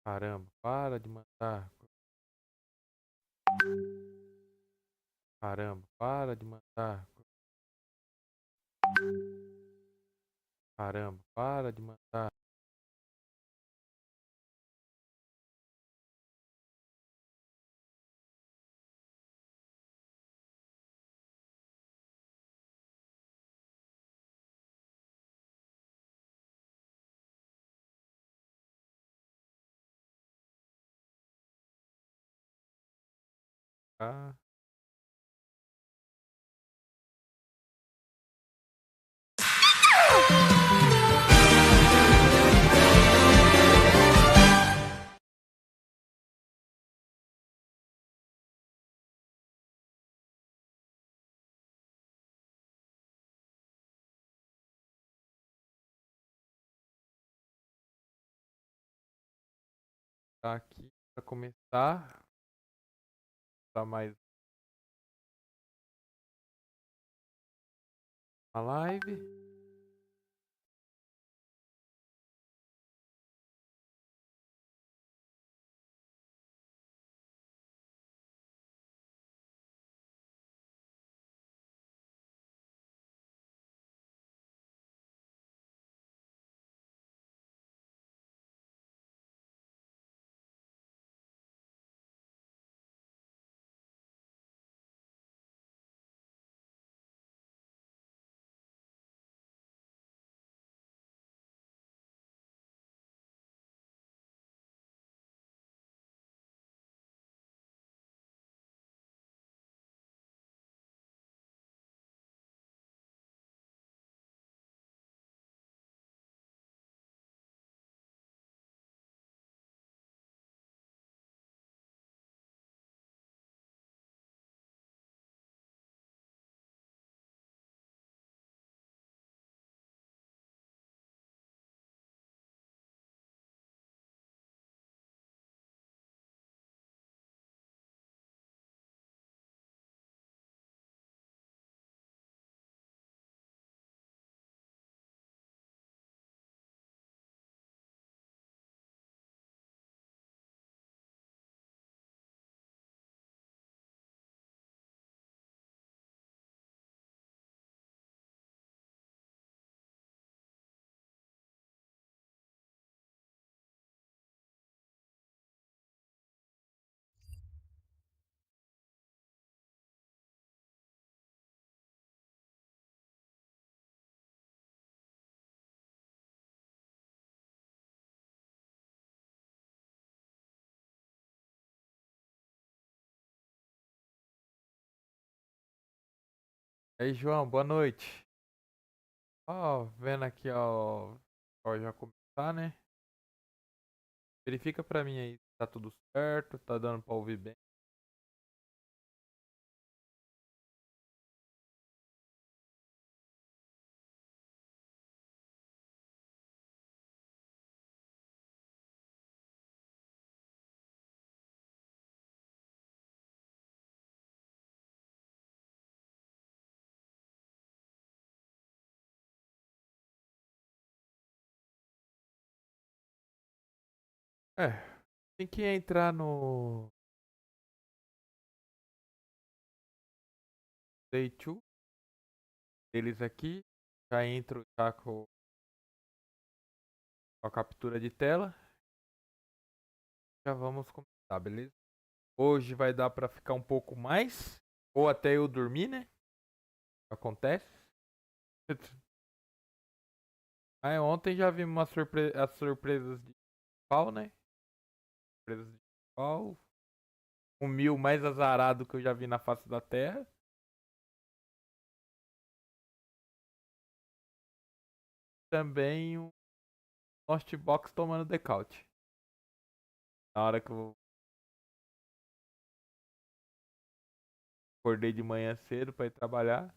Caramba, para de mandar. Caramba, para de mandar. Caramba, para de mandar. Ah, tá aqui para começar. Tá mais uma live. E aí, João, boa noite. Ó, vendo aqui, ó, já começar, né? Verifica pra mim aí se tá tudo certo, tá dando pra ouvir bem. É, tem que entrar no Day 2 deles aqui. Já entro já com a captura de tela. Já vamos começar, beleza? Hoje vai dar pra ficar um pouco mais, ou até eu dormir, né? Acontece. Aí ontem já vimos as surpresas de pau, né? Surpresas de pau. O mil mais azarado que eu já vi na face da terra. Também o Lost Box tomando decaute. Na hora que eu acordei de manhã cedo pra ir trabalhar.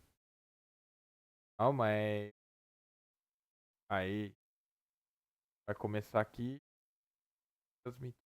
Não, mas aí Vai começar aqui. Transmitir.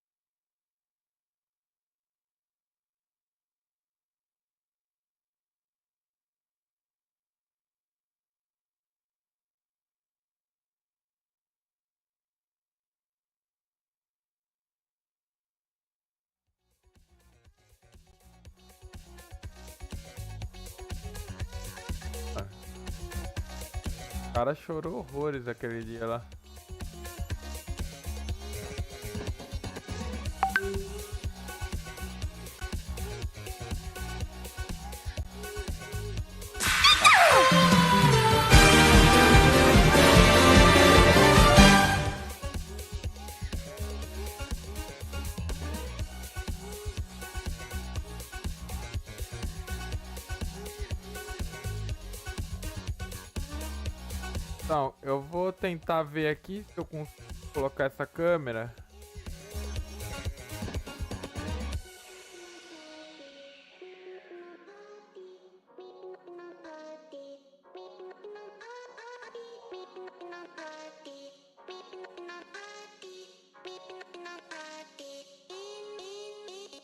O cara chorou horrores aquele dia lá. Então, eu vou tentar ver aqui se eu consigo colocar essa câmera.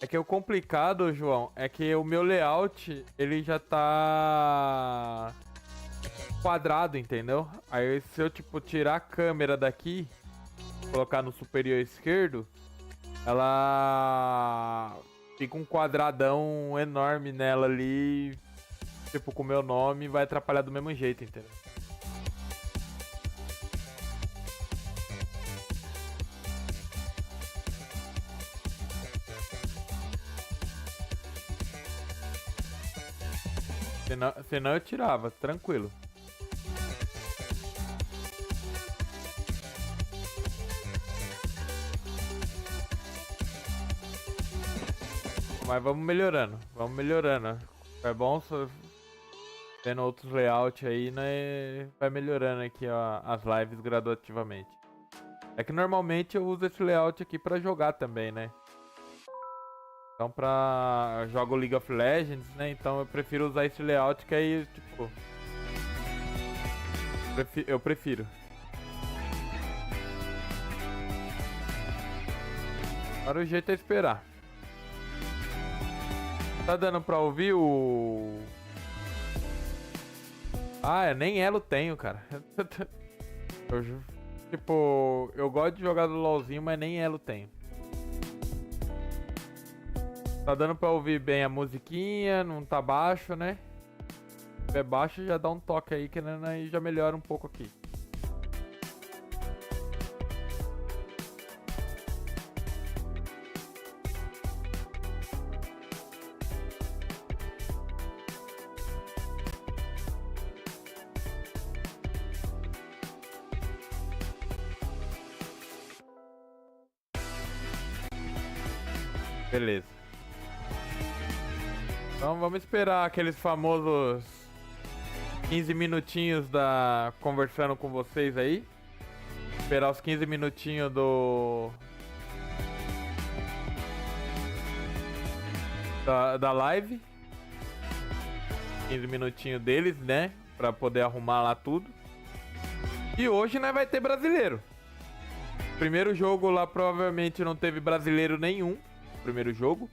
É que o complicado, João, é que o meu layout, ele já tá quadrado, entendeu? Aí se eu, tipo, tirar a câmera daqui, colocar no superior esquerdo, ela fica um quadradão enorme nela ali, tipo, com o meu nome, vai atrapalhar do mesmo jeito, entendeu? Senão eu tirava, tranquilo. Mas vamos melhorando, vamos melhorando. É bom só tendo outros layouts aí, né? Vai melhorando aqui ó, as lives gradativamente. É que normalmente eu uso esse layout aqui pra jogar também, né? Então eu jogo League of Legends, né? Então eu prefiro usar esse layout que aí, tipo... Eu prefiro. Agora o jeito é esperar. Tá dando pra ouvir o... Ah, nem elo tenho, cara. Tipo, eu gosto de jogar do LoLzinho, mas nem elo tenho. Tá dando pra ouvir bem a musiquinha, não tá baixo, né? Se é baixo já dá um toque aí, que aí já melhora um pouco aqui. Beleza. Então vamos esperar aqueles famosos 15 minutinhos da conversando com vocês aí. Esperar os 15 minutinhos da live. 15 minutinhos deles, né? Pra poder arrumar lá tudo. E hoje nós vai ter brasileiro. Primeiro jogo lá provavelmente não teve brasileiro nenhum. Primeiro jogo.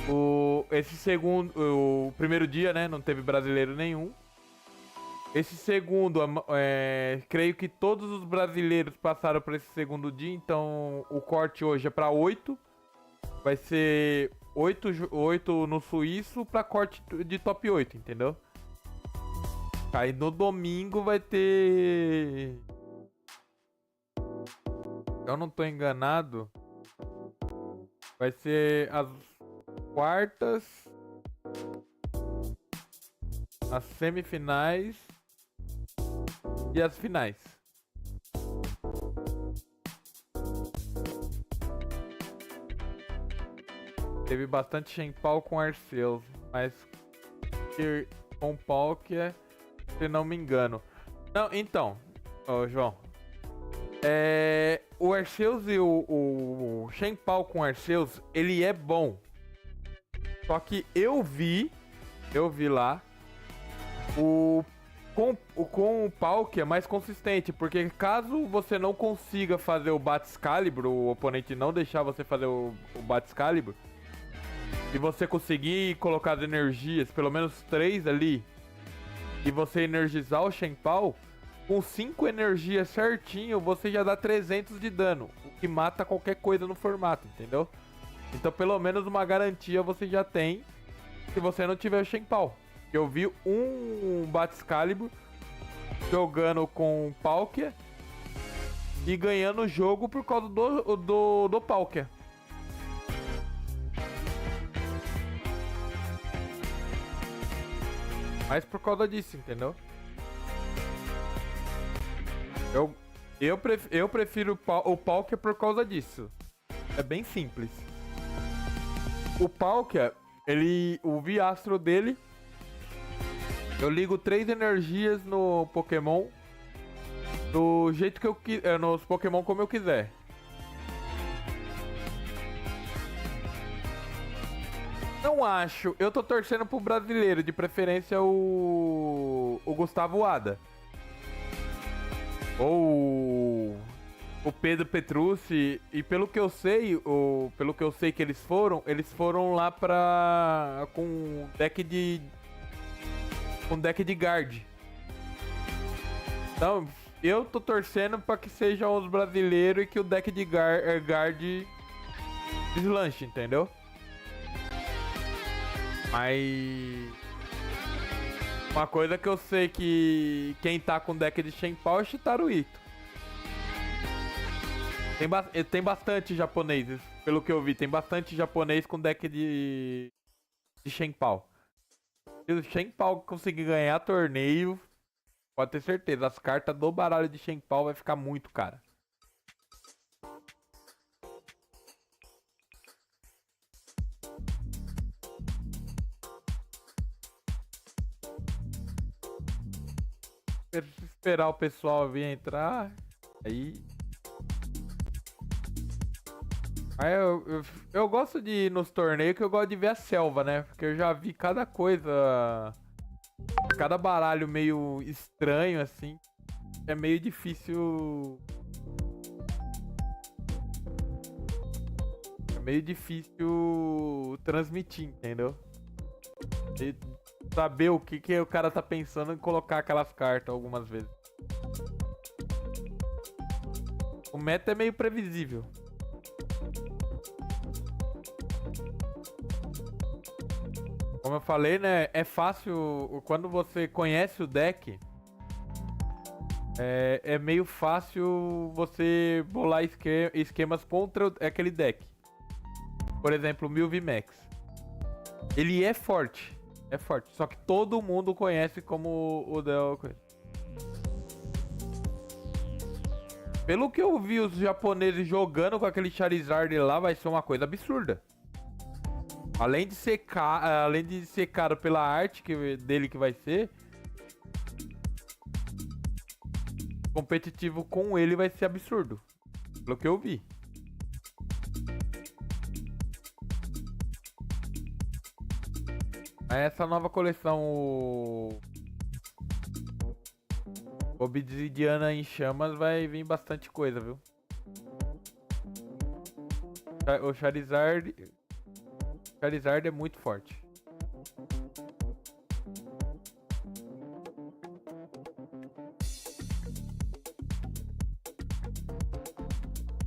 O primeiro dia, né, não teve brasileiro nenhum. Esse segundo, creio que todos os brasileiros passaram para esse segundo dia, então o corte hoje é para 8. Vai ser 8 no suíço para corte de top 8, entendeu? Aí no domingo vai ter... Eu não tô enganado. Vai ser as quartas, as semifinais e as finais. Teve bastante Shenpao com Arceus, mas com Palkia, se não me engano. Não, então, João. O Arceus e o Shenpao com Arceus, ele é bom. Só que eu vi lá Com o Palkia é mais consistente, porque caso você não consiga fazer o Bate-Excalibur, o oponente não deixar você fazer o Bate-Excalibur, e você conseguir colocar as energias, pelo menos 3 ali, e você energizar o Shenpao, com 5 energias certinho, você já dá 300 de dano, o que mata qualquer coisa no formato, entendeu? Então pelo menos uma garantia você já tem se você não tiver o Shenpao. Eu vi um Bate-Excalibur jogando com Palkia e ganhando o jogo por causa do Palkia. Mas por causa disso, entendeu? Eu prefiro o Palkia por causa disso. É bem simples. O Palkia, o Viastro dele, eu ligo 3 energias no Pokémon do jeito que eu quiser, nos Pokémon como eu quiser. Não acho, eu tô torcendo pro brasileiro, de preferência o Gustavo Ada. Ou o Pedro Petrucci, e pelo que eu sei, que eles foram lá com deck de guard. Então, eu tô torcendo pra que sejam os brasileiros e que o deck de guard deslanche, entendeu? Mas uma coisa que eu sei que quem tá com deck de Shenpao é Shitaru Ito. Tem bastante japoneses, pelo que eu vi, tem bastante japonês com deck de Shenpao. Se o Shenpao conseguir ganhar torneio, pode ter certeza, as cartas do baralho de Shenpao vai ficar muito cara. Esperar o pessoal vir entrar, aí... Aí eu gosto de ir nos torneios, que eu gosto de ver a selva, né? Porque eu já vi cada coisa, cada baralho meio estranho, assim. É meio difícil... É meio difícil transmitir, entendeu? E saber o que o cara tá pensando em colocar aquelas cartas algumas vezes. O meta é meio previsível. Como eu falei, né? É fácil. Quando você conhece o deck, é meio fácil você bolar esquemas contra aquele deck. Por exemplo, o Milvimax. Ele é forte. É forte. Só que todo mundo conhece como o Del. Pelo que eu vi os japoneses jogando com aquele Charizard lá, vai ser uma coisa absurda. Além de ser caro pela arte dele que vai ser, competitivo com ele vai ser absurdo. Pelo que eu vi. Essa nova coleção, o Obsidiana em Chamas, vai vir bastante coisa, viu? O Charizard é muito forte.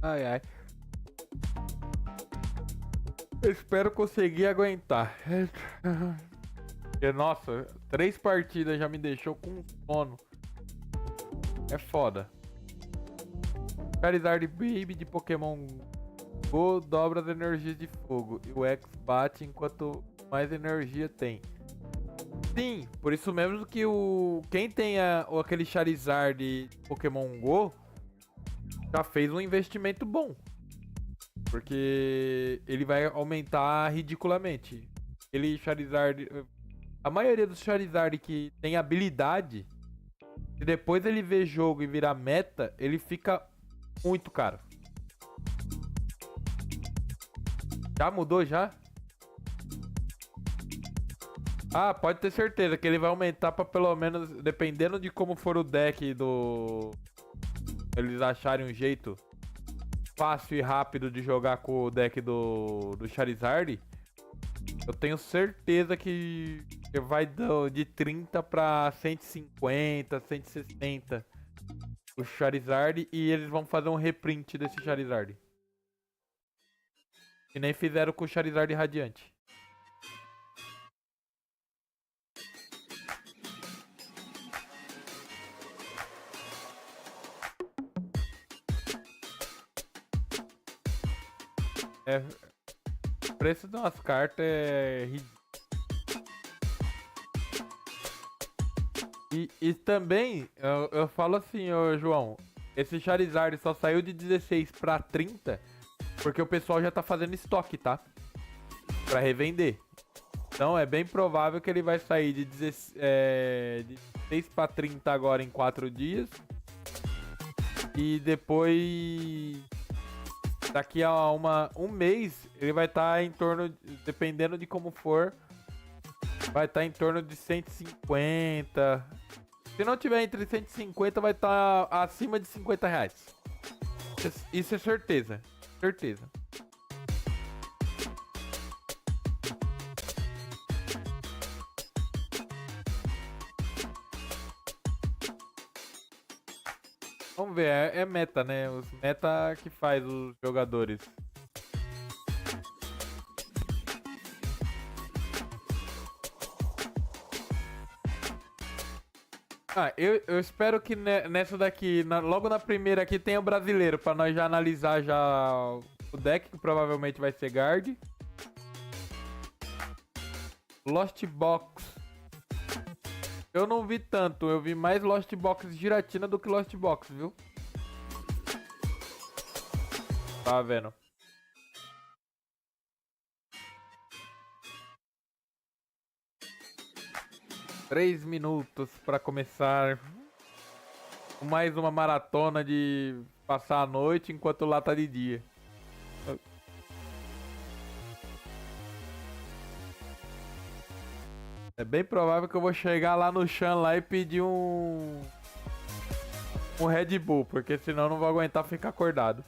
Ai, ai. Eu espero conseguir aguentar. Porque, nossa, 3 partidas já me deixou com sono. É foda. Charizard Baby de Pokémon Go dobra as energias de fogo e o X bate enquanto mais energia tem. Sim, por isso mesmo que quem tem aquele Charizard de Pokémon Go já fez um investimento bom. Porque ele vai aumentar ridiculamente. Ele Charizard... A maioria dos Charizard que tem habilidade, se depois ele vê jogo e virar meta, ele fica muito caro. Já mudou já? Ah, pode ter certeza que ele vai aumentar pra pelo menos, dependendo de como for o deck do... Eles acharem um jeito fácil e rápido de jogar com o deck do Charizard. Eu tenho certeza que vai de 30 pra 150, 160 o Charizard. E eles vão fazer um reprint desse Charizard. Que nem fizeram com o Charizard Radiante. O preço de umas cartas é ridículo. E também, eu falo assim, ô João, esse Charizard só saiu de 16 pra 30 porque o pessoal já tá fazendo estoque, tá? Pra revender. Então é bem provável que ele vai sair de 16 pra 30 agora em 4 dias. E depois, daqui a um mês, ele vai estar em torno, dependendo de como for, vai estar em torno de 150. Se não tiver entre 150, vai estar acima de 50 reais. Isso é certeza. Certeza. Vamos ver, é meta, né? Os meta que faz os jogadores. Ah, eu espero que nessa daqui, logo na primeira aqui, tenha o brasileiro, pra nós já analisar já o deck, que provavelmente vai ser guard. Lost Box. Eu não vi tanto, eu vi mais Lost Box Giratina do que Lost Box, viu? Tá vendo? Três minutos pra começar mais uma maratona de passar a noite enquanto lá tá de dia. É bem provável que eu vou chegar lá no chão lá e pedir um Red Bull, porque senão eu não vou aguentar ficar acordado.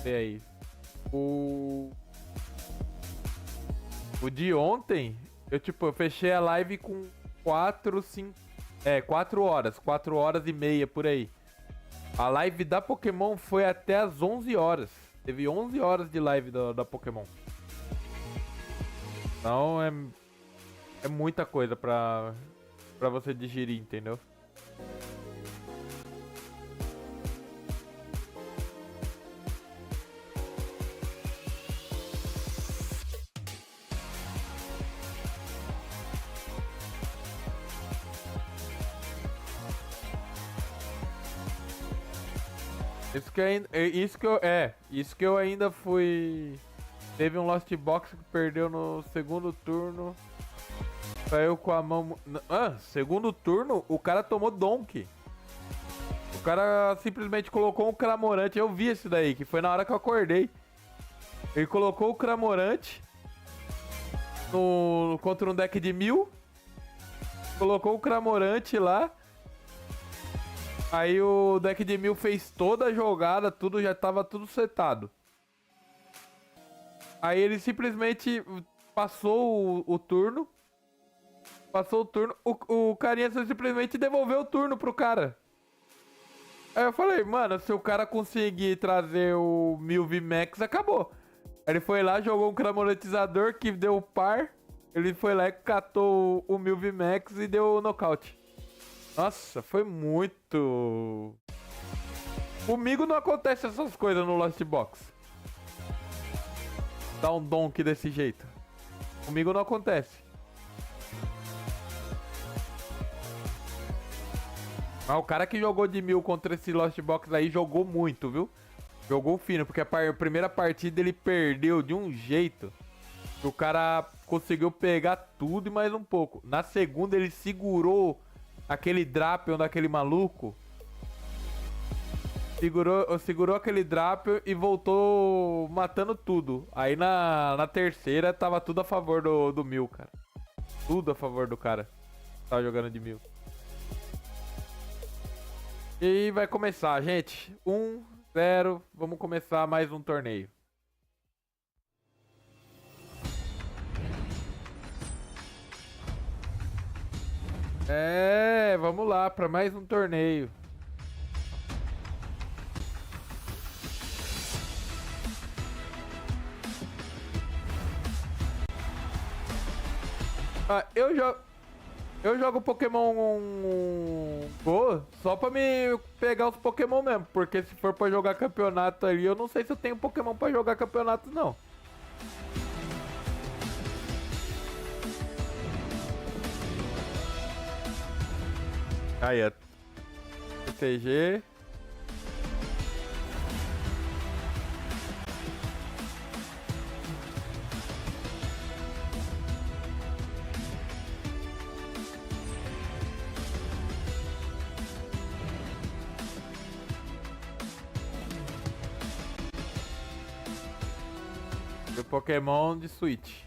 E aí? O de ontem, eu fechei a live com 4 horas, 4 horas e meia por aí. A live da Pokémon foi até as 11 horas. Teve 11 horas de live da Pokémon. Então é muita coisa pra você digerir, entendeu? Isso que eu ainda fui. Teve um Lost Box que perdeu no segundo turno. Saiu com a mão. Segundo turno, o cara tomou Donk. O cara simplesmente colocou um Cramorante. Eu vi esse daí, que foi na hora que eu acordei. Ele colocou o Cramorante contra um deck de 1000. Colocou o Cramorante lá. Aí o deck de 1000 fez toda a jogada, tudo já tava tudo setado. Aí ele simplesmente passou o turno. Passou o turno, o carinha simplesmente devolveu o turno pro cara. Aí eu falei, mano, se o cara conseguir trazer o 1000 VMAX, acabou. Aí ele foi lá, jogou um Cramorantizador que deu par. Ele foi lá e catou o 1000 VMAX e deu o nocaute. Nossa, foi muito... Comigo não acontece essas coisas no Lost Box. Dá um donk desse jeito. Comigo não acontece. Mas o cara que jogou de 1000 contra esse Lost Box aí jogou muito, viu? Jogou fino, porque a primeira partida ele perdeu de um jeito. O cara conseguiu pegar tudo e mais um pouco. Na segunda ele segurou aquele Drapion daquele maluco. Segurou aquele Drapion e voltou matando tudo. Aí na terceira tava tudo a favor do Mil, cara. Tudo a favor do cara. Tava jogando de Mil. E vai começar, gente. 1-0. Vamos começar mais um torneio. Vamos lá para mais um torneio. Eu jogo Pokémon Go só pra me pegar os Pokémon mesmo, porque se for pra jogar campeonato ali, eu não sei se eu tenho Pokémon pra jogar campeonato não. Aí, ó. TCG. Do Pokémon de Switch.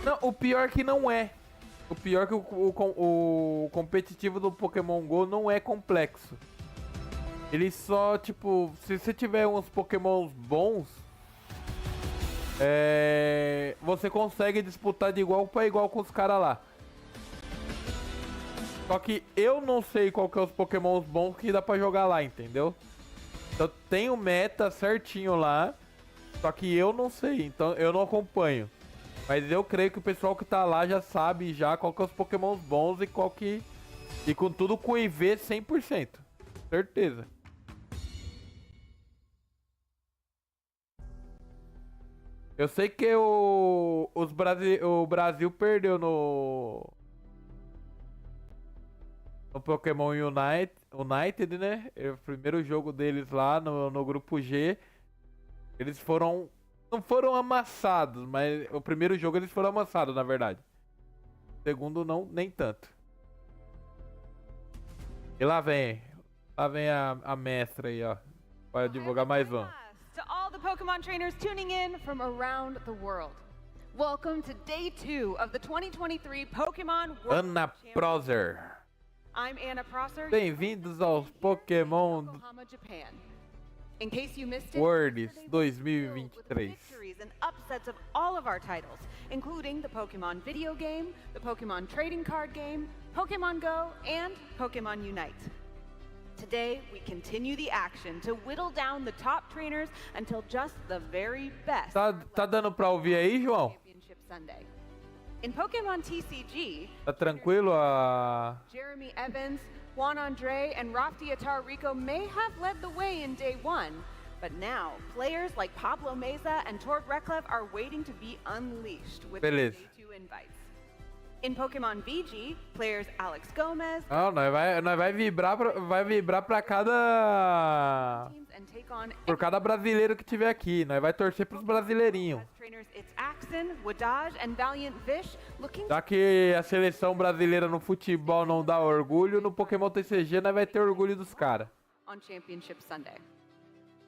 Não, o pior que não é. O pior que o competitivo do Pokémon GO não é complexo. Ele só, tipo, se você tiver uns Pokémons bons, você consegue disputar de igual para igual com os caras lá. Só que eu não sei qual que é os Pokémons bons que dá pra jogar lá, entendeu? Então tem o meta certinho lá, só que eu não sei, então eu não acompanho. Mas eu creio que o pessoal que tá lá já sabe já qual que é os Pokémons bons e qual que... E com tudo com IV 100%. Certeza. Eu sei que o Brasil perdeu no Pokémon United, né? O primeiro jogo deles lá no grupo G. Eles foram... Não foram amassados, mas o primeiro jogo eles foram amassados, na verdade. O segundo não, nem tanto. E lá vem a mestra aí, ó. Para divulgar mais um. To all the Pokemon trainers tuning in from around the world. Welcome to day 2 of the 2023 Pokemon World Ana Proser. I'm Anna Prosser. Bem-vindos aos Pokémon Japan. In case you missed it, Worlds 2023. Victories and upsets of all of our titles, including the Pokemon video game, the Pokemon trading card game, Pokemon Go, and Pokemon Unite. Today, we continue the action to whittle down the top trainers until just the very best. Tá dando pra ouvir aí, João? Championship Sunday. In Pokemon TCG, Tá tranquilo a... Jeremy Evans, Juan Andre, and Rafti Atarico may have led the way in day 1, but now players like Pablo Meza and Tord Reklev are waiting to be unleashed with Beleza. day 2 invites. In Pokemon VG, players Alex Gomez, Nós vai vibrar pra cada... Por cada brasileiro que tiver aqui. Nós vai torcer pros brasileirinhos. Já que a seleção brasileira no futebol não dá orgulho, no Pokémon TCG nós vai ter orgulho dos caras. On Championship Sunday.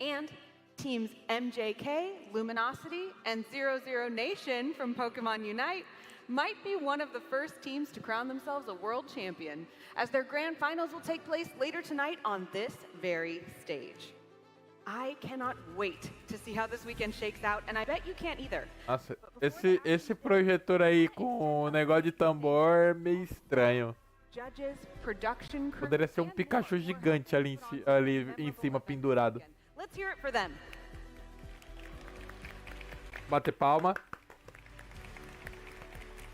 And teams MJK, Luminosity, and 00 Nation from Pokemon Unite might be one of the first teams to crown themselves a world champion, as their grand finals will take place later tonight on this very stage. I cannot wait to see how this weekend shakes out, and I bet you can't either. Nossa, esse projetor aí com o negócio de tambor é meio estranho. Poderia ser um Pikachu gigante ali em cima pendurado. Let's hear it for them. Bater palma.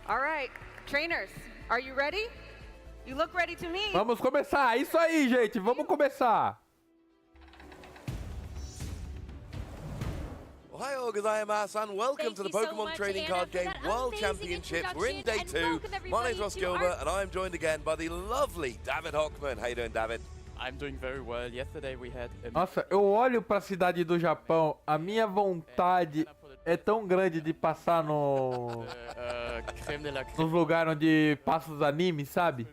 All right, trainers, are you ready? You look ready to me. Vamos começar, isso aí, gente, vamos começar. Hi all, gozaimasu, and welcome to the Pokemon Trading Card Game World Championships. We're in day 2. My name's Ross Gilbert, and I'm joined again by the lovely David Hockman. How you doing, David? I'm doing very well. Yesterday we had a Nossa, eu olho pra cidade do Japão, a minha vontade é tão grande de passar creme de la creme. nos lugares onde passa os animes, sabe?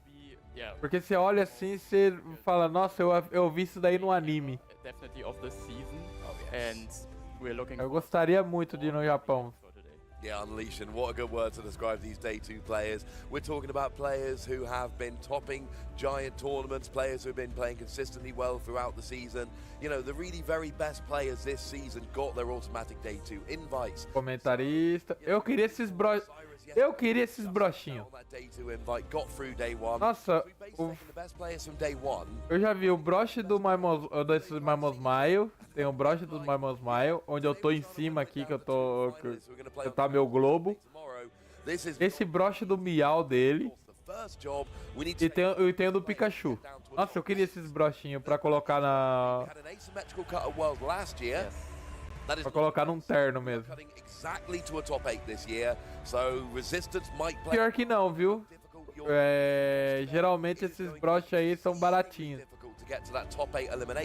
Yeah, Porque você olha assim, você fala, nossa, eu vi isso daí no anime. definitely of the season, and we're looking Eu gostaria muito de ir no Japão. for today. Yeah, unleashing. What a good word to describe these day 2 players. We're talking about players who have been topping giant tournaments, players who have been playing consistently well throughout the season. You know, the really very best players this season got their automatic day 2 invites. Comentarista. Eu queria esses brochinhos. On that day 2 invite, got through day 1. Nossa, Taking the best players from day 1. eu já vi o broche do desses Mamosmaio. Tem o broche do Mamosmaio, onde eu tô em cima aqui, que tá meu globo. Esse broche do Miau dele. E tem o do Pikachu. Nossa, eu queria esses brochinhos pra colocar pra colocar num terno mesmo. Pior que não, viu? Geralmente esses broches aí são baratinhos.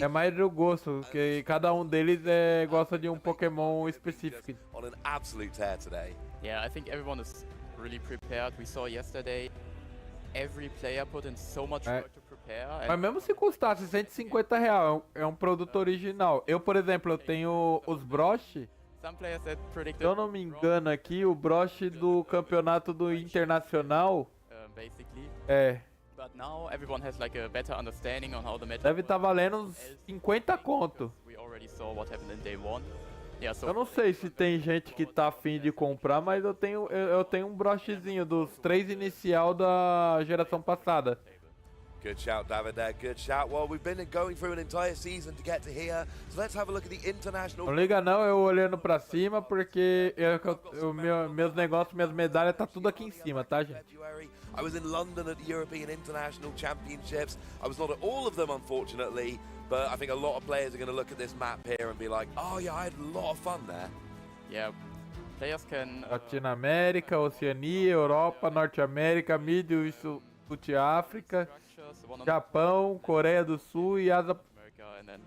É mais do gosto, porque cada um deles gosta de um Pokémon específico. Yeah, I think everyone is really prepared. We saw yesterday every player put in so much work to prepare. Mas mesmo se custasse R$150, é um produto original. Eu, por exemplo, eu tenho os broches. Some players that Se predicted eu não me engano aqui, o broche do campeonato do Internacional basically. But now everyone has like a better understanding on how the meta Deve estar valendo uns 50 conto. We already saw what happened in day 1. Yeah, so Eu não sei se tem gente que tá afim de comprar, mas eu tenho um brochezinho dos 3 inicial da geração passada. Good shout, David, there. Good shout. Well, we've been going through an entire season to get to here, so let's have a look at the international. Não liga não, eu olhando pra cima, porque meus negócios, minhas medalhas, tá tudo aqui em cima, tá, gente? I was in London at the European International Championships. I was not at all of them, unfortunately, but I think a lot of players are going to look at this map here and be like, oh yeah, I had a lot of fun there. yeah, players can Latinoamérica, Oceania, Europa, Norte América, Mídia e Sul de África, structures, one on Japão, Coreia do Sul e America and then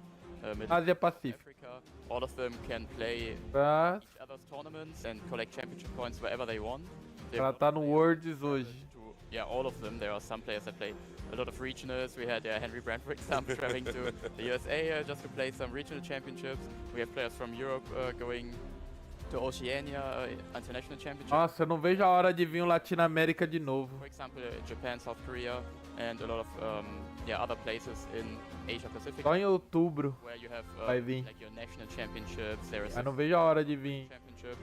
Middle Ásia Pacífica. Africa. All of them can play Pra each other's tournaments and collect championship points wherever they want. ela tá no Worlds hoje. Yeah, all of them. There are some players that play a lot of regionals. We had Henry Brand, for example, traveling to the USA just to play some regional championships. We have players from Europe going to Oceania International Championship. Nossa, eu não vejo a hora de vir o Latinoamérica de novo. For example, Japan, South Korea, and a lot of other places in Asia Pacific. Só em outubro Where you have vai vir. like your national championships. There is Eu não vejo a hora de vir. championship,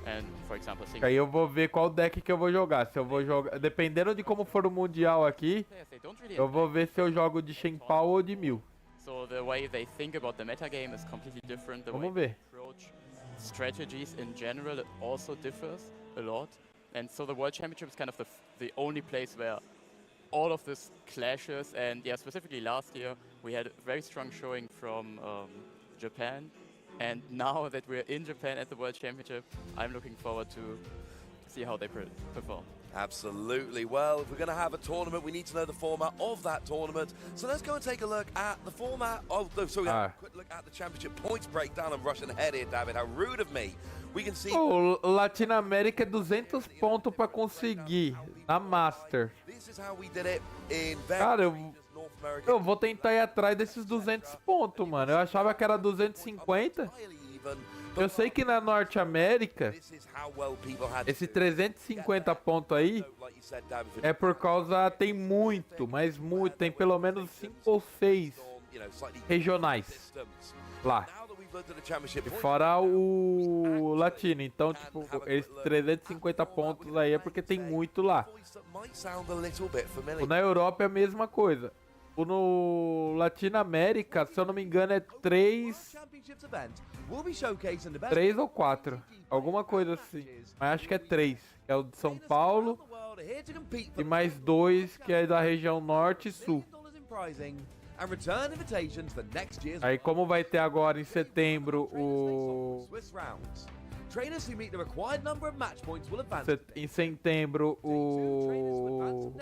and for example, Aí eu vou ver qual deck que eu vou jogar. Se eu vou jogar, dependendo de como for o Mundial aqui, players, they don't really eu vou ver se eu jogo de Shen Pao ou de 1000. So the way they think about the metagame is completely different. The way Vamos they ver. approach strategies in general also differs a lot. And so the World Championship is kind of the only place where all of this clashes. And yeah, specifically last year, we had a very strong showing from Japan. And now that we're in Japan at the World Championship, I'm looking forward to see how they perform. Absolutely. Well, if we're going to have a tournament, we need to know the format of that tournament. So let's go and take a look at the format of the. So we have a quick look at the championship points breakdown. I'm rushing ahead here, David. How rude of me. We can see. O Latinoamérica é 200 pontos pra conseguir na Master. This is how we did it in Cara, North America. eu vou tentar ir atrás desses 200 pontos, mano. Eu achava que era 250. Entirely even. Eu sei que na Norte América, This is how well people had esse to 350 pontos aí like you said, David, é por causa, tem muito, mas muito, tem pelo menos 5 ou 6 you know, slightly regionais systems. lá. Now that we've looked at the championship E points, fora o latino, então tipo, esses 350 pontos aí é porque tem muito lá. voice that might sound a little bit familiar. O na Europa é a mesma coisa. O no Latinoamérica, se eu não me engano, é 3 ou 4. Alguma coisa assim. Mas acho que é 3. Que é o de São Paulo. E mais 2 que é da região norte e sul. Aí como vai ter agora em setembro em setembro o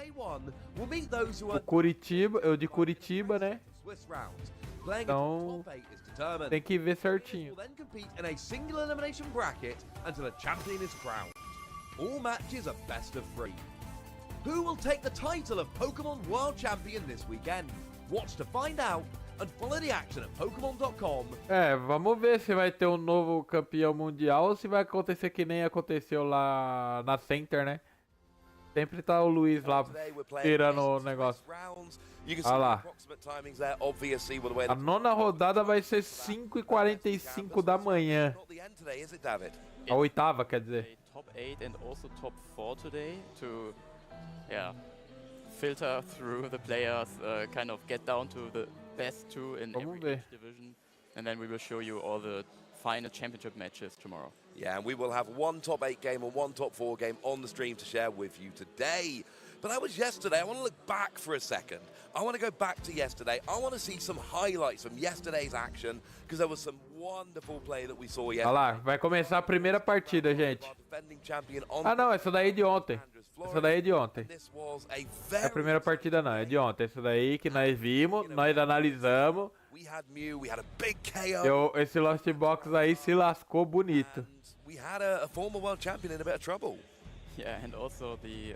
Curitiba, eu de Curitiba, né? Swiss rounds. Playing Então, into top 8 is determined. tem que ver certinho. Will then compete in a single elimination bracket until a champion is crowned. All matches are best of 3. Who will take the title of Pokemon World Champion this weekend? Watch to find out and follow the action at Pokemon.com. Vamos ver se vai ter um novo campeão mundial ou se vai acontecer que nem aconteceu lá na Center, né? Sempre tá o Luiz lá tirando o negócio. Olha lá. A nona rodada vai ser 5h45 da manhã. A oitava, quer dizer. Top 8 and also top 4 today to filter through the players, kind of get down to the best 2 in every each division, and then we will show you all the final championship matches tomorrow. Yeah, and we will have one top 8 game and one top 4 game on the stream to share with you today. But that was yesterday. I want to look back for a second. I want to go back to yesterday. I want to see some highlights from yesterday's action because there was some wonderful play that we saw yesterday. Olha lá, vai começar a primeira partida, gente. Ah, não, essa daí é de ontem. Essa daí é de ontem. Não é a primeira partida não, é de ontem. Essa daí que nós vimos, nós analisamos. Esse Lost Box aí se lascou bonito. We had a former world champion in a bit of trouble. Yeah, and also the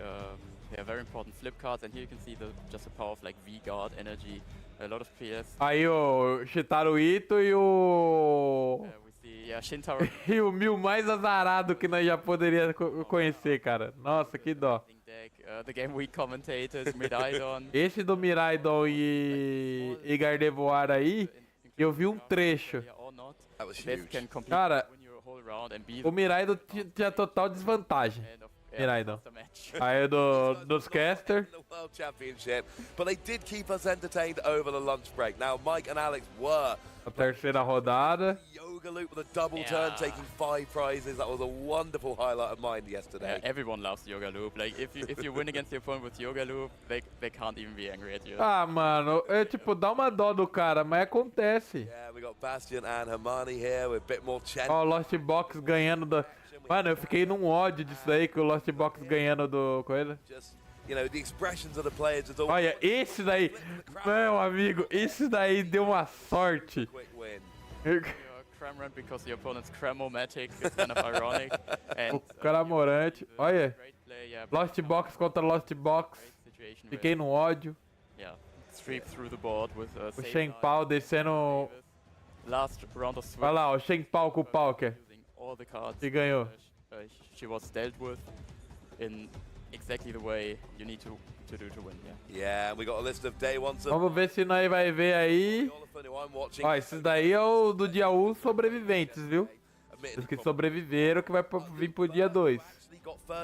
very important flip cards, and here you can see just the power of like V-Guard energy. A lot of players. Aí o Shitaru Ito e o we see Shintaro e o Mil mais azarado que nós já poderia conhecer, cara. Nossa, que dó. The game we commentated, Miraidon. Esse do Miraidon e Gardevoir aí, eu vi um trecho. Cara, o Miraidon tinha total desvantagem. Miraidon. Aí dos caster. But they did keep us entertained over the lunch break. Now Mike and Alex were a terceira rodada. Yoga loop with a double turn, taking 5 prizes. That was a wonderful highlight of mine yesterday. Everyone loves Yoga loop. Like if you win against your opponent with Yoga loop, they can't even be angry at you. Ah, mano, tipo, dá uma dó do cara, mas acontece. Yeah, we got Bastion and Hermione here with a bit more chance. Ó, o Lost Box ganhando da... Mano, eu fiquei num ódio disso daí, que o Lost Box ganhando do coisa. Olha, esse daí, meu amigo, esse daí deu uma sorte. Because the opponent's Cramomatic is kind of ironic. O Cramorante, olha, Lost Box contra Lost Box, fiquei num ódio. O Shen Pao descendo. Olha lá, o Shen Pao com o Pauker. E ganhou. She was dealt with in exactly the way you need to do to win. Yeah, we got a list of day ones. Vamos ver se nós vai ver aí. Ó, esse daí é o do dia 1 sobreviventes, viu? Os que sobreviveram que vai vir pro dia 2.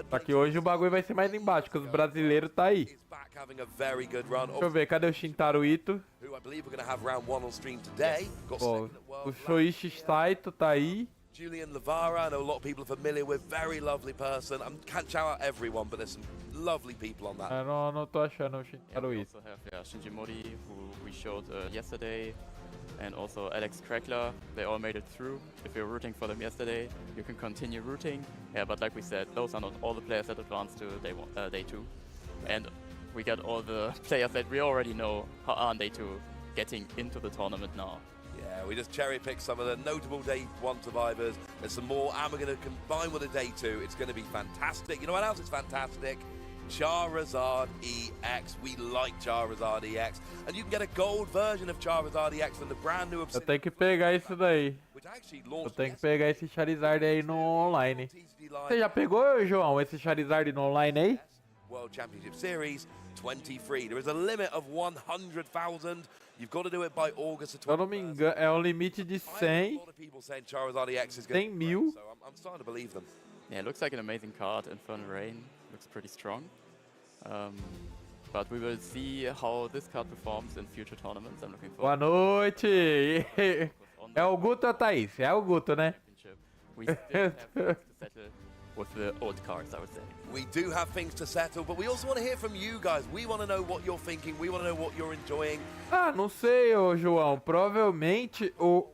Só que hoje o bagulho vai ser mais embaixo, que os brasileiros tá aí. Deixa eu ver, cadê o Shintaro Ito? Ó, o Shoichi Saito tá aí. Julian Lavara, I know a lot of people are familiar with, very lovely person. I can't shout out everyone, but there's some lovely people on that. Não tô achando o Shintaro Ito. We also have Shinji Mori, who we showed yesterday, and also Alex Crackler. They all made it through. If you're rooting for them yesterday, you can continue rooting. Yeah, but like we said, those are not all the players that advanced to day 2. And we got all the players that we already know on day 2 getting into the tournament now. Yeah, we just cherry-picked some of the notable Day 1 survivors. There's some more, and we're going to combine with a Day 2. It's going to be fantastic. You know what else is fantastic? Charizard EX. We like Charizard EX. And you can get a gold version of Charizard EX from the brand new... Eu tenho que pegar isso daí. Eu tenho que pegar esse Charizard aí no online. Você já pegou, João, esse Charizard no online aí? World Championship Series 23. There is a limit of 100,000. You've got to do it by August. Se eu não me engano, é um limite de 100. 100 mil. So I'm starting to believe them. Yeah, it looks like an amazing card. Infernal Rain looks pretty strong. But we will see how this card performs in future tournaments. I'm looking forward. Boa noite. É o Guto ou a Thaís? É o Guto, né? We still have to settle with the old cards, I would say. We do have things to settle, but we also want to hear from you guys. We want to know what you're thinking. We want to know what you're enjoying. Ah, não sei, ô João. Provavelmente o...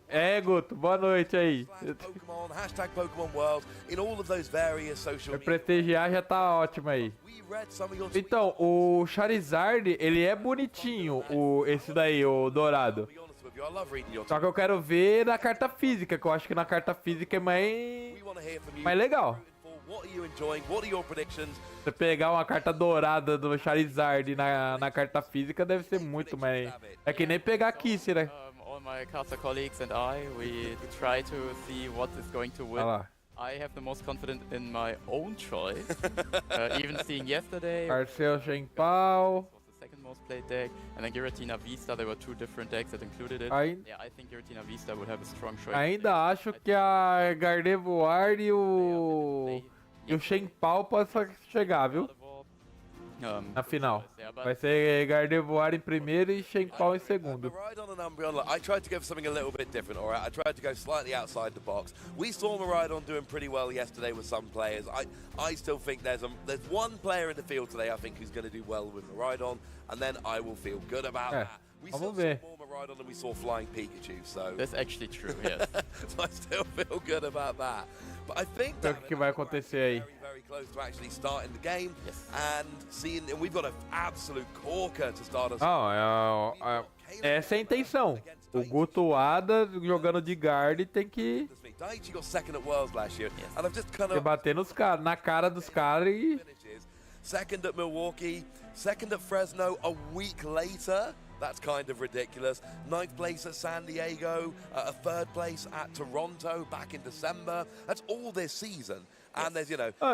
Guto, boa noite aí. Pokemon, hashtag Pokemon World, in all of those various social Meu media. prestigiar já tá ótimo aí. We read some of your Então, o Charizard, ele é bonitinho, esse daí, o dourado. To be honest with you, I love reading your Só que eu quero ver na carta física, que eu acho que na carta física é We want to hear from you. mais legal. What are you enjoying? What are your predictions? Você pegar uma carta dourada do Charizard na carta física deve ser muito mais... É que nem pegar Kisser, né? All my caster colleagues and we try to see what is going to win. Olha lá. I have the most confidence in my own choice. Even seeing yesterday, Arceu Shenpao. was the second most played deck, and then Giratina Vista, there were two different decks that included it. Ai- Yeah, I think Giratina Vista would have a strong choice. Ainda acho que a Gardevoir e o Shenpao possam chegar, viu? Na final. Vai ser Gardevoir em primeiro e Shenpao em segundo. Miraidon and Umbreon, look, I tried to go for something a little bit different, alright? I tried to go slightly outside the box. We saw Miraidon doing pretty well yesterday with some players. I still think there's one player in the field today I think who's going to do well with Miraidon, and then I will feel good about that. We still vamos saw ver. more Miraidon than we saw Flying Pikachu, so, That's actually true, yes. so I still feel good about that. But I think Ver o que vai acontecer aí. very close to actually starting the game, Yes. and we've got an absolute corker to start us. Essa é a intenção. O Guto Ada jogando de guard tem que Daichi got second at Worlds last year, and I've just kind of bater nos caras, na cara dos caras e... finishes. Second at Milwaukee, second at Fresno a week later. That's kind of ridiculous. Ninth place at San Diego, a third place at Toronto back in December. That's all this season. And there's,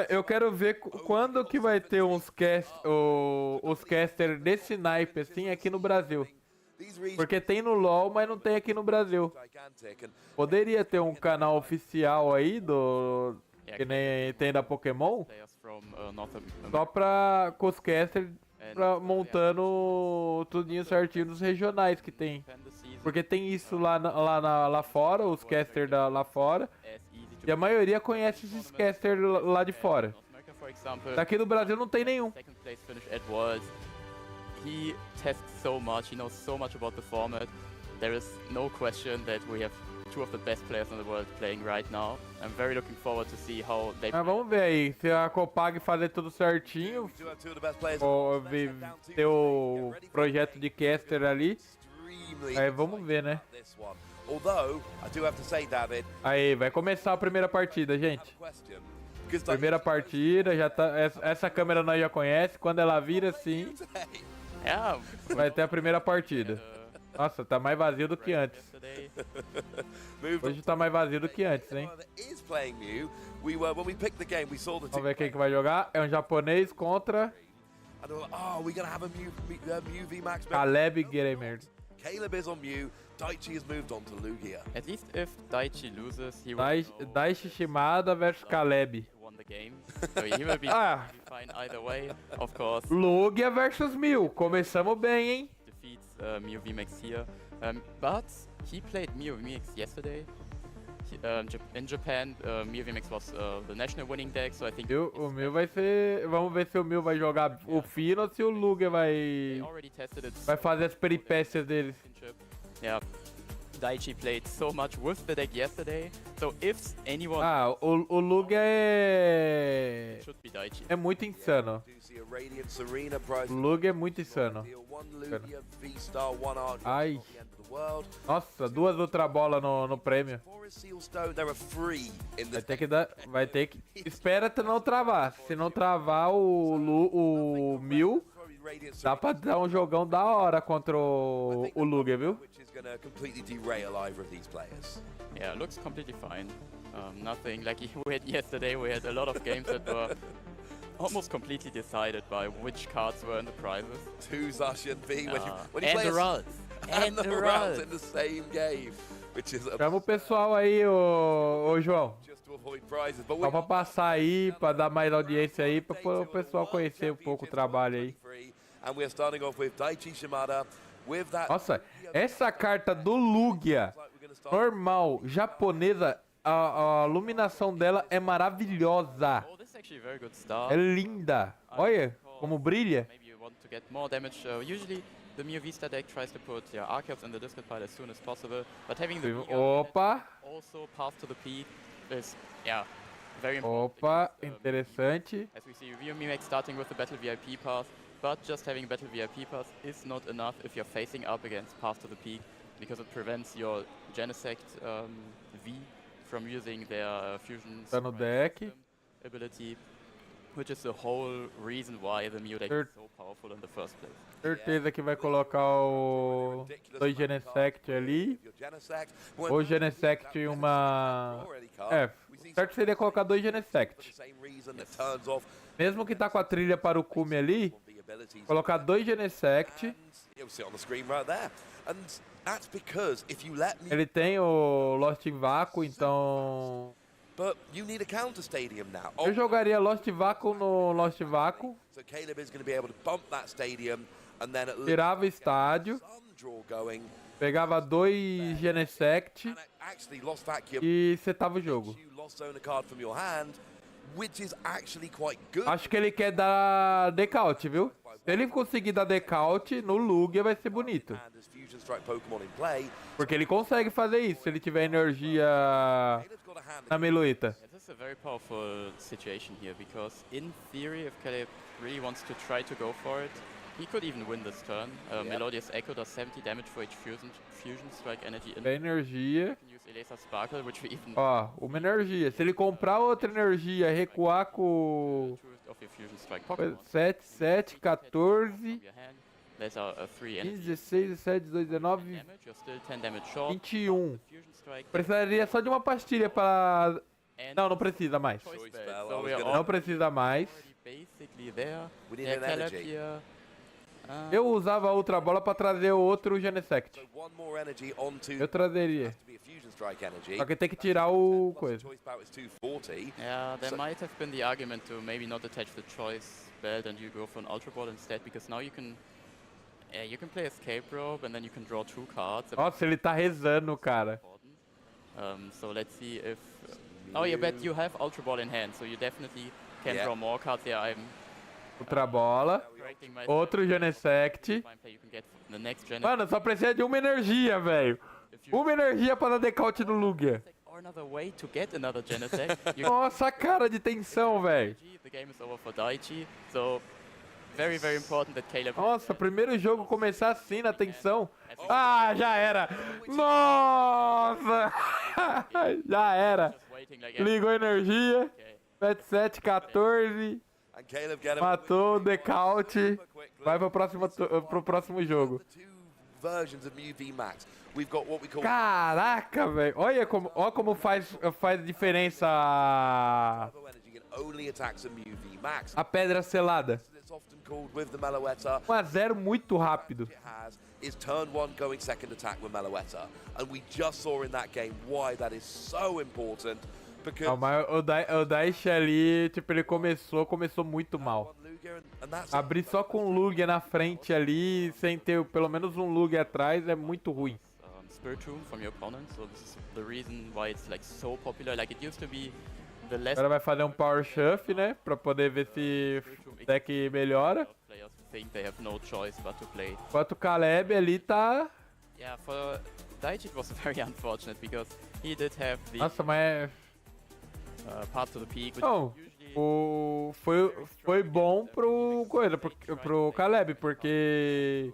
Eu quero ver quando que vai ter os casters desse naipe assim aqui no Brasil. these regions Porque tem no LoL, mas não tem aqui no Brasil. gigantic. And Poderia ter um canal oficial aí que nem tem da Pokémon, Players from North America. só com os casters montando tudinho certinho nos regionais que tem. Porque tem isso lá fora, os casters lá fora, e a maioria conhece esses casters lá de fora. North America, for example, Daqui no Brasil não tem nenhum. second place finish at Worlds. He tests so much, he knows so much about the format. There is no question that we have two of the best players in the world playing right now. I'm very looking forward to see how they Mas vamos ver aí, se a Copag fazer tudo certinho, we do have two of the best players. ou ter o projeto de caster ali, Extremely aí vamos ver, né? this one. Although I do have to say, David, Aí, vai começar a primeira partida, gente. question. Because Primeira partida, já tá. Essa câmera nós já conhece. Quando ela vira assim, Yeah, vai ter a primeira partida. Nossa, tá mais vazio do que antes. yesterday. Hoje tá mais vazio do que antes, hein? Is playing Mew. When we picked the game, we saw the two. Vamos ver quem que vai jogar. É um japonês contra And they were like, oh, we're gonna have a Mew VMAX. Caleb Gamer. Caleb is on Mew. Daichi has moved on to Lugia. At least if Daichi loses, he will know Daichi Shimada versus Caleb. who won the game. So he will be Ah, fine either way. Of course, Lugia versus Mil. Começamos bem, hein? defeats Mew VMAX here. But he played Mew VMAX yesterday. In Japan, Mew VMAX was the national winning deck, so I think O Mil vai ser. Vamos ver se o Mil vai jogar o fino ou se o Lugia they vai already tested it. vai fazer as peripécias deles. Championship. Yeah. Daichi played so much with the deck yesterday, so if anyone Ah, o Lugia should be Daichi. é muito insano. Do see a Radiant Serena prize. O Lugia é muito insano. Deal one Lugia V-Star, one Archer Ai. at the end of the world. Nossa, duas Ultra Bola no prêmio. Forest Sealstone, there are three in Vai the ter que dar. Vai ter que. Espera não travar. Se não travar o Mil, probably Radiant dá pra dar um jogão da hora contra o Lugia, viu? which is gonna completely derail either of these players. Yeah, looks completely fine. Nothing like we had yesterday. We had a lot of games that were almost completely decided by which cards were in the prizes. Two Zacian V when you And play the a- runs. and the rounds in the same game, which is Chama o pessoal aí, ô João. just to avoid prizes. But Só pra passar aí, pra dar mais audiência aí, pra o pessoal conhecer um pouco o trabalho aí. And we're starting off with Daichi Shimada with that. Nossa, essa carta do Lugia, normal, japonesa, a iluminação dela é maravilhosa. Oh, this is actually a very good start. É linda. Olha como brilha. Maybe you want to get more damage. Usually, the Mew V-Star deck tries to put Archeops in the discard pile as soon as possible. But having the Mega Opa, also path to the peak is, very important. opa, because, interessante. as we see, VMX starting with the Battle VIP path, but just having Battle VIP path is not enough if you're facing up against path to the peak, because it prevents your Genesect V from using their Fusion Tá no Strike deck. system ability, which is the whole reason why the Mew deck is so powerful in the first place. Certeza que vai colocar o 2 Genesect ali. Ou Genesect e uma... certo seria colocar 2 Genesect. Mesmo que tá com a trilha para o cume ali, colocar 2 Genesect. Ele tem o Lost Vácuo, então... Eu jogaria Lost Vácuo no Lost Vácuo. Tirava o estádio. Pegava 2 Genesect e setava o jogo. Acho que ele quer dar decaute, viu? Se ele conseguir dar decaute no Lugia vai ser bonito. Porque ele consegue fazer isso se ele tiver energia na Meloita. This is a very powerful situation here, because in theory, if Caleb really wants to try to go for it, he could even win this turn. Melodious Echo does 70 damage for each Fusion Strike energy. Tem energia. You can use Elesa Sparkle, which we even... Ó, uma energia. Se ele comprar outra energia, recuar com... of your Fusion Strike Pokémon. 7, 7, 14, Your hand. There's a 3 15, energy 16, 17, 18, 19, damage. You're still 10 damage short. 21. The Fusion Strike Precisaria só de uma pastilha para... and Não, não precisa mais. Choice Spell, Belt. I So was we are gonna- Não precisa mais. already basically there. We need Yeah, an Caleb energy. here. Eu usava a outra bola para trazer outro Genesect. Eu trazeria. Só que tem que tirar o coisa. Yeah, there might have been the argument to maybe not attach the choice belt and you go for an Ultra Ball instead, because now you can play Escape Rope and then you can draw 2 cards. Nossa, ele tá rezando, cara. So let's see if... Oh yeah, but you have Ultra Ball in hand, so you definitely can draw more cards. Yeah, I'm Outra bola. correcting myself. Outro Genesect. Fine play, you can get the next gen. Mano, só precisa de uma energia, velho. If you Uma energia pra dar decaute no Lugia. or another way to get another Genesect, you Nossa, a cara de tensão, velho. the game is over for Daichi. So very, very important that Caleb... Nossa, primeiro jogo começar assim na tensão. Ah, já era. Nossa. Já era. Just waiting like Ligou a energia. 7, 7, 14. Matou o decaute. Vai pro próximo jogo. Caraca, velho. Olha como faz diferença a pedra selada. 1-0 muito rápido. Is turn 1 going second attack with Meloetta. And we just saw in that game why that is so important. Because Não, mas o Daichi ali, tipo, ele começou muito mal. Abrir só com Lugia na frente ali, sem ter pelo menos um Lugia atrás, é muito ruim. Spiritomb from your opponent, so this is the reason why it's like so popular. Like it used to be the less Agora vai fazer um Power Shuff, né? Pra poder ver se o deck melhora. players think they have no choice but to play. Enquanto o Caleb ali tá... Yeah, for Daichi it was very unfortunate because he did have the Nossa, mas... path to the peak, which Não, usually foi bom pro Caleb, porque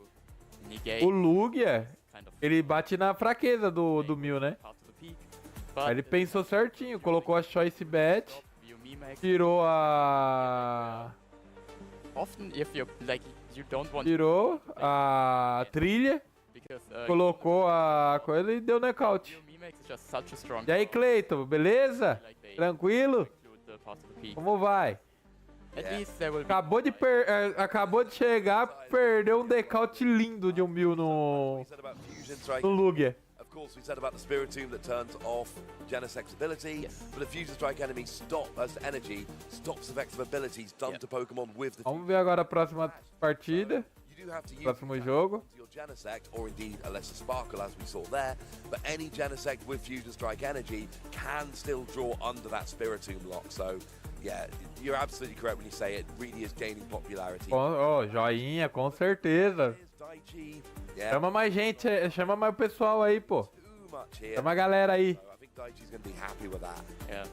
negate o Lugia, kind of ele bate na fraqueza do Mew, né? path to the peak. Aí ele pensou certinho, colocou a Choice Bet, Max, tirou a... often if you like you don't want Tirou a trilha, because colocou a coisa e deu knockout. Max is just such a strong E aí, Cleiton, beleza? like they Tranquilo? include the path to the peak. Como vai? At least there will be Acabou de chegar, perdeu um decaute lindo de um Mew no Lugia. Of course, we said about the Spiritomb that turns off Genesect's ability, but a Fusion Strike enemy energy stops effective abilities done to Pokemon with the. Vamos ver agora a próxima partida. You do have to use próximo it jogo. to your Genesect, or indeed a lesser Sparkle as we saw there, but any Genesect with Fusion Strike energy can still draw under that Spiritomb lock. So yeah, you're absolutely correct when you say it really is gaining popularity. Oh, joinha, com certeza. Daichi, yeah, Chama mais gente, chama mais o pessoal aí, pô. too much here. Chama a galera aí. So I think Daichi's going to be happy with that. Yeah.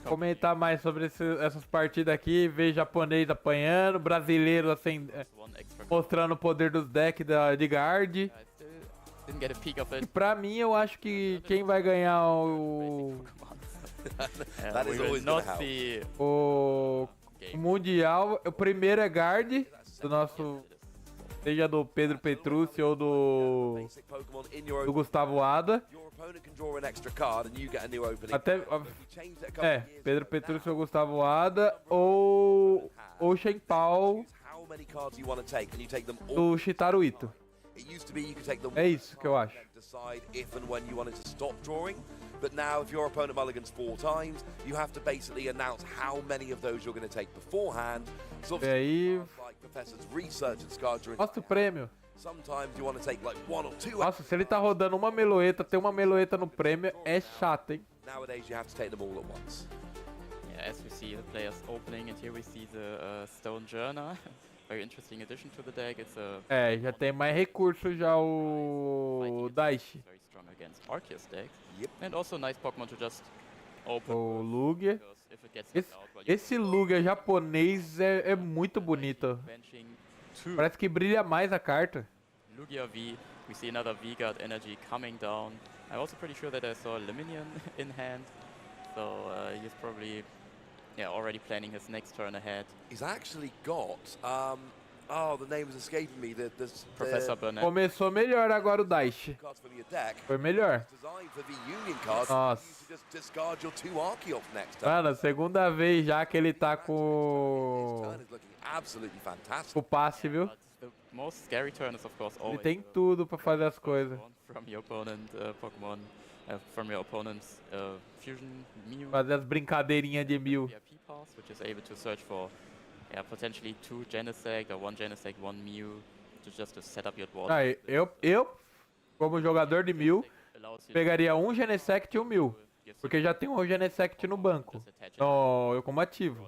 Comentar mais sobre essas partidas aqui, ver japonês apanhando, brasileiro assim, One extra. mostrando o poder dos decks de guard. I still didn't get a peek of E it. pra mim, eu acho que quem vai ganhar o That We is will always going not to help. see o Mundial, o primeiro é guard do nosso, seja do Pedro Petrucci ou do Basic Pokemon in your Gustavo Ada. Your opponent can draw an extra card and you get a new opening. Até, If you change it a couple of years Pedro ago, Petrucci now, ou Gustavo Ada ou Shen Paul how many cards you want to take and you take them all. do Shitaru Ito. It used to be you could take them É isso que eu acho. and decide if and when you wanted to stop drawing. But now, if your opponent mulligans 4 times, you have to basically announce how many of those you're going to take beforehand. So E aí, like Professor's research and Scarger, mostra o prêmio. sometimes you want to take like 1 or 2. Nossa, se ele tá rodando uma meloeta, ter uma meloeta no prêmio é chato, hein? Nowadays, you have to take them all at once. Yeah, as we see the players opening, and here we see the Stone Journer. Very interesting addition to the deck. It's a É, já tem mais recurso já o Daichi. very strong against Arceus decks. Yep. And also nice Pokemon to just open. O Lugia. Because if it gets knocked Esse, out while you're esse Lugia japonês é muito bonito. benching two Parece que brilha mais a carta. Lugia V, we see another V-Guard energy coming down. I'm also pretty sure that I saw Liminion in hand. So he's probably already planning his next turn ahead. He's actually got, the name is escaping me. Professor Burnett. Começou melhor agora o Daichi. Cards from your deck. Foi melhor. Designed for the Union cards. Nossa. You just discard your 2 Archeops next turn. Mano, segunda vez já que ele tá This com turn is looking absolutely fantastic. o passe, viu? But the most scary turn is of course Ele always tem tudo pra fazer as coisas. from your opponent Pokemon, from your opponent's Fusion Mew. Fazer as brincadeirinhas de mil. VIP pass, which is able to search for potentially 2 Genesect or 1 Genesect, 1 Mew, just to set up your board. Aí, eu, como jogador de mil, Allows you pegaria um Genesect e um mil. Porque já tem um Genesect no banco. No, eu como ativo.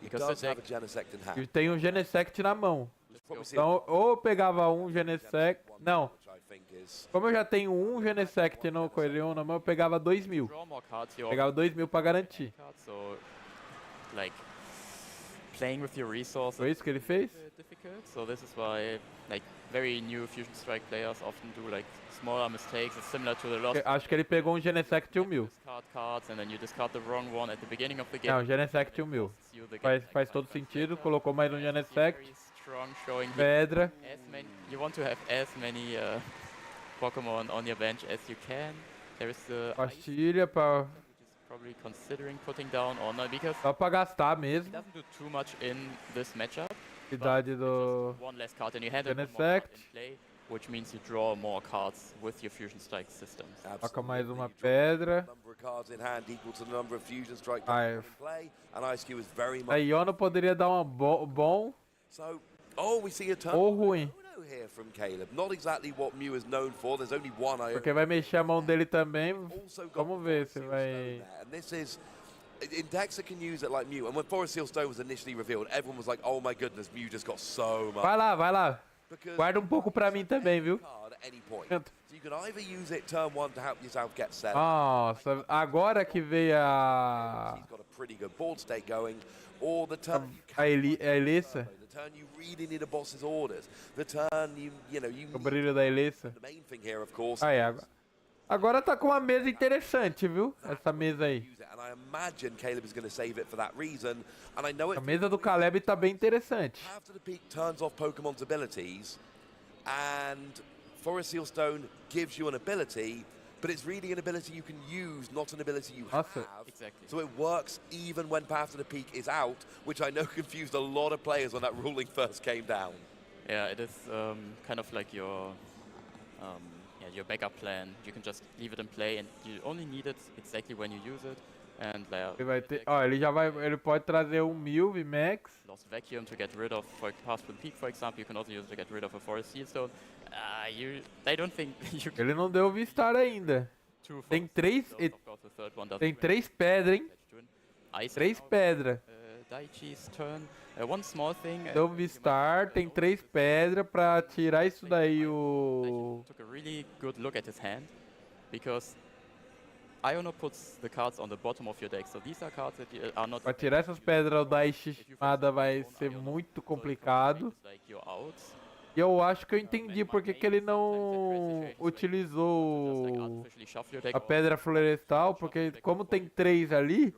He Because does the have a deck- Genesect in E hand. tem um Genesect na mão. Probably see Então, ou eu pegava um Genesect. Não, which I think is como eu já tenho um Genesect no coelho na mão, eu pegava 2.000. draw more cards, you Pegava 2.000 pra garantir. cards, so like playing with your resources Foi isso que ele fez? is difficult. So this is why like very new Fusion Strike players often do like smaller mistakes. It's similar to the lost Acho que ele pegou um Genesect e um 1.000. discard cards and then you discard the wrong one at the beginning of the game. Não, Genesect e um 1.000. Costs you the Faz, game. faz todo sentido. Colocou mais um Genesect. Very strong showing here. Pedra. As many, you want to have as many Pokemon on your bench as you can. There is the Ice, Pastilha pra, which is probably considering putting down Honor because só pra gastar it mesmo. doesn't do too much in this matchup. Idade do... One less card and you had a more card Genesect. in play, which means you draw more cards with your Fusion Strike systems. Toca mais uma absolutely. You draw pedra. the number of cards in hand equal to the number of Fusion Strike Ai. cards in play, and Ice Cube is very much A Iono poderia dar um bom so. Oh, we see a turn. ou ruim. Iono here from Caleb. Not exactly what Mew is known for. There's only one Iono. Porque vai mexer a mão dele também. Also got Vamos ver se Forest Seal vai... Stone there, and this is in decks that can use it like Mew. And when Forest Seal Stone was initially revealed, everyone was like, "Oh my goodness, Mew just got so much." Vai lá, vai lá. Because Guarda um pouco pra mim também, viu? card at any point. So you can either use it turn 1 to help yourself get set. Nossa, agora que veio a... He's got a pretty good board state going, or the turn you A Elissa. the turn you really need a boss's orders. The turn you know you O brilho da Elissa. the main thing here, of course. Aí, agora tá com uma mesa interessante, viu? Essa mesa aí. Use it, and I imagine Caleb is going to save it for that reason. And I know it A mesa do Caleb tá bem interessante. after the peak turns off Pokemon's abilities, and Forest Seal Stone gives you an ability, but it's really an ability you can use, not an ability you Nossa. have. Exactly. So it works even when Path to the Peak is out, which I know confused a lot of players when that ruling first came down. Yeah, it is kind of like your your backup plan. You can just leave it in play, and you only need it exactly when you use it. And Ele vai ter... Ó, ele já vai... Ele pode trazer um 1000 VMAX. Lost Vacuum to get rid of, for Pass with Peak, for example. You can also use it to get rid of a Forest Sealstone. They don't think you can Ele não deu o V-Star ainda. two Tem Forest três... Sealstones. Of course, the third one doesn't Tem do 3 pedras, hein? anything. Ice 3 now, pedras. Daichi's turn. One small thing. Deu V-Star, tem 3 pedras pra tirar isso daí o... Took a really good look at his hand, because Iono puts the cards on the bottom of your deck, so these are cards that are not... Pra tirar essas pedras o Daichi Shimada vai ser muito complicado. Like your outs. E eu acho que eu entendi porque que ele não utilizou a pedra florestal, porque como tem 3 ali,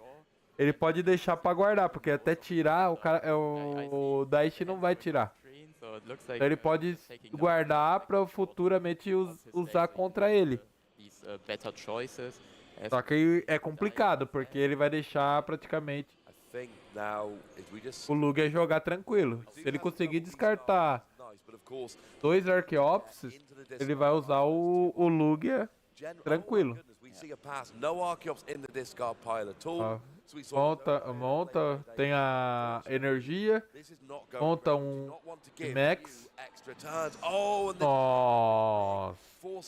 ele pode deixar pra guardar, porque até tirar o cara, o Daichi não vai tirar. Então ele pode guardar pra futuramente usar contra ele. Só que é complicado, porque ele vai deixar praticamente o Lugia jogar tranquilo. Se ele conseguir descartar 2 Archeops, ele vai usar o Lugia tranquilo. Monta, tem a energia, monta um Max. Nossa. Well,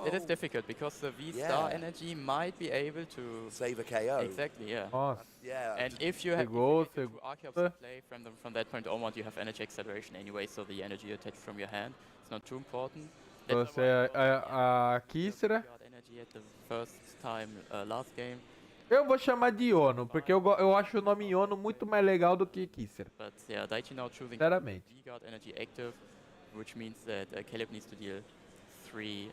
it is difficult because the V-Star energy might be able to save a KO. Exactly, yeah. Nossa. Yeah. And if you have Pegou, Archeops in play from that point onward, you have energy acceleration anyway, so the energy attached from your hand is not too important. Você a Kisra. Energy at the first time last game. Eu vou chamar de Iono, porque eu acho o nome Iono muito mais legal do que Kisra. But yeah, Daichi now choosing Sinceramente. V-Guard energy active, which means that Caleb needs to deal 310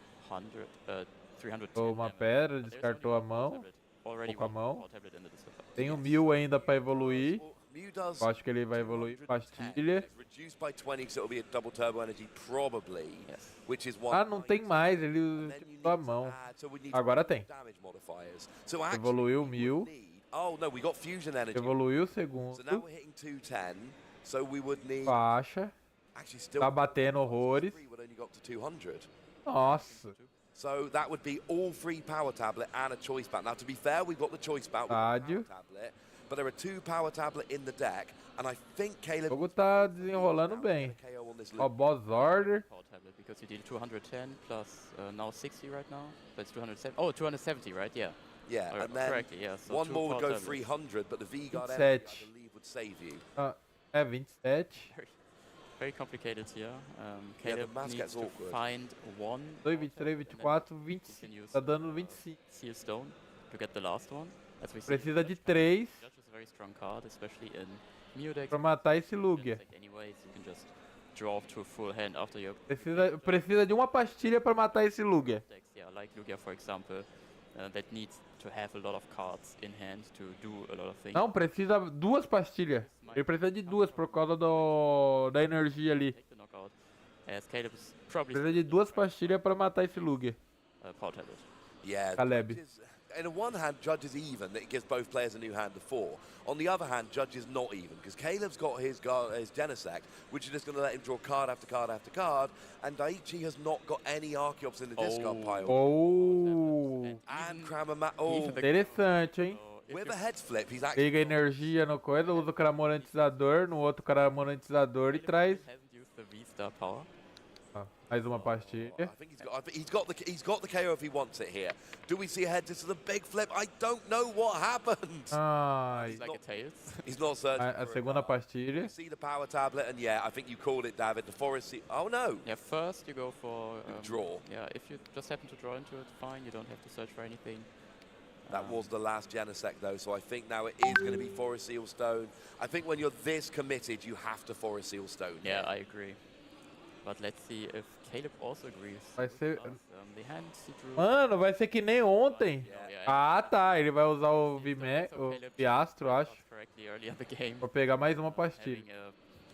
Uma damage. pedra, But there's descartou a only one mão. tablet. Already Pouca one mão. power tablet in the discard. Tem o 1000 ainda pra evoluir. Mew does Eu acho que ele vai evoluir pastilha. reduced by 20 because it'll be a double turbo energy probably, Yes. which is why Ah, não tem mais, ele utilizou a mão. Agora tem. damage modifiers. So actually Evoluiu we 1000. would need, oh no, we got fusion energy. Evoluiu o So now segundo. we're hitting 210. So we would need Faixa. actually still Tá batendo horrores. three would only got to 200. Nossa. So that would be all free power tablet and a choice bout. Now to be fair, we've got the choice bout with the Estádio. power tablet, but there are 2 power tablet in the deck, and I think O Caleb jogo tá desenrolando bem. KO on this Ó, loop. Boss Order. Power tablet because you deal 210 plus now 60 right now. That's 270. Oh, 270, right? Yeah. Yeah, Oh, and then correctly, yeah. So one two more would power go tablets. 300, but the V-Guard 27. energy, I believe, would save you. Ah, é 27. Very complicated here. Yeah, the Caleb math needs gets to awkward. find 1 2, 23, 24, 25. Tá dando 25. Seal Stone to get the last one. As we see, Precisa de 3 Judge is a very strong card, especially in Mew decks. pra matar esse Lugia. Anyways, you can just draw to a full hand after your Precisa de uma pastilha pra matar esse Lugia. decks. Yeah, like Lugia, for example, that needs to have a lot of cards in hand to do a lot of things. Não, precisa 2 pastilhas. Ele precisa de 2 por causa da energia ali. Take the knockout. As Caleb's probably Precisa de 2 pastilhas pra matar esse Lugia. power tablet. Yeah, Caleb. Judge is- in the one hand, Judge is even, that it gives both players a new hand of 4. On the other hand, Judge is not even, because Caleb's got his Genesect, which is just going to let him draw card after card after card, and Daichi has not got any Archeops in the discard pile. Oh, And Kramamat, oh, interessante, hein? So if with you a heads flip, he's actually Liga energia no coisa, usa o cramorantizador, no outro cramorantizador e traz haven't used the V-Star power, mais uma pastilha. I think he's got the KO if he wants it here. Do we see a heads to the big flip? I don't know what happened. Ai, it's like a Tails. He's not searching a for segunda it. pastilha. You see the power tablet, and yeah, I think you called it, David. The forest. Oh no. Yeah, first you go for Draw. Yeah, if you just happen to draw into it, fine. You don't have to search for anything. That was the last Genesect though, so I think now it is going to be Forest Seal Stone. I think when you're this committed, you have to Forest Seal Stone. Yeah, I agree. But let's see if Caleb also agrees. Vai ser... Because, the hand he drew. Mano, vai ser que nem ontem. Yeah, Ah, tá. Ele vai usar o Piastro, acho. Correctly early in the game. Vou pegar mais uma pastilha.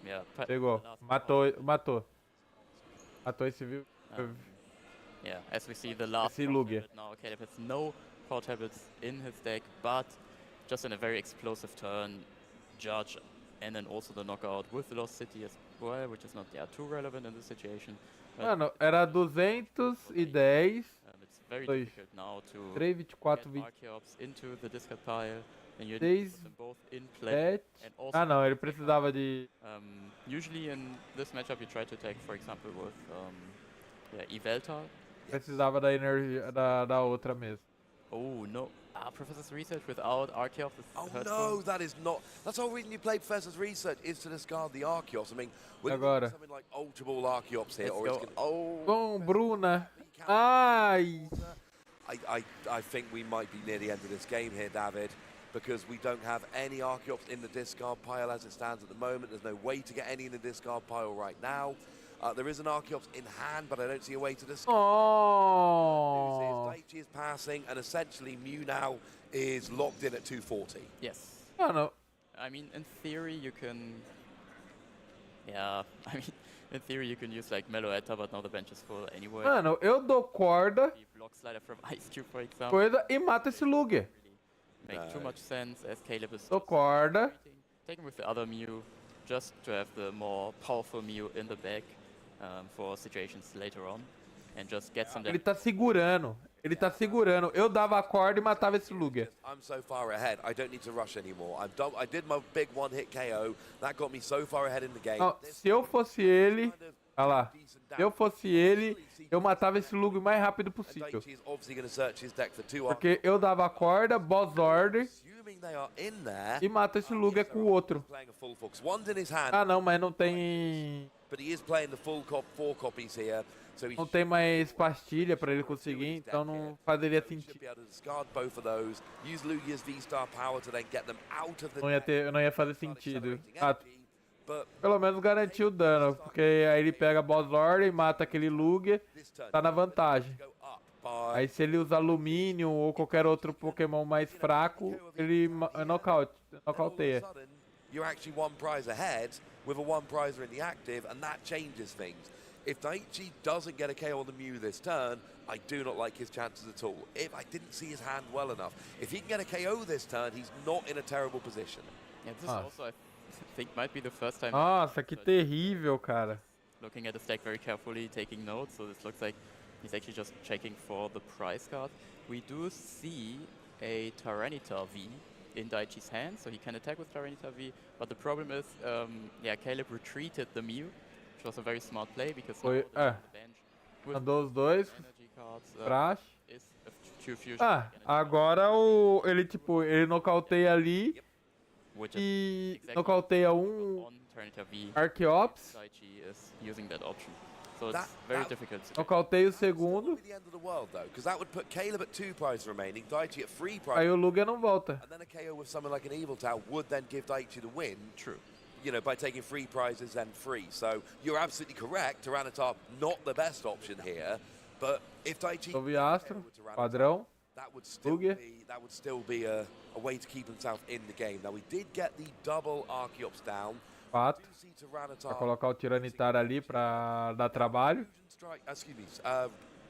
Having a, Pegou. Matou esse viu. Yeah, as we see the last Esse power Lugia. tablet now, Caleb has no power tablets in his deck, but just in a very explosive turn, Judge, and then also the knockout with the Lost City as well, which is not too relevant in this situation. But, Mano, era 210. it's very Dois. difficult now to 3, 24, get 20, Archeops into the discard pile, and you need to 6, put them both in play. 7. And also Ah, não, ele precisava de... usually in this matchup you try to attack, for example, with Evelta. Precisava da energia da outra mesmo. Oh no. Professor's Research without Archeops is Oh hurtful. no, that is not. That's the whole reason you play Professor's Research is to discard the Archeops. I mean, we're Agora. something like Ultra Ball Archeops here, Let's or it's go. gonna, oh. Bom, Bruna. Ai! I think we might be near the end of this game here, David, because we don't have any Archeops in the discard pile as it stands at the moment. There's no way to get any in the discard pile right now. There is an Archeops in hand, but I don't see a way to discard. Oh! Daichi is passing, and essentially Mew now is locked in at 240. Yes. Ah, não. I mean, in theory you can... Yeah, I mean, in theory you can use like Meloetta, but now the bench is full anyway. Mano, eu dou corda, The block slider from Ice Cube, for example. coisa e mato esse Lugia. Make too much sense as Caleb is Dou just corda. taking with the other Mew, just to have the more powerful Mew in the back for situations later on, and just get some Ele damage. tá segurando. Ele tá segurando. Eu dava a corda e matava esse Lugia. I'm so far ahead, I don't need to rush anymore. I'm done. I did my big one-hit KO. That got me so far ahead in the game. Não, se eu fosse ele... Olha lá. Se eu fosse ele, eu matava esse Lugia o mais rápido possível. Daichi is obviously going to search his deck for two Porque eu dava a corda, boss order Assuming they are in there. e mato esse Lugia com o outro. Playing a full focus. One's in his hand, Ah, não, mas não tem... but he is playing the full 4 copies here. So he Não tem mais pastilha pra ele conseguir, então não fazeria should sentido. be able to discard both of those. Use Lugia's V-Star power to then get them out of the Não ia fazer sentido. Ah, But pelo menos garantiu o dano, porque aí ele pega a boss order e mata aquele Lugia, this turn, tá na vantagem. go up by Aí se ele usar alumínio ou qualquer outro Pokémon mais fraco, ele nocauteia. sudden, you're actually one prize ahead with a one prizer in the active, and that changes things. If Daichi doesn't get a KO on the Mew this turn, I do not like his chances at all. If I didn't see his hand well enough, if he can get a KO this turn, he's not in a terrible position. Yeah, this Ah. also I think might be the first time Nossa, que terrível, cara. looking at the stack very carefully, taking notes. So this looks like he's actually just checking for the prize card. We do see a Tyranitar V in Daichi's hand, so he can attack with Tyranitar V. But the problem is, Caleb retreated the Mew, which was a very smart play because now Foi, the bench with Mandou os dois, energy cards praxe. is a few fusion. Ah, agora ele nocauteia ali which is e exactly nocauteia on Tyranitar V. Archeops, Daichi is using that option, so That- it's very that- difficult. To nocauteia o Still segundo, not be the end of the world though, because that would put Caleb at 2 prizes remaining, Daichi at 3 aí prizes, o Lugia não volta. and then a KO with someone like an Evil Tower would then give Daichi the win. True. You know, by taking 3 prizes and 3. So you're absolutely correct. Tyranitar not the best option here, but if Daichi Toviastro, padrão. that would still Lugia. be a way to keep himself in the game. Now we did get the double Archeops down. 4. Do see Pra Tyranitar colocar o Tiranitar ali pra dar trabalho.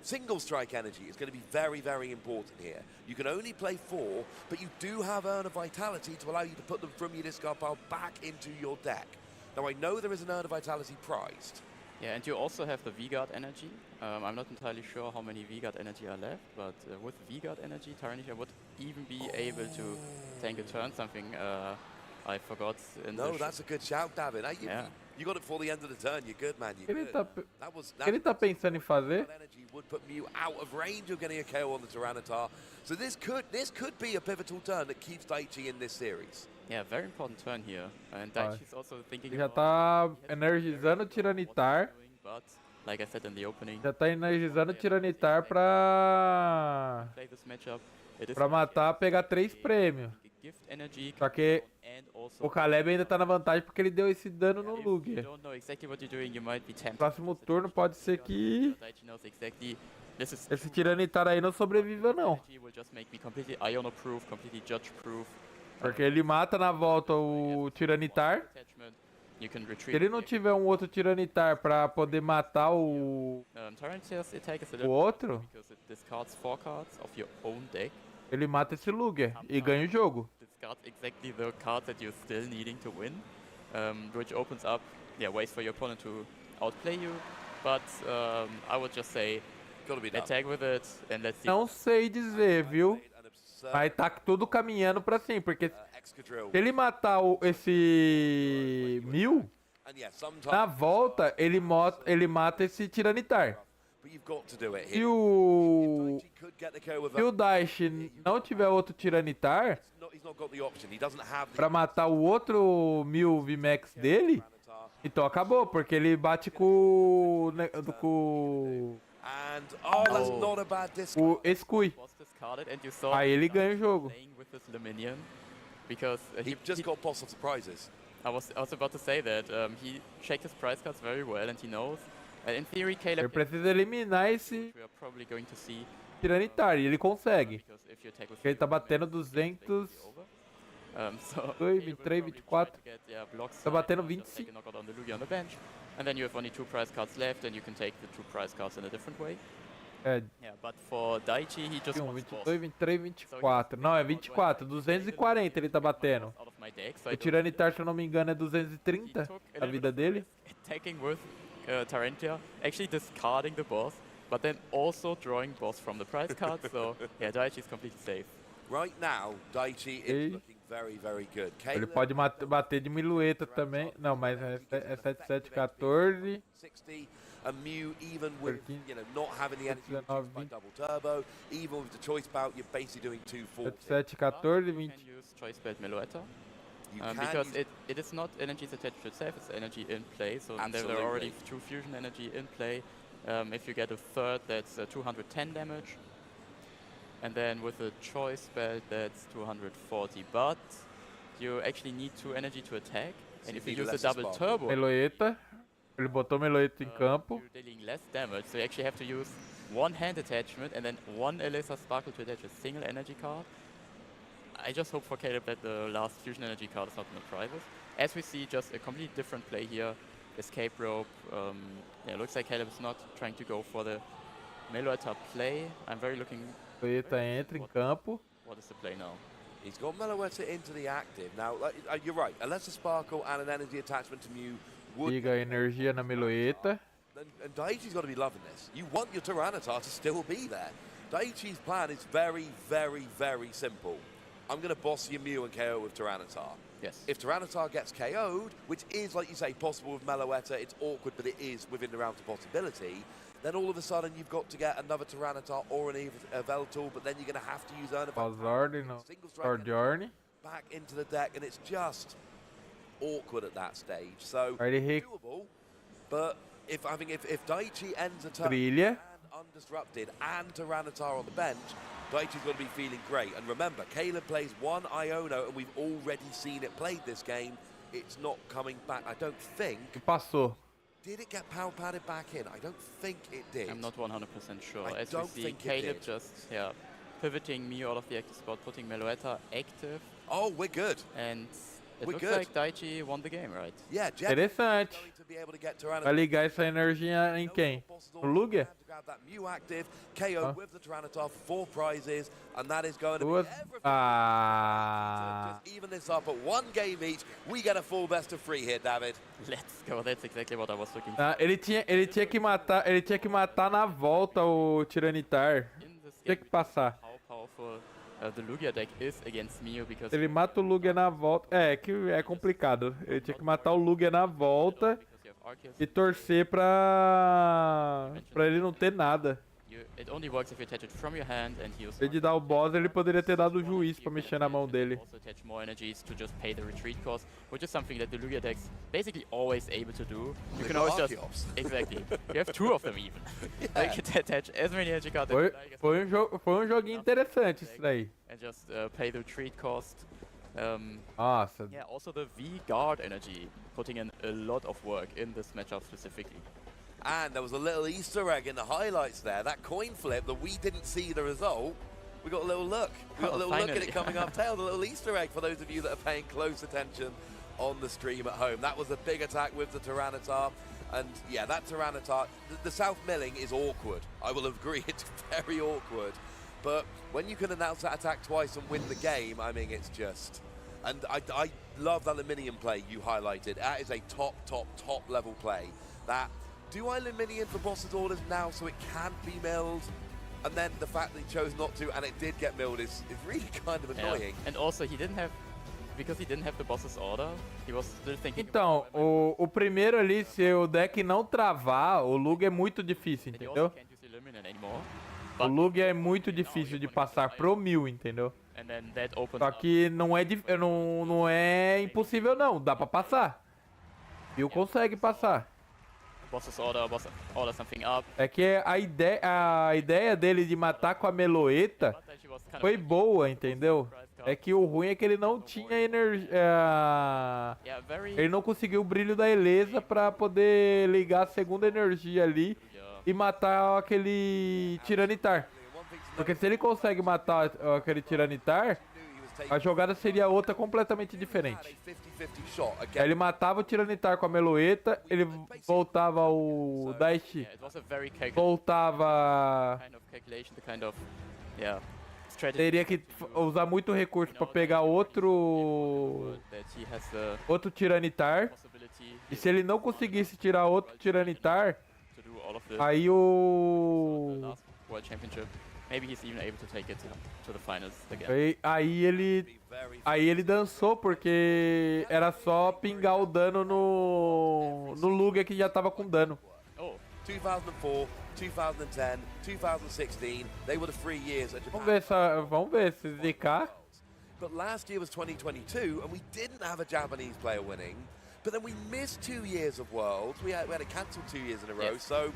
Single strike energy is going to be very, very important here. You can only play 4, but you do have Urn of Vitality to allow you to put them from your discard pile back into your deck. Now I know there is an Urn of Vitality prized. Yeah, and you also have the V-Guard energy. I'm not entirely sure how many V-Guard energy are left, but with V-Guard energy, Tyranitar would even be able to tank a turn, something I forgot in No, the that's a good shout, David. Hey, Yeah. you got it before the end of the turn. You're good, man. You're Ele good. tá, That was ele tá pensando em fazer? that energy would put Mew out of range of getting a KO on the Tyranitar. So this could be a pivotal turn that keeps Daichi in this series. Yeah, very important turn here. And Ah, Daichi's also thinking Ele já about tá energizando o Tiranitar. doing, but like I said in the opening, Já tá energizando o Tiranitar pra play this matchup. It is matar, pegar 3 prêmios. gift energy Só que and also o Caleb ainda tá na vantagem porque ele deu esse dano no if you Lugia. don't know exactly what you're doing, you might be tempted. Próximo turno pode ser que Daichi knows exactly this is esse Tiranitar aí não sobreviva não. energy will just make me completely Iono proof, completely judge proof. Porque ele mata na volta o Tiranitar. Attachment. You can Se retreat. ele não tiver um outro Tiranitar pra poder matar o Tyranitar's attack is a o little outro, because it discards 4 cards of your own deck. ele mata esse Lugia e ganha o jogo. Discard exactly the cards that you're still needing to win, which opens up ways for your opponent to outplay you. But I would just say Gotta be done. attack with it, and let's see. Não sei dizer, viu? Mas tá tudo caminhando pra sim, porque Excadrill. se ele matar esse 1000, And yeah, na sometimes volta ele mata esse Tiranitar. but you've got to do it Se here. o, Daichi could get the KO with se o Dash não tiver outro Tiranitar he's not got the option. He doesn't have the pra matar o outro 1000 VMAX dele, então acabou, porque ele bate com And that's not a bad disc. o Escui. Was discarded, and you saw Aí ele ganha o jogo. playing with this Luminion, because He just got boss of surprises. I was about to say that he checked his prize cards very well, and he knows. In theory, Ele Caleb, precisa eliminar esse we are probably going to see, Tiranitar, e ele consegue. because if you attack with Ele tá three batendo Luminions, 200, it's over. So 2, Caleb will 23, probably 24. try to get, yeah, blocks Tá batendo side, just 25. take a knockout on the Lugia on the bench, and then you have only 2 prize cards left, and you can take the 2 prize cards in a different way. É, Yeah, but for Daichi, he just 21, wants boss. 22, 23, 24. Não, é 24. 240 ele tá batendo. Out of my deck, so I O don't Tiranitar, se eu não me engano, é He 230 took a a little vida bit of dele. risk attacking with Tarentia, actually discarding the boss, but then also drawing boss from the prize card. So yeah, Daichi is completely safe. Right now, Daichi Okay. is looking very, very good. Ele Caleb, pode bater de milueta também. Não, mas é 7714. 60, and Mew, even with 13, not having the energy reduced by 19, double turbo, even with the choice bout, you're basically doing 240. 7714, You 20. can use choice belt Meloetta, You can because use- it is not energies attached to itself, it's energy in play. So and there are Absolutely. already 2 fusion energy in play. If you get a third, that's 210 damage. And then with a choice belt, that's 240. But you actually need 2 energy to attack. So And you if you need use a less double sparkle. turbo, Meloeta. Ele botou Meloeta em campo. you're dealing less damage. So you actually have to use 1 hand attachment and then 1 Elisa Sparkle to attach a single energy card. I just hope for Caleb that the last fusion energy card is not in the prizes. As we see, just a completely different play here. Escape rope. Yeah, looks like Caleb is not trying to go for the Meloetta play. I'm very looking. Meloeta entra em campo. What is the play now? He's got Meloetta into the active. Now, you're right. Unless a sparkle and an energy attachment to Mew would... Liga a energia na Meloeta. And Daichi's got to be loving this. You want your Tyranitar to still be there. Daichi's plan is very, very, very simple. I'm going to boss your Mew and KO with Tyranitar. Yes. If Tyranitar gets KO'd, which is, like you say, possible with Meloetta, it's awkward, but it is within the realms of possibility, then all of a sudden you've got to get another Tyranitar or an Veltal, but then you're going to have to use Erna Pós-ordem no Single strike Journey. back into the deck, and it's just awkward at that stage. So, Aí ele doable, but if Daichi ends a turn Trilha. and undisrupted and Tyranitar on the bench, Daichi's got to be feeling great. And remember, Caleb plays 1 Iono, and we've already seen it played this game. It's not coming back, I don't think. E passou. Did it get power padded back in? I don't think it did. I'm not 100% sure. I As we don't see, think it Caleb did. just pivoting me out of the active spot, putting Meloetta active, Oh, we're good. and it We're looks good. like Daichi won the game, right? Yeah, Jeff Interessante. going to be able to get Vai Tyranitar. ligar essa energia em quem? No Lugia? To grab that Mew active, KO Huh? with the Tyranitar for 4 prizes, and that is going to Duas. be everything. Ah. Just even this up at 1 game each. We get a full best of 3 here, David. Let's go. That's exactly what I was looking for. Ah, ele tinha que matar na volta o Tiranitar. In this Tinha game, que passar. how powerful the Lugia deck is against Mew, because Ele mata o Lugia na volta. É que é complicado. Ele tinha que matar o Lugia na volta because you have Arceus, e torcer pra ele não ter nada. it only works if you attach it from your hand and use. Em vez de dar o boss, ele poderia ter dado o juiz pra mexer na mão dele. Also attach more energies to just pay the retreat cost, which is something that the Lugia deck's basically always able to do. You can always just Arceus. exactly. You have 2 of them even. So you can attach as many energy cards as Foi, you like, foi um joguinho interessante isso daí. and just pay the retreat cost. Nossa. Yeah, also the V guard energy, putting in a lot of work in this matchup specifically. And there was a little Easter egg in the highlights there. That coin flip that we didn't see the result. We got a little look. We got a little look at Finally. it coming up tail. A little Easter egg for those of you that are paying close attention on the stream at home. That was a big attack with the Tyranitar. And yeah, that Tyranitar, the South Milling is awkward. I will agree, it's very awkward. But when you can announce that attack twice and win the game, I mean, it's just... And I love that aluminium play you highlighted. That is a top level play. That Do I minion for boss's orders now so it can't be milled? And then the fact that he chose not to and it did get milled is really kind of annoying. And also he didn't have, because he didn't have the boss's order, he was still thinking Então, o primeiro ali, se o deck não travar, o Lug é muito difícil, that he also entendeu? can't use Illumina anymore. O Lug é muito difícil de passar pro 1000, entendeu? And then that opens Só up. que não é impossível não, dá pra passar. Bill consegue passar. Boss's order something up. É que a ideia dele de matar com a Meloeta But then she was kind of foi boa, entendeu? É que o ruim é que ele não tinha energia. yeah, very Ele não conseguiu o brilho da Elesa pra poder ligar a segunda energia ali e matar aquele Tiranitar. Porque se ele consegue matar aquele Tiranitar, a jogada seria outra completamente diferente. Aí ele matava o Tiranitar com a Meloeta, ele voltava o Daichi, yeah, it was a very voltava... kind of calculation, the kind of strategy Teria que usar muito recurso pra pegar outro that he has the outro Tiranitar. possibility E se ele não conseguisse tirar outro Tiranitar, to do all of this. aí The o... last World Championship. Maybe he's even able to take it to the finals again. Aí ele dançou, porque era só pingar o dano no Lugia que já tava com dano. Oh, 2004, 2010, 2016, they were the 3 years at Japan. Vamos ver se ZK. But last year was 2022, and we didn't have a Japanese player winning. But then we missed 2 years of Worlds. We had it cancelled 2 years in a row. Yes. So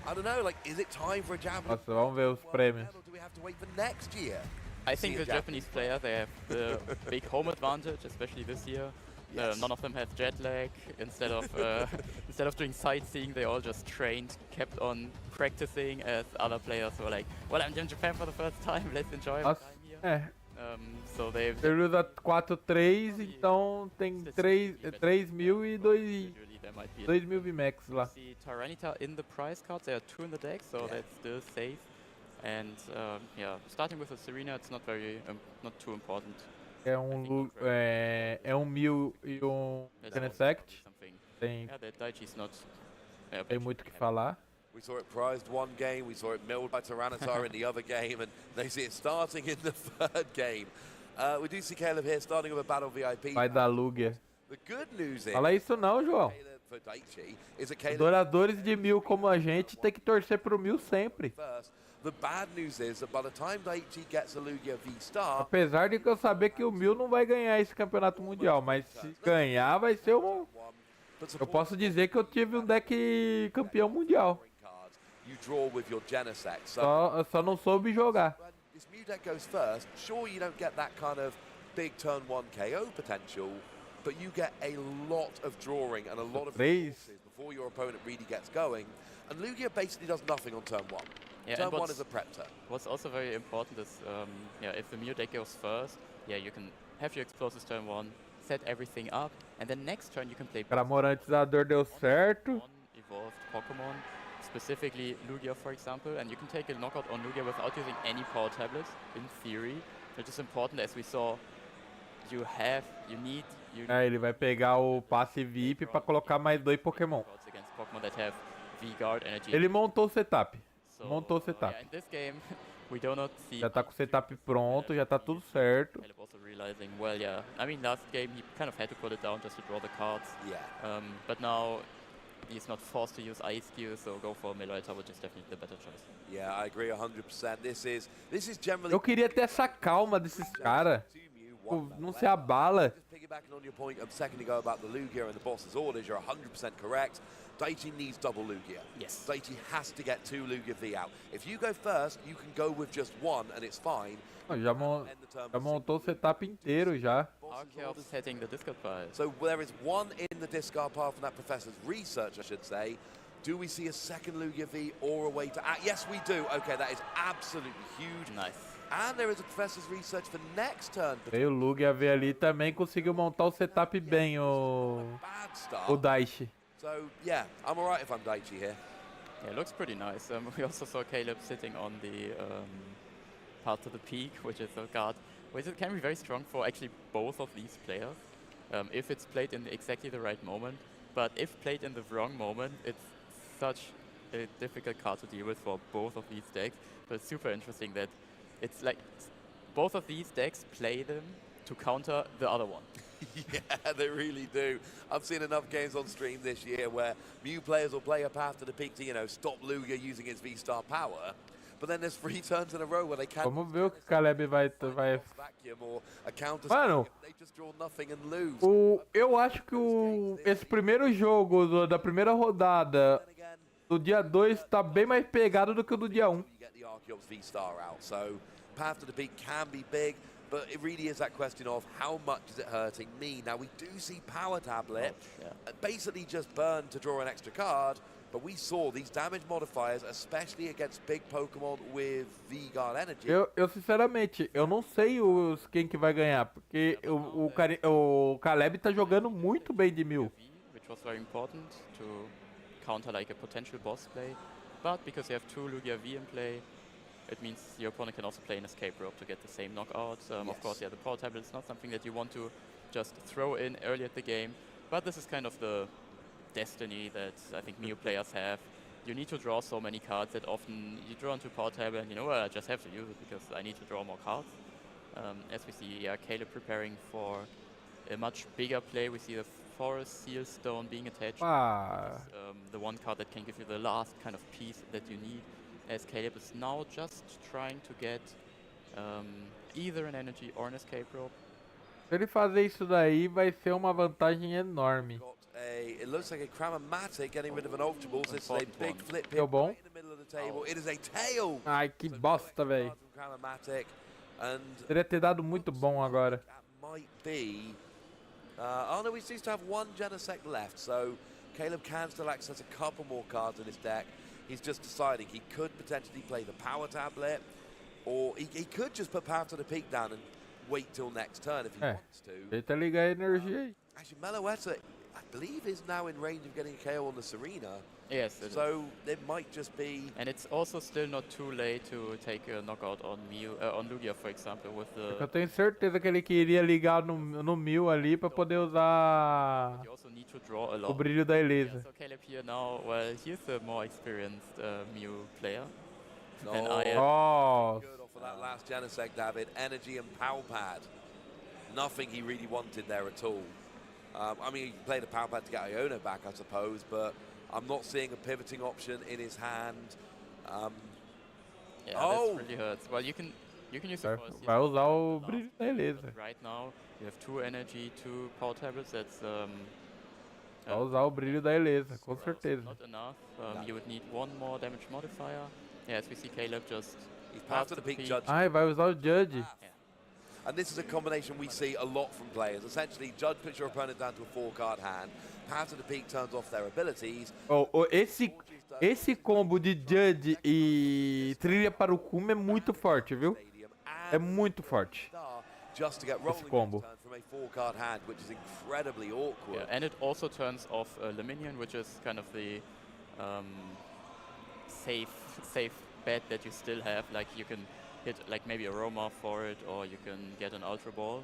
I don't know. Like, is it time for a Japanese? Nossa, vamos ver os prêmios. Or do we have to wait for next year? I See think a the Japanese player, they have the big home advantage, especially this year. Yes. None of them have jet lag. Instead of doing sightseeing, they all just trained, kept on practicing. As other players were like, "Well, I'm in Japan for the first time. Let's enjoy my Nossa, time here." é. So they've Ele usa 4-3, então tem 3.000 e individually there might be 2.000 VMAX lá. see Tyranitar in the prize cards. There are 2 in the deck, so Yeah. that's still safe. And yeah, starting with a Serena, it's not not too important. É um 1000 e um There's Genesect. something. Tem Yeah, that Daichi's not. tem muito o que falar. We saw it prized one game, we saw it milled by Tyranitar in the other game, and they see it starting in the 3rd game. We do see Caleb here starting with a Battle VIP. Vai dar Lugia. The good news is, Fala isso não, João. Caleb for Daichi is that Caleb Adoradores de 1000 como a gente tem que torcer pro 1000 sempre. first. The bad news is that by the time Daichi gets a Lugia V-Star, Apesar de que eu saber que o 1000 não vai ganhar esse campeonato mundial, mas se ganhar vai ser um... Eu posso dizer que eu tive um deck campeão mundial. you draw with your Genesect. So Só não soube jogar. when this Mew deck goes first, sure you don't get that kind of big turn 1 KO potential, but you get a lot of drawing and a lot of Três. resources before your opponent really gets going. And Lugia basically does nothing on turn 1. Yeah, Turn and 1 is a prep turn. what's also very important is, if the Mew deck goes first, yeah, you can have your explosives turn 1, set everything up, and then next turn you can play Cramorantizador deu certo. one evolved Pokemon, specifically Lugia, for example, and you can take a knockout on Lugia without using any power tablets, in theory, which is important, as we saw. You need Ele vai pegar o passe VIP pra colocar mais 2 Pokémon. knocouts against Pokemon that have V-Guard energy. Ele montou o setup. So, montou o setup. yeah, in this game, we do not see Já tá com o setup pronto, já tá tudo certo. Caleb also realizing, well, yeah, I mean, last game he kind of had to put it down just to draw the cards. Yeah. But now he's not forced to use Ice Q, so go for Meloita, which is definitely the better choice. Yeah, I agree 100%. This is generally Eu queria ter essa calma desses caras. Não se abala. Just piggybacking on your point a second ago about the Lugia and the boss's orders, you're 100% correct. Daichi needs double Lugia. Yes. Daichi has to get 2 Lugia V out. If you go first, you can go with just 1 and it's fine. Já montou o setup inteiro já. Boss's Setting the discard pile. So there is 1 in the discard pile from that professor's research, I should say. Do we see a second Lugia V or a way to... yes, we do. Okay, that is absolutely huge. Nice. And there is a professor's research for next turn. Veio o Lugia ver ali também, conseguiu montar o setup bem, Bad start. o Daichi. So, yeah, I'm alright if I'm Daichi here. Yeah, it looks pretty nice. We also saw Caleb sitting on the path to the peak, which is a card which can be very strong for actually both of these players, if it's played in exactly the right moment. But if played in the wrong moment, it's such a difficult card to deal with for both of these decks, but it's super interesting that it's like both of these decks play them to counter the other one. Yeah, they really do. I've seen enough games on stream this year where Mew players will play a Path to the Peak to, you know, stop Lugia using his V-Star power, but then there's 3 turns in a row where they can't. Vamos ver o que o Caleb vai... Vacuum or a counter Mano, spam, they just draw nothing and lose. Eu acho que esse primeiro jogo da primeira rodada do dia 2 tá bem mais pegado do que o do dia 1. You get the Archeops V-Star out, so Path to the Peak can be big, but it really is that question of how much is it hurting me? Now we do see Power Tablet basically just burn to draw an extra card, but we saw these damage modifiers, especially against big Pokemon with V-Guard energy. Eu sinceramente, eu não sei quem que vai ganhar, porque o Caleb tá jogando muito bem de Mew. Which was very important to counter like a potential boss play, but because you have 2 Lugia V in play, it means your opponent can also play an escape rope to get the same knockout. Of course, yeah, the Power Tablet is not something that you want to just throw in early at the game, but this is kind of the destiny that I think Mew players have. You need to draw so many cards that often you draw into Power Tablet and you know, well, I just have to use it because I need to draw more cards. As we see, yeah, Caleb preparing for a much bigger play. We see the Forest Seal Stone being attached. The one card that can give you the last kind of piece that you need. As Caleb is now just trying to get either an energy or an escape rope. Se ele fazer isso daí, vai ser uma vantagem enorme. It looks like a Cramomatic getting rid of an Ultra Balls. This is a big flip Deu hit bom? right in the middle of the table. It is a tail. Ai, que bosta, velho. Cramomatic, and Teria ter dado muito bom agora. that might be. Oh no, he seems to have 1 Genesect left, so Caleb can still access a couple more cards in his deck. He's just deciding he could potentially play the Power Tablet, or he could just put Power to the Peak down and wait till next turn if he wants to. Tenta ligar a energia aí. Actually, Meloetta, I believe, is now in range of getting a KO on the Serena. Yes, it So it might just be. and it's also still not too late to take a knockout on Mew, on Lugia, for example, with the. Eu tenho certeza que ele queria ligar no Mew ali pra poder usar You also need to draw a o lot. brilho da Yeah, Elisa. so Caleb here now, well, he's a more experienced Mew player. No, And I am. Nossa. good off of that last Genesect, David. Energy and Power Pad. Nothing he really wanted there at all. I mean, he played a Power Pad to get Iona back, I suppose, but I'm not seeing a pivoting option in his hand. Yeah, Oh! this really hurts. Well, you can use the Forest Vai Seal usar o brilho da Elisa. but right now you have 2 energy, 2 Power Tablets. That's Vai usar o brilho da Elisa, com well, certeza. not enough. You would need 1 more damage modifier. Yeah, as we see Caleb just He's Path to the Peak Judge. Ai, vai usar o Judge. And this is a combination we see a lot from players. Essentially, Judge puts your opponent down to a 4-card hand. Path to the Peak turns off their abilities. Esse combo de Judge e Trilha para o Cume é muito forte, viu? É muito forte. Just to get rolling combo. next turn from a 4-card hand, which is incredibly awkward. yeah, and it also turns off Luminion, which is kind of the safe bet that you still have. Like you can hit like maybe a Roma for it, or you can get an Ultra Ball.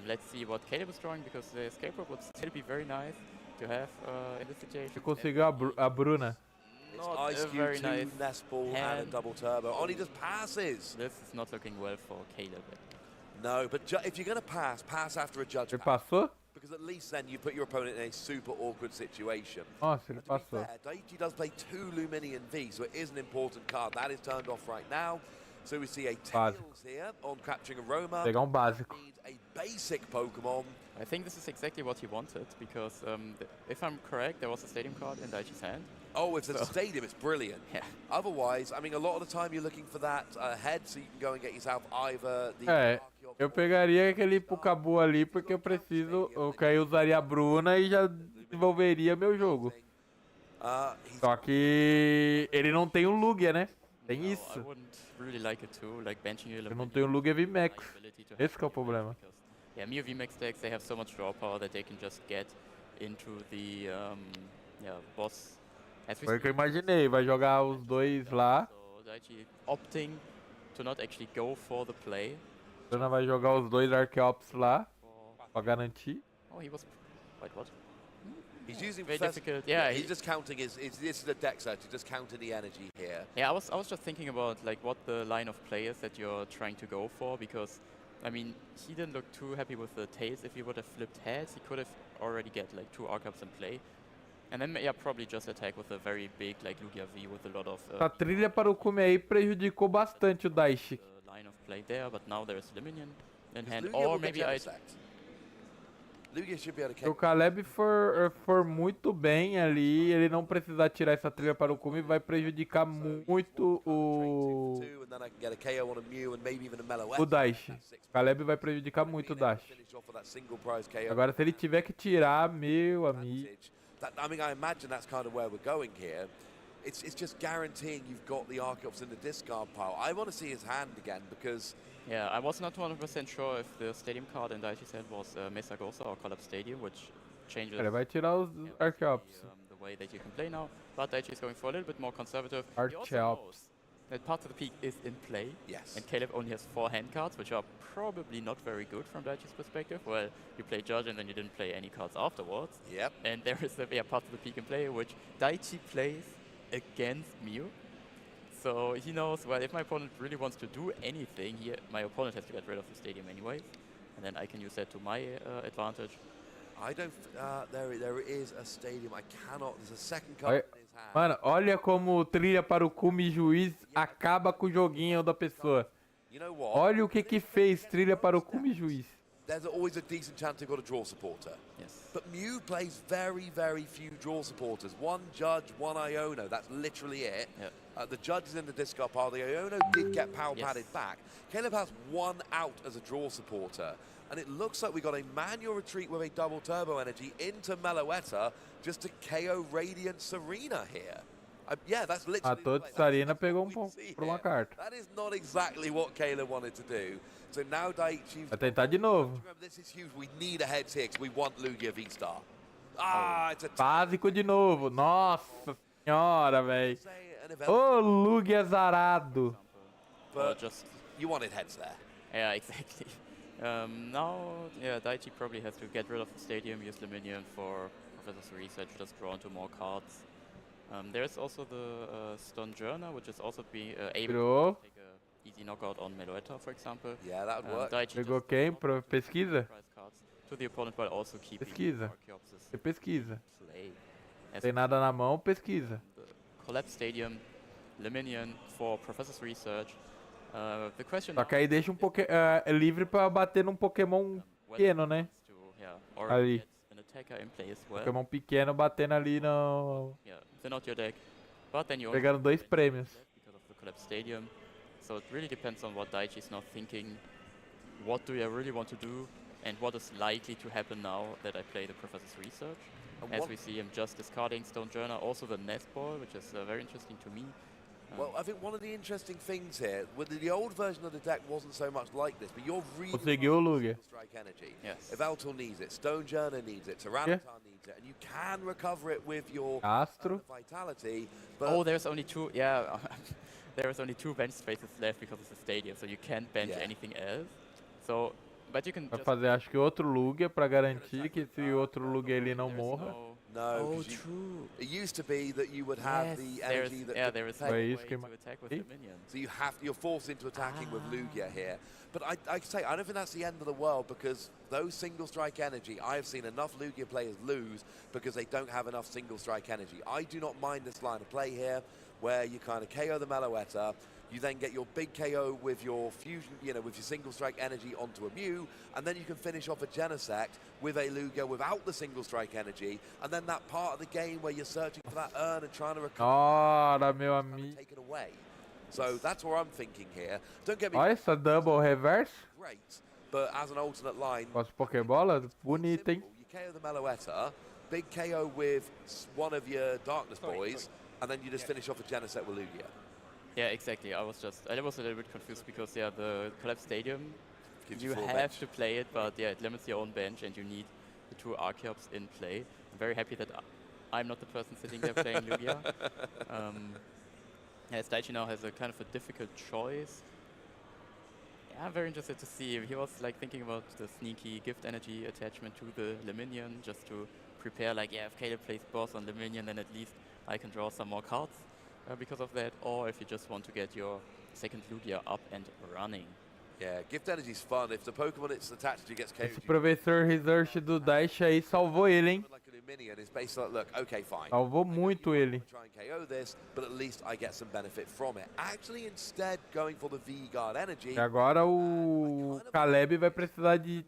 Let's see what Caleb is drawing, because the escape rope would still be very nice to have in this situation. Se conseguiu a Bruna. It's Not Ice a Cube, very 2 nice Nest Ball, and a hand. double turbo. Only just passes. This is not looking well for Caleb. No, but if you're going to pass after a Judge Ele pass. passou? Because at least then you put your opponent in a super awkward situation. Nossa, ele To be passou. fair, Daichi does play 2 Luminion V, so it is an important card. That is turned off right now. So we see a Tails here on capturing a Roma. Pegar básico. Needs a basic Pokemon. I think this is exactly what he wanted, because if I'm correct, there was a stadium card in Daichi's hand. Oh, if there's a stadium, it's brilliant. Yeah. Otherwise, I mean, a lot of the time you're looking for that head, so you can go and get yourself either the... É, eu pegaria aquele Pucabu ali porque eu preciso, que aí eu usaria a Bruna e já desenvolveria meu jogo. He's Só que ele não tem o Lugia, né? Tem No, I isso. wouldn't really like it too, like benching your Ele não tem o Lugia VMAX. ability to Esse que é o problema. because, yeah, Mew VMAX decks, they have so much draw power that they can just get into the boss. As we Foi o que eu speak. imaginei, vai jogar os dois lá. So Daichi opting to not actually go for the play. A Bruna vai jogar os dois Archeops lá, For, pra garantir. oh, he was. Wait, what? He's using very Professor- difficult. Yeah, he's just counting this is the deck search. He's just counting the energy here. Yeah, I was just thinking about like what the line of players that you're trying to go for, because I mean he didn't look too happy with the tails. If he would have flipped heads, he could have already get like 2 archetypes in play, and then yeah, probably just attack with a very big like Lugia V with a lot of. A trilha para o Kumi aí prejudicou bastante o Daichi. Line of play there, but now there's Liminion in hand, Lugia will or get maybe I. Genesect. Lugia should be able to Se o Caleb for muito bem ali, ele não precisar tirar essa trilha para o Kumi, vai prejudicar muito o Daichi. O Caleb vai prejudicar muito o Daichi. Agora, se ele tiver que tirar, meu amigo... I mean, I imagine that's kind of where we're going here. It's just guaranteeing you've got the Archeops in the discard pile. I want to see his hand again because... Yeah, I was not 100% sure if the stadium card in Daichi's hand was Mesa Gosa or Collapse Stadium, which changes Ele vai tirar os Archeops. the way that you can play now. But Daichi is going for a little bit more conservative. He also Archeops. knows that Path to the Peak is in play. Yes. And Caleb only has 4 hand cards, which are probably not very good from Daichi's perspective. Well, you play Judge and then you didn't play any cards afterwards. Yep. And there is the Path to the Peak in play, which Daichi plays against Mew. So he knows, well, if my opponent really wants to do anything, my opponent has to get rid of the stadium anyways. And then I can use that to my advantage. I don't... there is a stadium. I cannot... There's a second card in his hand. Mano, olha como trilha para o Kumi Juiz acaba com o joguinho da pessoa. You know what? Olha o que fez trilha para o Kumi Juiz. There's always a decent chance they've got a draw supporter. Yes. But Mew plays very, very few draw supporters. 1 Judge, 1 Iono. That's literally it. Yep. The Judge is in the discard pile. The Iono did get power padded back. Caleb has 1 out as a draw supporter. And it looks like we got a manual retreat with a double turbo energy into Meloetta just to KO Radiant Serena here. Yeah, that's literally... A Todd Sarina pegou pouco por uma carta. That is not exactly what Caleb wanted to do. So now Daichi... Vai tentar de novo. Remember, this is huge. We need a heads here because we want Lugia V-Star. Ah, it's a... Básico de novo. Nossa senhora, velho. Ô, Lugia zarado. But just... you wanted heads there. Yeah, exactly. Now, yeah, Daichi probably has to get rid of the stadium, use Luminion for Professor's Research, just draw into more cards. There's also the Stone Journal, which is also able to take an easy knockout on Meloetta, for example. Yeah, that would work. Daichi Pegou quem? Pesquisa? prize cards to the opponent while also keeping Pesquisa. Archeopsis Você pesquisa. play. As Tem nada na mão, pesquisa. the Collapse Stadium, Luminion for Professor's Research. The question Só que aí deixa é livre pra bater num Pokémon pequeno, né? Ali. an attacker in play as well. Pokémon pequeno batendo ali no... Yeah, thin out your deck. But then you only Pegando 2 prêmios. because of the Collapse Stadium. So it really depends on what Daichi is now thinking. What do I really want to do? And what is likely to happen now that I play the Professor's Research? And As what- we see him just discarding Stone Journal, also the Nest Ball, which is very interesting to me. Well, I think one of the interesting things here, with the old version of the deck wasn't so much like this, but you're really Conseguiu o Lugia. strike energy. Yes. If Altor needs it, Stone Journal needs it, Tyranitar needs it, and you can recover it with your Astro. vitality. But Oh, there's only 2. Yeah, there is only 2 bench spaces left because it's a stadium, so you can't bench Yeah. anything else. So, but you can Vai just fazer, acho que outro Lugia pra garantir que esse outro Lugia ele não there's morra. no, Oh, 'cause you- true. it used to be that you would have Yes, the there energy is, that yeah, could there is take- no Way way schema- to attack with Eh? the minions. So you're forced into attacking with Lugia here. But I say, I don't think that's the end of the world because those single strike energy, I have seen enough Lugia players lose because they don't have enough single strike energy. I do not mind this line of play here where you kind of KO the Meloetta, you then get your big KO with your fusion, with your single strike energy onto a Mew, and then you can finish off a Genesect with a Lugia without the single strike energy, and then that part of the game where you're searching for that urn and trying to recover Ora, meu kind of amigo. taken away. So that's what I'm thinking here. Don't get me Olha essa double reverse. great, but as an alternate line, Com as Pokébolas, bonita, hein? simple. You KO the Meloetta, big KO with one of your Darkness boys, and then you just finish off a Genesect with Lugia. Yeah, exactly. I was a little bit confused because the Collapse Stadium, Gives you full have bench. to play it, but yeah, it limits your own bench, and you need the 2 Archeops in play. I'm very happy that I'm not the person sitting there playing Lugia. As Daichi now has a kind of a difficult choice. Yeah, I'm very interested to see. He was like thinking about the sneaky gift energy attachment to the Luminion just to prepare like, yeah, if Caleb plays boss on the minion, then at least I can draw some more cards because of that. Or if you just want to get your second Lugia up and running. Yeah, Gift Energy's fun. If the Pokemon it's attached to gets KO'd, Esse professor Research do Dash aí salvou ele, hein? like a minion, it's basically like, look, okay, fine. Salvou muito ele. Try and KO this, but at least I get some benefit from it. Actually, instead, going for the V-Guard energy. E agora o Caleb vai precisar de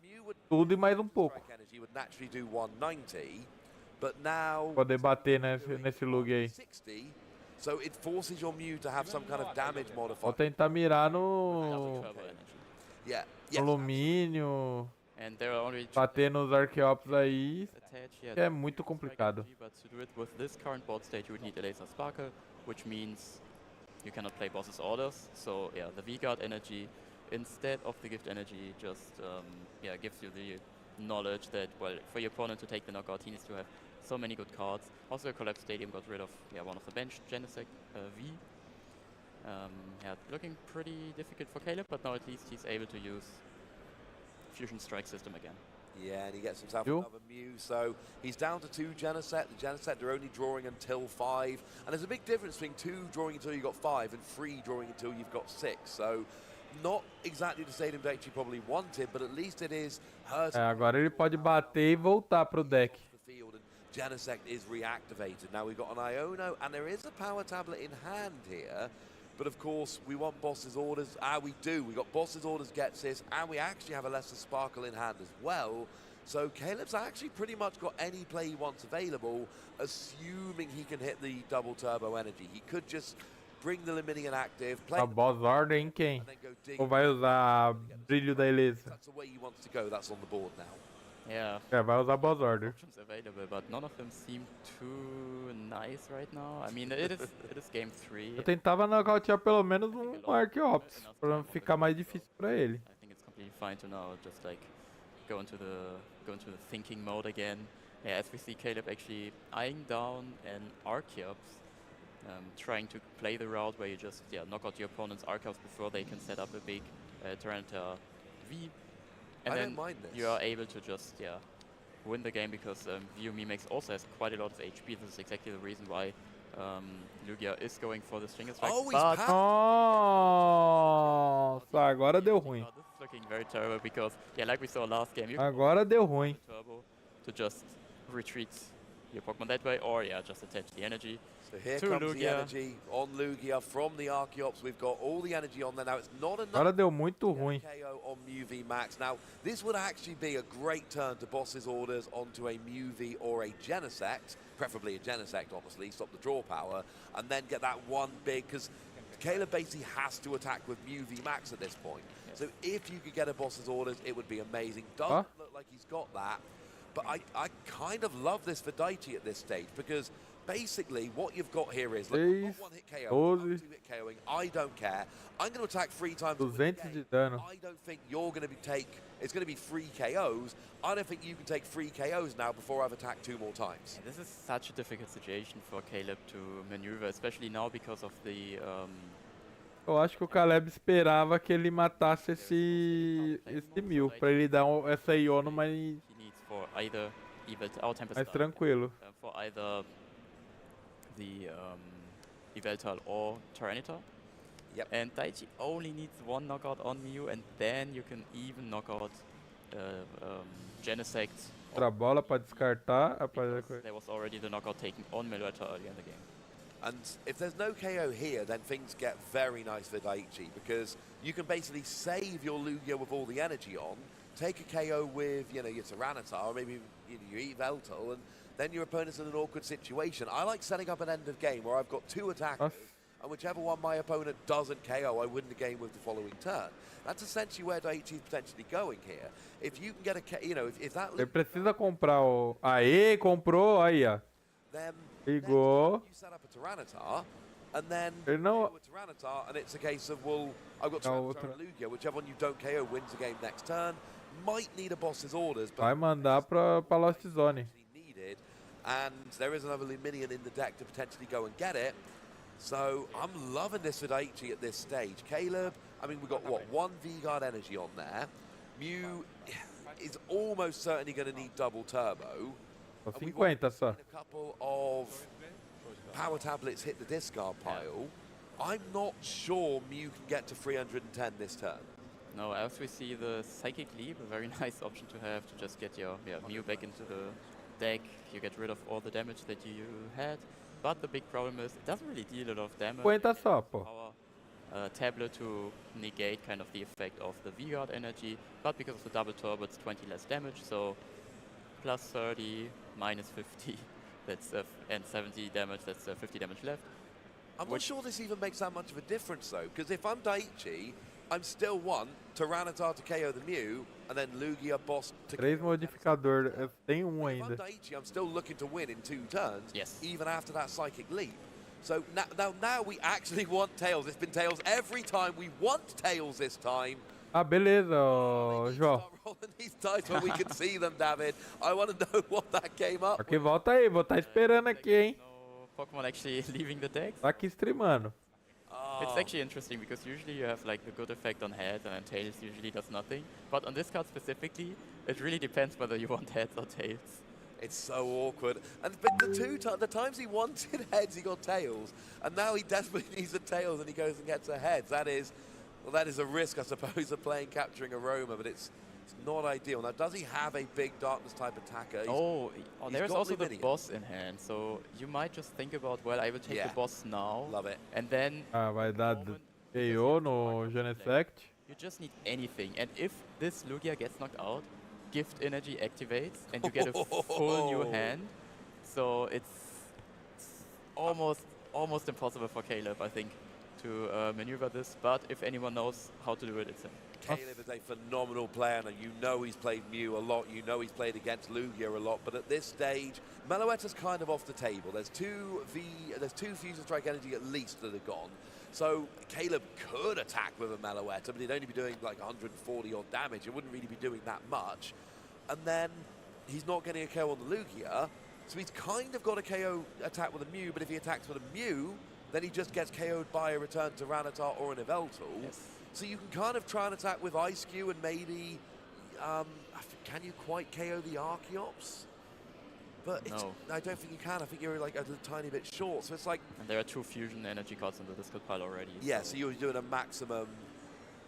tudo e mais um pouco. Strike energy would naturally do 190, but now Poder bater nesse lug aí. 60, so it forces your Mew to have some kind of damage Vou modifier. tentar mirar no Turbo energy. Yeah, yes. alumínio, And there are only bater nos Archeops aí, attached, yeah, que é muito complicado. But to do it with this current board state, you would need a Laser Sparkle, which means you cannot play boss's orders. So yeah, the V-Guard energy instead of the gift energy just yeah, gives you the knowledge that, well, for your opponent to take the knockout, he needs to have so many good cards. Also, Collapse Stadium got rid of one of the bench Genesect V. Yeah, looking pretty difficult for Caleb, but now at least he's able to use Fusion Strike system again. Yeah, and he gets himself You? another Mew, so he's down to 2 Genesect. The Genesect are only drawing until 5, and there's a big difference between 2 drawing until you've got 5 and 3 drawing until you've got 6. So, not exactly the stadium deck you probably wanted, but at least it is hurting. Agora ele pode bater e voltar pro deck. The field, and Genesect is reactivated. Now we've got an Iono, and there is a power tablet in hand here. But of course, we want Boss's Orders. We do. We got Boss's Orders gets this, and we actually have a Lesser Sparkle in hand as well. So Caleb's actually pretty much got any play he wants available, assuming he can hit the double turbo energy. He could just bring the Leminion active, play A boss order em quem? and then go dig. Ou vai usar brilho da Elesa? That's the way he wants to go. That's on the board now. Yeah, Vai usar boss order. options available, but none of them seem too nice right now. I mean, it is game 3. Eu tentava nocautear pelo menos Archeops, pra ficar mais difícil pra ele. I think it's completely fine to now just like go into the thinking mode again. Yeah, as we see Caleb actually eyeing down an Archeops, trying to play the route where you just knock out your opponent's Archeops before they can set up a big Tyranitar V, and I then don't mind this. you are able to just win the game because Viewme Max also has quite a lot of HP. This is exactly the reason why Lugia is going for the Stinger Strike. Oh, he's but packed. Nossa, agora deu ruim. this is looking very terrible because, like we saw last game, you Agora deu ruim. turbo to just retreat your Pokemon that way, or just attach the energy. So here To comes the Lugia. energy on Lugia from the Archeops. We've got all the energy on there now. It's not enough. Agora deu muito ruim. KO on Mew V Max. Now, this would actually be a great turn to Boss's Orders onto a Mew V or a Genesect, preferably a Genesect, honestly, stop the draw power, and then get that one big, because Caleb basically has to attack with Mew V Max at this point. Yes. So if you could get a Boss's Orders, it would be amazing. Doesn't look like he's got that, but I kind of love this for Daichi at this stage, because basically what you've got here is, look, I'm not one hit KO, I'm 12. 2 hit KOing, I don't care. I'm going to attack 3 times. 200 de dano. I don't think you're going to it's going to be 3 KOs. I don't think you can take 3 KOs now before I've attacked 2 more times. This is such a difficult situation for Caleb to maneuver, especially now because of the Eu acho que o Caleb esperava que ele matasse esse Mew, pra ele dar essa Iono mais he needs for either Tempest Star, tranquilo. for either the Yveltal or Tyranitar. Yep. And Daichi only needs 1 knockout on Mew, and then you can even knock out Genesect. Outra bola pra descartar. Because there was already the knockout taken on Melueta earlier in the game. And if there's no KO here, then things get very nice for Daichi, because you can basically save your Lugia with all the energy on, take a KO with, your Tyranitar, or maybe your Yveltal, and then your opponent's in an awkward situation. I like setting up an end of game where I've got 2 attackers, and whichever one my opponent doesn't KO, I win the game with the following turn. That's essentially where Daichi is potentially going here. If you can get if that Ele precisa comprar o... Aê, comprou, aí ó. then Ligou. you set up a Tyranitar, and then Ele não... KO a Tyranitar, and it's a case of, well, I've got No, Tyranitar and Lugia, whichever one you don't KO wins the game next turn. Might need a Boss's Orders, but Vai mandar pra Lost Zone. needed, and there is another Luminion in the deck to potentially go and get it. So I'm loving this for Daichi at this stage. Caleb, I mean, we've got, 1 V-Guard energy on there. Mew is almost certainly going to need double turbo. Só and we've 50 só. seen a couple of power tablets hit the discard pile. I'm not sure Mew can get to 310 this turn. No, as we see the Psychic Leap, a very nice option to have to just get your Mew back into the deck. You get rid of all the damage that you had. But the big problem is it doesn't really deal a lot of damage. 50 só, pô. Power tablet to negate kind of the effect of the V-Guard energy. But because of the double turbo, it's 20 less damage. So plus 30, minus 50, that's and 70 damage. That's 50 damage left. I'm not sure this even makes that much of a difference though, because if I'm Daichi, I'm still want Tyranitar to KO the Mew, and then Lugia boss to 3 modificador, eu tenho um If I'm ainda. Daichi, I'm still looking to win in 2 turns, Yes. even after that Psychic Leap. So now we actually want Tails. It's been Tails every time. We want Tails this time. Ah, beleza, ó, João. Start rolling these dice where we can see them, David. I want to know what that came up Aqui, volta aí, vou estar esperando aqui, hein. No Pokemon actually leaving the deck. Tá aqui streamando. It's actually interesting because usually you have like the good effect on heads and then tails usually does nothing. But on this card specifically, it really depends whether you want heads or tails. It's so awkward. But the times he wanted heads, he got tails, and now he desperately needs the tails, and he goes and gets a heads. That is a risk, I suppose, of playing capturing Aroma, but it's not ideal. Now, does he have a big darkness type attacker? There's got also the Luminia. boss in hand, so you might just think about, well, I will take Yeah. the boss now, Love it. and then Ah, vai dar moment KO no Genesect. you just need anything. And if this Lugia gets knocked out, Gift Energy activates, and you get a full new hand. So it's almost impossible for Caleb, I think, to maneuver this. But if anyone knows how to do it, it's him. Caleb is a phenomenal player, and you know he's played Mew a lot, you know he's played against Lugia a lot, but at this stage, Meloetta's kind of off the table. There's two Fusion Strike Energy at least that are gone. So Caleb could attack with a Meloetta, but he'd only be doing like 140 odd damage. It wouldn't really be doing that much. And then he's not getting a KO on the Lugia, so he's kind of got a KO attack with a Mew, but if he attacks with a Mew, then he just gets KO'd by a return Tyranitar or an Yveltal. Yes. So you can kind of try and attack with Ice Cube and maybe, can you quite KO the Archeops? But No. I don't think you can. I think you're like a tiny bit short. So it's like, And there are 2 fusion energy cards in the discard pile already. yeah, so you're doing a maximum.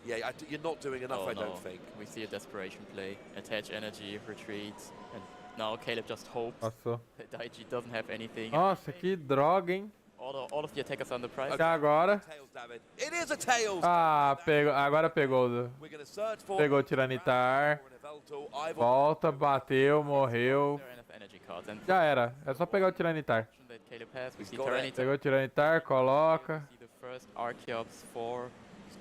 Yeah, you're not doing enough, Oh, I no. don't think. We see a desperation play. Attach energy, retreat, and now Caleb just hopes Passou. that Daichi doesn't have anything. Nossa, que droga, hein. All of the attackers are under price. Até agora. Tails, David. It is a Tails! Ah, pegou, agora pegou. We're going to search for Pegou o Tiranitar. an Yveltal. I've Volta, bateu, morreu. There are enough energy cards. And Já era. É só pegar o Tiranitar. that Caleb has, we He's see got it. Tyranitar. Pegou o Tiranitar, coloca. See the first Archeops 4.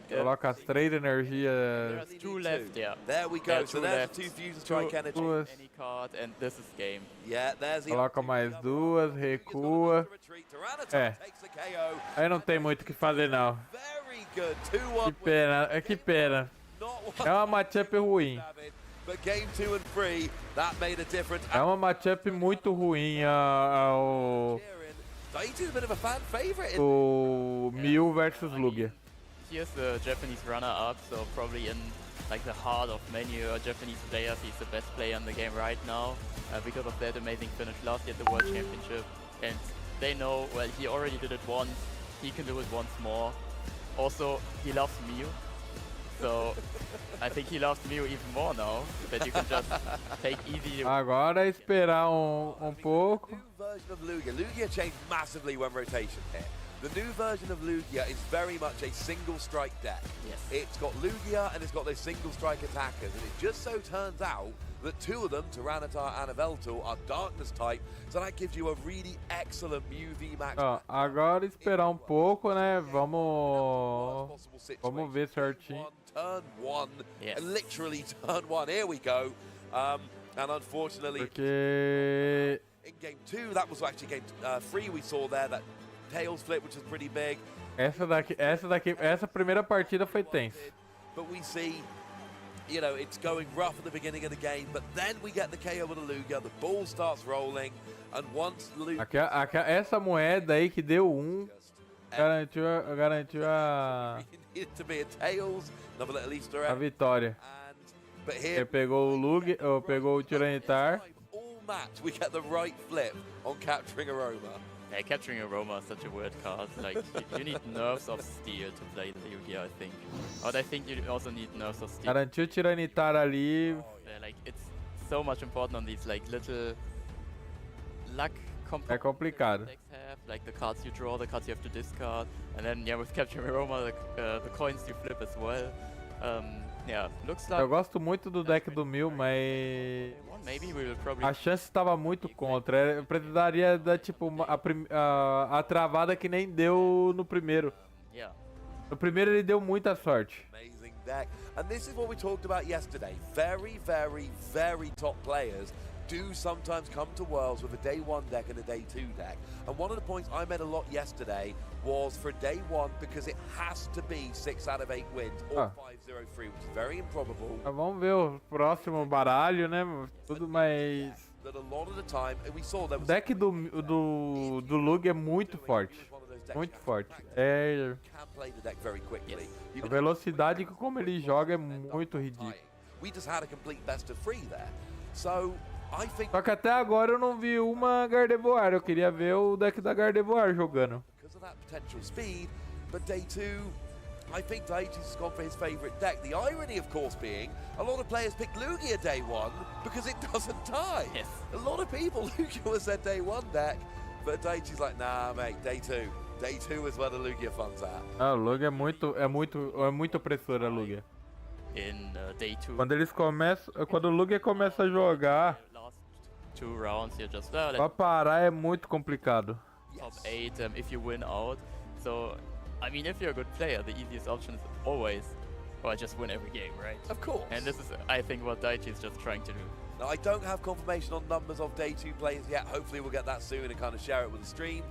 Coloca as 3 There energias. are 2 left, yeah. There we There go. are So 2 there's left. the 2 Fusion Strike Energy. Duas. Any card, and this is game. Yeah, there's the Coloca mais 2, recua. É. Takes the KO. Aí não tem muito o que fazer, não. Very good. Que 2-1. pena, que pena. Not É uma matchup ruim. David, but game 2 and 3, that made a difference. É uma matchup muito ruim o Daichi's a bit of a fan favorite. Mew versus Lugia. Here's the Japanese runner-up, so probably in like the heart of many Japanese players, he's the best player in the game right now because of that amazing finish last year at the World Championship. And they know, well, he already did it once, he can do it once more. Also, he loves Mew, so I think he loves Mew even more now, that you can just take easy. Agora é esperar pouco. New version of Lugia. Lugia changed massively when rotation hit. The new version of Lugia is very much a single strike deck. Yes. It's got Lugia and it's got those single strike attackers, and it just so turns out that 2 of them, Tyranitar and Yveltal, are darkness type, so that gives you a really excellent Mew VMAX. Ó, agora esperar pouco, né? Vamos ver certinho. Turn 1, Yes. literally turn 1. Here we go. And unfortunately, Porque in game 2, that was actually game 3 we saw there, that Tails flip, which was pretty big. essa primeira partida foi tensa. But we see, you know, it's going rough at the beginning of the game, but then we get the KO with the Lugia, the ball starts rolling, and once Lugia... Essa moeda aí que deu garantiu needed to be a Tails, another little Easter a egg. vitória. But here, Ele pegou o Lugia, pegou o Tiranitar. all match we get the right flip on capturing Aroma. Yeah, capturing Aroma is such a weird card. Like, you need nerves of steel to play Lugia, I think. But I think you also need nerves of steel. Garantiu o Tiranitar ali. Yeah, like, it's so much important on these, like, little luck É complicado. decks have, like the cards you draw, the cards you have to discard, and then, yeah, with capturing Aroma, the coins you flip as well. Yeah, looks like... Eu gosto muito do deck do Mil, mas Maybe we will probably... a chance estava muito contra. Eu precisaria dar tipo a travada que nem deu no primeiro. Yeah. No primeiro ele deu muita sorte. Amazing deck. And this is what we talked about yesterday. Very, very, very top players do sometimes come to Worlds with a day 1 deck and a day 2 deck. And one of the points I made a lot yesterday was for day 1, because it has to be 6 out of 8 wins or 5-0-3, which is very improbable. Vamos ver o próximo baralho, né? Tudo mais... That a lot of the time, and we saw there O was deck do Lug é muito forte. Muito forte. É... can play the deck very quickly. You A can velocidade que como ele joga é muito ridícula. We just had a complete best of 3 there. So I think Só que até agora eu não vi uma Gardevoir. Eu queria ver o deck da Gardevoir jogando. because of that potential speed, but day 2, I think Daichi's has gone for his favourite deck. The irony, of course, being a lot of players pick Lugia day 1 because it doesn't die. Yes. A lot of people, Lugia was their day 1 deck, but Daichi's like, nah, mate, day 2. Day 2 is where the Lugia fun's at. Ah, o Lug é muito opressor a Lugia. In day 2. Quando o Lugia começa a jogar, Last 2 rounds, you're just... pra parar é muito complicado. top 8 if you win out. So, I mean, if you're a good player, the easiest option is always, well, just win every game, right? Of course. And this is, I think, what Daichi is just trying to do. Now, I don't have confirmation on numbers of day 2 players yet. Hopefully we'll get that soon and kind of share it with the stream.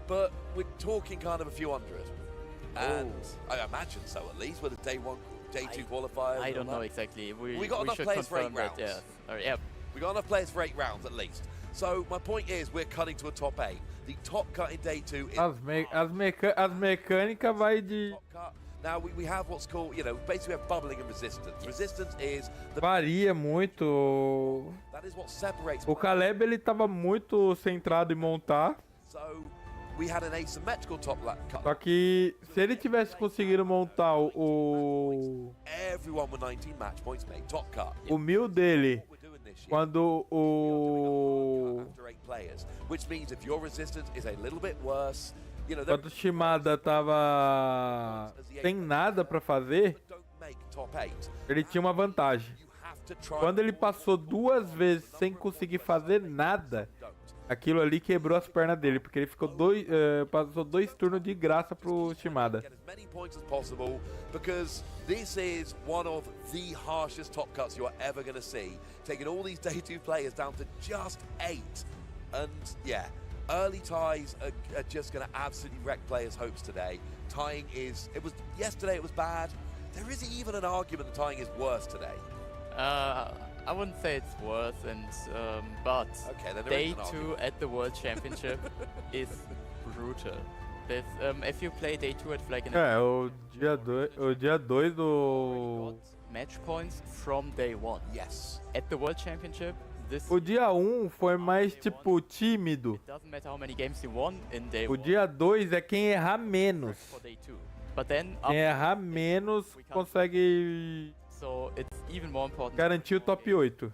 But we're talking kind of a few hundred. And I imagine so, at least, with a day 2 qualifiers. I don't know exactly. We got enough should players for 8 confirm that, rounds. yeah. Yeah. We got enough players for 8 rounds at least. So my point is, we're cutting to a top 8. The top cut in day 2 is As mecânicas vai de... top cut. Now we have what's called, you know, basically we have bubbling and resistance. Resistance is the Varia muito. that is what separates. O Caleb ele tava muito centrado em montar. So we had an asymmetrical top cut. Só que se ele tivesse conseguido montar o Everyone with 19 match points made top cut. o mil dele, What we're doing this year. quando o After 8 players, which means if your resistance is a little bit worse, you know, quando o Shimada tava sem nada pra fazer, don't make top 8. ele tinha uma vantagem. You have to try. Quando ele passou 2 vezes sem conseguir fazer nada, aquilo ali quebrou as pernas dele, porque ele ficou passou 2 turnos de graça pro Shimada. Get as many points as possible, because this is one of the harshest top cuts you are ever going to see, taking all these day 2 players down to just 8. And yeah, early ties are just going to absolutely wreck players' hopes today. Tying yesterday it was bad. There isn't even an argument that tying is worse today. I wouldn't say it's worse, but Okay, then there day is an 2 argument. at the World Championship is brutal. If you play day 2 at Flag in É, o dia 2 do... match points from day 1. Yes. At the World Championship, this O dia 1 foi mais, tipo, tímido. it doesn't matter how many games you won in day O 1 dia 2 é quem errar menos. for day 2. But then, Quem errar menos consegue so it's even more important. garantir o top 8.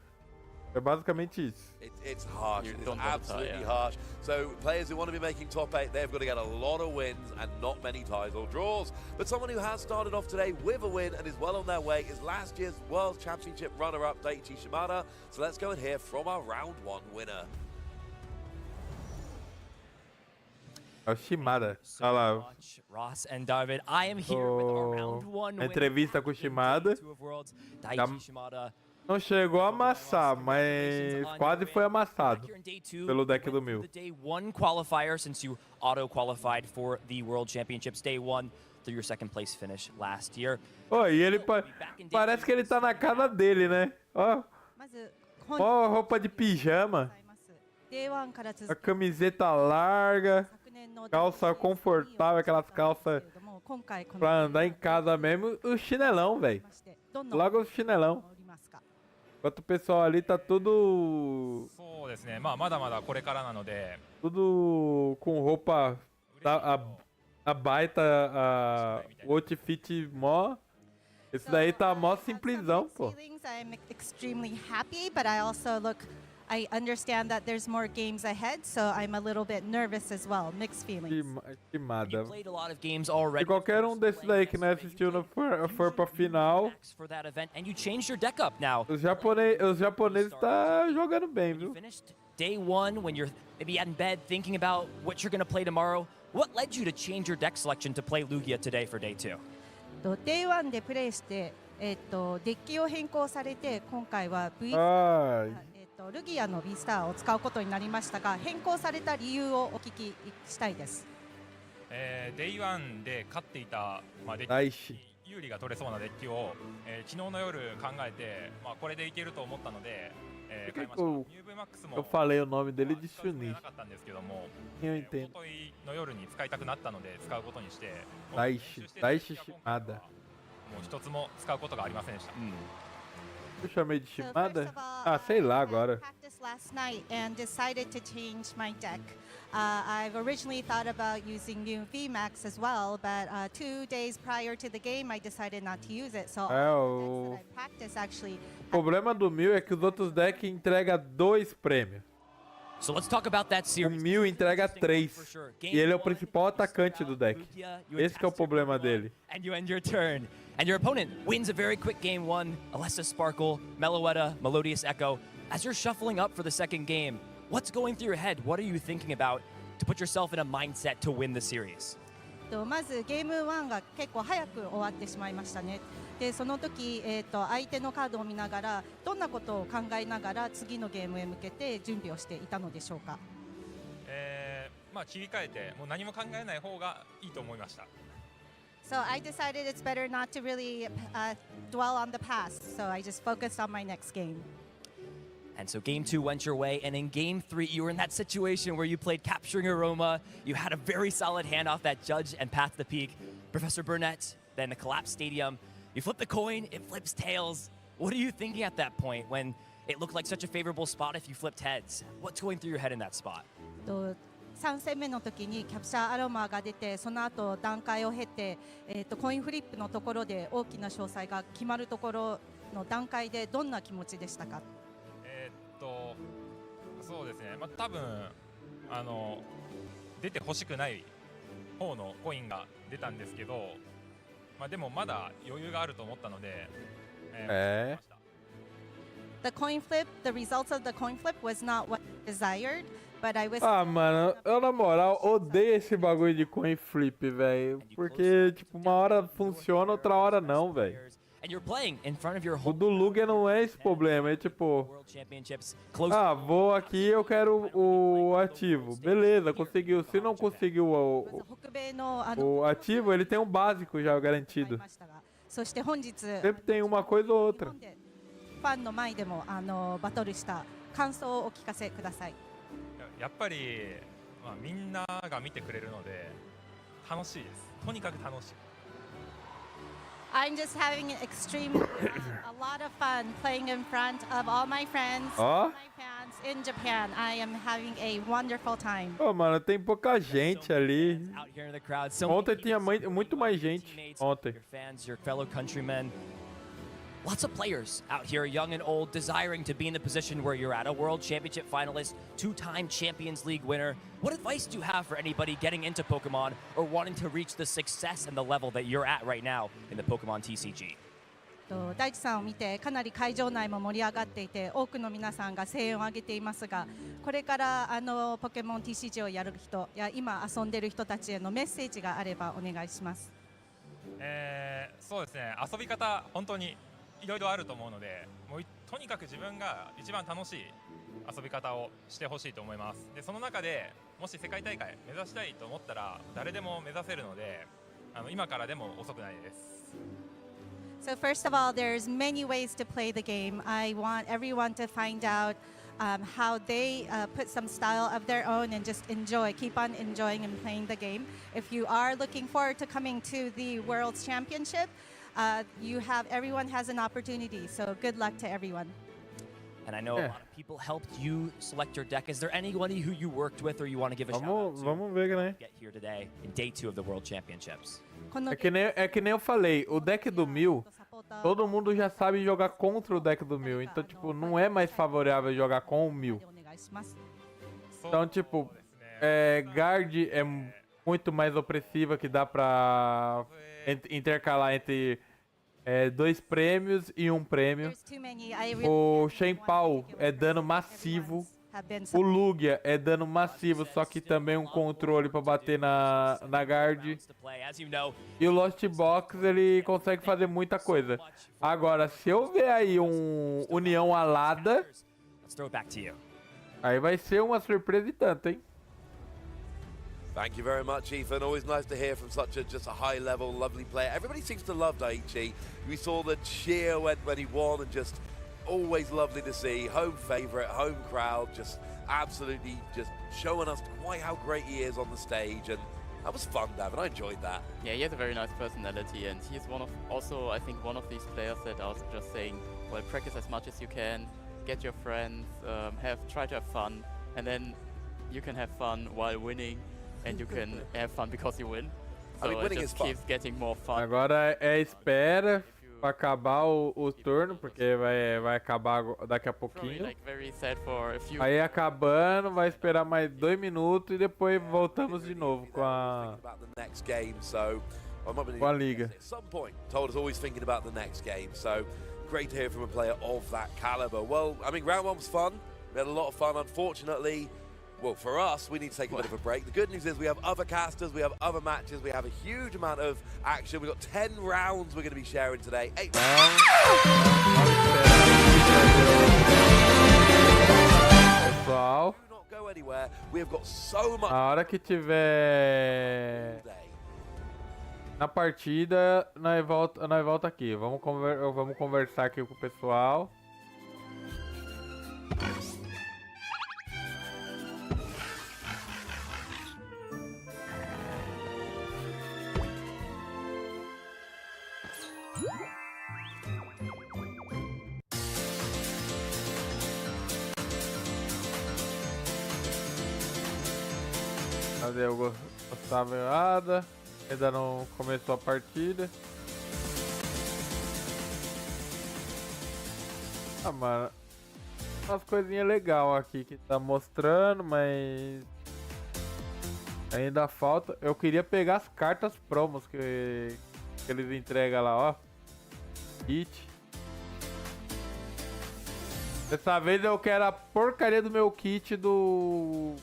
É basicamente isso. It's harsh. You It's don't want to tie, absolutely yeah. harsh. So players who want to be making top 8, they've got to get a lot of wins and not many ties or draws. But someone who has started off today with a win and is well on their way is last year's World Championship runner-up Daichi Shimada. So let's go and hear from our round 1 winner. É o Shimada. Olha lá. Ross and David, I am here with our round 1 A entrevista com o Shimada. Daichi Shimada. Não chegou a amassar, mas quase foi amassado pelo deck do Mil. The day 1 qualifier, since you auto-qualified for the World Championships day 1 through your second place finish last year. Ó, e ele parece que ele tá na casa dele, né? Ó, まず ó a roupa de pijama, います。Day1 から続 a く camiseta larga, 昨年の calça confortável, aquelas calças けれども今回この pra andar em casa mesmo, o chinelão, velho. ましてどんな Logo o chinelão. おりますか。Enquanto o pessoal ali tá tudo. そうですね、まあまだまだこれからなので、 Tudo com roupa. A baita. O outfit mó. Esse daí tá mó simplesão, pô. I'm extremely happy, but I also I understand that there's more games ahead, so I'm a little bit nervous as well. Mixed feelings. Queimada. You played a lot of games already. Se qualquer desses aí que não assistiu não for pra final, For that event, and you changed your deck up now. os japoneses tá jogando bem, You viu? finished day one when you're maybe in bed thinking about what you're going to play tomorrow. What led you to change your deck selection to play Lugia today for day two? Day 1でプレイして、デッキを変更されて、今回は Ai. ルギアの V スターを使うことになりましたが、変更された理由をお聞きしたいです。デイ1で勝っていた、まあ、デッ Ai. キ有利が取れそうなデッキを、昨日の夜考えて、まあ、これでいけると思ったので、買いました。ニューブマックスも Eu falei o nome dele de 使うつもり Chunin. はなかったんですけども、 Eu 一 entendo. 昨日の夜に使いたくなったので使うことにして、大志今回は Shimada. もう一つも使うことがありませんでした。 Eu chamei de So first Shimada? of all, Ah, sei lá I agora. practiced last night and decided to change my deck. I've originally thought about using new VMAX as well, but 2 days prior to the game, I decided not to use it. So all the decks that I practice actually. O problema do Mil é que os outros decks entregam 2 prêmios. So let's talk about that O series. Mil entrega 3. E ele é o principal atacante do deck. Esse que é o problema dele. And you end your turn. And your opponent wins a very quick game one. Alessa Sparkle, Meloetta, Melodious Echo. As you're shuffling up for the second game, what's going through your head? What are you thinking about to put yourself in a mindset to win the series? まずゲーム1が結構早く終わってしまいましたね。でその時、相手のカードを見ながらどんなことを考えながら次のゲームへ向けて準備をしていたのでしょうか。まあ切り替えてもう何も考えない方がいいと思いました。 So I decided it's better not to really dwell on the past. So I just focused on my next game. And so game two went your way, and in game three, you were in that situation where you played Capturing Aroma. You had a very solid hand off that Judge and Path to the Peak. Professor Burnett, then the Collapse Stadium. You flip the coin, it flips tails. What are you thinking at that point when it looked like such a favorable spot if you flipped heads? What's going through your head in that spot? 3戦目の時にキャプチャーアロマが出て、その後段階を経て、コインフリップのところで大きな詳細が決まるところの段階でどんな気持ちでしたか。そうですね、まあ、多分出てほしくない方のコインが出たんですけど、まあ、でもまだ余裕があると思ったので、The coin flip, the results of the coin flip was not what I desired, but I was. Ah, mano, eu na moral odeio esse bagulho de coin flip, velho. Porque, tipo, uma hora funciona, outra hora não, velho. And you're playing in front of your O home do Lugia não é esse problema, é tipo, World Championships. Close. ah, vou aqui, eu quero o ativo. Beleza, conseguiu. Se não conseguiu 北米のo ativo, ele tem um básico já garantido. そして本日 Sempre tem uma coisa ou outra. ファンの前でもバトルした感想をお聞かせください。やっぱり、まあ、みんなが見てくれるので楽しいです。とにかく楽しい。I'm just having an extreme, a lot of fun playing in front of all my friends, Ó. my fans in Japan. I am having a wonderful time. Ô, mano, tem pouca gente ali. Out here in the crowd. So Ontem many tinha people, muito mais gente. teammates, Ontem. Your fans, your fellow countrymen. Lots of players out here, young and old, desiring to be in the position where you're at. A World Championship finalist, 2-time Champions League winner. What advice do you have for anybody getting into Pokemon or wanting to reach the success and the level that you're at right now in the Pokemon TCG? 大地さんを見てかなり会場内も盛り上がっていて、多くの皆さんが声援を上げていますが、これからポケモン TCG をやる人や今遊んでいる人たちへのメッセージがあればお願いします。そうですね、遊び方本当にいろいろあると思うので、もうとにかく自分が一番楽しい遊び方をしてほしいと思います。でその中でもし世界大会目指したいと思ったら誰でも目指せるので、今からでも遅くないです。So first of all, there's many ways to play the game. I want everyone to find out how they put some style of their own and just enjoy, keep on enjoying and playing the game. If you are looking forward to coming to the World Championship, everyone has an opportunity. So good luck to everyone. And I know a lot of people helped you select your deck. Is there anybody who you worked with or you want to give a shout out to? Vamos ver, né? Get here today in day 2 of the World Championships. É que nem eu falei, o deck do 1000, todo mundo já sabe jogar contra o deck do 1000. Então, tipo, não é mais favorável jogar com o 1000. Então, tipo, guard é muito mais opressiva, que dá pra intercalar entre 2 prêmios e 1 prêmio. O Shenpao é dano massivo. O Lugia é dano massivo, só que também um controle pra bater na guard. E o Lost Box, ele consegue fazer muita coisa. Agora, se eu ver aí um União Alada, aí vai ser uma surpresa e tanto, hein? Thank you very much, Ethan. Always nice to hear from such just a high-level, lovely player. Everybody seems to love Daichi. We saw the cheer when he won, and just always lovely to see. Home favourite, home crowd, just absolutely just showing us quite how great he is on the stage, and that was fun, Davin. I enjoyed that. Yeah, he has a very nice personality, and he's also, I think, one of these players that are just saying, well, practice as much as you can, get your friends, try to have fun, and then you can have fun while winning. And you can have fun because you win. So it just keeps getting more fun. Agora espera pra acabar o turno, porque vai acabar daqui a pouquinho. Like very sad for a few. Aí acabando, vai esperar mais 2 minutos e depois voltamos de novo com a liga. At some point, told us always thinking about the next game. So great to hear from a player of that caliber. Well, I mean, round 1 was fun. We had a lot of fun. Unfortunately, well, for us, we need to take a bit of a break. The good news is we have other casters, we have other matches, we have a huge amount of action. We've got 10 rounds we're going to be sharing today. 8 rounds. Pessoal, Do not go anywhere. We have got so much. a hora que tiver na partida, nós volta aqui. Vamos conversar aqui com o pessoal. Cadê o Gustavo Ada? Ainda não começou a partida. Ah, mano. Umas coisinhas legais aqui que tá mostrando, mas ainda falta. Eu queria pegar as cartas promos que eles entregam lá, ó. Kit. Dessa vez eu quero a porcaria do meu kit do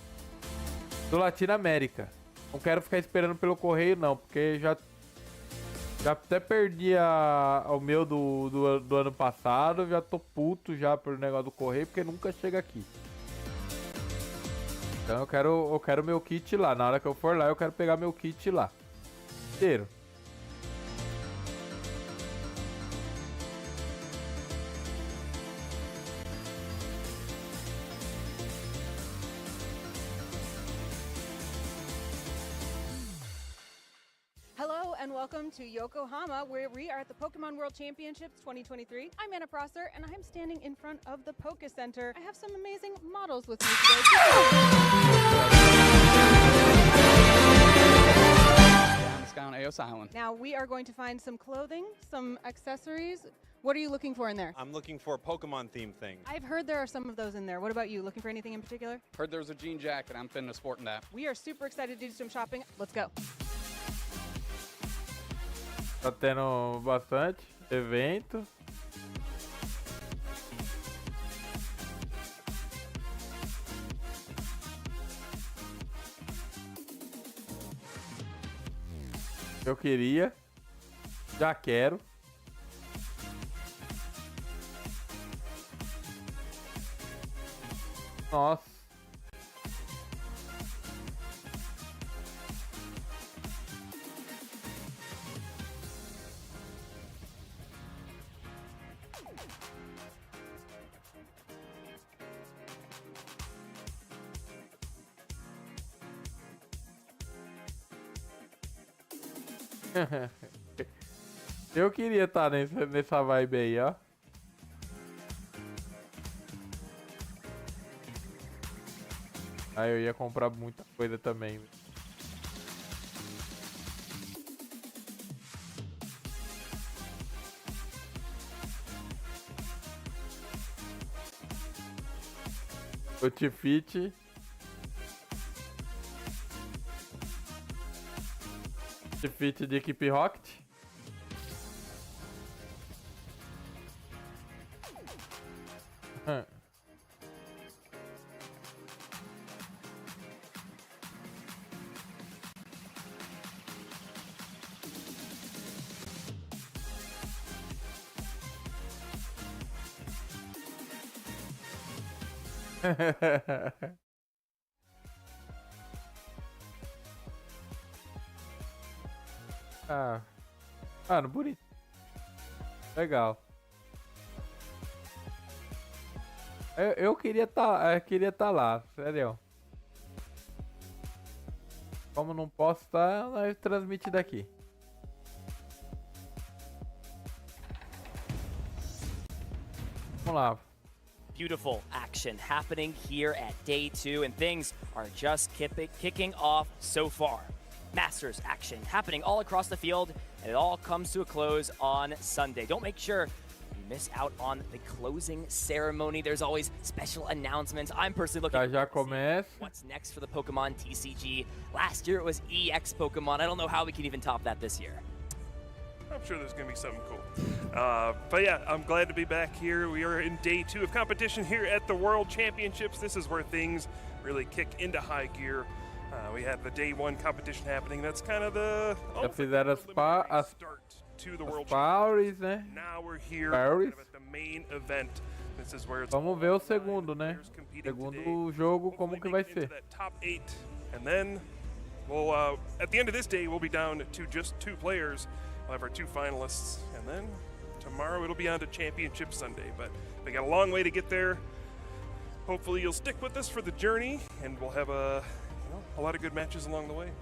Latinoamérica. Não quero ficar esperando pelo correio não, porque já até perdi o meu do ano passado. Já tô puto já pelo negócio do correio, porque nunca chega aqui. Então eu quero meu kit lá. Na hora que eu for lá, eu quero pegar meu kit lá inteiro. Hello and welcome to Yokohama, where we are at the Pokemon World Championships 2023. I'm Anna Prosser, and I'm standing in front of the Poke Center. I have some amazing models with me today. On Scout Eos Island. Now we are going to find some clothing, some accessories. What are you looking for in there? I'm looking for Pokemon themed things. I've heard there are some of those in there. What about you? Looking for anything in particular? Heard there was a jean jacket. I'm finna sporting that. We are super excited to do some shopping. Let's go. Tá tendo bastante evento. Eu queria. Já quero. Nossa. Eu queria estar nessa vibe aí, ó. Aí eu ia comprar muita coisa também. O Tifit. Tifit de equipe Rocket. Ah, mano, bonito. Legal. Eu queria tá lá, sério. Como não posso estar, nós transmite daqui. Vamos lá. Beautiful action happening here at day 2, and things are just kicking off so far. Masters action happening all across the field, and it all comes to a close on Sunday. Don't make sure you miss out on the closing ceremony. There's always special announcements. I'm personally looking Já começa. What's next for the Pokemon TCG. Last year it was EX Pokemon. I don't know how we can even top that this year. I'm sure there's going to be something cool. But yeah, I'm glad to be back here. We are in day 2 of competition here at the World Championships. This is where things really kick into high gear. We had the day 1 competition happening. That's kind of the Já fizeram as start to the World Paris, né? Now we're here Paris. at the main event. This is where it's Vamos ver o segundo, né? Segundo jogo, como que vai ser? Top 8, and then we'll at the end of this day we'll be down to just 2 players. We'll have our 2 finalists, and then tomorrow it'll be on to Championship Sunday. But we got a long way to get there. Hopefully you'll stick with us for the journey, and we'll have a lot of good matches along the way.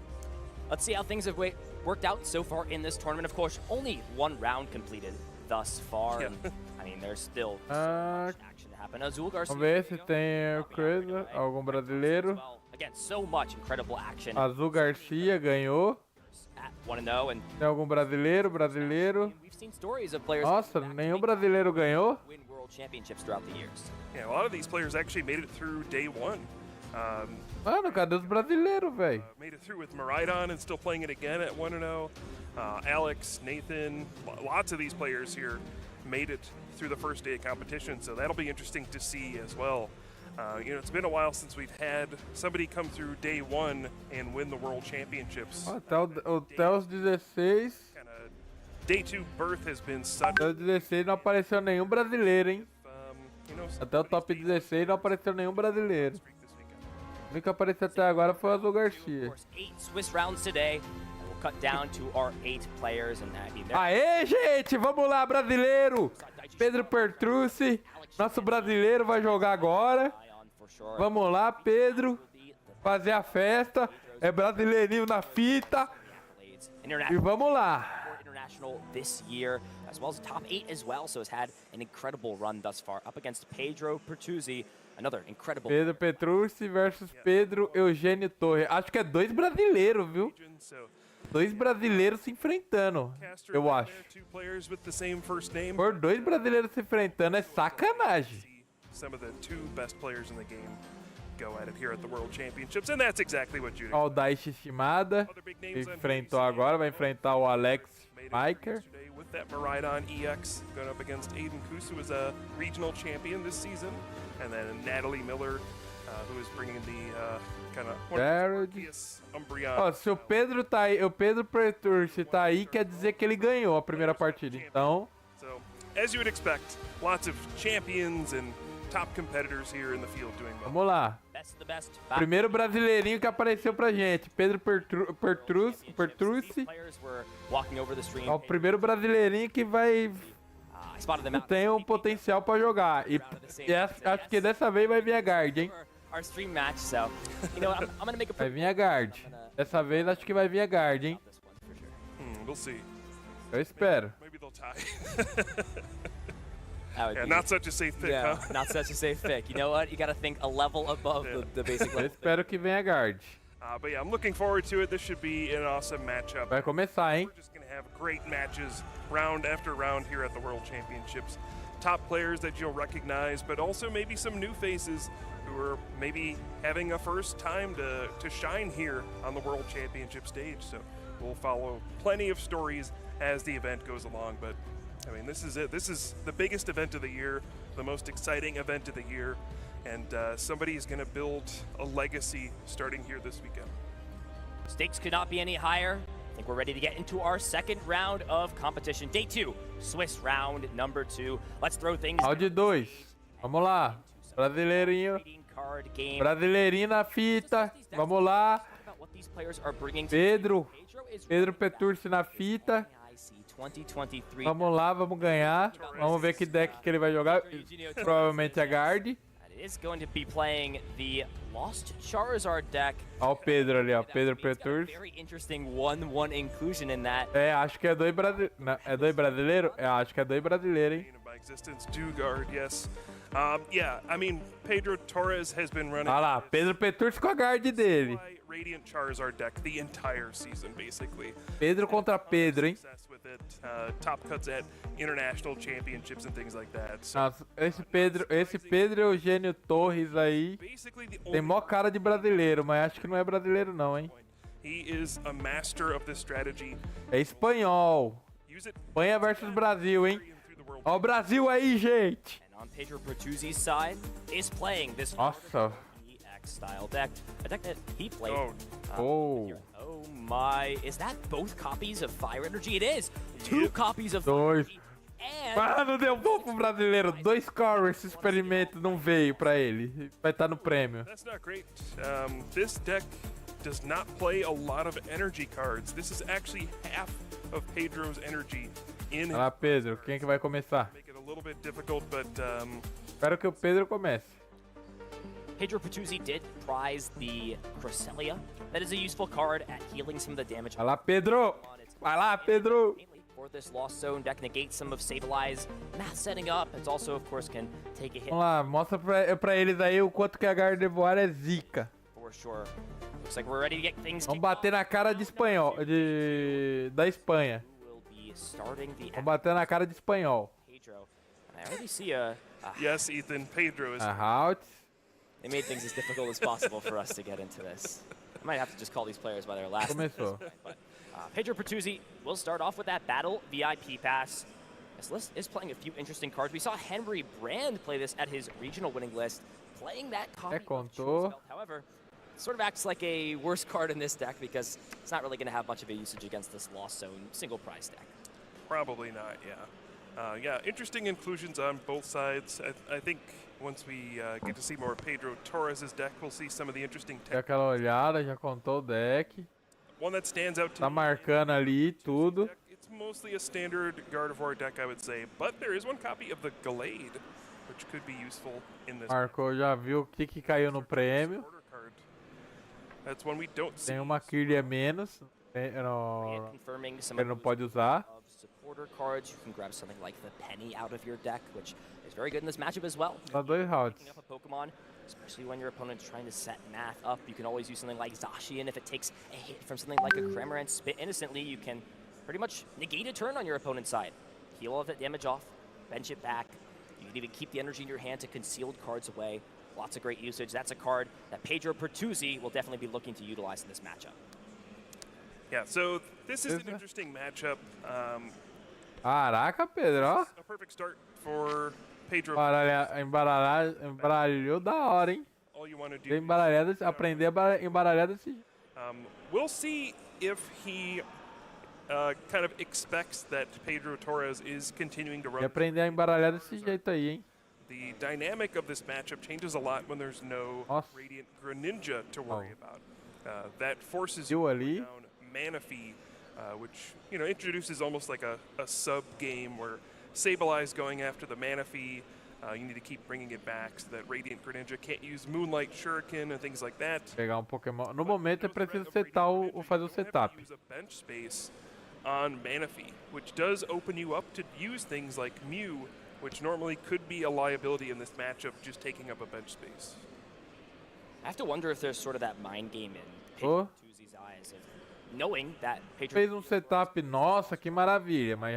Let's see how things have worked out so far in this tournament. Of course, only 1 round completed thus far. Yeah. And, I mean, there's still so much action to happen. Azul Garcia. Vamos ver se tem coisa, algum brasileiro. Again, so much incredible action. Azul Garcia ganhou. At 1-0 and Tem algum brasileiro? we've seen stories of players Nossa, nenhum brasileiro ganhou? win world championships throughout the years. Yeah, a lot of these players actually made it through day 1. Mano, cadê os brasileiros, velho? Made it through with Maridon and still playing it again at 1-0. Alex, Nathan, lots of these players here made it through the first day of competition, so that'll be interesting to see as well. It's been a while since we've had somebody come through day 1 and win the World Championships. Até os 16. Day 2 berth has been such. Até os 16 não apareceu nenhum brasileiro, hein? Até o top 16 não apareceu nenhum brasileiro. O único que apareceu até agora foi o Azul Garcia. 8 Swiss rounds today. And we'll cut down to our 8 players. And I mean, Aê, gente! Vamos lá, brasileiro! Pedro Pertrucci, nosso brasileiro vai jogar agora. Vamos lá, Pedro. Fazer a festa. É brasileirinho na fita. E vamos lá. International this year, as well as top 8 as well, so has had an incredible run thus far up against Pedro Pertuzzi, another incredible. Pedro Petrucci versus Pedro Eugênio Torre. Acho que é 2 brasileiros, viu? 2 brasileiros se enfrentando, eu acho. Por 2 brasileiros se enfrentando é sacanagem. Some of the 2 best players in the game go at it here at the World Championships, and that's exactly what you. Ó, o Daichi Shimada enfrentou agora, vai enfrentar o Alex Miker. With that Maridon EX going up against Aiden Kus, who is a regional champion this season, and then Natalie Miller, who is bringing the kind of Umbreon. Ó, se o Pedro tá aí, o Pedro Perturci tá aí, quer dizer que ele ganhou a primeira partida. Então, so, as you would expect, lots of champions and top competitors here in the field doing well. Vamos lá. Primeiro brasileirinho que apareceu pra gente, Pedro Pertrucci. Ó, o primeiro brasileirinho que vai tem um potencial pra jogar. E acho que dessa vez vai vir a guard, hein? Vai vir a guard. Dessa vez acho que vai vir a guard, hein? We'll see. Eu espero. Maybe they'll tie. That would Yeah, be, not such a safe pick, yeah, huh? not such a safe pick. You know what? You got to think a level above the basic Eu level. espero que venha guard. But yeah, I'm looking forward to it. This should be an awesome matchup. Vai começar, hein? We're just going to have great matches round after round here at the World Championships. Top players that you'll recognize, but also maybe some new faces who are maybe having a first time to shine here on the World Championship stage. So we'll follow plenty of stories as the event goes along. But I mean, this is it. This is the biggest event of the year, the most exciting event of the year. And somebody is going to build a legacy starting here this weekend. Stakes could not be any higher. I think we're ready to get into our second round of competition. Day 2, Swiss round number 2. Let's throw things. Round 2. Vamos lá. Brasileirinho. Trading card game. Brasileirinho na fita. Vamos lá. About what these players are bringing to Pedro. is Pedro Peturci na fita. IC 2023. Vamos lá, vamos ganhar. Vamos ver que deck que ele vai jogar. Provavelmente a guard. It is going to be playing the Lost Charizard deck. Ó o Pedro ali, ó. Pedro Peturci. Very interesting 1/1 inclusion in that. É, acho que é dois brasileiros. É dois brasileiros? É, acho que é dois brasileiros, hein? By existence, Dugard, yes. Yeah, I mean, Pedro Torres has been running. Olha lá, Pedro Peturci com a guard dele. Radiant Charizard deck the entire season, basically. Pedro contra Pedro, hein? Success with it, top cuts at international championships and things like that. So Nossa, esse Pedro Eugênio Torres aí basically the tem only mó cara de brasileiro, mas acho que não é brasileiro não, hein? he is a master of this strategy. É espanhol. Use it Espanha versus Brasil, hein? through the world. Ó o Brasil aí, gente! And on Pedro Pertuzzi's side is playing this Nossa. EX style deck. A deck that he played. Oh, Oh my, is that both copies of Fire Energy? It is! 2 copies of Dois. Fire Energy. And Ah, não deu bom pro brasileiro. 2 cores esse experimento não veio pra ele. Vai estar no prêmio. that's not great. This deck does not play a lot of energy cards. This is actually half of Pedro's energy in Olha lá, Pedro. Quem é que vai começar? make it a little bit difficult, but Espero que o Pedro comece. Pedro Pertuzzi did prize the Cresselia. That is a useful card at healing some of the damage. Vai lá, Pedro. Vai lá, Pedro. Mainly for this Lost Zone deck, negate some of Sableye math setting up. It also, of course, can take a hit Vamos lá, mostra pra eles aí o quanto que a Gardevoir é zica. for sure. Looks like we're ready to get things Vamos kicked bater na cara de espanhol, da Espanha. off. We'll be starting the Vamos bater na cara de espanhol. Pedro. And I already see a yes, Ethan, Pedro is A Halt. they made things as difficult as possible for us to get into this. I might have to just call these players by their last names. Começou. But Pedro Pertuzzi will start off with that Battle VIP pass. This list is playing a few interesting cards. We saw Henry Brand play this at his regional winning list, playing that copy of contou. Choice Belt. However, it sort of acts like a worse card in this deck because it's not really going to have much of a usage against this Lost Zone single prize deck. probably not. Yeah, yeah. Interesting inclusions on both sides. I think once we get to see more Pedro Torres' deck, we'll see some of the interesting Deu tech. aquela olhada, já contou o deck. One that stands out to Tá me marcando ali tudo. deck, it's mostly a standard Gardevoir deck, I would say, but there is one copy of the Gallade, which could be useful in this. Marcou, já viu o que caiu no prêmio. Order card. That's one we don't see. Tem uma Kirlia a menos. No, Confirming some ele não of pode usar. of supporter cards. You can grab something like the Penny out of your deck, which is very good in this matchup as well. Dá 2 rounds. Picking up a Pokemon, especially when your opponent's trying to set math up, you can always use something like Zacian. If it takes a hit from something like a Cramorant Spit innocently, you can pretty much negate a turn on your opponent's side. Heal all of that damage off, bench it back. You can even keep the energy in your hand to concealed cards away. Lots of great usage. That's a card that Pedro Pertuzzi will definitely be looking to utilize in this matchup. Yeah, so this is Is an it? interesting matchup. Caraca, Pedro, ó. A perfect start for Pedro. Embaralhou da hora, hein? All you want to do. Tem embaralhada, aprender a embaralhar desse jeito. We'll see if he kind of expects that Pedro Torres is continuing to E run. aprender a embaralhar desse jeito aí, hein? The dynamic of this matchup changes a lot when there's no Nossa. Radiant Greninja to worry Oh. about. That forces Viu you to ali? put down Manaphy, which introduces almost like a sub game where Sableye's going after the Manaphy. You need to keep bringing it back so that Radiant Greninja can't use Moonlight Shuriken and things like that. Pegar Pokémon. No momento é preciso setar fazer o setup. Use a bench space on Manaphy, which does open you up to use things like Mew which normally could be a liability in this matchup, just taking up a bench space. I have to wonder if there's sort of that mind game in Oh. Tuzi's eyes of knowing that Pedro Fez um setup, nossa, que maravilha, mas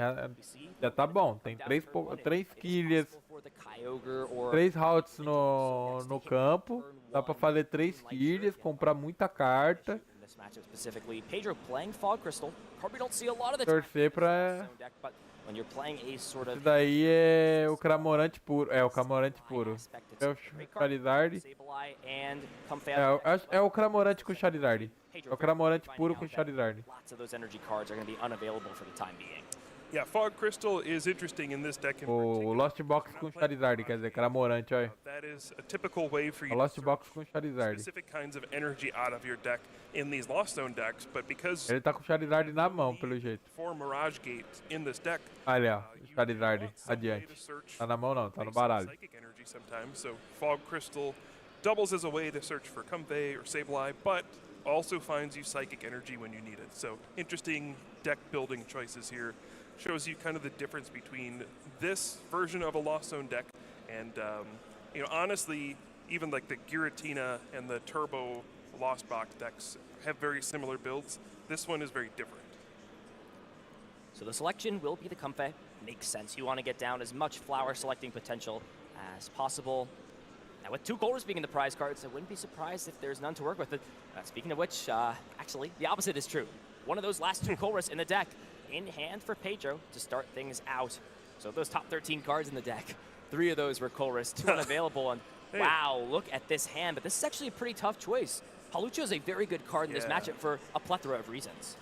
já tá bom. Tem três kills, for the Kyogre or 3 routes no campo. Dá pra fazer 3 kills, comprar muita carta. in this matchup specifically. Pedro playing Fog Crystal. Card we don't see a lot of the Torcer pra... deck, but when you're playing a sort Esse of daí é o Cramorante puro. É o Cramorante puro. É o Charizard. Sableye and É o Cramorante com Charizard. É o Cramorante puro com Charizard. Lots of those energy cards are going to be unavailable for the time being. Yeah, Fog Crystal is interesting in this deck in O particular. Lost Box com Charizard, quer dizer, Cramorante, olha. That is a typical way for you O to Lost search Box com Charizard. specific kinds of energy out of your deck in these Lost Zone decks, but because Ele tá com o Charizard na mão, pelo jeito. for Mirage Gate in this deck, Olha, ó, o you Charizard, want some way adiante. to search Tá na mão não, tá no basic baralho. psychic energy sometimes. So Fog Crystal doubles as a way to search for Comfey or Sableye, but also finds you psychic energy when you need it. So interesting deck building choices here. Shows you kind of the difference between this version of a Lost Zone deck and, you know, honestly, even like the Giratina and the Turbo Lost Box decks have very similar builds. This one is very different. So the selection will be the Comfey. Makes sense. You want to get down as much flower selecting potential as possible. Now with 2 Colress being in the prize cards, I wouldn't be surprised if there's none to work with. Speaking of which, actually, the opposite is true. One of those last 2 Colress in the deck in hand for Pedro to start things out. So those top 13 cards in the deck, 3 of those were Colress, 2 unavailable, and Hey. wow, look at this hand. But this is actually a pretty tough choice. Halucha is a very good card in this Yeah. matchup for a plethora of reasons.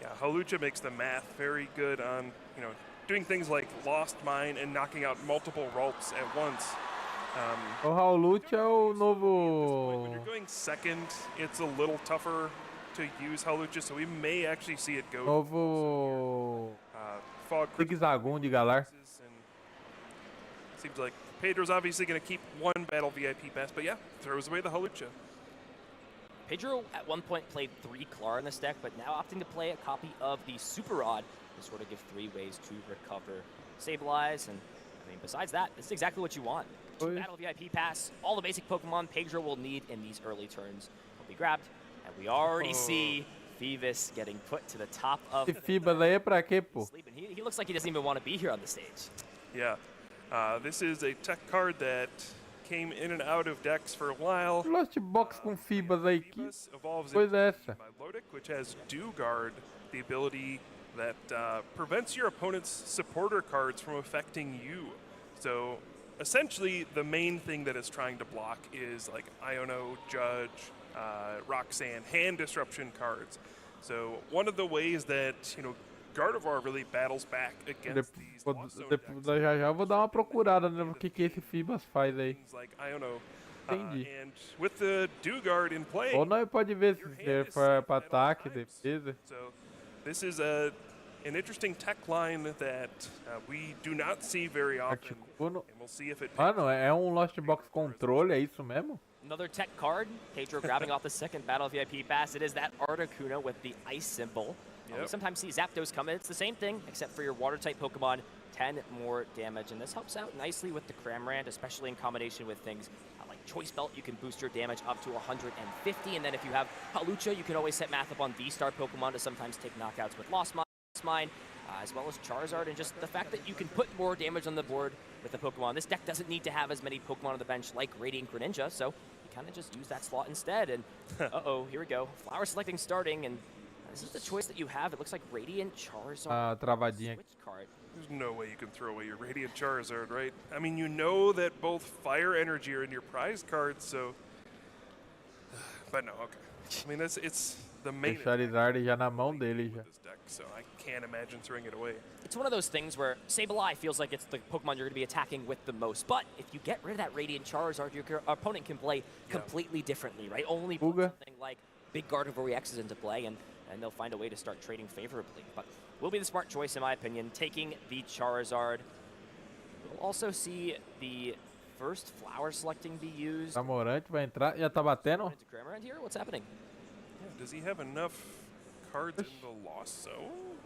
Yeah, Halucha makes the math very good on, you know, doing things like Lost Mine and knocking out multiple Ralts at once. O Hauluch é o When novo... you're going second, it's a little tougher to use Halucha, so we may actually see it go Novo... Fog Crystal. Zigzagoon de Galar. And seems like Pedro's obviously going to keep 1 battle VIP pass, but yeah, throws away the Halucha. Pedro at one point played 3 Clara in this deck, but now opting to play a copy of the Super Rod to sort of give 3 ways to recover Sableyes. And I mean, besides that, this is exactly what you want. 2 Battle VIP Pass, all the basic Pokemon Pedro will need in these early turns will be grabbed. And we already see Phoebus getting put to the top of Esse Fibas aí é pra quê, pô? sleeping. He looks like he doesn't even want to be here on the stage. Yeah, this is a tech card that came in and out of decks for a while. Lost Box com Fibas aí, que Phoebus evolves coisa é into essa? Milotic, which has Do Guard, the ability that prevents your opponent's supporter cards from affecting you. So essentially, the main thing that it's trying to block is like Iono, Judge, Roxanne, hand disruption cards. So one of the ways that, you know, Gardevoir really battles back against these Lost Zone decks. Já eu vou dar uma procurada no que esse Fibas faz aí. Things like Iono. Entendi. And with the Do Guard in play, Ou nós pode ver se for pra ataque, defesa. so this is an interesting tech line that we do not see very often. Articuno. And we'll see if it Mano, é um Lost Box controle, é isso mesmo? Another tech card. Pedro grabbing off the second Battle VIP Pass. It is that Articuno with the ice symbol. We Yep. sometimes see Zapdos come in. It's the same thing, except for your water-type Pokemon. 10 more damage, and this helps out nicely with the Cramorant, especially in combination with things like Choice Belt. You can boost your damage up to 150, and then if you have Halucha, you can always set math up on V-Star Pokemon to sometimes take knockouts with Lost Mine, as well as Charizard, and just the fact that you can put more damage on the board with the Pokemon. This deck doesn't need to have as many Pokemon on the bench like Radiant Greninja, so you kind of just use that slot instead, and uh-oh, here we go. Flower selecting starting, and this is the choice that you have. It looks like Radiant Charizard. Travadinha. Switch card. There's no way you can throw away your Radiant Charizard, right? I mean, you know that both Fire Energy are in your prize cards, so... But no, okay. I mean, it's the main... O Charizard já na mão dele já. with this deck, so I can't imagine throwing it away. It's one of those things where Sableye feels like it's the Pokemon you're going to be attacking with the most, but if you get rid of that Radiant Charizard, your opponent can play completely differently, right? Only put Fuga. something like Big Gardevoir EXs into play, and they'll find a way to start trading favorably. But will be the smart choice, in my opinion, taking the Charizard. We'll also see the first flower selecting be used. Cramorante vai entrar, já tá batendo? Into Cramorant here? What's happening? Yeah, does he have enough cards in the Lost Zone?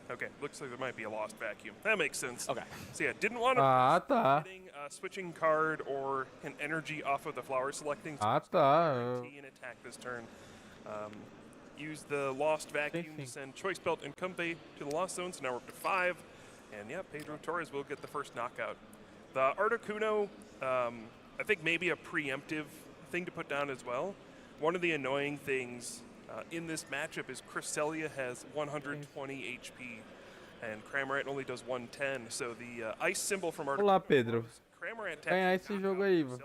Okay, looks like there might be a lost vacuum. That makes sense. Okay. So yeah, didn't want to tá. getting a switching card or an energy off of the flower selecting. So Tá. guarantee an attack this turn. Use the lost vacuum, send Choice Belt and Combe to the lost zone, so now we're up to 5. And yeah, Pedro Torres will get the first knockout. The Articuno, I think maybe a preemptive thing to put down as well. One of the annoying things in this matchup is Cresselia has 120 HP and Cramorant only does 110. So the ice symbol from Articuno. Olá, Pedro. Cramorant Ganhar esse jogo aí, mano.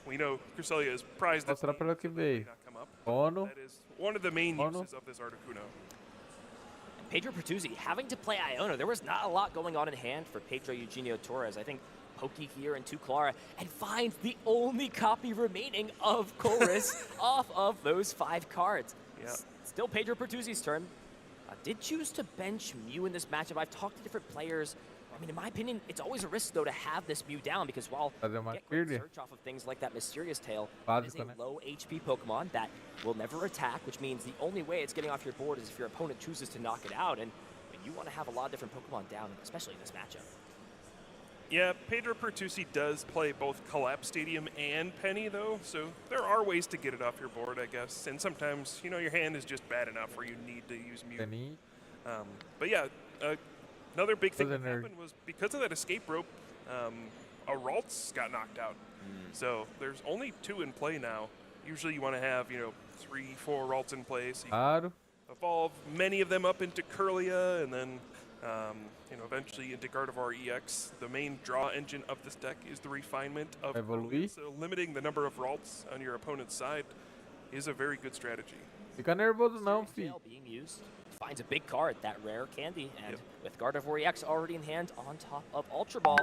We know Cresselia is prized. Mostrar pelo que veio. Ono. That is one of the main uses of this Articuno. Pedro Pertuzzi having to play Iono. There was not a lot going on in hand for Pedro Eugenio Torres. I think Pokey here and 2 Clara, and finds the only copy remaining of Chorus off of those 5 cards. Yeah. Still Pedro Pertuzzi's turn. Did choose to bench Mew in this matchup. I've talked to different players. I mean, in my opinion, it's always a risk, though, to have this Mew down, because while you get great search off of things like that Mysterious Tail, it is a low HP Pokemon that will never attack, which means the only way it's getting off your board is if your opponent chooses to knock it out, and you want to have a lot of different Pokemon down, especially in this matchup. Yeah, Pedro Pertuzzi does play both Collapse Stadium and Penny, though, so there are ways to get it off your board, I guess. And sometimes, you know, your hand is just bad enough where you need to use Mew. But yeah, another big thing that happened was because of that escape rope, a Ralts got knocked out. So there's only 2 in play now. Usually you want to have, you know, 3, 4 Ralts in play. So you can evolve many of them up into Curlia and then you know, eventually into Gardevoir EX. The main draw engine of this deck is the refinement of Curlia, so limiting the number of Ralts on your opponent's side is a very good strategy. Fica nervoso não, filho. Being used finds a big card, that rare Candy, and with Gardevoir EX already in hand on top of Ultra Ball,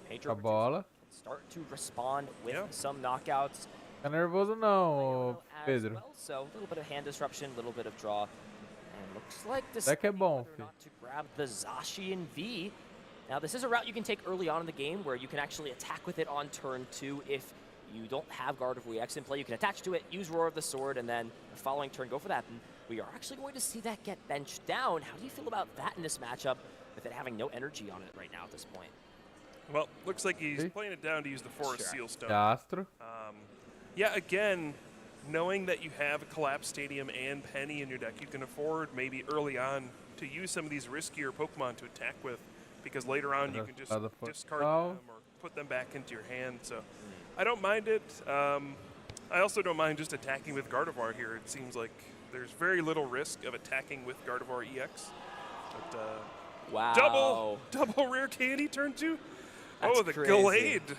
Pedro can start to respond with some knockouts. Fica nervoso não, Pedro. Well, so a little bit of hand disruption, a little bit of draw. And looks like this Deck é bom, filho. to grab the Zacian V. Now this is a route you can take early on in the game where you can actually attack with it on turn 2 if you don't have Gardevoir EX in play. You can attach to it, use Roar of the Sword, and then the following turn go for that. And we are actually going to see that get benched down. How do you feel about that in this matchup with it having no energy on it right now at this point? Well, looks like he's playing it down to use the Forest Seal Stone. Astro. Yeah, again, knowing that you have a Collapse Stadium and Penny in your deck, you can afford maybe early on to use some of these riskier Pokemon to attack with, because later on you can just discard them or put them back into your hand. So I don't mind it. I also don't mind just attacking with Gardevoir here. It seems like there's very little risk of attacking with Gardevoir EX. But, wow. Double rare candy turn 2? That's oh, the crazy. Gallade.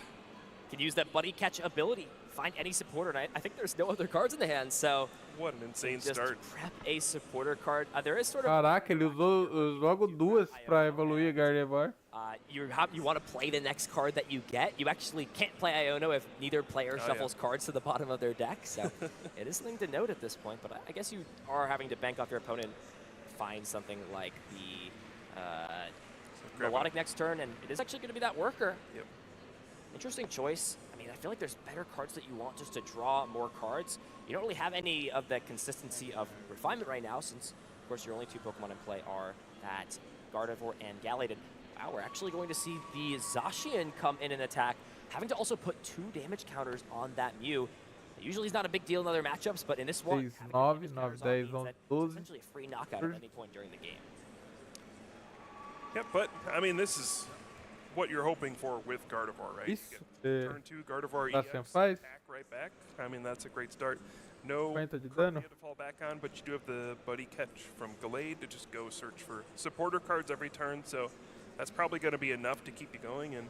Can use that Buddy Catch ability. Find any supporter, and I think there's no other cards in the hand, so... What an insane just start. Prep a supporter card. There is sort of... Caraca, ele usou logo 2 pra evoluir Gardevoir. You want to play the next card that you get. You actually can't play Iono if neither player shuffles cards to the bottom of their deck, so it is something to note at this point, but I guess you are having to bank off your opponent, find something like the Melodic next turn, and it is actually going to be that worker. Yep. Interesting choice. I mean, I feel like there's better cards that you want just to draw more cards. You don't really have any of the consistency of refinement right now, since, of course, your only 2 Pokemon in play are that Gardevoir and Gallade. And wow, we're actually going to see the Zacian come in and attack, having to also put 2 damage counters on that Mew. Usually it's not a big deal in other matchups, but in this one, 6, 9, 9, 10, 11, 12. essentially a free knockout at any point during the game. Yeah, but, I mean, this is what you're hoping for with Gardevoir, right? Turn 2, Gardevoir EX, attack right back. I mean, that's a great start. No Curlia to fall back on, but you do have the Buddy Catch from Gallade to just go search for supporter cards every turn, so that's probably going to be enough to keep you going. And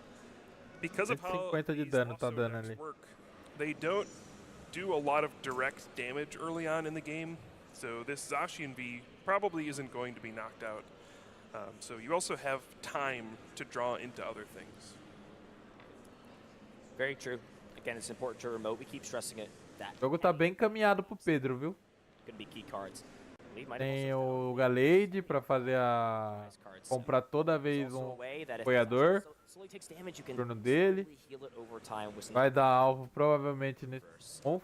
because of how these decks work, they don't do a lot of direct damage early on in the game, so this Zacian V probably isn't going to be knocked out. So you also have time to draw into other things. Very true. Again, it's important to remote. We keep stressing it. O jogo tá bem encaminhado pro Pedro, viu? Could be key cards. Tem o Gallade pra fazer comprar toda vez apoiador. Turno dele. Vai dar alvo provavelmente nesse conf.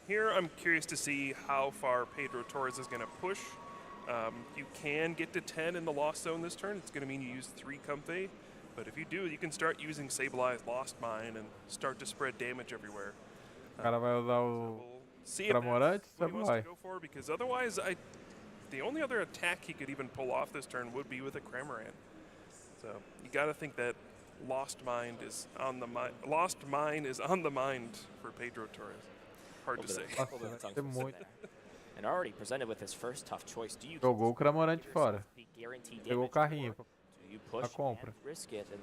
Here I'm curious to see how far Pedro Torres is going to push You can get to 10 in the Lost Zone this turn. It's going to mean you use 3 Comfey. But if you do, you can start using Sableye Lost Mine and start to spread damage everywhere. O cara vai usar o We'll see if Cramorante, that's what he wants to Sableye. go for, because otherwise, the only other attack he could even pull off this turn would be with a Cramorant. So you got to think that Lost Mine is on the mind for Pedro Torres. Hard to say. Nossa, vai ser muito. And already presented with his first tough choice. Do you Jogou o Cramorante fora. be guaranteed Pegou o damage, carrinho. or do you push a compra. and risk it? And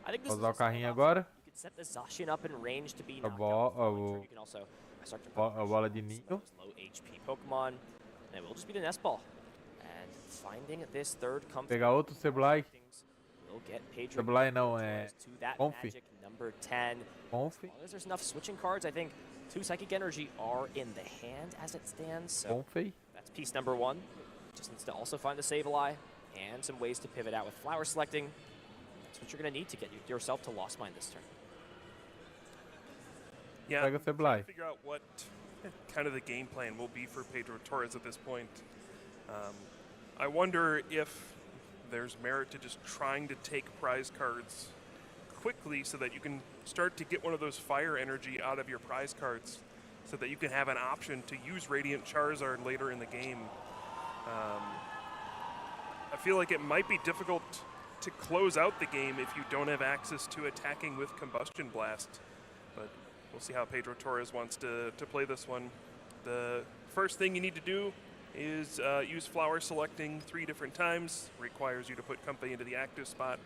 I think this Vou is usar o also carrinho enough. agora. You could set the Zacian up in range to be A knocked bo- out. Or o- you can also start to A bola de ninho. low HP Pokemon, and it will just be the nest ball. And finding this third comfort Pegar outro Sableye. will get Pedro Sableye não, é to that Comfy. magic number 10. Conf. As long as there's enough switching cards, I think 2 Psychic Energy are in the hand as it stands. So Confei. that's piece number 1. Just needs to also find the Sableye and some ways to pivot out with flower selecting. That's what you're going to need to get yourself to Lost Mine this turn. Yeah, Pega o Sableye. figure out what kind of the game plan will be for Pedro Torres at this point. I wonder if there's merit to just trying to take prize cards quickly so that you can start to get one of those fire energy out of your prize cards so that you can have an option to use Radiant Charizard later in the game. I feel like it might be difficult to close out the game if you don't have access to attacking with Combustion Blast, but we'll see how Pedro Torres wants to play this one. The first thing you need to do is use flower selecting 3 different times. Requires you to put Comfey into the active spot,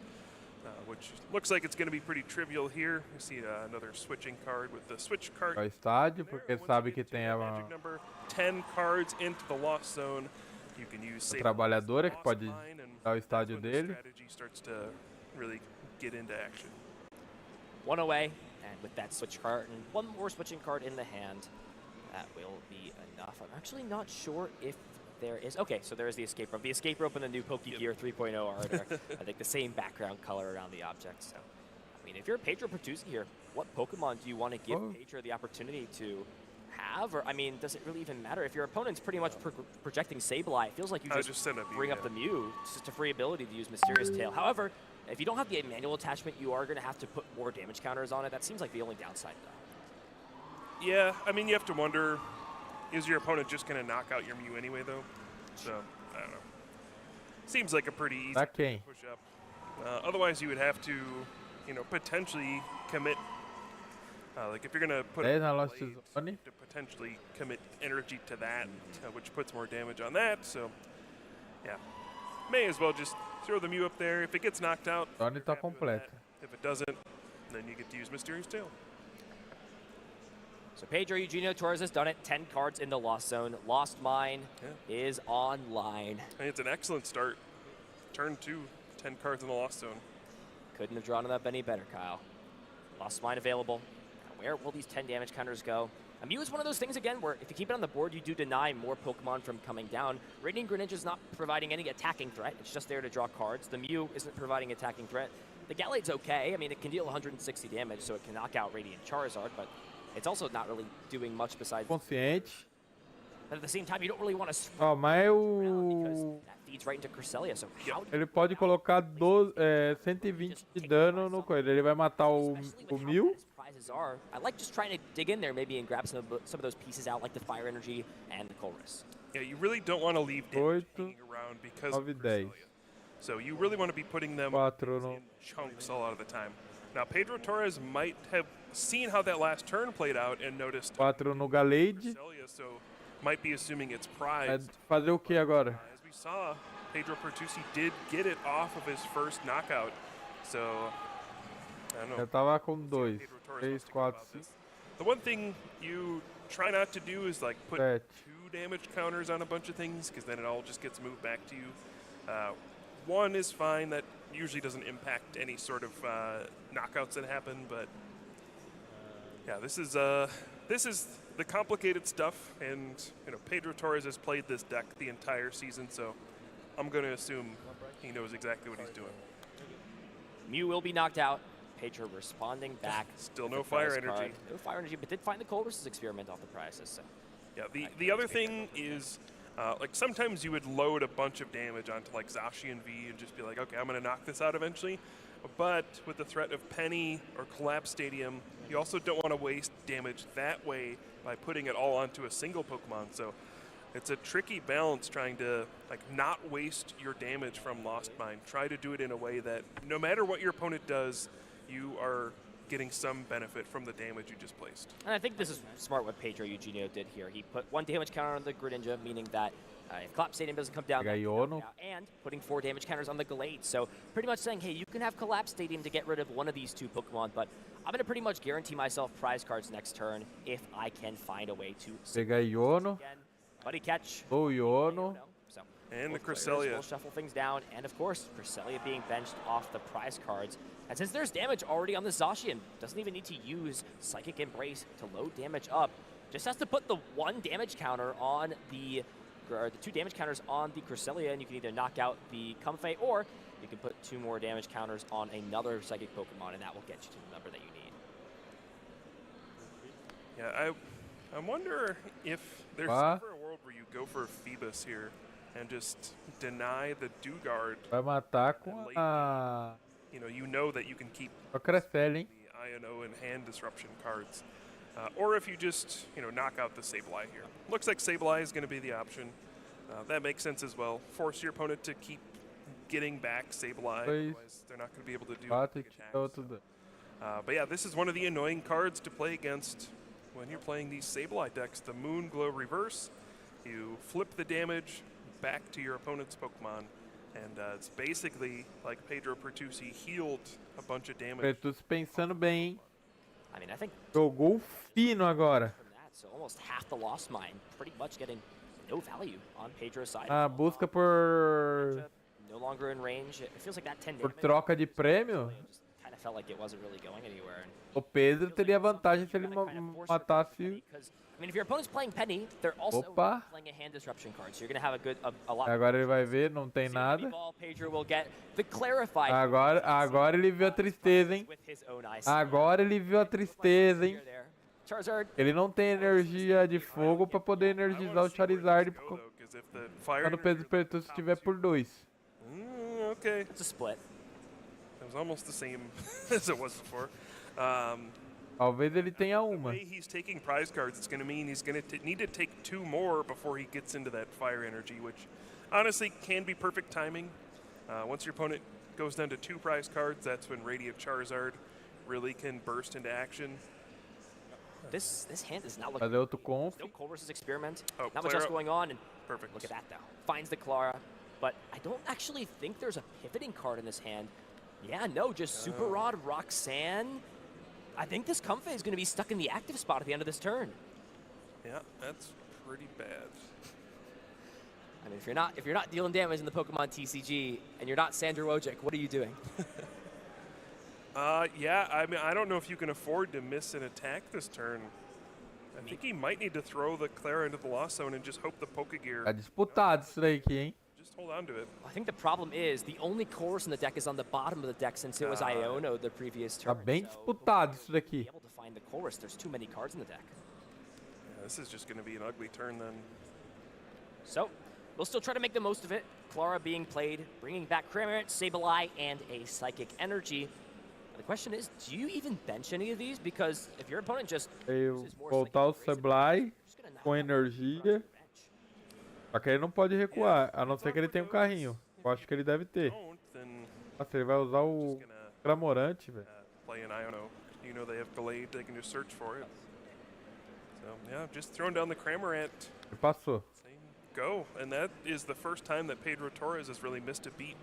which looks like it's going to be pretty trivial here. You see another switching card with the switch card. Ao estádio, porque Once you sabe get que to tem your a magic number 10 cards into the Lost Zone. You can use Sableye trabalhadora que Lost pode Mine, and dar o that's estádio when the dele. strategy starts to really get into action. 1 away, and with that switch card and 1 more switching card in the hand, that will be enough. I'm actually not sure if there is. Okay, so there is the escape rope. The escape rope and the new Pokegear 3.0 are, I think, the same background color around the object. So, I mean, if you're Pedro Pertusi here, what Pokemon do you want to give Pedro the opportunity to have? Or, I mean, does it really even matter? If your opponent's pretty much projecting Sableye, it feels like you I would just send a Mew, bring up yeah. the Mew. It's just a free ability to use Mysterious Tail. However, if you don't have the manual attachment, you are going to have to put more damage counters on it. That seems like the only downside, though. Yeah, I mean, you have to wonder, is your opponent just going to knock out your Mew anyway, though? So, I don't know. Seems like a pretty easy Pra quem? push up. Otherwise, you would have to, potentially commit. Like if you're going to put 10 a na Lost blade, Zone. to potentially commit energy to that, which puts more damage on that. So, yeah, may as well just throw the Mew up there. If it gets knocked out, Zone you're tá happy with completa. that. If it doesn't, then you get to use Mysterious Tail. So Pedro Eugenio Torres has done it. 10 cards in the Lost Zone. Lost Mine is online. And it's an excellent start. Turn 2, 10 cards in the Lost Zone. Couldn't have drawn it up any better, Kyle. Lost Mine available. Now where will these 10 damage counters go? A Mew is one of those things, again, where if you keep it on the board, you do deny more Pokemon from coming down. Radiant Greninja is not providing any attacking threat. It's just there to draw cards. The Mew isn't providing attacking threat. The Galade's okay. I mean, it can deal 160 damage, so it can knock out Radiant Charizard, but it's also not really doing much besides... Consciente. But at the same time, you don't really want to... Ó, mas because o... that feeds right into Cresselia, so how do Ele pode colocar 120 de dano no coelho. Ele vai matar o Mew. his prizes are. I like just trying to dig in there maybe and grab some of those pieces out, like the Fire Energy and the Colress. Yeah, you really don't want to leave damage hanging around because of 9, 10. Cresselia. So you really want to be putting them 4 no... in chunks a lot of the time. Now, Pedro Torres might have seen how that last turn played out and noticed 4 no Galade. Cresselia, so might be assuming it's Vai prized. fazer o que agora? As we saw, Pedro Pertusi did get it off of his first knockout. So, I don't know. Já tava com 2, Pedro Torres 3, wants to go 4, about 5, this. The one thing you try not to do is like put 7. 2 damage counters on a bunch of things, because then it all just gets moved back to you. 1 is fine. That usually doesn't impact any sort of knockouts that happen, but yeah, this is the complicated stuff, and Pedro Torres has played this deck the entire season, so I'm going to assume he knows exactly what he's doing. Mew will be knocked out. Pedro responding back. Still with no the fire prize energy. card. No fire energy, but did find the Colress's experiment off the prizes. So Yeah, the other thing is, Like sometimes you would load a bunch of damage onto like Zacian V and just be like, okay, I'm going to knock this out eventually. But with the threat of Penny or Collapse Stadium, you also don't want to waste damage that way by putting it all onto a single Pokemon. So it's a tricky balance trying to like not waste your damage from Lost Mine. Try to do it in a way that no matter what your opponent does, you are getting some benefit from the damage you just placed. And I think this is smart what Pedro Eugenio did here. He put 1 damage counter on the Greninja, meaning that if Collapse Stadium doesn't come down, and putting 4 damage counters on the Gallade. So pretty much saying, hey, you can have Collapse Stadium to get rid of one of these 2 Pokemon, but I'm going to pretty much guarantee myself prize cards next turn if I can find a way to... Pegar Iono. Buddy catch. Oh, Iono. So and the Cresselia. Will shuffle things down, and of course, Cresselia being benched off the prize cards. And since there's damage already on the Zacian, doesn't even need to use Psychic Embrace to load damage up. Just has to put the 1 damage counter on the 2 damage counters on the Cresselia, and you can either knock out the Comfey, or you can put 2 more damage counters on another Psychic Pokemon, and that will get you to the number that you need. Yeah, I wonder if there's ever a world where you go for Phoebus here and just deny the Dewguard. Vai matar com a... You know that you can keep a Cresselia, hein? the INO and hand disruption cards. Or if you just, knock out the Sableye here. Looks like Sableye is going to be the option. That makes sense as well. Force your opponent to keep getting back Sableye, otherwise they're not going to be able to do attacks. But yeah, this is one of the annoying cards to play against when you're playing these Sableye decks. The Moon Glow Reverse, you flip the damage back to your opponent's Pokemon, and it's basically like Pedro Pertusi healed a bunch of damage. Pertusi pensando bem, hein? I mean, I think jogou fino agora. So almost half the Lost Mine, pretty much getting no value on Pedro's side. Busca por... No longer in range. It feels like that 10 por damage. troca de prêmio. Kind of felt like it wasn't really going anywhere. O Pedro teria vantagem se ele matasse. I mean, if your opponent's playing Penny, they're also playing a hand disruption card, so you're going to have a lot. Agora ele vai ver, não tem nada. Pedro will get the clarified. Agora ele viu a tristeza, hein? Agora ele viu a tristeza, hein? Ele não tem energia de fogo para poder energizar o Charizard quando o Pedro Pertusi estiver por 2. Okay. It's a split. It was almost the same as it was before. Talvez ele tenha The uma. way he's taking prize cards, it's going to mean he's going to need to take 2 more before he gets into that fire energy, which honestly can be perfect timing. Once your opponent goes down to 2 prize cards, that's when Radiant Charizard really can burst into action. This hand is not looking. Cadê outro conf? No Colress's experiment. Oh, not much else going on. And perfect. Look at that though. Finds the Clara, but I don't actually think there's a pivoting card in this hand. Yeah, no, just Super Rod, Roxanne. I think this Comfey is going to be stuck in the active spot at the end of this turn. Yeah, that's pretty bad. I mean, if you're not dealing damage in the Pokemon TCG and you're not Sandra Wojcik, what are you doing? Yeah, I mean, I don't know if you can afford to miss an attack this turn. I think he might need to throw the Clara into the Lost Zone and just hope the Pokegear. Tá disputado isso daqui, hein? Just hold on to it. I think the problem is the only Colress in the deck is on the bottom of the deck since it was Iono the previous turn. Tá bem disputado isso daqui. Able to find the Colress, there's too many cards in the deck. Yeah, this is just going to be an ugly turn then. So, we'll still try to make the most of it. Clara being played, bringing back Cramorant, Sableye, and a Psychic Energy. The question is, do you even bench any of these? Because if your opponent just voltar o Sableye com energia. Só que ele não pode recuar, a não ser que ele tenha um carrinho. Eu acho que ele deve ter. Nossa, ele vai usar o Cramorant, velho. Play an Iono. You know they have Gallade, they can just search for it. So, yeah, just throwing down the Cramorant. Ele passou. Go. And that is the first time that Pedro Torres has really missed a beat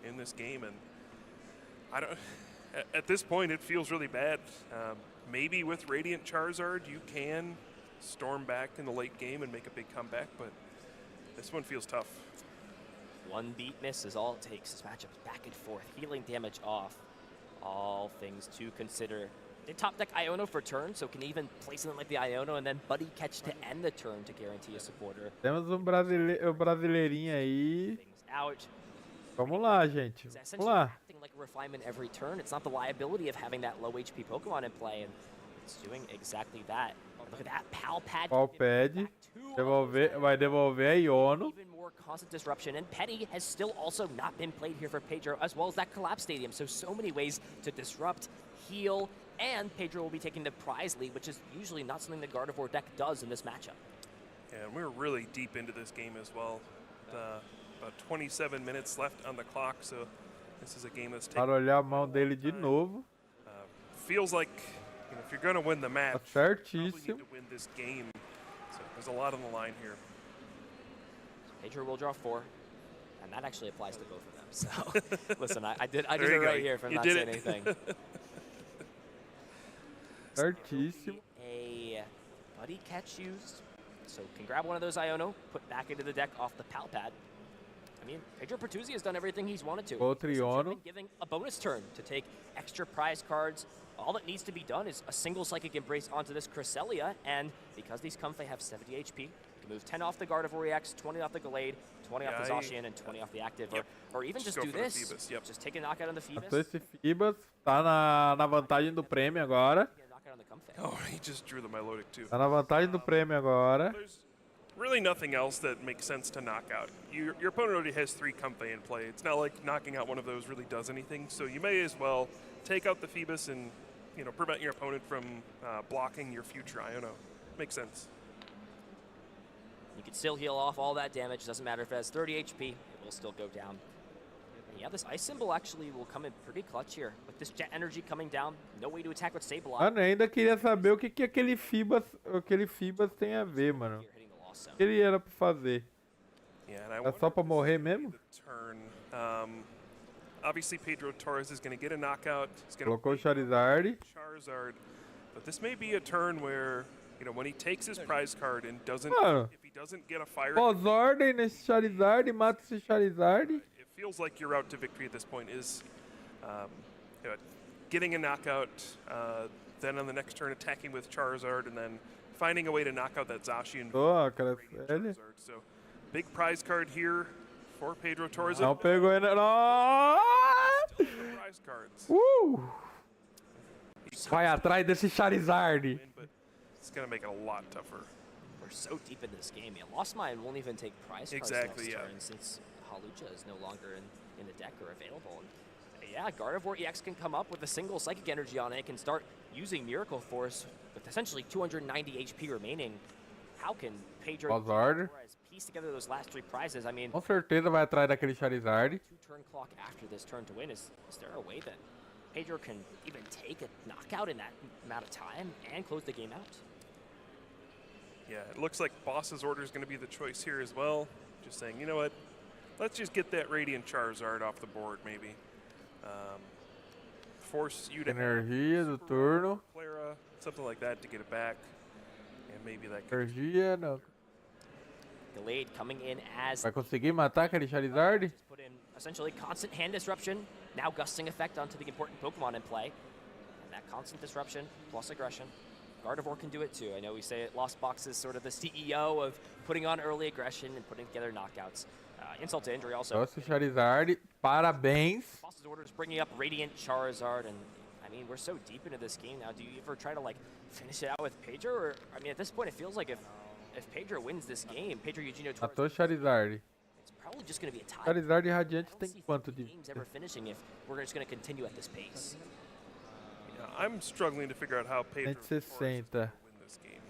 in this game. And I don't... At this point, it feels really bad. Maybe with Radiant Charizard, you can storm back in the late game and make a big comeback, but this one feels tough. One beat miss is all it takes. This matchup back and forth, healing damage off. All things to consider. They top deck Iono for turn, so can even place something like the Iono and then Buddy Catch to end the turn to guarantee a supporter. Temos brasileirinho aí. Things out. Vamos lá, gente. Vamos lá. Like a refinement every turn. It's not the liability of having that low HP Pokemon in play, and it's doing exactly that. Look at that, Pal Pad. Pal Pad. Vai devolver a Iono. Even more constant disruption, and Petty has still also not been played here for Pedro, as well as that Collapse Stadium. So many ways to disrupt, heal, and Pedro will be taking the prize lead, which is usually not something the Gardevoir deck does in this matchup. And we're really deep into this game as well. About 27 minutes left on the clock, so this is a game that's taking. Para olhar a mão dele de novo. Feels like, you know, if you're going to win the match, you probably need to win this game. So there's a lot on the line here. Pedro will draw 4, and that actually applies to both of them. So listen, I did it right here from not saying anything. Certíssimo. A buddy catch used, so can grab one of those Iono, put back into the deck off the pal pad. I mean, Pedro Pertuzzi has done everything he's wanted to. Outro Iono. Giving a bonus turn to take extra prize cards. All that needs to be done is a single Psychic Embrace onto this Cresselia, and because these Comfey have 70 HP, you can move 10 off the Gardevoir EX, 20 off the Gallade, 20 off the Zacian, and 20 off the active, or even just do this. Phoebus, Just take a knockout on the Phoebus. Matou esse Phoebus. Tá na vantagem do prêmio agora. Oh, he just drew the Milotic too. Tá na vantagem do prêmio agora. There's really nothing else that makes sense to knock out. Your opponent already has 3 Comfey in play. It's not like knocking out one of those really does anything, so you may as well take out the Phoebus and, you know, prevent your opponent from blocking your future Iono. Makes sense. You can still heal off all that damage. Doesn't matter if it has 30 HP, it will still go down. And yeah, this Ice Symbol actually will come in pretty clutch here. With this Jet Energy coming down, no way to attack with Sableye. Mano, ainda queria saber o que aquele Phoebus tem a ver, mano. O que ele era pra fazer? É só pra morrer mesmo? Obviously, Pedro Torres is going to get a knockout. Colocou o Charizard. But this may be a turn where, you know, when he takes his prize card and doesn't, if he doesn't get a fire, Pós-ordem nesse Charizard, mata esse Charizard. It feels like your route to victory at this point is getting a knockout, then on the next turn attacking with Charizard, and then finding a way to knock out that Zacian. So big prize card here for Pedro Torres. Não pegou ainda. Não! Prize cards. Vai atrás desse Charizard. It's gonna make it a lot tougher. We're so deep in this game. Yeah, Lost Mine won't even take prize cards next turn since Halucha is no longer in the deck or available. And yeah, Gardevoir EX can come up with a single Psychic Energy on it. It can start using Miracle Force with essentially 290 HP remaining. How can Pedro piece together those last 3 prizes? I mean, com certeza vai atrás daquele Charizard. 2-turn clock after this turn to win. Is there a way that Pedro can even take a knockout in that amount of time and close the game out? Yeah, it looks like Boss's Order is going to be the choice here as well. Just saying, you know what? Let's just get that Radiant Charizard off the board, maybe. Force you to Energia do turno. Clara, something like that to get it back. And maybe that Energia, não. Gallade coming in as vai conseguir matar aquele Charizard? Put in essentially constant hand disruption, now gusting effect onto the important Pokemon in play. And that constant disruption plus aggression. Gardevoir can do it too. I know we say it, Lost Box is sort of the CEO of putting on early aggression and putting together knockouts. Insult to injury also. Nossa, Charizard, parabéns. Boss's Order is bringing up Radiant Charizard, and I mean, we're so deep into this game now. Do you ever try to like finish it out with Pedro? Or I mean, at this point, it feels like if Pedro wins this game, Pedro Eugenio Torres, matou Charizard. it's probably just going to be a tie. Charizard e Radiante tem quanto de games ever finishing if we're just going to continue at this pace. Yeah, I'm struggling to figure out how Pedro Torres will win this game.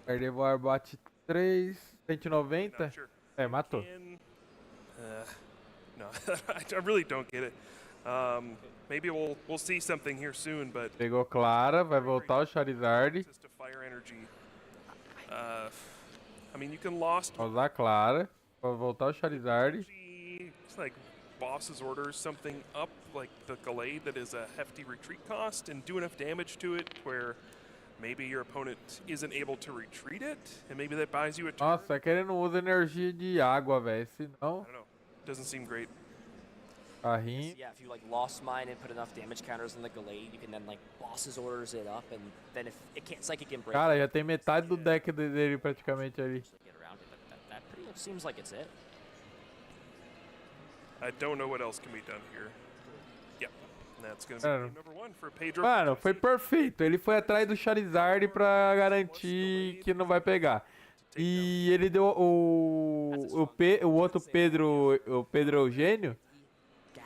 Gardevoir bate 3, 190. É, matou. No, I really don't get it. Maybe we'll see something here soon, but pegou Clara, vai voltar o Charizard. Fire energy. I mean, you can lost. Vai usar Clara, vai voltar o Charizard. It's like Boss's Order something up, like the Gallade that is a hefty retreat cost, and do enough damage to it where maybe your opponent isn't able to retreat it, and maybe that buys you a turn. Nossa, é que ele não usa energia de água, velho. Senão. I don't know. Doesn't seem great. Carrinho. Yeah, if you like Lost Mine and put enough damage counters on the Gallade, you can then like Boss's Orders it up, and then if it can't Psychic Embrace. Cara, já tem metade do deck dele praticamente ali. Get around it, but that pretty much seems like it's it. I don't know what else can be done here. Yep, and that's gonna be game number 1 for Pedro. Mano, foi perfeito. Ele foi atrás do Charizard pra garantir que não vai pegar. E ele deu o outro Pedro, o Pedro Eugênio,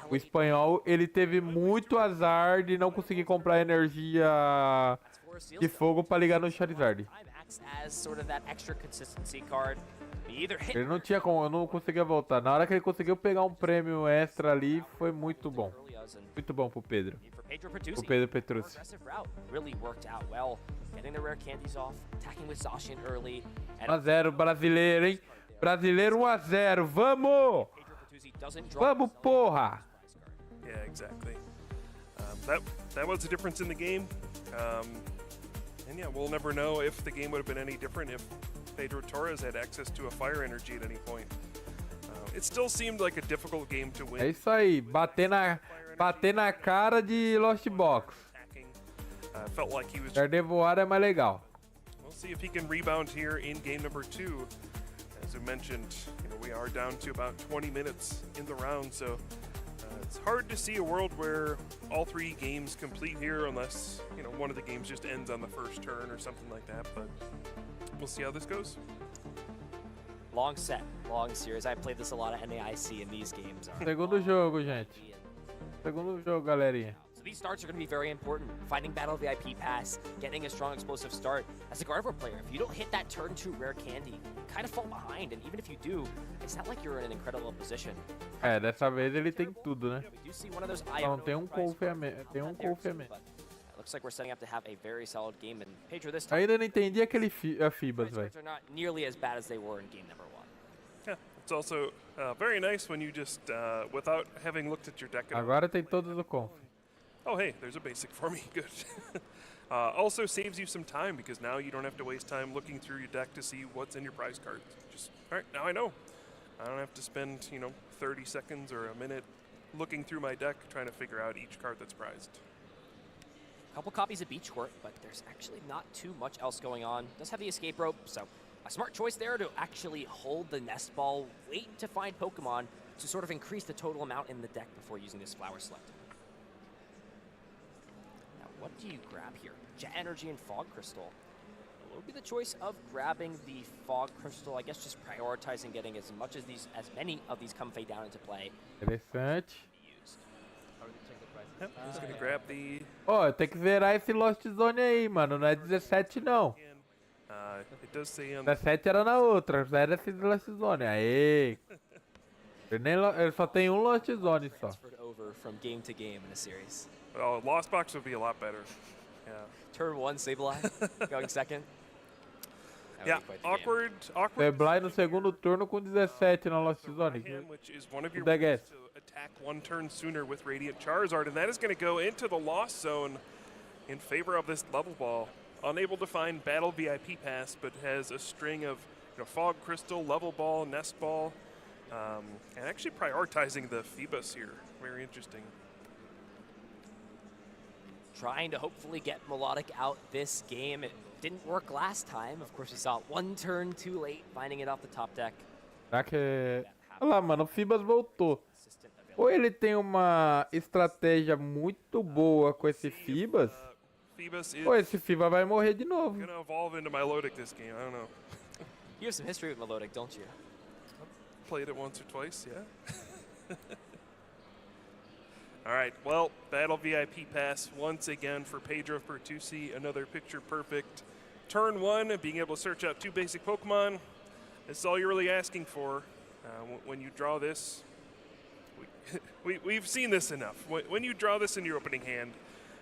o espanhol, ele teve muito azar de não conseguir comprar energia de fogo pra ligar no Charizard. Ele não tinha como, eu não conseguia voltar. Na hora que ele conseguiu pegar um prêmio extra ali, foi muito bom. Muito bom pro Pedro. Pro Pedro Petrucci. 1-0 brasileiro, hein? Brasileiro 1-0. Vamos! Vamos, porra! Yeah, exactly. That was the difference in the game. And yeah, we'll never know if the game would have been any different if Pedro Torres had access to a fire energy at any point. It still seemed like a difficult game to win. É isso aí, bater na cara de Lost Box. Felt like he was. Perder voar é mais legal. We'll see if he can rebound here in game number 2. As we mentioned, we are down to about 20 minutes in the round, so it's hard to see a world where all 3 games complete here unless, one of the games just ends on the first turn or something like that, but we'll see how this goes. Long set, long series. I played this a lot at NAIC, and these games are... Segundo jogo, gente. Segundo jogo, galerinha. So these starts are going to be very important. Finding Battle VIP Pass, getting a strong explosive start. As a Gardevoir player, if you don't hit that turn 2 rare candy, you kind of fall behind. And even if you do, it's not like you're in an incredible position. É, dessa vez ele tem tudo, né? We do see one of those Não, tem um confiamento. Tem um confiamento. Looks like we're setting up to have a very solid game. And Pedro this time... Ainda não entendi aquele Fibas, velho. are not nearly as bad as they were in game number 1. Yeah, it's also very nice when you just, without having looked at your deck at all. Agora tem todos o conf. Oh, hey, there's a basic for me. Good. Also saves you some time because now you don't have to waste time looking through your deck to see what's in your prize cards. Just, all right, now I know. I don't have to spend, 30 seconds or a minute looking through my deck trying to figure out each card that's prized. A couple copies of Beach Court, but there's actually not too much else going on. Does have the escape rope, so a smart choice there to actually hold the nest ball, wait to find Pokemon to sort of increase the total amount in the deck before using this flower select. Now, what do you grab here? Jet Energy and Fog Crystal. What would be the choice of grabbing the Fog Crystal? I guess just prioritizing getting as many of these come fade down into play. Interessante. Yep, he's gonna grab the... Ó, tem que zerar esse Lost Zone aí, mano. Não é 17 não. It does say on 17 era na outra, zera esse Lost Zone. Aê! Ele só tem um Lost Zone só. Over from game to game in a series. Oh, Lost Box would be a lot better. Yeah. Turn 1, Sableye, going second. Yeah, awkward. Sableye no segundo turno com 17 na Lost Zone. Which is one of your ways to attack one turn sooner with Radiant Charizard, and that is going to go into the Lost Zone in favor of this level ball. Unable to find Battle VIP Pass, but has a string of Fog Crystal, Level Ball, Nest Ball, and actually prioritizing the Phoebus here. Very interesting. Trying to hopefully get Melodic out this game. It didn't work last time. Of course, we saw it one turn too late, finding it off the top deck. Será que... Olha lá, mano, o Phoebus voltou. Ou ele tem uma estratégia muito boa com esse Phoebus, ou esse Phoebus vai morrer de novo. I'm gonna evolve into Milotic this game. I don't know. You have some history with Melodic, don't you? Played it once or twice, yeah. All right, well, Battle VIP Pass once again for Pedro Bertuzzi. Another picture perfect. Turn 1, being able to search out 2 basic Pokemon. That's all you're really asking for. When you draw this, we've seen this enough. When you draw this in your opening hand,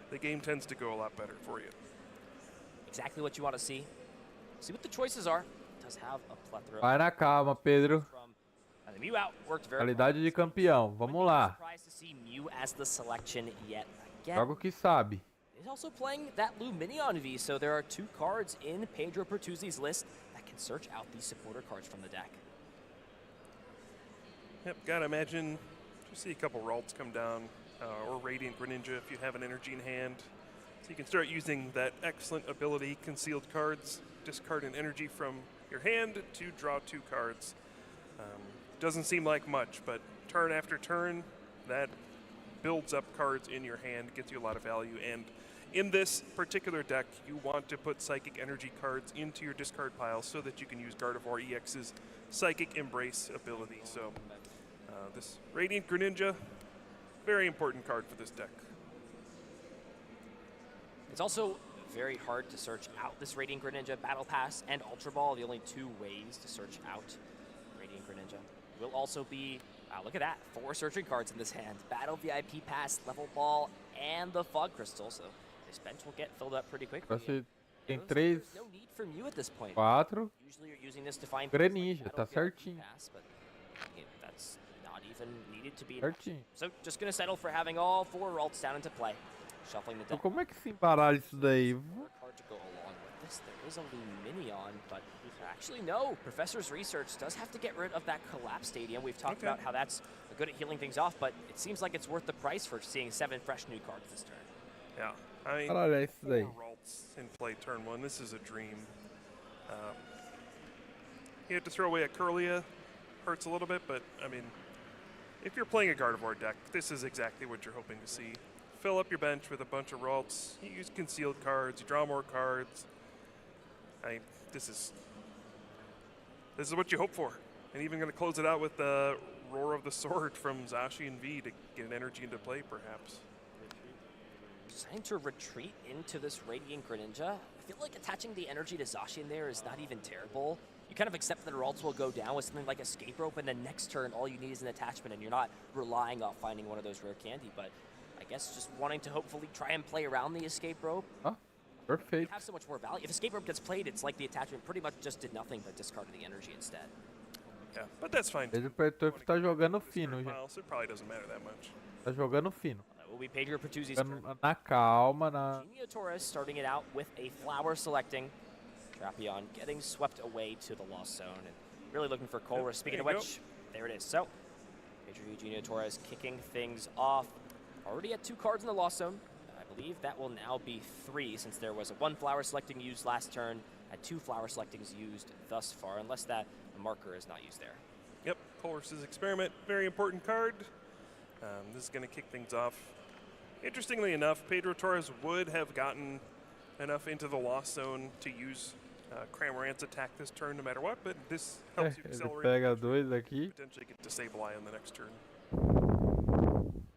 the game tends to go a lot better for you. Exactly what you want to see. See what the choices are. It does have a plethora. Vai na calma, Pedro. The Mew out worked very Qualidade de campeão. Vamos lá. Surprised to see Mew as the selection yet again. Joga o que sabe. He's also playing that Luminion V, so there are 2 cards in Pedro Bertuzzi's list that can search out these supporter cards from the deck. Yep, gotta imagine you see a couple Ralts come down, or Radiant Greninja if you have an energy in hand. So you can start using that excellent ability, Concealed Cards, discard an energy from your hand to draw 2 cards. Doesn't seem like much, but turn after turn, that builds up cards in your hand, gets you a lot of value, and in this particular deck, you want to put Psychic Energy cards into your discard pile so that you can use Gardevoir EX's Psychic Embrace ability. So this Radiant Greninja, very important card for this deck. It's also very hard to search out this Radiant Greninja. Battle Pass and Ultra Ball are the only 2 ways to search out Radiant Greninja. Will also be, look at that, 4 searching cards in this hand. Battle VIP Pass, Level Ball, and the Fog Crystal. So this bench will get filled up pretty quickly. Tem 3, No need from you at this point. 4. Usually you're using this to find Greninja, like tá certinho. Pass, but that's not even needed to be. Certinho. So just gonna settle for having all 4 Ralts down into play. Shuffling the Então deck. como é que se embaralha isso daí? Hard to go along with this. There is a Luminion, but actually no. Professor's Research does have to get rid of that Collapse Stadium. We've talked about how that's good at healing things off, but it seems like it's worth the price for seeing 7 fresh new cards this turn. Yeah, I mean, Caralho, é isso 4 daí. Ralts in play turn 1. This is a dream. You have to throw away a Curlia. Hurts a little bit, but I mean, if you're playing a Gardevoir deck, this is exactly what you're hoping to see. Fill up your bench with a bunch of Ralts. You use concealed cards. You draw more cards. This is what you hope for. And even going to close it out with the Roar of the Sword from Zashi and V to get an energy into play, perhaps. Trying to retreat into this Radiant Greninja. I feel like attaching the energy to Zacian there is not even terrible. You kind of accept that Ralts will go down with something like Escape Rope, and then next turn all you need is an attachment, and you're not relying on finding one of those rare candy. But I guess just wanting to hopefully try and play around the Escape Rope. Perfeito. Have so much more value. If Escape Rope gets played, it's like the attachment pretty much just did nothing but discarded the energy instead. Yeah, but that's fine. Ele apertou que tá jogando fino, gente. So it probably doesn't matter that much. Tá jogando fino. That will be Pedro Pertuzzi's turn. Na calma, na... Genio Torres starting it out with a Flower selecting. Trapeon getting swept away to the Lost Zone. And really looking for Colress. Speaking of which, there it is. So, Pedro Eugenio Torres kicking things off. Already at 2 cards in the Lost Zone. I believe that will now be 3 since there was a 1 Flower selecting used last turn and 2 Flower selectings used thus far, unless that marker is not used there. Yep, Colress's Experiment, very important card. This is going to kick things off. Interestingly enough, Pedro Torres would have gotten enough into the Lost Zone to use Cramorant's attack this turn no matter what, but this helps you Ele accelerate. pega 2 aqui. Potentially get to Sableye on the next turn.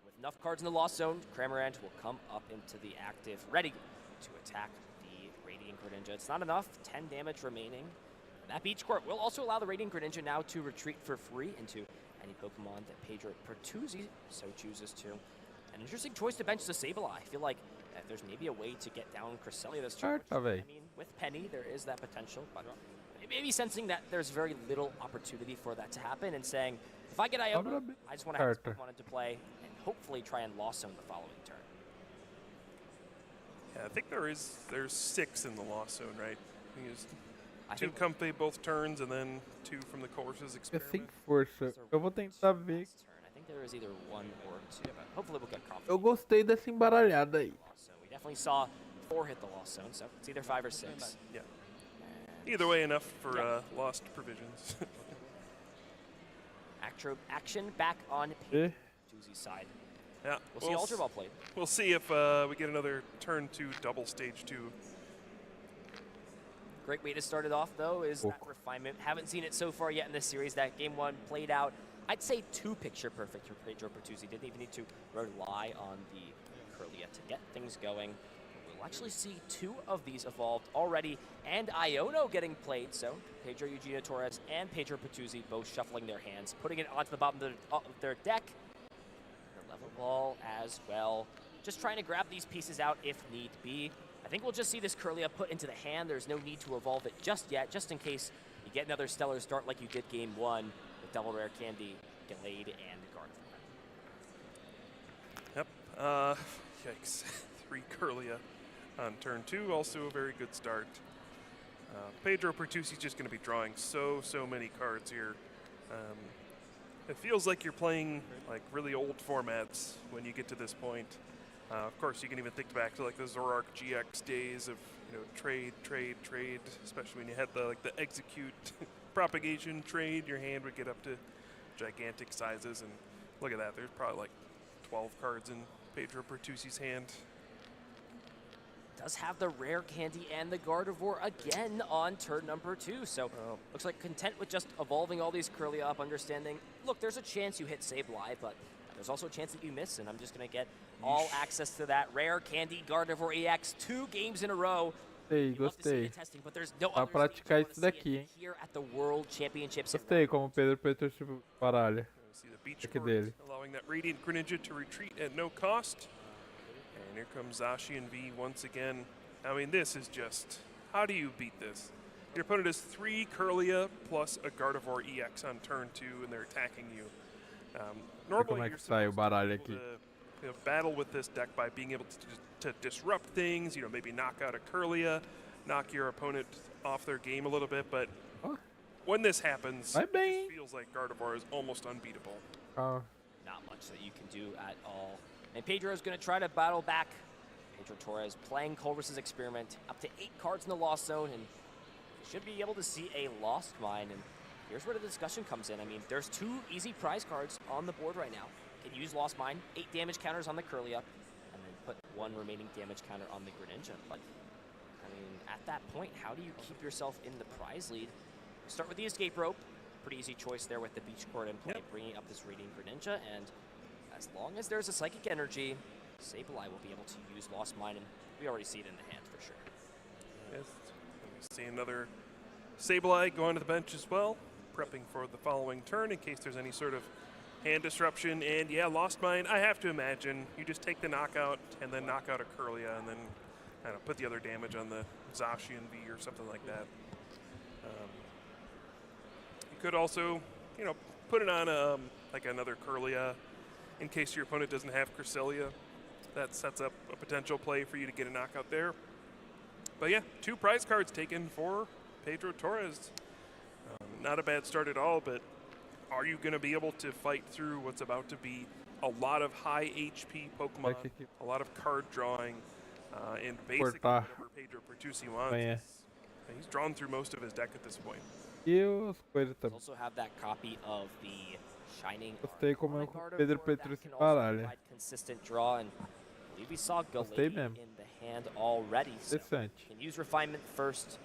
With enough cards in the Lost Zone, Cramorant will come up into the active, ready to attack the Radiant Greninja. It's not enough, 10 damage remaining. That Beach Court will also allow the Radiant Greninja now to retreat for free into any Pokemon that Pedro Pertuzzi so chooses to. An interesting choice to bench the Sableye. I feel like if there's maybe a way to get down Cresselia this turn, which, I mean, with Penny, there is that potential, but maybe sensing that there's very little opportunity for that to happen and saying, if I get Iona, I just want to have this Pokemon into play and hopefully try and Lost Zone the following turn. Yeah, I think there's 6 in the Lost Zone, right? I think 2 Comfey both turns and then 2 from the Colress's É Experiment. sem força. Eu vou tentar ver. I think there is either 1 or 2, but hopefully we'll get confident. Eu gostei dessa embaralhada aí. So we definitely saw 4 hit the Lost Zone, so it's either 5 or 6. Yeah. Either way, enough for lost provisions. Action back on Pertuzzi's side. Yeah, We'll see Ultra Ball played. We'll see if we get another turn 2 double stage 2. Great way to start it off, though, is that refinement. Haven't seen it so far yet in this series. That game 1 played out, I'd say, too picture perfect for Pedro Pertuzzi. Didn't even need to rely on the Curlia to get things going. We'll actually see 2 of these evolved already, and Iono getting played. So Pedro Eugenio Torres and Pedro Pertuzzi both shuffling their hands, putting it onto the bottom of their deck. The level ball as well. Just trying to grab these pieces out if need be. I think we'll just see this Curlia put into the hand. There's no need to evolve it just yet, just in case you get another stellar start like you did game 1 with Double Rare Candy, Gallade, and Gardevoir. Yep. Yikes. 3 Curlia on turn 2. Also a very good start. Pedro Pertuzzi's just going to be drawing so many cards here. It feels like you're playing like really old formats when you get to this point. Of course, you can even think back to like the Zoroark GX days of trade, especially when you had the execute propagation trade. Your hand would get up to gigantic sizes, and look at that. There's probably like 12 cards in Pedro Pertuzzi's hand. does have the rare candy and the Gardevoir again on turn number 2. So looks like content with just evolving all these Curly up, understanding, look, there's a chance you hit Sableye, but there's also a chance that you miss, and I'm just going to get all access to that rare candy Gardevoir EX 2 games in a row. Gostei. Testing, but there's no Pra other praticar stage isso daqui, hein? here at the World Championships. Gostei como o Pedro Petrus baralha. See the beach Aqui court dele. allowing that Radiant Greninja to retreat at no cost. And here comes Zacian V once again. I mean, this is just, how do you beat this? Your opponent has 3 Curlia plus a Gardevoir EX on turn 2, and they're attacking you. Normally, como é que you're sai o supposed baralho to be aqui. able to, battle with this deck by being able to disrupt things, maybe knock out a Curlia, knock your opponent off their game a little bit, but when this happens, it just feels like Gardevoir is almost unbeatable. Not much that you can do at all. And Pedro is going to try to battle back. Pedro Torres playing Colress's experiment, up to 8 cards in the Lost Zone, and should be able to see a Lost Mine. And here's where the discussion comes in. I mean, there's 2 easy prize cards on the board right now. Can use Lost Mine, 8 damage counters on the Curlia, and then put 1 remaining damage counter on the Greninja. But, I mean, at that point, how do you keep yourself in the prize lead? Start with the Escape Rope. Pretty easy choice there with the Beach Court in play, bringing up this Radiant Greninja. And as long as there's a Psychic Energy, Sableye will be able to use Lost Mine, and we already see it in the hand for sure. Yes, we see another Sableye going to the bench as well, prepping for the following turn in case there's any sort of hand disruption. And yeah, Lost Mine, I have to imagine you just take the knockout and then knock out a Curlia and then put the other damage on the Zacian V or something like that. You could also, put it on like another Curlia in case your opponent doesn't have Cresselia. That sets up a potential play for you to get a knockout there. But yeah, 2 prize cards taken for Pedro Torres. Not a bad start at all, but are you going to be able to fight through what's about to be a lot of high HP Pokemon, a lot of card drawing, and basically whatever Pedro Pertusi wants. He's drawn through most of his deck at this point. Also have that copy of the Shining Gostei como o Pedro Petrus baralha. consistent draw, and I believe we saw Galade in the hand already. So can use Refinement first,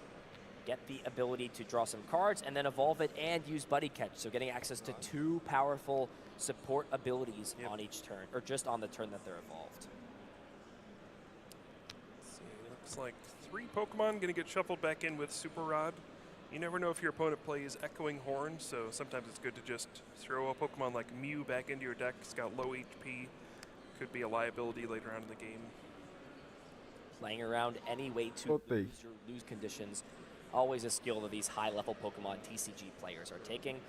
get the ability to draw some cards, and then evolve it and use Buddy Catch. So getting access to 2 powerful support abilities on each turn, or just on the turn that they're evolved. Let's see, looks like 3 Pokemon going to get shuffled back in with Super Rod. You never know if your opponent plays Echoing Horn, so sometimes it's good to just throw a Pokemon like Mew back into your deck. It's got low HP. Could be a liability later on in the game. Playing around any way to lose conditions. Always a skill that these high-level Pokemon TCG players are taking.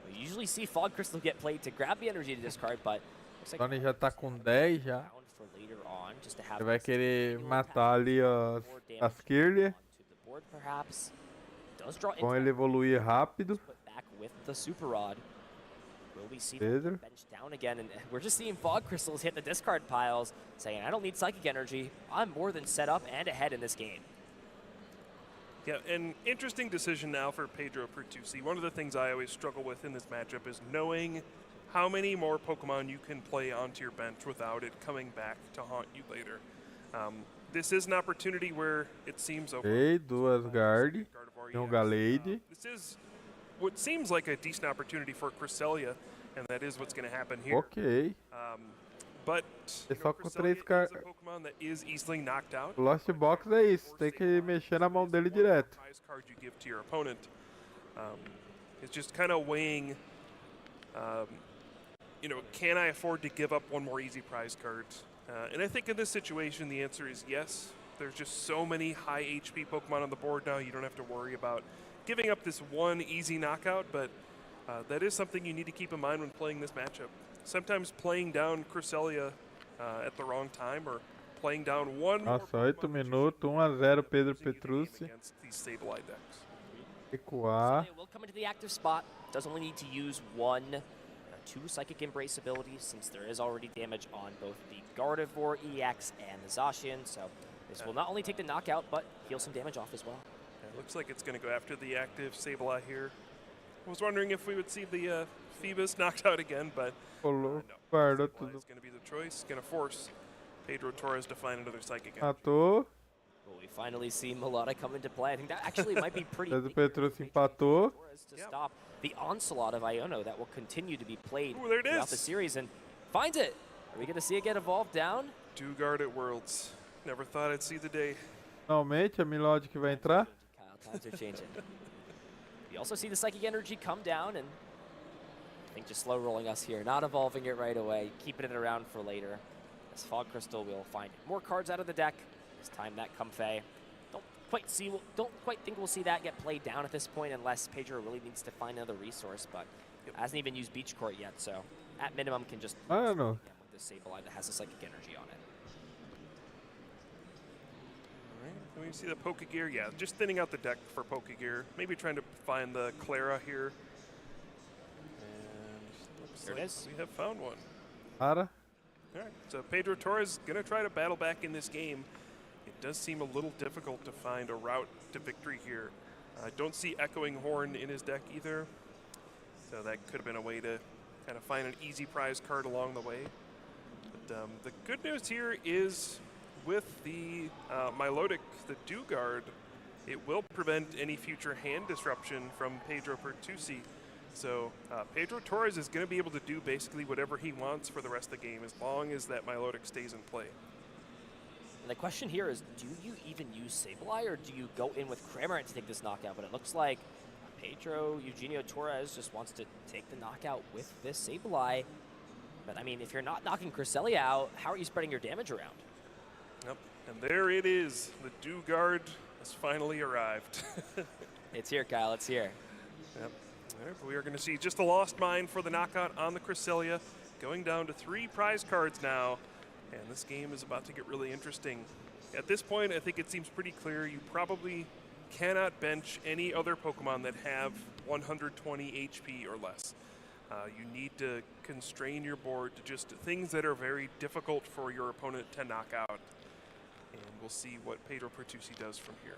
We usually see Fog Crystal get played to grab the energy to discard, but looks like Tony já tá com 10 já. for later on, just to have Ele vai querer matar ali as Kirlia. Perhaps. Does draw Com ele evoluir rápido. back with the Super Rod. Will we see Pedro. bench down again? And we're just seeing Fog Crystals hit the discard piles, saying, I don't need Psychic Energy. I'm more than set up and ahead in this game. Yeah, an interesting decision now for Pedro Pertusi. One of the things I always struggle with in this matchup is knowing how many more Pokemon you can play onto your bench without it coming back to haunt you later. This is an opportunity where it seems over. Ok, 2 Guard. Galade. This is what seems like a decent opportunity for Cresselia, and that is what's going to happen here. Ok. But Só com 3 Cresselia cards. is a Pokemon that is easily knocked out. O Lost Box é isso, tem que mexer na mão dele direto. Prize card you give to your opponent. It's just kind of weighing, can I afford to give up 1 more easy prize card? And I think in this situation, the answer is yes. There's just so many high HP Pokemon on the board now, you don't have to worry about giving up this 1 easy knockout, but that is something you need to keep in mind when playing this matchup. Sometimes playing down Cresselia at the wrong time, or playing down 1 more Nossa, 8 minutos, 1-0 Pedro Petrussi. against these Sableye decks. Recuar. Will come into the active spot. Does only need to use 1 or 2 Psychic Embrace abilities, since there is already damage on both the Gardevoir EX and the Zacian. So this will not only take the knockout, but heal some damage off as well. It looks like it's going to go after the active Sableye here. I was wondering if we would see the Phoebus knocked out again, but Guardou Sableye tudo. is going to be the choice. Going to force Pedro Torres to find another Psychic. Matou. Well, we finally see Mulata come into play. I think that actually might be pretty Mas o big Petrus empatou. to stop the onslaught of Iono that will continue to be played Ooh, there it throughout is. the series, and finds it. Are we going to see it get evolved down? Dugard at Worlds. Never thought I'd see the day. Finalmente a Melodic vai entrar. Kyle, times are changing. We also see the Psychic Energy come down, and I think just slow rolling us here, not evolving it right away, keeping it around for later. As Fog Crystal will find more cards out of the deck. This time that Comfey. Don't quite think we'll see that get played down at this point unless Pedro really needs to find another resource, but hasn't even used Beach Court yet, so at minimum can just I don't know. with the Sableye that has a Psychic Energy on it. All right, we see the Pokegear. Yeah, just thinning out the deck for Pokegear. Maybe trying to find the Clara here. And looks There it like is. we have found one. Para. All right, so Pedro Torres going to try to battle back in this game. It does seem a little difficult to find a route to victory here. I don't see Echoing Horn in his deck either, so that could have been a way to kind of find an easy prize card along the way. But the good news here is with the Milotic, the Dugard, it will prevent any future hand disruption from Pedro Pertusi. So Pedro Torres is going to be able to do basically whatever he wants for the rest of the game as long as that Milotic stays in play. And the question here is, do you even use Sableye, or do you go in with Cramorant to take this knockout? But it looks like Pedro Eugenio Torres just wants to take the knockout with this Sableye. But I mean, if you're not knocking Cresselia out, how are you spreading your damage around? Yep, and there it is. The Dugard has finally arrived. It's here, Kyle, it's here. Yep. All right, but we are going to see just a lost mine for the knockout on the Cresselia, going down to 3 prize cards now. And this game is about to get really interesting. At this point, I think it seems pretty clear you probably cannot bench any other Pokemon that have 120 HP or less. You need to constrain your board to just things that are very difficult for your opponent to knock out. And we'll see what Pedro Pertusi does from here.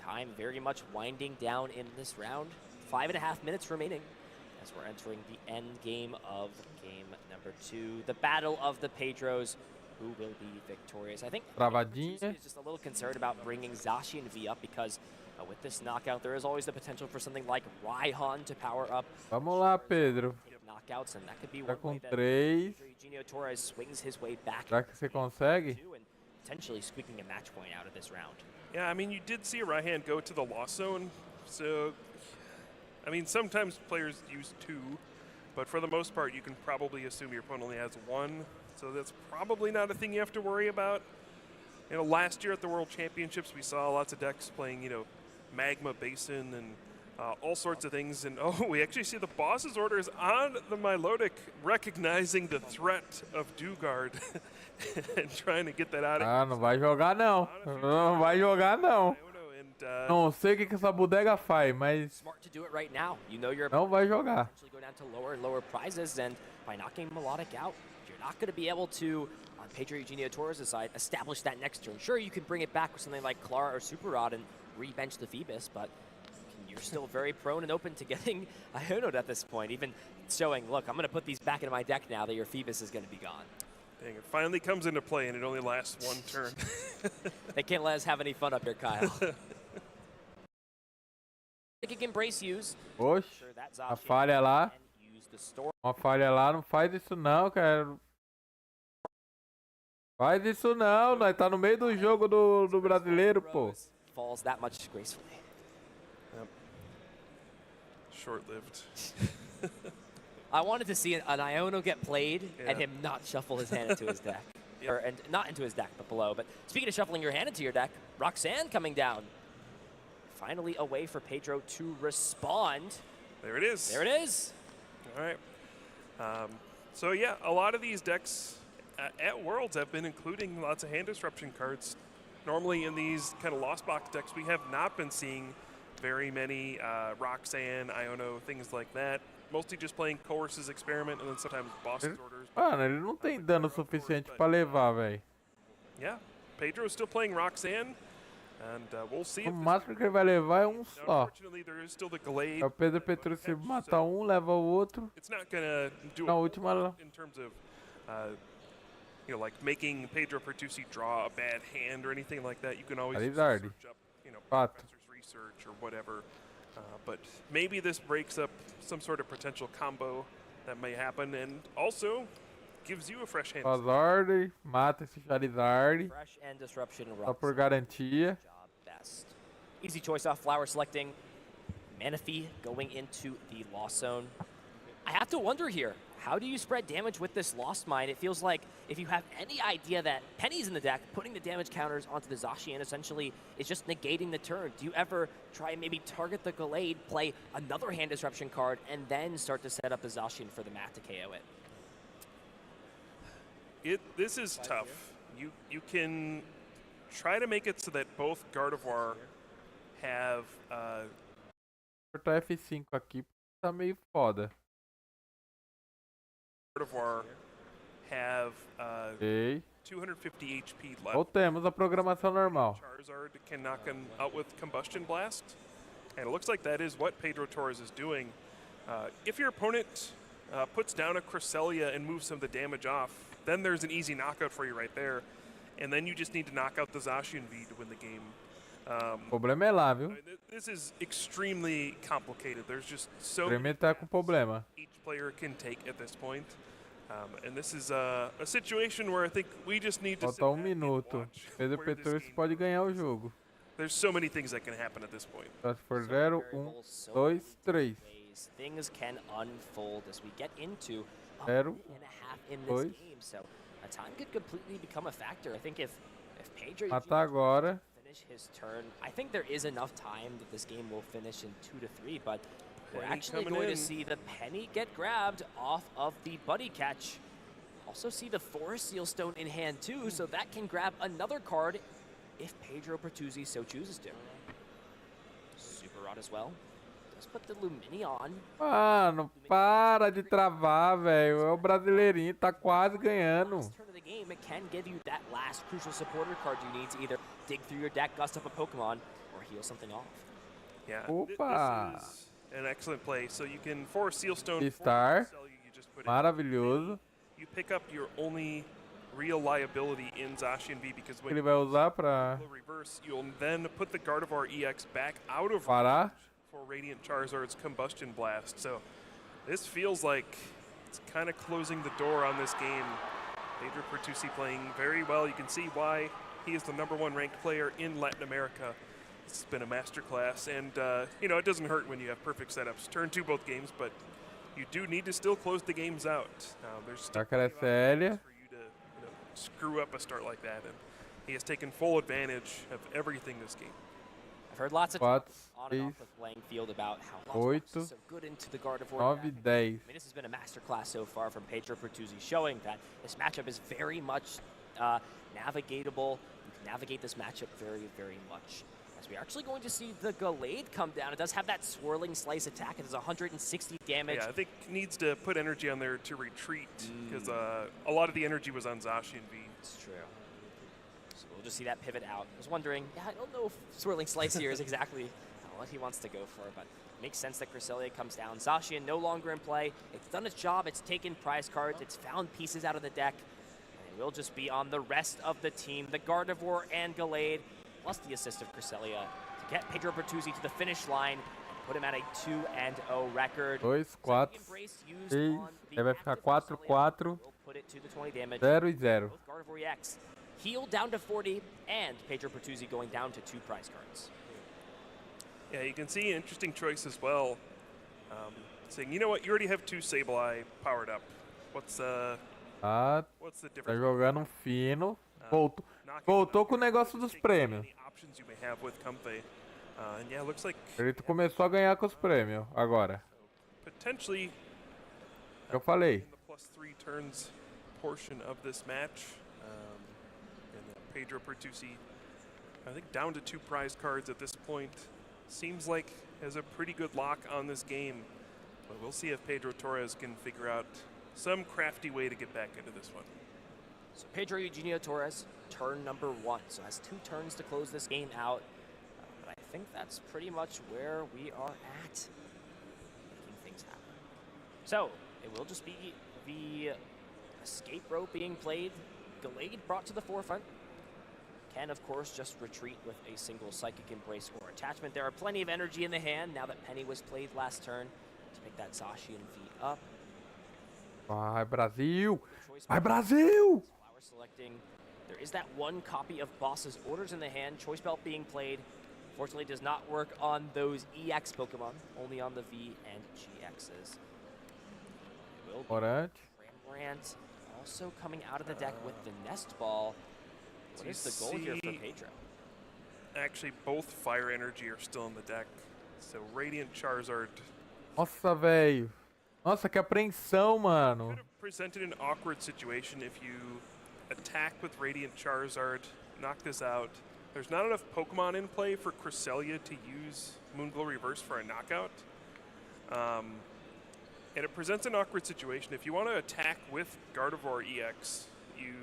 Time very much winding down in this round. 5.5 minutes remaining as we're entering the end game of game number 2. The battle of the Pedros, who will be victorious. I think Travadinha. is just a little concerned about bringing Zacian V up because with this knockout, there is always the potential for something like Raihan to power up. Vamos lá, Pedro. Knockouts, and that could be Tá one com way that 3. Eugenio Torres swings his way back. Será que você consegue? And potentially squeaking a match point out of this round. Yeah, I mean, you did see Raihan go to the loss zone, so I mean, sometimes players use 2, but for the most part, you can probably assume your opponent only has 1, so that's probably not a thing you have to worry about. You know, last year at the World Championships, we saw lots of decks playing, you know, Magma Basin and all sorts of things, and oh, we actually see the boss's orders on the Milotic recognizing the threat of Dugard and trying to get that out of Ah, não vai jogar não. Não vai jogar não. Não sei o que essa bodega faz, mas Smart to do it right now. You know you're não vai jogar. actually go down to lower and lower prizes, and by knocking Melodic out, you're not going to be able to, on Pedro Eugenio Torres' side, establish that next turn. Sure, you can bring it back with something like Clara or Super Rod and re-bench the Phoebus, but you're still very prone and open to getting Iono'd at this point, even showing, look, I'm going to put these back into my deck now that your Phoebus is going to be gone. Dang, it finally comes into play, and it only lasts 1 turn. They can't let us have any fun up here, Kyle. Psychic Embrace use. Oxe, Sure, that a Zacian falha lá. can use the storm. Uma falha lá, não faz isso não, cara. Faz isso não, nós tá no meio do jogo do brasileiro, pô. Falls that much gracefully. Yep. Short-lived. I wanted to see an Iono get played and Yeah. him not shuffle his hand into his deck. Yep. Or, and not into his deck, but below. But speaking of shuffling your hand into your deck, Roxanne coming down. Finally a way for Pedro to respond. There it is. There it is. All right. So yeah, a lot of these decks at Worlds have been including lots of hand disruption cards. Normally in these kind of lost box decks, we have not been seeing very many Roxanne, Iono, things like that. Mostly just playing Coerce's Experiment and then sometimes Boss's Orders. Mano, ele não tem dano suficiente pra levar, velho. Yeah, Pedro is still playing Roxanne, and we'll see. O máximo que ele vai levar é um só. Unfortunately, there is still the Glade. É o Pedro Petrucci mata um, leva o outro. It's not gonna do Na a última lot in terms of you know, like making Pedro Pertusi draw a bad hand or anything like that. You can always Alizardi. search up, you know, Fato. Professor's research or whatever. But maybe this breaks up some sort of potential combo that may happen, and also gives you a fresh hand. Charizard, mata esse Charizard. Fresh and disruption. Só por garantia. Job best. Easy choice off Flower selecting. Manaphy going into the Lost Zone. I have to wonder here, how do you spread damage with this Lost Mine? It feels like if you have any idea that Penny's in the deck, putting the damage counters onto the Zacian essentially is just negating the turn. Do you ever try and maybe target the Gallade, play another hand disruption card, and then start to set up the Zacian for the mat to KO it? This is tough. You can try to make it so that both Gardevoir have Apertar F5 aqui, tá meio foda. Gardevoir have Ok. 250 HP left. Voltemos à programação normal. Charizard can knock him out with Combustion Blast, and it looks like that is what Pedro Torres is doing. If your opponent puts down a Cresselia and moves some of the damage off, then there's an easy knockout for you right there, and then you just need to knock out the Zacian V to win the game. O problema é lá, viu? This is extremely complicated. There's just so O Grêmio tá com problema. each player can take at this point. And this is a situation where I think we just need to sit Falta back and minuto. watch Pedro where this Petrus game pode goes. ganhar o jogo. There's so many things that can happen at this point. Só se for 0, 1, 2, 3. Ways things can unfold as we get into a 0, minute and a half in this dois. game. So a time could completely become a factor. I think if Pedro Matar agora. finish his turn, I think there is enough time that this game will finish in 2 to 3, but we're Penny actually coming going in. to see the Penny get grabbed off of the Buddy Catch. Also see the Forest Seal Stone in hand too, so that can grab another card if Pedro Pertusi so chooses to. Super Rod as well. Does put the Lumini on. Mano, para de travar, velho. É o brasileirinho, tá quase ganhando. Last turn of the game, it can give you that last crucial supporter card you need to either dig through your deck, gust up a Pokemon, or heal something off. Yeah, Opa! this is an excellent play. So you can force Sealstone, Star. you just put in. Maravilhoso. You pick up your only real liability in Zacian V because when Ele vai usar pra you reverse, you'll then put the Gardevoir EX back out of parar. for Radiant Charizard's Combustion Blast. So this feels like it's kind of closing the door on this game. Pedro Pertusi playing very well. You can see why he is the #1 ranked player in Latin America. It's been a masterclass, and you know, it doesn't hurt when you have perfect setups. Turn 2 both games, but you do need to still close the games out. There's still Já Cresselia. for you to screw up a start like that, and he has taken full advantage of everything this game. I've heard lots of 4, on and 6, off the playing field about how Oito, Lost is so good into the Gardevoir 9, deck. 10. I mean, this has been a masterclass so far from Pedro Pertusi, showing that this matchup is very much navigatable. You can navigate this matchup very, very much. As we're actually going to see the Gallade come down. It does have that swirling slice attack. It does 160 damage. Yeah, I think needs to put energy on there to retreat because a lot of the energy was on Zacian V. It's true. So we'll just see that pivot out. I was wondering, yeah, I don't know if swirling slice here is exactly what he wants to go for, but it makes sense that Cresselia comes down. Zacian no longer in play. It's done its job. It's taken prize cards. It's found pieces out of the deck. And it will just be on the rest of the team, the Gardevoir and Gallade, plus the assist of Cresselia to get Pedro Pertusi to the finish line and put him at a 2-0 record. 2, 4, 6. Aí vai ficar 4, 4, Will put it to the 20 damage. 0 e 0. Both Gardevoir EX healed down to 40, and Pedro Pertusi going down to 2 prize cards. Yeah, you can see interesting choice as well. Saying, you know what, you already have 2 Sableye powered up. What's the Tá difference? jogando fino. Voltou. Knocking Voltou out com o negócio dos prêmios. any options you may have with Comfey. And yeah, looks like Ele começou a ganhar com os prêmios agora. potentially Eu falei. in the +3 turns portion of this match. And Pedro Pertusi, I think down to 2 prize cards at this point. Seems like has a pretty good lock on this game. But we'll see if Pedro Torres can figure out some crafty way to get back into this one. So Pedro Eugenio Torres, turn number 1. So has 2 turns to close this game out. But I think that's pretty much where we are at, making things happen. So it will just be the escape rope being played. Gallade brought to the forefront. Can, of course, just retreat with a single Psychic Embrace or attachment. There are plenty of energy in the hand now that Penny was played last turn to pick that Zacian V up. Vai, Brasil! Vai, Brasil! Flower selecting. There is that one copy of Boss's Orders in the hand. Choice Belt being played. Fortunately, does not work on those EX Pokemon, only on the V and GXs. Morant. Rembrandt also coming out of the deck with the Nest Ball. What is the goal here for Pedro? Actually, both Fire Energy are still in the deck. So Radiant Charizard Nossa, velho. Nossa, que apreensão, mano. could have presented an awkward situation if you attack with Radiant Charizard, knock this out. There's not enough Pokemon in play for Cresselia to use Moonglow Reverse for a knockout. And it presents an awkward situation. If you want to attack with Gardevoir EX, you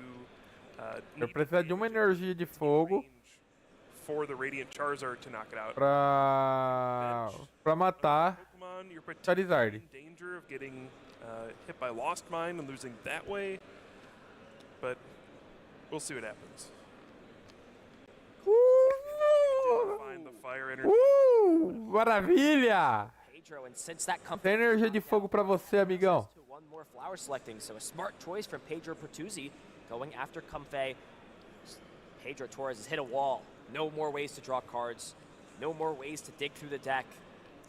Eu preciso de uma energia de fogo for the Radiant Charizard to knock it out. pra matar Pokemon, you're Charizard. in danger of getting hit by Lost Mine and losing that way. But we'll see what happens. Find the fire energy. Maravilha! Pedro, and since that Tem energia de fogo pra você, amigão. one more flower selecting, so a smart choice from Pedro Pertuzzi going after Comfey. Pedro Torres has hit a wall. No more ways to draw cards. No more ways to dig through the deck.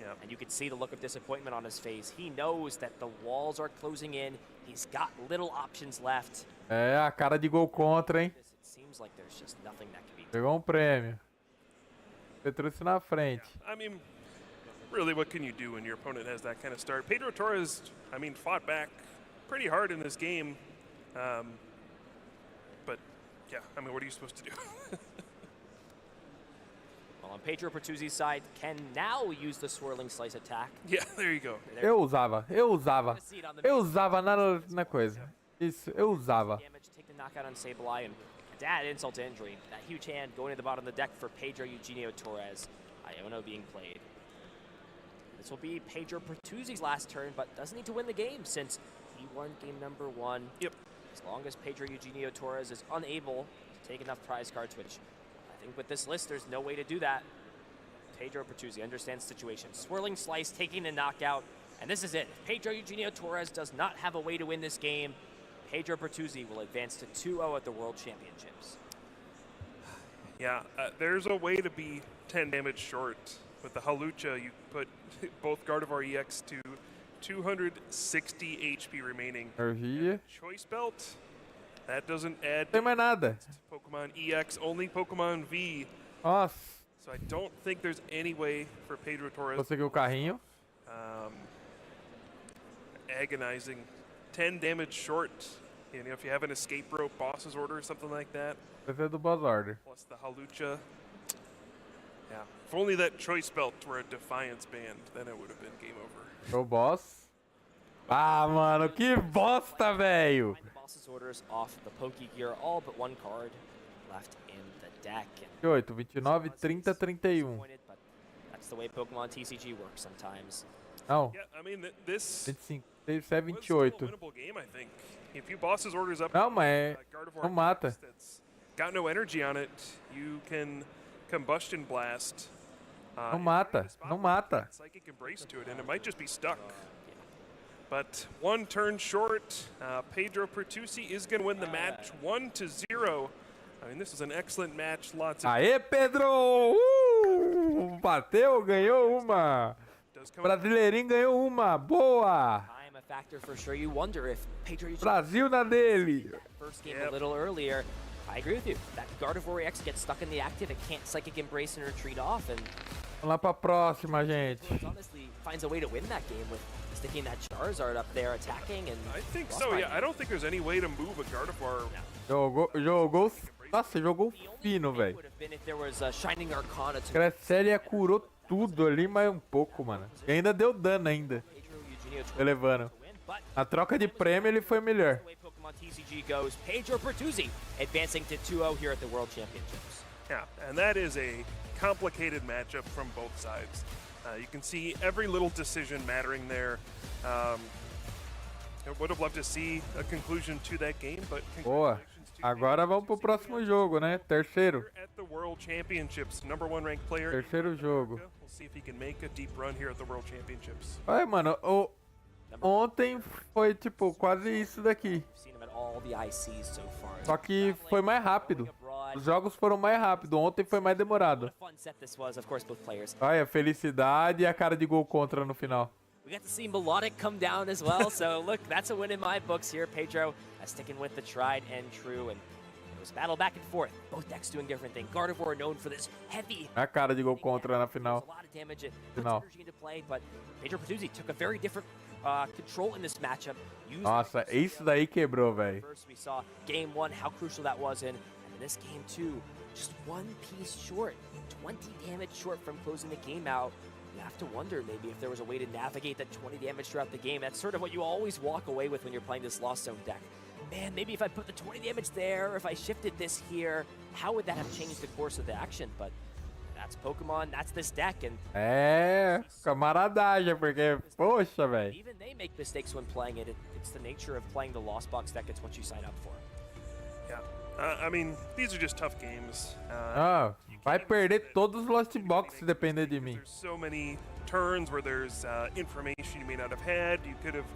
Yeah. And you can see the look of disappointment on his face. He knows that the walls are closing in. He's got little options left. É, a cara de gol contra, hein? It seems like there's just nothing that can be done. Pegou um prêmio. Petrúcio na frente. I mean, really, what can you do when your opponent has that kind of start? Pedro Torres, I mean, fought back pretty hard in this game. But, yeah, I mean, what are you supposed to do? Well, on Pedro Pertuzzi's side, can now use the Swirling Slice attack. Yeah, there you go. Eu usava na coisa. Isso, eu usava. Damage, take the knockout on Sableye, and to add insult to injury, that huge hand going to the bottom of the deck for Pedro Eugenio Torres. Iono being played. This will be Pedro Pertuzzi's last turn, but doesn't need to win the game since he won game number 1. Yep. As long as Pedro Eugenio Torres is unable to take enough prize cards, which I think with this list, there's no way to do that. Pedro Pertuzzi understands the situation. Swirling Slice, taking the knockout, and this is it. If Pedro Eugenio Torres does not have a way to win this game, Pedro Pertuzzi will advance to 2-0 at the World Championships. Yeah, there's a way to be 10 damage short. With the Halucha, you put both Gardevoir EX to 260 HP remaining. Energia. Choice Belt, that doesn't add Não tem mais nada. Pokemon EX, only Pokemon V. Nossa. So I don't think there's any way for Pedro Torres. Conseguiu o carrinho. Agonizing. 10 damage short. You know, if you have an escape rope, boss's order, or something like that. Precisa do boss order. Plus the Halucha. Yeah. If only that choice belt were a Defiance band, then it would have been game over. O boss. Ah, mano, que bosta, velho. Find the boss's orders off the Pokegear, all but one card left in the deck. 28, 29, 30, 31. But that's the way Pokemon TCG works sometimes. Não, Yeah, I mean, this 25, 37, was still a 28. winnable game, I think. If you boss's orders up, Não, mas Gardevoir não mata. that's got no energy on it, you can Combustion Blast. Não mata, não mata. Psychic Embrace to it, and it might just be stuck. But one turn short. Pedro Pertuzzi is going to win the match 1-0. I mean, this is an excellent match. Lots of Aê, Pedro! Bateu, ganhou uma. Brasileirinho ganhou uma. Boa! Time a factor for sure. You wonder if Pedro Brasil na dele. first game a little earlier. I agree with you. That Gardevoir EX gets stuck in the active. It can't Psychic Embrace and retreat off, and Vamos lá pra próxima, gente. honestly finds a way to win that game with sticking that Charizard up there, attacking, and I think so, yeah. I don't think there's any way to move a Gardevoir. Jogou. Nossa, jogou fino, velho. would have been if there was a Shining Arcana to Cresselia curou tudo ali, mais um pouco, mano. E ainda deu dano ainda. Pedro Eugenio Torres Elevando. to win, but Na troca de prêmio ele foi melhor. the way Pokemon TCG goes, Pedro Pertuzzi advancing to 2-0 here at the World Championships. Yeah, and that is a complicated matchup from both sides. You can see every little decision mattering there. I would have loved to see a conclusion to that game, but Boa. congratulations Agora vamos pro próximo jogo, né? Terceiro. At the World Championships, #1 ranked player. Terceiro jogo. We'll see if he can make a deep run here at the World Championships. Olha, mano, ontem foi tipo quase isso daqui. Seen him at all the ICs so far. Só que foi mais rápido. Os jogos foram mais rápido. Ontem foi mais demorado. What a fun set this was, of course, both players. Olha, felicidade e a cara de gol contra no final. We got to see Melodic come down as well, so look, that's a win in my books here. Pedro sticking with the tried and true, and it was battle back and forth. Both decks doing different things. Gardevoir known for this heavy. A cara de gol contra na final. A lot of damage. It puts Final. energy into play, but Pedro Pertuzzi took a very different control in this matchup. Nossa, isso daí quebrou, velho. First, we saw game 1, how crucial that was in, and in this game 2, just one piece short, 20 damage short from closing the game out. You have to wonder maybe if there was a way to navigate that 20 damage throughout the game. That's sort of what you always walk away with when you're playing this Lost Zone deck. Man, maybe if I put the 20 damage there, or if I shifted this here, how would that have changed the course of the action? But that's Pokemon, that's this deck, and Camaradagem, porque, poxa, velho. even they make mistakes when playing it. It's the nature of playing the Lost Box deck. It's what you sign up for. Yeah, I mean, these are just tough games. Vai perder todos os Lost Box se depender de mim. There's so many turns where there's information you may not have had. You could have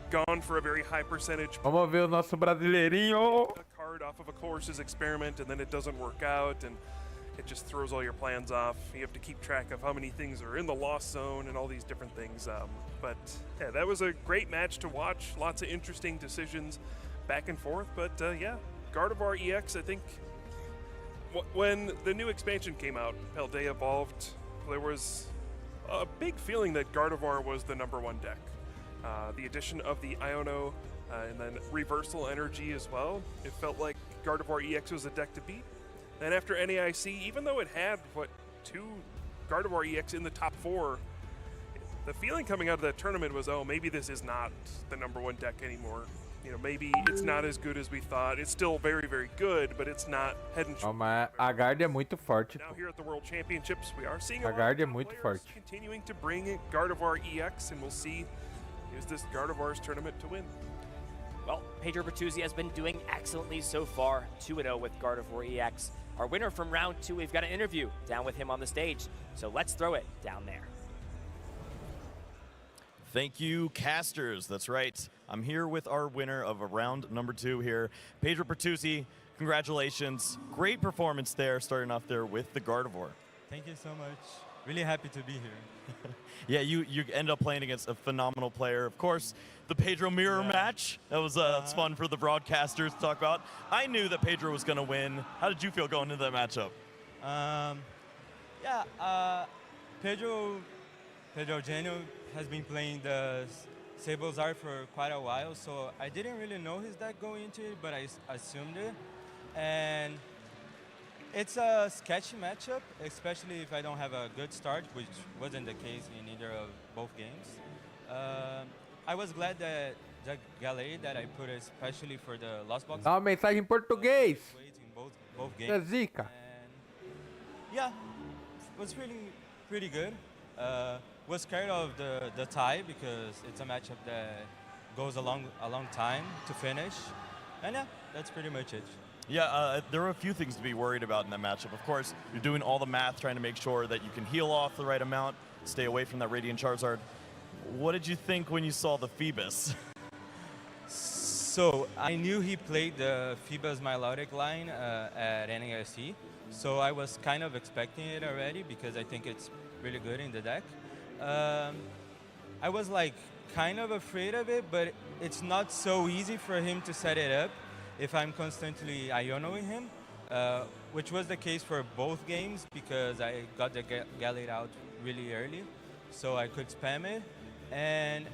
gone for a very high percentage. Vamos ver o nosso brasileirinho. A card off of a course's experiment, and then it doesn't work out, and it just throws all your plans off. You have to keep track of how many things are in the Lost Zone and all these different things. But yeah, that was a great match to watch. Lots of interesting decisions back and forth. But yeah, Gardevoir EX, I think when the new expansion came out, Paldea evolved, there was a big feeling that Gardevoir was the #1 deck. The addition of the Iono and then Reversal Energy as well, it felt like Gardevoir EX was a deck to beat. Then after NAIC, even though it had, two Gardevoir EX in the top 4, the feeling coming out of that tournament was, oh, maybe this is not the #1 deck anymore. You know, maybe it's not as good as we thought. It's still very, very good, but it's not head and shoulders. Mas a guard é muito forte. Now here at the World Championships, we are seeing a A lot guard é of top muito players forte. continuing to bring Gardevoir EX, and we'll see, is this Gardevoir's tournament to win? Well, Pedro Bertuzzi has been doing excellently so far, 2-0 with Gardevoir EX. Our winner from round 2, we've got an interview down with him on the stage, so let's throw it down there. Thank you, casters. That's right. I'm here with our winner of round #2 here, Pedro Bertuzzi. Congratulations. Great performance there, starting off there with the Gardevoir. Thank you so much. Really happy to be here. Yeah, you end up playing against a phenomenal player. Of course, the Pedro mirror match. That was it's fun for the broadcasters to talk about. I knew that Pedro was going to win. How did you feel going into that matchup? Pedro Genio has been playing the Sables Art for quite a while, so I didn't really know his deck going into it, but I assumed it. And it's a sketchy matchup, especially if I don't have a good start, which wasn't the case in either of both games. I was glad that the gallery that I put, especially for the Lost Box. Dá uma mensagem em português. In both É games. zica. Yeah, it was really pretty good. Was scared of the tie because it's a matchup that goes a long time to finish. And yeah, that's pretty much it. Yeah, there were a few things to be worried about in that matchup. Of course, you're doing all the math, trying to make sure that you can heal off the right amount, stay away from that Radiant Charizard. What did you think when you saw the Phoebus? So I knew he played the Phoebus Milotic line at NAIC, so I was kind of expecting it already because I think it's really good in the deck. I was like kind of afraid of it, but it's not so easy for him to set it up if I'm constantly Ionoing him, which was the case for both games because I got the Gallade out really early, so I could spam it. And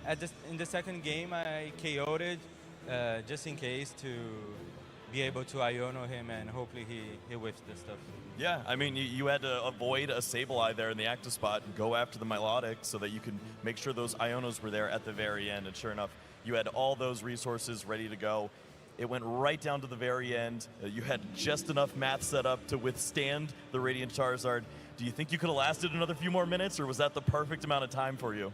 in the second game, I KO'd it just in case to be able to Iono him, and hopefully he whiffs the stuff. Yeah, I mean, you had to avoid a Sableye there in the active spot and go after the Milotic so that you can make sure those Ionos were there at the very end. And sure enough, you had all those resources ready to go. It went right down to the very end. You had just enough math set up to withstand the Radiant Charizard. Do you think you could have lasted another few more minutes, or was that the perfect amount of time for you?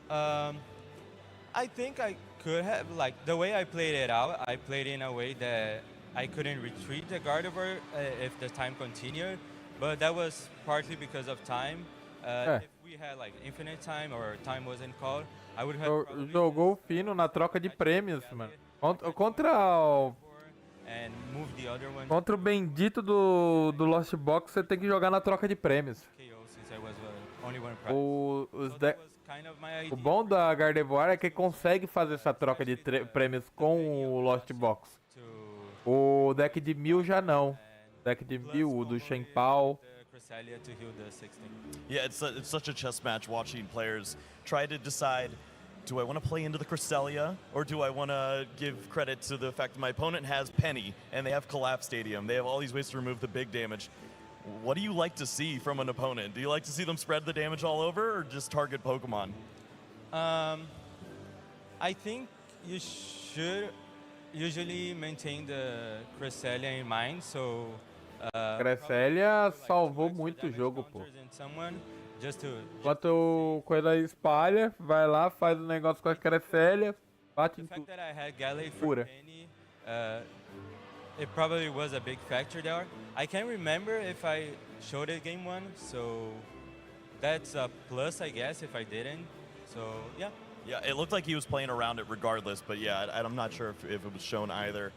I think I could have, like, the way I played it out, I played in a way that I couldn't retreat the Gardevoir if the time continued, but that was partly because of time. If we had like infinite time or time wasn't called, I would have Jogou fino na troca de prêmios, mano. Contra o bendito do Lost Box, você tem que jogar na troca de prêmios. O bom da Gardevoir é que consegue fazer essa troca de prêmios com o Lost Box. O deck de 1000 já não. O deck de 1000, o do Shenpao. Yeah, it's such a chess match watching players try to decide, do I want to play into the Cresselia, or do I want to give credit to the fact that my opponent has Penny, and they have Collapse Stadium, they have all these ways to remove the big damage. What do you like to see from an opponent? Do you like to see them spread the damage all over, or just target Pokemon? I think you should usually maintain the Cresselia in mind, so... Cresselia salvou muito o jogo, pô. Enquanto o Coelho espalha, vai lá, faz um negócio com a Cresselia, bate em tudo. Pura. It probably was a big factor there. I can't remember if I showed it game 1, so that's a plus, I guess, if I didn't. So, yeah. Yeah, it looked like he was playing around it regardless, but yeah, I'm not sure if it was shown either.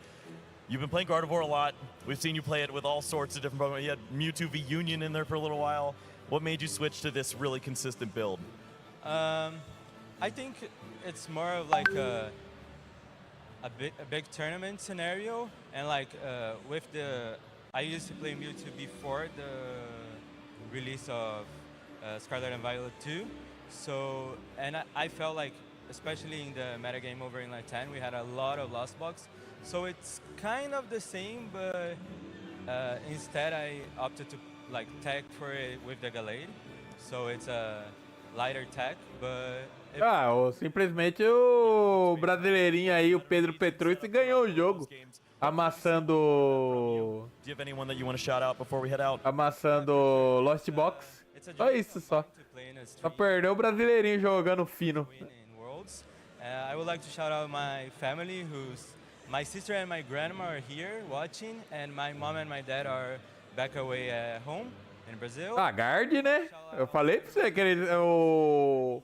You've been playing Gardevoir a lot. We've seen you play it with all sorts of different Pokemon. You had Mewtwo v Union in there for a little while. What made you switch to this really consistent build? I think it's more of like a big tournament scenario, and like with I used to play Mewtwo before the release of Scarlet and Violet 2. So, and I felt like, especially in the metagame over in Latam, we had a lot of Lost Box. So it's kind of the same, but instead I opted to like tag for it with the Gallade. So it's a lighter tag, but... Simplesmente o brasileirinho aí, o Pedro Petrucci, ganhou o jogo. Amassando... Do you have anyone that you want to shout out before we head out? Amassando Lost Box. Só isso, só. Só perdeu o brasileirinho jogando fino. I would like to shout out my family, my sister and my grandma are here watching, and my mom and my dad are back away at home in Brazil. Guard, né? Eu falei pra você que o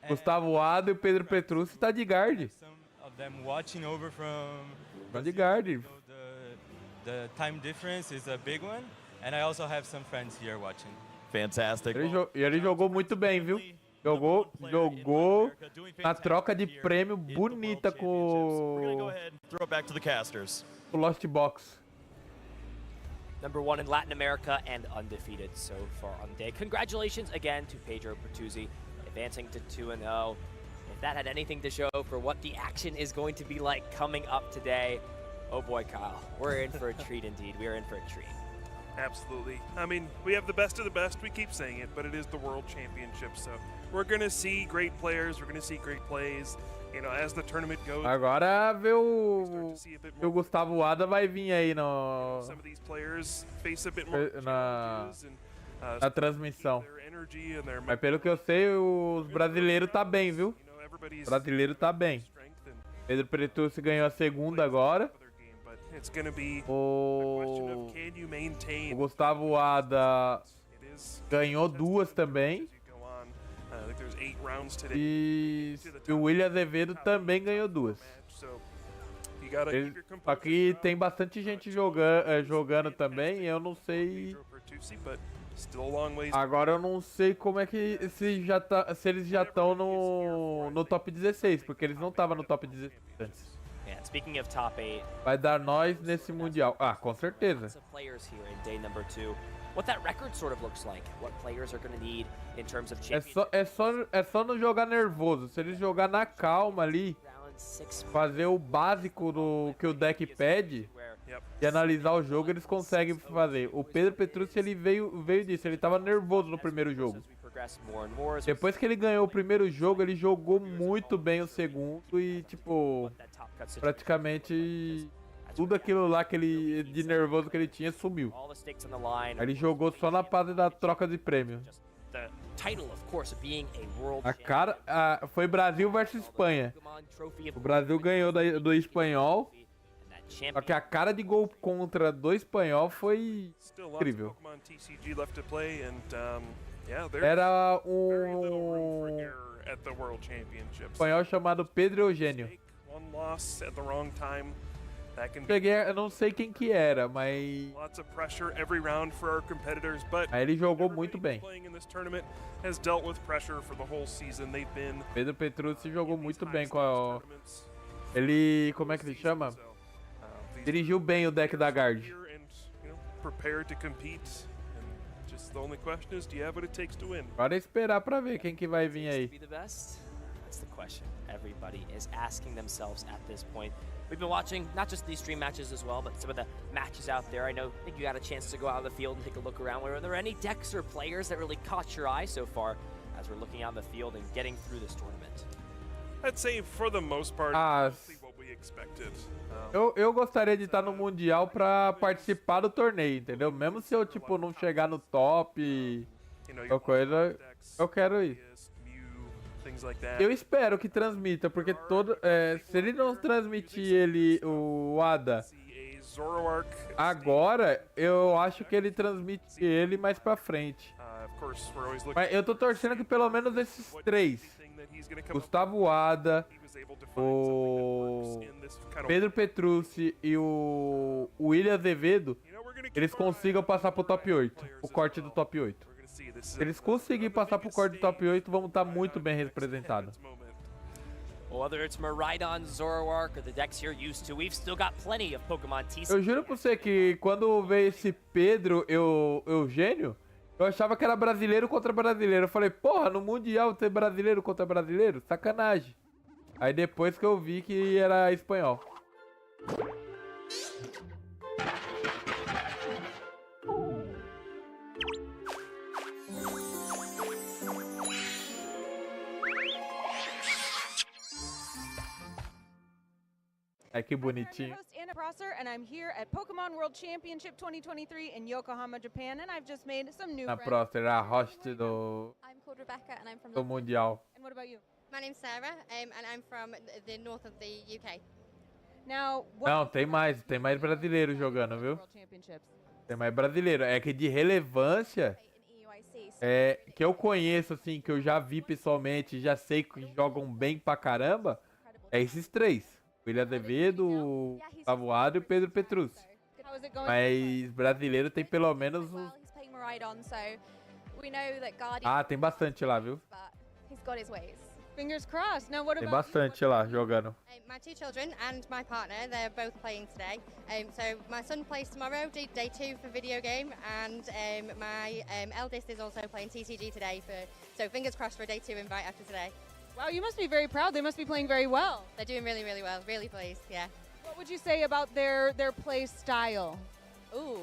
Gustavo Ado e o Pedro Petrucci tá de guard. Some of them watching over from Tá de guard. The time difference is a big one, and I also have some friends here watching. Fantastic. Ele jogou muito bem, viu? Jogou na troca de prêmio bonita com o Lost Box. #1 in Latin America and undefeated so far on the day. Congratulations again to Pedro Pertuzzi, advancing to 2-0. If that had anything to show for what the action is going to be like coming up today, oh boy, Kyle, we're in for a treat indeed. We are in for a treat. Absolutely. I mean, we have the best of the best, we keep saying it, but it is the World Championship, so we're going to see great players, we're going to see great plays, you know, as the tournament goes. Agora vê o Gustavo Ada vai vir aí no Some of these players face a bit more na transmissão. Mas pelo que eu sei, os brasileiros tá bem, viu? O brasileiro tá bem. Pedro Petrucci ganhou a segunda agora. O Gustavo Ada ganhou duas também. E o William Azevedo também ganhou duas. Aqui tem bastante gente jogando também. Eu não sei. Agora eu não sei como é que se eles já estão no top 16, porque eles não estavam no top 16 antes. And speaking of top 8, vai dar nós nesse Mundial. Com certeza. Players here in day number 2. What that record sort of looks like. What players are going to need in terms of championship. É só não jogar nervoso. Se eles jogar na calma ali, fazer o básico do que o deck pede e analisar o jogo, eles conseguem fazer. O Pedro Petrucci, ele veio disso. Ele tava nervoso no primeiro jogo. Depois que ele ganhou o primeiro jogo, ele jogou muito bem o segundo e, tipo, praticamente tudo aquilo lá de nervoso que ele tinha sumiu. Aí ele jogou só na parte da troca de prêmio. Foi Brasil versus Espanha. O Brasil ganhou do espanhol Só que a cara de gol contra do espanhol foi Still lots of incrível. Pokemon TCG left to play, and yeah, there's Era very little room for um error at the World Championships. espanhol chamado Pedro Eugênio. One loss at the wrong time. That can be Eu não sei quem que era, mas lots of pressure every round for our competitors, but aí ele jogou muito bem. playing in this tournament has dealt with pressure for the whole season. They've been Pedro Petrucci jogou muito bem com a... Ele, como é que ele chama? Dirigiu bem o deck da Guard. prepared to compete. And just the only question is, do you have what it takes to win? Agora é esperar pra ver quem que vai vir aí. Be the best? That's the question everybody is asking themselves at this point. We've been watching not just these stream matches as well, but some of the matches out there. I think you got a chance to go out of the field and take a look around. Were there any decks or players that really caught your eye so far as we're looking out in the field and getting through this tournament? I'd say for the most part, mostly what we expected. Eu gostaria de estar no Mundial pra participar do torneio, entendeu? Mesmo se eu, tipo, não chegar no top ou coisa, eu quero ir. Eu espero que transmita, porque se ele não transmitir o Ada agora, eu acho que ele transmite ele mais pra frente. Mas eu tô torcendo que pelo menos esses três, Gustavo Ada, o Pedro Petrucci e o William Azevedo, eles consigam passar pro top 8, o corte do top 8. Se eles conseguirem passar pro corte do top 8, vamos estar muito bem representados. Whether it's Miraidon, Zoroark, or the decks you're used to, we've still got plenty of Pokemon TCG. Eu juro pra você que quando veio esse Pedro Eugênio, eu achava que era brasileiro contra brasileiro. Eu falei, porra, no Mundial ter brasileiro contra brasileiro? Sacanagem. Aí depois que eu vi que era espanhol. Ai, que bonitinho. I'm your host, Anna Prosser, and I'm here at Pokemon World Championship 2023 in Yokohama, Japan, and I've just made some new Na friends. próxima, a host do I'm called Rebecca and I'm from do Mundial. And what about you? My name's Sarah and I'm from the north of the UK. Now, Não, tem mais brasileiro jogando, viu? World Championships? Tem mais brasileiro. É que de relevância, que eu conheço, assim, que eu já vi pessoalmente, já sei que jogam bem pra caramba, é esses três. O William Azevedo, o Gustavo Ada e o Pedro Petrucci. How is it going? Mas brasileiro tem pelo menos uns... He's playing Miraidon, so we know that Guardian, Ah, tem bastante lá, viu? but he's got his ways. Fingers crossed. Now, what Tem about bastante lá jogando. My two children and my partner, they're both playing today. So my son plays tomorrow, day 2 for video game, and my eldest is also playing TCG today. So fingers crossed for a day 2 invite after today. Wow, you must be very proud. They must be playing very well. They're doing really, really well. Really pleased, yeah. What would you say about their play style? Ooh,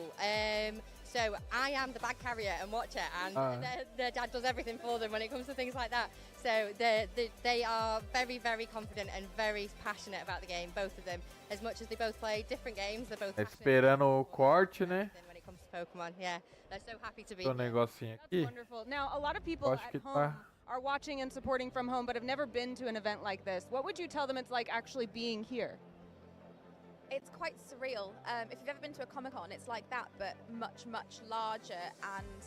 so I am the bag carrier and watcher, and their dad does everything for them when it comes to things like that. So they are very, very confident and very passionate about the game, both of them. As much as they both play different games, they're both Esperando o corte, né? when it comes to Pokemon. Yeah, they're so happy to be Tem um negocinho That's aqui. wonderful. Now, a lot of people Acho que at home tá. are watching and supporting from home, but have never been to an event like this. What would you tell them it's like actually being here? It's quite surreal. If you've ever been to a Comic-Con, it's like that, but much, much larger. And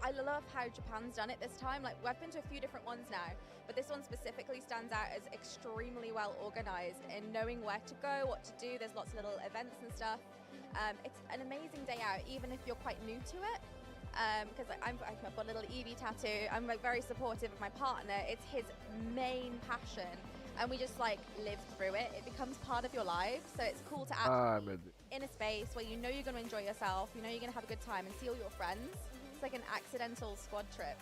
I love how Japan's done it this time. Like, I've been to a few different ones now, but this one specifically stands out as extremely well organized in knowing where to go, what to do. There's lots of little events and stuff. It's an amazing day out, even if you're quite new to it. Because I've got a little Eevee tattoo. I'm like very supportive of my partner. It's his main passion. And we just like live through it. It becomes part of your life. So it's cool to Ai, actually meu Deus. in a space where you know you're going to enjoy yourself, you know you're going to have a good time and see all your friends. It's like an accidental squad trip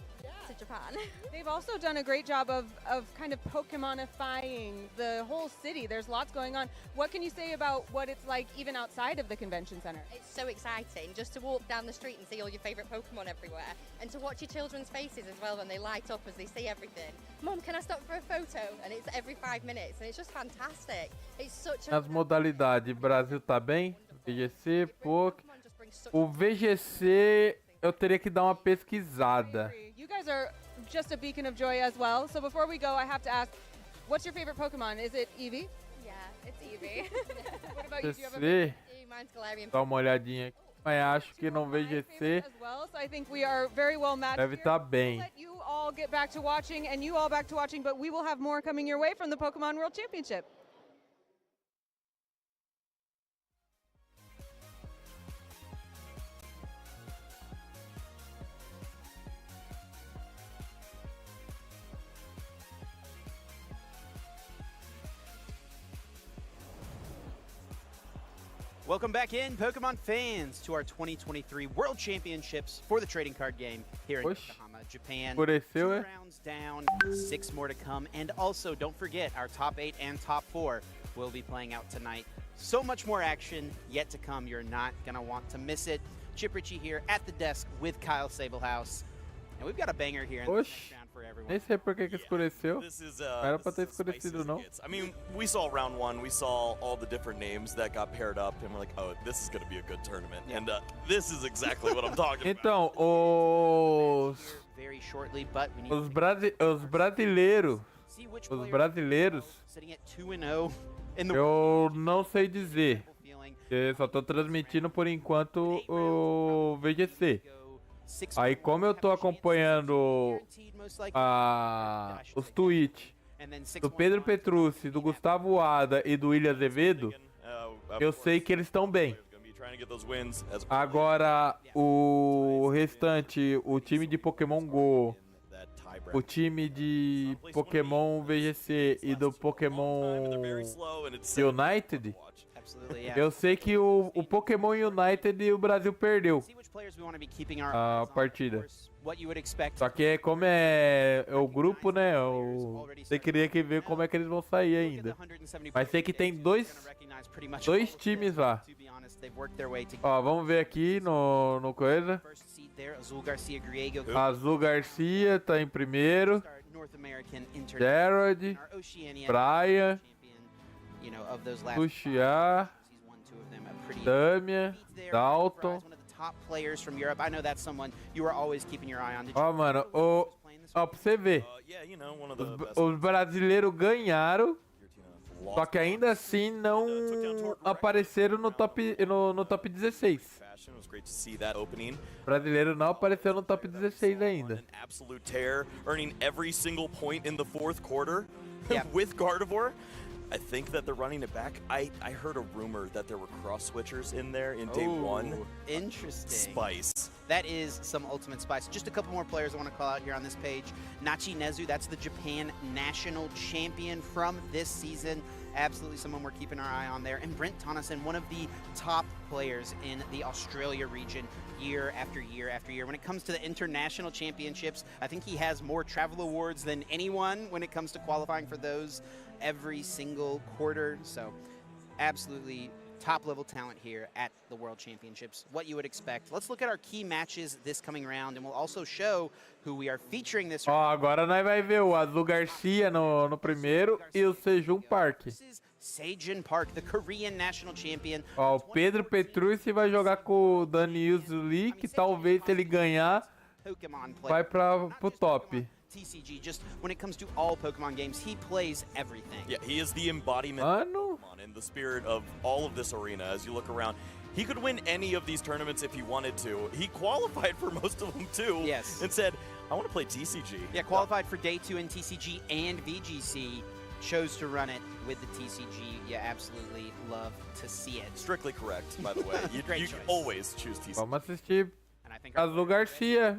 to Japan. They've also done a great job of kind of Pokemonifying the whole city. There's lots going on. What can you say about what it's like even outside of the convention center? It's so exciting just to walk down the street and see all your favourite Pokemon everywhere, and to watch your children's faces as well when they light up as they see everything. Mom, can I stop for a photo? And it's every 5 minutes, and it's just fantastic. It's such a... As modalidades, Brasil tá bem? VGC, POC. O VGC eu teria que dar uma pesquisada. You guys are just a beacon of joy as well. So before we go, I have to ask, what's your favorite Pokemon? Is it Eevee? Yeah, it's Eevee. What about you? Do you have a GC. favorite? Mine's Galarian. Dá uma olhadinha aqui. Mas acho que no VGC As well, so I think we are very well matched deve here. estar bem. Let you all get back to watching and you all back to watching, but we will have more coming your way from the Pokemon World Championship. Welcome back in, Pokemon fans, to our 2023 World Championships for the trading card game here in Yokohama, Japan. Escureceu, 2 rounds down, 6 more to come. And also, don't forget, our top 8 and top 4 will be playing out tonight. So much more action yet to come. You're not going to want to miss it. Chip Ritchie here at the desk with Kyle Sablehouse. And we've got a banger here in the next round for everyone. Nem sei por que escureceu. This is, Não era pra ter escurecido, não. I mean, we saw round 1, we saw all the different names that got paired up, and we're like, oh, this is going to be a good tournament. And this is exactly what I'm talking about. Então, os Very shortly, but we need os brasileiros, os brasileiros, sitting at 2-0 in the eu não sei dizer. Eu só tô transmitindo por enquanto o VGC. Aí como eu tô acompanhando os tweets do Pedro Petrucci, do Gustavo Ada e do William Azevedo, eu sei que eles estão bem. Agora o restante, o time de Pokémon GO, o time de Pokémon VGC e do Pokémon United, eu sei que o Pokémon United o Brasil perdeu a partida. Só que como é o grupo, né? Você queria que ver como é que eles vão sair ainda. Mas sei que tem dois times lá. Ó, vamos ver aqui no coisa. Azul Garcia tá em primeiro. Gerard, Brian, Luxiar, Damia, Dalton. Ó, mano, ó, pra você ver. Os brasileiros ganharam, só que ainda assim não apareceram no top 16. O brasileiro não apareceu no top 16 ainda. Absolute tear, earning every single point in the fourth quarter with Gardevoir. I think that they're running it back. I heard a rumor that there were cross switchers in there in day 1. Interesting. Spice. That is some ultimate spice. Just a couple more players I want to call out here on this page. Nachi Nezu, that's the Japan national champion from this season. Absolutely someone we're keeping our eye on there. And Brent Tonneson, one of the top players in the Australia region year after year after year. When it comes to the international championships, I think he has more travel awards than anyone when it comes to qualifying for those every single quarter. So absolutely top level talent here at the World Championships. What you would expect. Let's look at our key matches this coming round, and we'll also show who we are featuring this round. Ó, agora nós vai ver o Azul Garcia no primeiro e o Sejun Park. Sejun Park, the Korean national champion. Ó, o Pedro Petrucci vai jogar com o Daniel Lee, que talvez se ele ganhar vai pro top. TCG, just when it comes to all Pokemon games, he plays everything. Yeah, he is the embodiment of Pokemon in the spirit of all of this arena. As you look around, he could win any of these tournaments if he wanted to. He qualified for most of them too. Yes. And said, I want to play TCG. Yeah, qualified for Day 2 in TCG and VGC. Chose to run it with the TCG. You absolutely love to see it. Strictly correct, by the way. You always choose TCG. Vamos assistir Azul Garcia.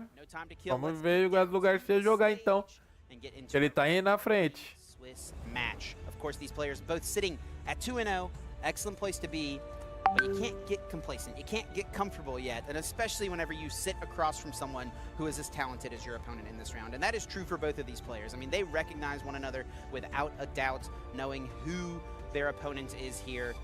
Vamos ver o Azul Garcia jogar então. Ele tá aí na frente. Swiss match. Of course, these players both sitting at 2-0. Excellent place to be. But you can't get complacent. You can't get comfortable yet. And especially whenever you sit across from someone who is as talented as your opponent in this round. And that is true for both of these players. I mean, they recognize one another without a doubt, knowing who their opponent is here.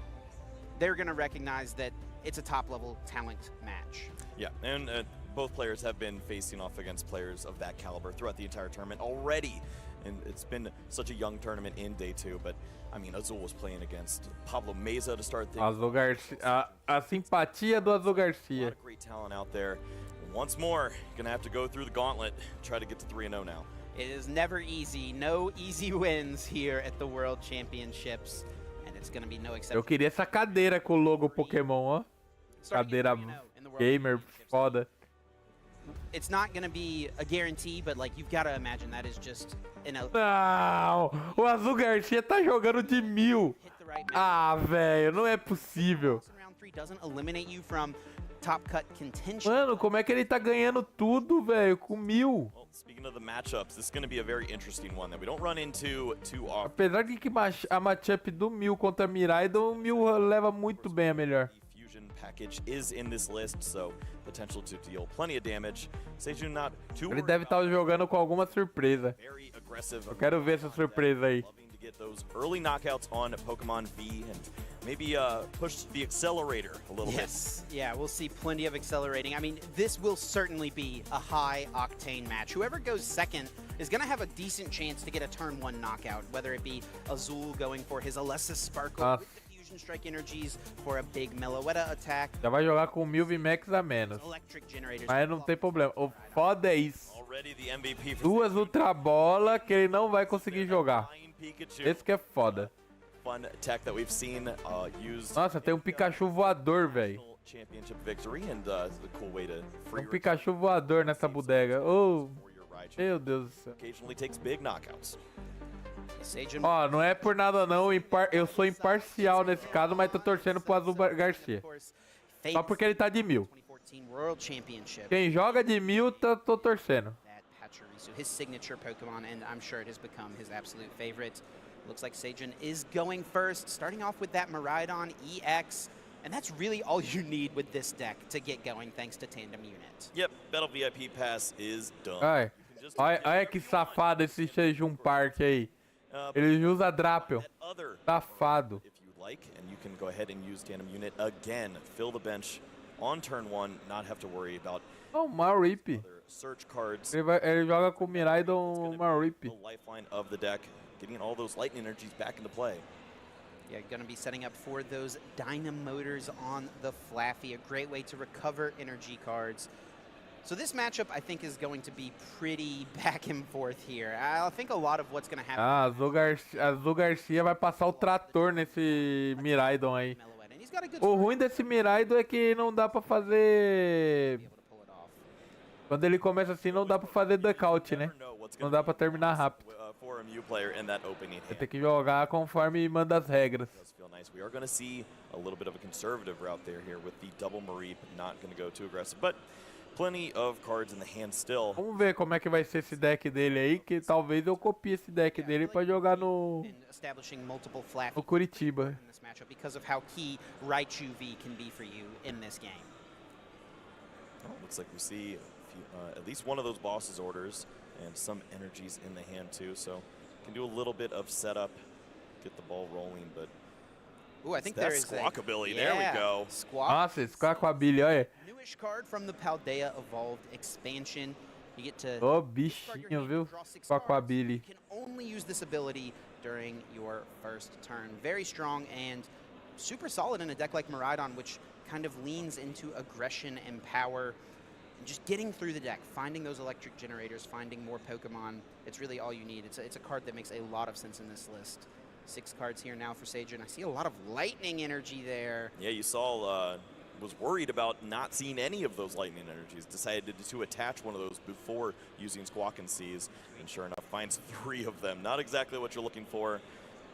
They're going to recognize that it's a top-level talent match. Yeah, and both players have been facing off against players of that caliber throughout the entire tournament already. And it's been such a young tournament in Day 2, but I mean, Azul was playing against Pablo Meza to start things. Azul Garcia, a simpatia do Azul Garcia. A lot of great talent out there. Once more, gonna have to go through the gauntlet, try to get to 3-0 now. It is never easy. No easy wins here at the World Championships. it's going to be no exception. Eu queria essa cadeira com o logo Pokémon, ó. Cadeira gamer foda. It's not going to be a guarantee, but like you've got to imagine that is just Não! O Azul Garcia tá jogando de 1000. Ah, velho, não é possível. doesn't eliminate you from top cut contention. Mano, como é que ele tá ganhando tudo, velho, com 1000? Well, speaking of the matchups, this is going to be a very interesting one that we don't run into too often. Apesar de que a matchup do 1000 contra Miraidon, o 1000 leva muito bem a melhor. Fusion package is in this list, so potential to deal plenty of damage. Seju not too Ele deve estar jogando com alguma surpresa. Eu quero ver essa surpresa aí. to get those early knockouts on Pokemon V and maybe push the accelerator a little bit. Yeah, we'll see plenty of accelerating. I mean, this will certainly be a high octane match. Whoever goes second is going to have a decent chance to get a turn 1 knockout, whether it be Azul going for his Alessis Sparkle with the Fusion Strike energies for a big Meloetta attack. Já vai jogar com 1000 VMAX a menos. Mas não tem problema. O foda é isso. Duas Ultra Bola que ele não vai conseguir jogar. Esse que é foda. Fun tech that we've seen used. Nossa, tem um Pikachu voador, velho. Championship victory and it's a cool way to free Um Pikachu voador nessa bodega. Oh, meu Deus do céu. occasionally takes big knockouts. Ó, não é por nada não, eu sou imparcial nesse caso, mas tô torcendo pro Azul Garcia. Só porque ele tá de 1000. World Championship. Quem joga de 1000, tô torcendo. His signature Pokemon, and I'm sure it has become his absolute favorite. Looks like Sajin is going first, starting off with that Miraidon EX, and that's really all you need with this deck to get going, thanks to Tandem Unit. Yep, Battle VIP Pass is done. Ai, olha que safado esse Sejun Park aí. Ele usa Drapel. Safado. If you like, and you can go ahead and use Tandem Unit again. Fill the bench on turn 1, not have to worry about Oh, Marip. search cards. Ele joga com Miraidon Marip. The lifeline of the deck, getting all those lightning energies back into play. Yeah, going to be setting up for those Dynam Motors on the Flaffy, a great way to recover energy cards. So this matchup, I think, is going to be pretty back and forth here. I think a lot of what's going to happen... Ah, Azul Garcia vai passar o trator nesse Miraidon aí. O ruim desse Miraidon é que não dá pra fazer... Quando ele começa assim, não dá pra fazer duckout, né? Não dá pra terminar rápido. For a Mew player in that opening Vai ter que jogar conforme manda as regras. does feel nice. We are going to see a little bit of a conservative route there here with the double Mareep, not going to go too aggressive, but plenty of cards in the hand still. Vamos ver como é que vai ser esse deck dele aí, que talvez eu copie esse deck dele pra jogar no Curitiba. In this matchup because of how key Raichu V can be for you in this game. Well, looks like we see at least one of those boss's orders and some energies in the hand too, so can do a little bit of setup, get the ball rolling, but Ooh, I think that there is Squawkabilly, a, there we go. Nossa, Squawkabilly, olha. Newish card from the Paldea Evolved expansion. You get to Ô, bichinho, viu? Squawkabilly. You can only use this ability during your first turn. Very strong and super solid in a deck like Miraidon, which kind of leans into aggression and power. Just getting through the deck, finding those electric generators, finding more Pokemon, it's really all you need. It's a card that makes a lot of sense in this list. 6 cards here now for Sajin. I see a lot of lightning energy there. Yeah, you saw, was worried about not seeing any of those lightning energies, decided to attach one of those before using Squawk and Seize, and sure enough finds 3 of them. Not exactly what you're looking for,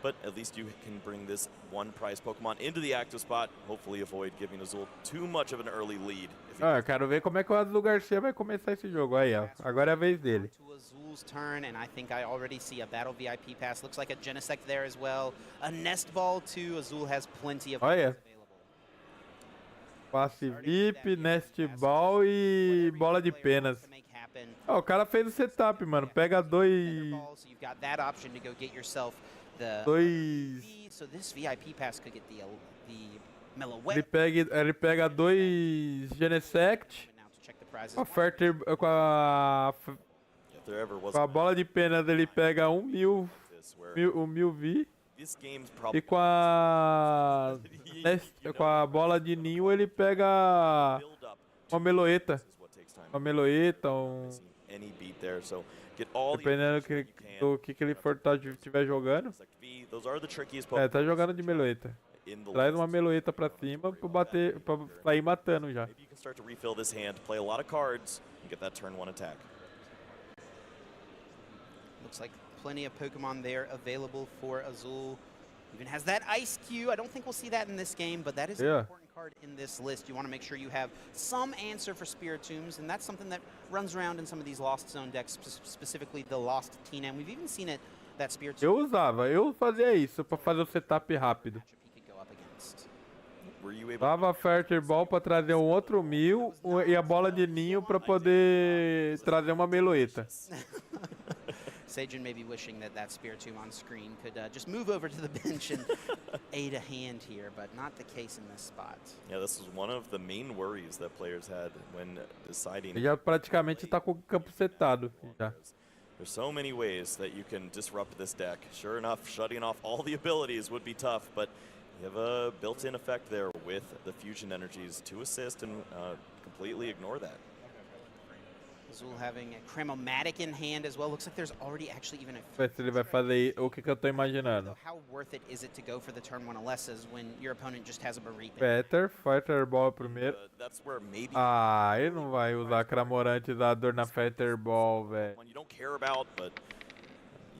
but at least you can bring this one prize Pokemon into the active spot, hopefully avoid giving Azul too much of an early lead. Ah, eu quero ver como é que o Azul Garcia vai começar esse jogo. Aí, ó. Agora é a vez dele. To Azul's turn, and I think I already see a Battle VIP pass. Looks like a Genesect there as well. A Nest Ball too. Azul has plenty of Olha. Passe VIP, Nest Ball e bola de penas. Ó, o cara fez o setup, mano. Pega 2... So you've got that option to go get yourself the... So this VIP pass could get the Meloetta. Ele pega 2 Genesect com a bola de penas ele pega 1000 V e com a bola de ninho ele pega uma Meloetta. Uma Meloetta, Get all the Dependendo do que ele estiver jogando. Those are the trickiest Tá jogando de meloeta. Traz uma meloeta pra cima pra sair matando já. Maybe you can start to refill this hand, play a lot of cards, and get that turn 1 attack. Looks like plenty of Pokemon there available for Azul. Even has that Ice Cube. I don't think we'll see that in this game, but that is an important card in this list. You want to make sure you have some answer for Spiritombs, and that's something that runs around in some of these Lost Zone decks, specifically the Lost Tina. We've even seen it, that Spiritomb. Eu fazia isso pra fazer o setup rápido. Dava Ferter Ball pra trazer um outro Mil e a bola de ninho pra poder trazer uma meloeta. Sajin may be wishing that that Spiritomb on screen could just move over to the bench and aid a hand here, but not the case in this spot. Yeah, this is one of the main worries that players had when deciding. Ele já praticamente tá com o campo setado. Já. There's so many ways that you can disrupt this deck. Sure enough, shutting off all the abilities would be tough, but you have a built-in effect there with the fusion energies to assist and completely ignore that. Azul having a Cramomatic in hand as well. Looks like there's already actually even a... Ver se ele vai fazer o que eu tô imaginando. How worth it is it to go for the turn 1 Alessas when your opponent just has a Barrique? Fetter Ball primeiro. That's where maybe... Ah, ele não vai usar Cramorantizador na Fetter Ball, velho. You don't care about, but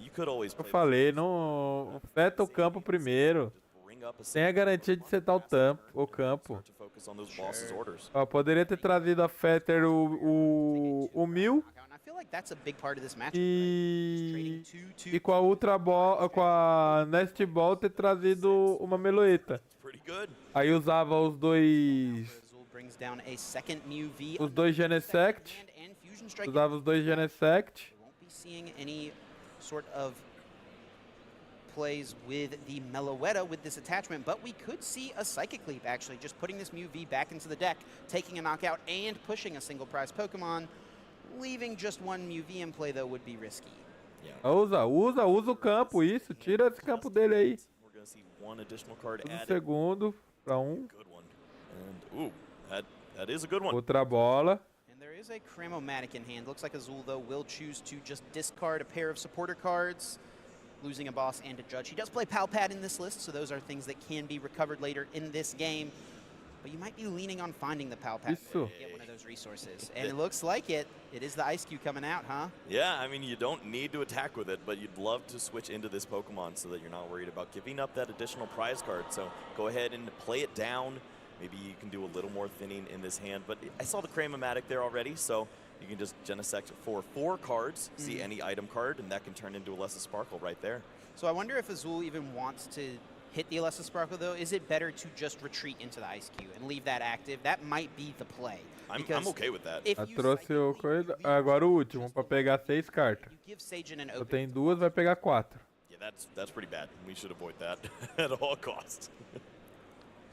you could always Eu falei, não seta o campo primeiro. Tem a garantia de setar o campo. Ó, poderia ter trazido a Fetter o Mil. E com a Ultra Ball, com a Nest Ball ter trazido uma meloeta. Aí usava os dois Genesect. Usava os dois Genesect. Plays with the Meloetta with this attachment, but we could see a Psychic Leap actually, just putting this Mew V back into the deck, taking a knockout and pushing a single prize Pokemon. Leaving just one Mew V in play though would be risky. Usa o campo, isso, tira esse campo dele aí. Segundo pra Good one. And ooh, that is a good one. Outra bola. And there is a Cramomatic in hand. Looks like Azul though will choose to just discard a pair of supporter cards, losing a boss and a judge. He does play Palpad in this list, so those are things that can be recovered later in this game. But you might be leaning on finding the Palpad to get one of those resources. And it looks like it. It is the Ice Cube coming out, huh? Yeah, I mean, you don't need to attack with it, but you'd love to switch into this Pokemon so that you're not worried about giving up that additional prize card. So go ahead and play it down. Maybe you can do a little more thinning in this hand. But I saw the Cramomatic there already, so you can just Genesect for 4 cards, see any item card, and that can turn into Alessa Sparkle right there. So I wonder if Azul even wants to hit the Alessa Sparkle, though. Is it better to just retreat into the Ice Cube and leave that active? That might be the play. I'm okay with that. Trouxe o coisa. Agora o último, pra pegar 6 cartas. Eu tenho 2, vai pegar 4. Yeah, that's pretty bad. We should avoid that at all costs.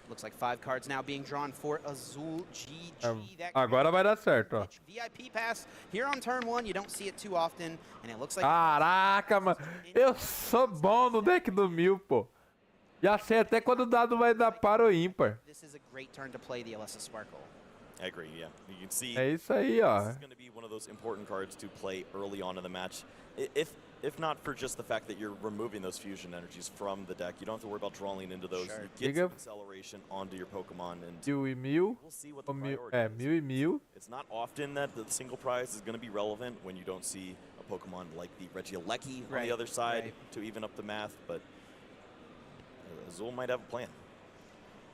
Looks like 5 cards now being drawn for Azul GG. Agora vai dar certo, ó. VIP pass here on turn 1. You don't see it too often, and it looks like... Caraca, mano. Eu sou bom no deck do Mil, pô. Já sei até quando o dado vai dar par ou ímpar. This is a great turn to play the Alessa Sparkle. I agree, yeah. You can see é isso aí, ó. This is going to be one of those important cards to play early on in the match. If not for just the fact that you're removing those fusion energies from the deck, you don't have to worry about drawing into those. You get some acceleration onto your Pokemon, and Mil. We'll see what the Mil e Mil. It's not often that the single prize is going to be relevant when you don't see a Pokemon like the Regieleki on the other side to even up the math, but Azul might have a plan.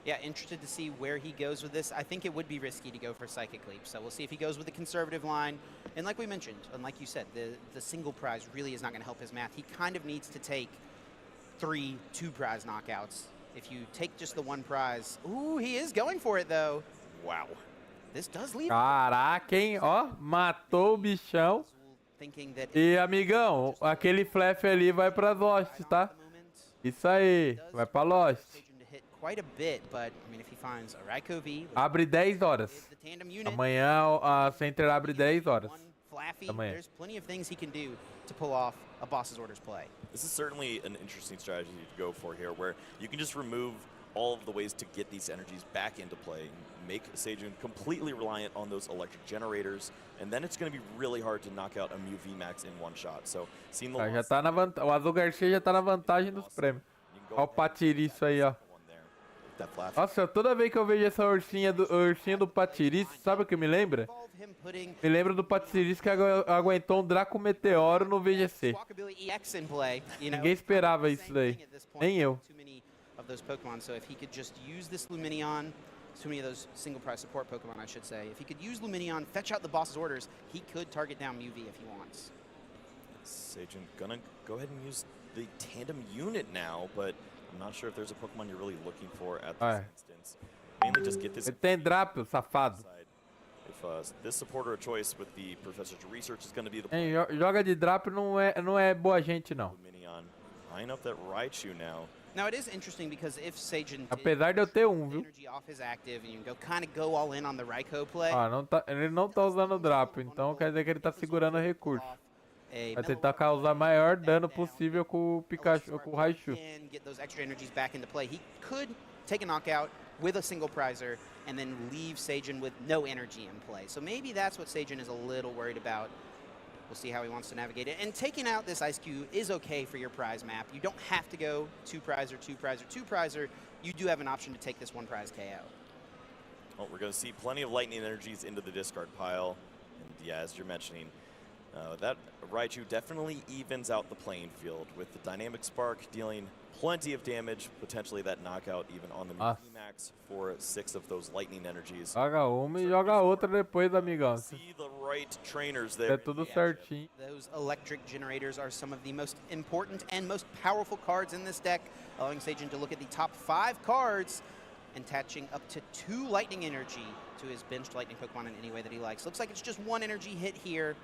Yeah, interested to see where he goes with this. I think it would be risky to go for Psychic Leap, so we'll see if he goes with the conservative line. And like we mentioned, and like you said, the single prize really is not going to help his math. He kind of needs to take 3 2-prize knockouts. If you take just the 1 prize... Ooh, he is going for it, though. Wow. This does leave... Caraca, hein? Ó, matou o bichão. E, amigão, aquele Flef ali vai pra Lost, tá? Isso aí, vai pra Lost. Quite a bit, but I mean, if he finds a Raikou V, abre 10 horas. Amanhã a Center abre 10 horas. There's plenty of things he can do to pull off a boss's orders play. This is certainly an interesting strategy to go for here, where you can just remove all of the ways to get these energies back into play, make Sejun completely reliant on those electric generators, and then it's going to be really hard to knock out a Mew VMAX in one shot. So, seeing the Já tá na o Azul Garcia já tá na vantagem dos prêmios. Olha o patiriço aí, ó. Nossa, toda vez que eu vejo essa ursinha do patiriço, sabe o que me lembra? Me lembra do patiriço que aguentou um Draco Meteoro no VGC. Ninguém esperava isso daí. Nem eu. Of those Pokemon, so if he could just use this Luminion, too many of those single prize support Pokemon, I should say. If he could use Luminion, fetch out the boss's orders, he could target down Mew V if he wants. Sejun gonna go ahead and use the tandem unit now, but I'm not sure if there's a Pokemon you're really looking for at this instance. Mainly just get this. Ele tem Drapion, safado. If this supporter of choice with the Professor to Research is going to be the Joga de Drapion não é boa gente não. Luminion, line up that Raichu now. Now it is interesting because if Sejun apesar de eu ter viu? Energy off his active and you can kind of go all in on the Raikou play. Ele não tá usando o Drapion, então quer dizer que ele tá segurando o recurso. Vai tentar causar maior dano possível com o Pikachu, com o Raichu. Get those extra energies back into play. He could take a knockout with a single prizer and then leave Sejun with no energy in play. So maybe that's what Sejun is a little worried about. We'll see how he wants to navigate it. And taking out this Ice Cube is okay for your prize map. You don't have to go 2 prizer, 2 prizer, 2 prizer. You do have an option to take this 1 prize KO. Well, we're going to see plenty of lightning energies into the discard pile. And yeah, as you're mentioning, that Raichu definitely evens out the playing field with the Dynamic Spark dealing plenty of damage, potentially that knockout even on the VMAX for 6 of those lightning energies. Joga uma e joga outra depois, amigão. See the right trainers there. É tudo certinho. Those electric generators are some of the most important and most powerful cards in this deck, allowing Sejun to look at the top 5 cards and attaching up to 2 lightning energy to his benched lightning Pokemon in any way that he likes. Looks like it's just 1 energy hit here.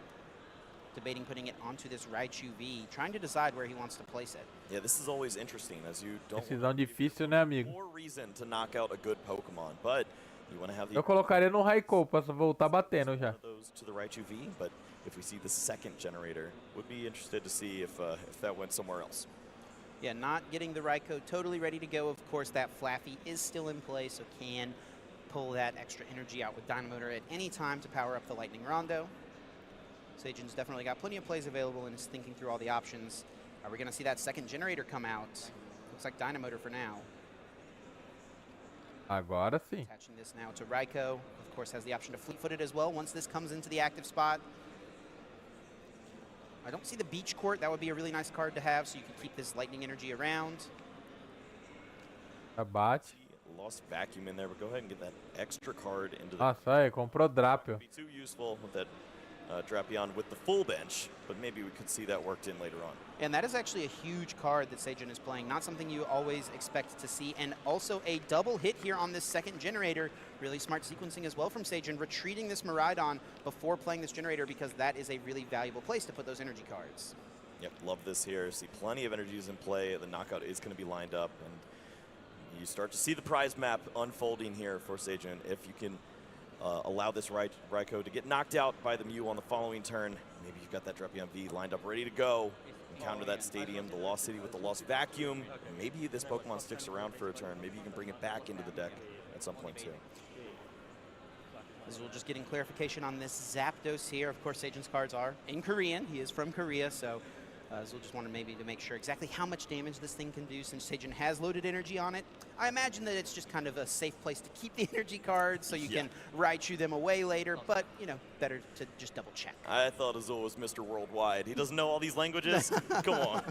Debating putting it onto this Raichu V, trying to decide where he wants to place it. Yeah, this is always interesting as you don't Decisão difícil, né, amigo? more reason to knock out a good Pokemon, but you want to have the Eu colocaria no Raikou pra voltar batendo já. those to the Raichu V, but if we see the second generator, would be interested to see if that went somewhere else. Yeah, not getting the Raikou totally ready to go. Of course, that Flaffy is still in play, so can pull that extra energy out with Dynamotor at any time to power up the Lightning Rondo. Sejun's definitely got plenty of plays available and is thinking through all the options. Are we going to see that second generator come out? Looks like Dynamotor for now. Agora sim. Attaching this now to Raikou. Of course, has the option to fleet-foot it as well once this comes into the active spot. I don't see the Beach Court. That would be a really nice card to have so you can keep this lightning energy around. Abate. Lost Vacuum in there, but go ahead and get that extra card into the... Nossa, aí, comprou Drapion. Be too useful with that Drapion with the full bench, but maybe we could see that worked in later on. And that is actually a huge card that Sejun is playing, not something you always expect to see. And also a double hit here on this second generator. Really smart sequencing as well from Sejun, retreating this Miraidon before playing this generator because that is a really valuable place to put those energy cards. Yep, love this here. See plenty of energies in play. The knockout is going to be lined up, and you start to see the prize map unfolding here for Sejun. If you can allow this Raikou to get knocked out by the Mew on the following turn, maybe you've got that Drapion V lined up ready to go. Counter that stadium, the Lost City with the Lost Vacuum, and maybe this Pokemon sticks around for a turn. Maybe you can bring it back into the deck at some point too. As we're just getting clarification on this Zapdos here. Of course, Sejun's cards are in Korean. He is from Korea, so Azul just wanted maybe to make sure exactly how much damage this thing can do since Sejun has loaded energy on it. I imagine that it's just kind of a safe place to keep the energy cards so you can Raichu them away later, but, you know, better to just double check. I thought Azul was Mr. Worldwide. He doesn't know all these languages? Come on.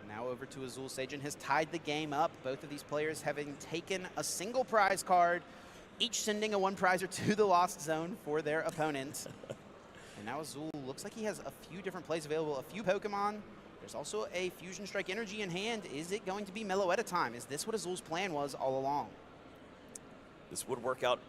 Now over to Azul. Sejun has tied the game up. Both of these players having taken a single prize card, each sending a 1 prizer to the Lost Zone for their opponent. And now Azul looks like he has a few different plays available, a few Pokemon. There's also a Fusion Strike energy in hand. Is it going to be Meloetta time? Is this what Azul's plan was all along? This would work out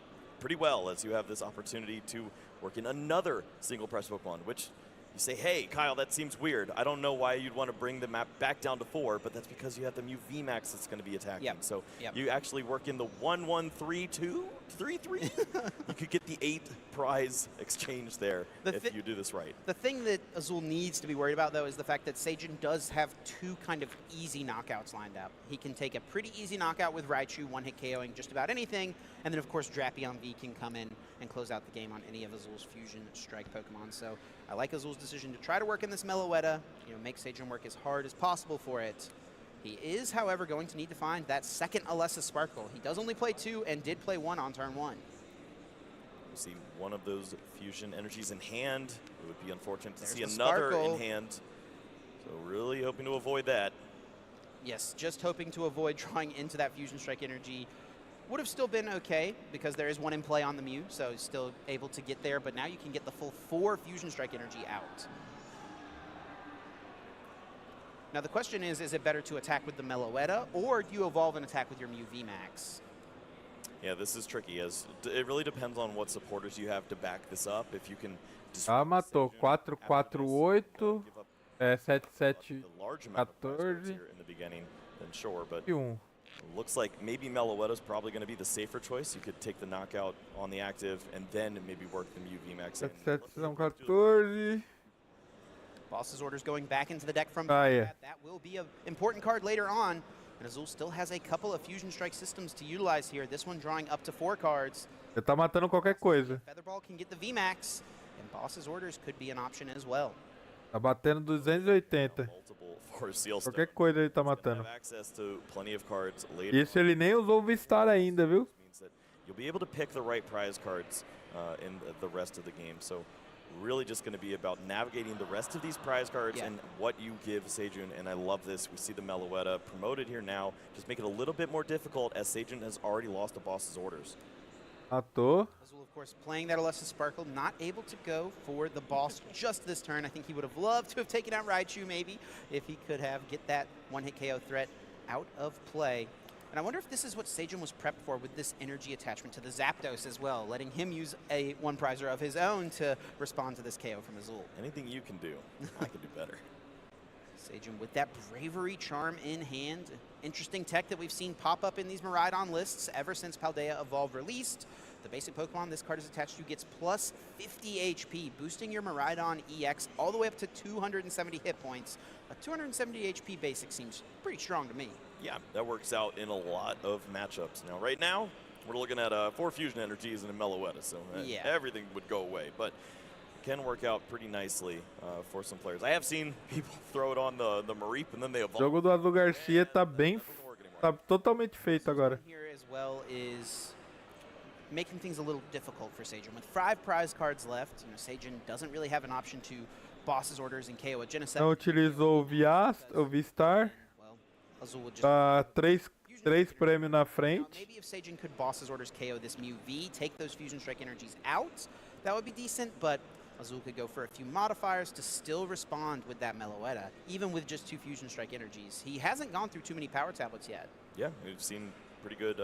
pretty well as you have this opportunity to work in another single prize Pokemon, which you say, hey, Kyle, that seems weird. I don't know why you'd want to bring the map back down to 4, but that's because you have the Mew VMAX that's going to be attacking. So you actually work in the 1-1-3-2 3-3. You could get the 8 prize exchange there if you do this right. The thing that Azul needs to be worried about, though, is the fact that Seijun does have 2 kind of easy knockouts lined up. He can take a pretty easy knockout with Raichu, one-hit KOing just about anything, and then, of course, Drapion V can come in and close out the game on any of Azul's Fusion Strike Pokemon. So I like Azul's decision to try to work in this Meloetta, make Seijun work as hard as possible for it. He is, however, going to need to find that second Alessa Sparkle. He does only play 2 and did play 1 on turn 1. We'll see one of those fusion energies in hand. It would be unfortunate to see another in hand. So really hoping to avoid that. Yes, just hoping to avoid drawing into that Fusion Strike energy. Would have still been okay because there is 1 in play on the Mew, so he's still able to get there. But now you can get the full 4 Fusion Strike energy out. Now the question is it better to attack with the Meloetta, or do you evolve and attack with your Mew VMAX? Yeah, this is tricky, as it really depends on what supporters you have to back this up. If you can... matou 4-4-8, 7-7-14. In the beginning, then sure, but looks like maybe Meloetta's probably going to be the safer choice. You could take the knockout on the active and then maybe work the Mew VMAX in. 7-7-14. Boss's Orders going back into the deck from yeah. That will be an important card later on. And Azul still has a couple of Fusion Strike systems to utilize here. This one drawing up to 4 cards. Ele tá matando qualquer coisa. Featherball can get the VMAX, and Boss's Orders could be an option as well. Tá batendo 280. Qualquer coisa ele tá matando. Isso ele nem usou o V-Star ainda, viu? You'll be able to pick the right prize cards in the rest of the game. So really just going to be about navigating the rest of these prize cards and what you give Seijun, and I love this. We see the Meloetta promoted here now. Just make it a little bit more difficult as Seijun has already lost the Boss's Orders. Matou. Azul, of course, playing that Alessa Sparkle, not able to go for the boss just this turn. I think he would have loved to have taken out Raichu maybe if he could have get that one-hit KO threat out of play. And I wonder if this is what Seijun was prepped for with this energy attachment to the Zapdos as well, letting him use a one-prizer of his own to respond to this KO from Azul. Anything you can do, I can do better. Seijun with that Bravery Charm in hand. Interesting tech that we've seen pop up in these Miraidon lists ever since Paldea Evolve released. The basic Pokemon this card is attached to gets plus 50 HP, boosting your Miraidon EX all the way up to 270 hit points. A 270 HP basic seems pretty strong to me. Yeah, that works out in a lot of matchups. Now, right now, we're looking at 4 Fusion Energies and a Meloetta, so everything would go away. But can work out pretty nicely for some players. I have seen people throw it on the Mareep and then they evolve. O jogo do Azul Garcia tá tá totalmente feito agora. Here as well is making things a little difficult for Seijun. With 5 prize cards left, Seijun doesn't really have an option to Boss's Orders and KO a Genesect. Não utilizou o V-Star. Azul would just Tá 3 prêmios na frente. Maybe if Seijun could Boss's Orders KO this Mew V, take those Fusion Strike energies out, that would be decent, but Azul could go for a few modifiers to still respond with that Meloetta, even with just 2 Fusion Strike energies. He hasn't gone through too many power tablets yet. Yeah, we've seen pretty good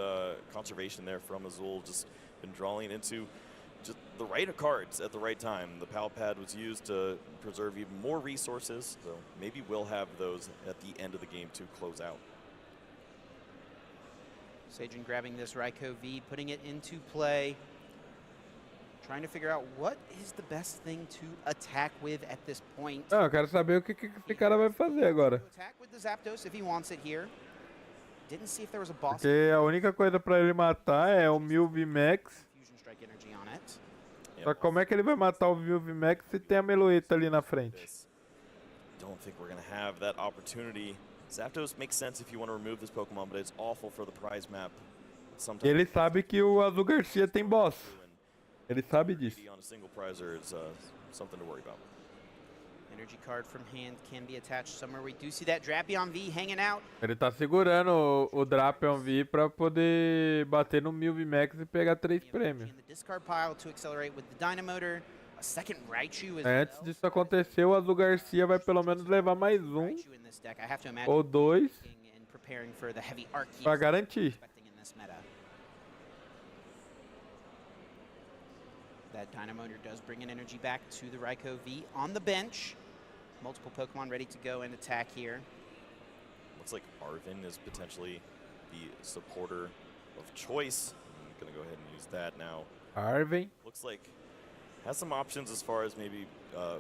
conservation there from Azul, just been drawing into just the right cards at the right time. The Pal Pad was used to preserve even more resources, so maybe we'll have those at the end of the game to close out. Seijun grabbing this Raikou V, putting it into play, trying to figure out what is the best thing to attack with at this point. Não, eu quero saber o que esse cara vai fazer agora. Attack with the Zapdos if he wants it here. Didn't see if there was a boss. Porque a única coisa pra ele matar é o Mew VMAX. Fusion Strike energy on it. Só que como é que ele vai matar o Mew VMAX se tem a Meloetta ali na frente? Don't think we're going to have that opportunity. Zapdos makes sense if you want to remove this Pokemon, but it's awful for the prize map. E ele sabe que o Azul Garcia tem boss. Ele sabe disso. On a single prizer is something to worry about. Energy card from hand can be attached somewhere. We do see that Drapion V hanging out. Ele tá segurando o Drapion V pra poder bater no Mew VMAX e pegar 3 prêmios. The discard pile to accelerate with the Dynamotor. A second Raichu as Antes disso acontecer, o Azul Garcia vai pelo menos levar mais um ou 2 pra garantir. That Dynamotor does bring an energy back to the Raikou V on the bench. Multiple Pokemon ready to go and attack here. Looks like Arvin is potentially the supporter of choice. Gonna go ahead and use that now. Arvin. Looks like has some options as far as maybe a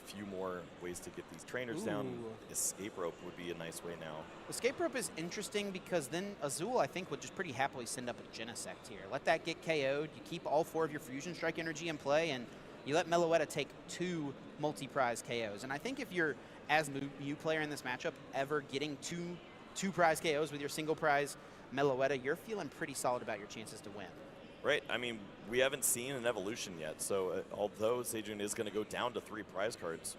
few more ways to get these trainers down. Escape rope would be a nice way now. Escape rope is interesting because then Azul, I think, would just pretty happily send up a Genesect here. Let that get KO'd. You keep all 4 of your Fusion Strike energy in play, and you let Meloetta take 2 multi-prize KOs. And I think if you're, as Mew player in this matchup, ever getting two prize KOs with your single prize Meloetta, you're feeling pretty solid about your chances to win. Right. I mean, we haven't seen an evolution yet. So although Sejun is going to go down to 3 prize cards,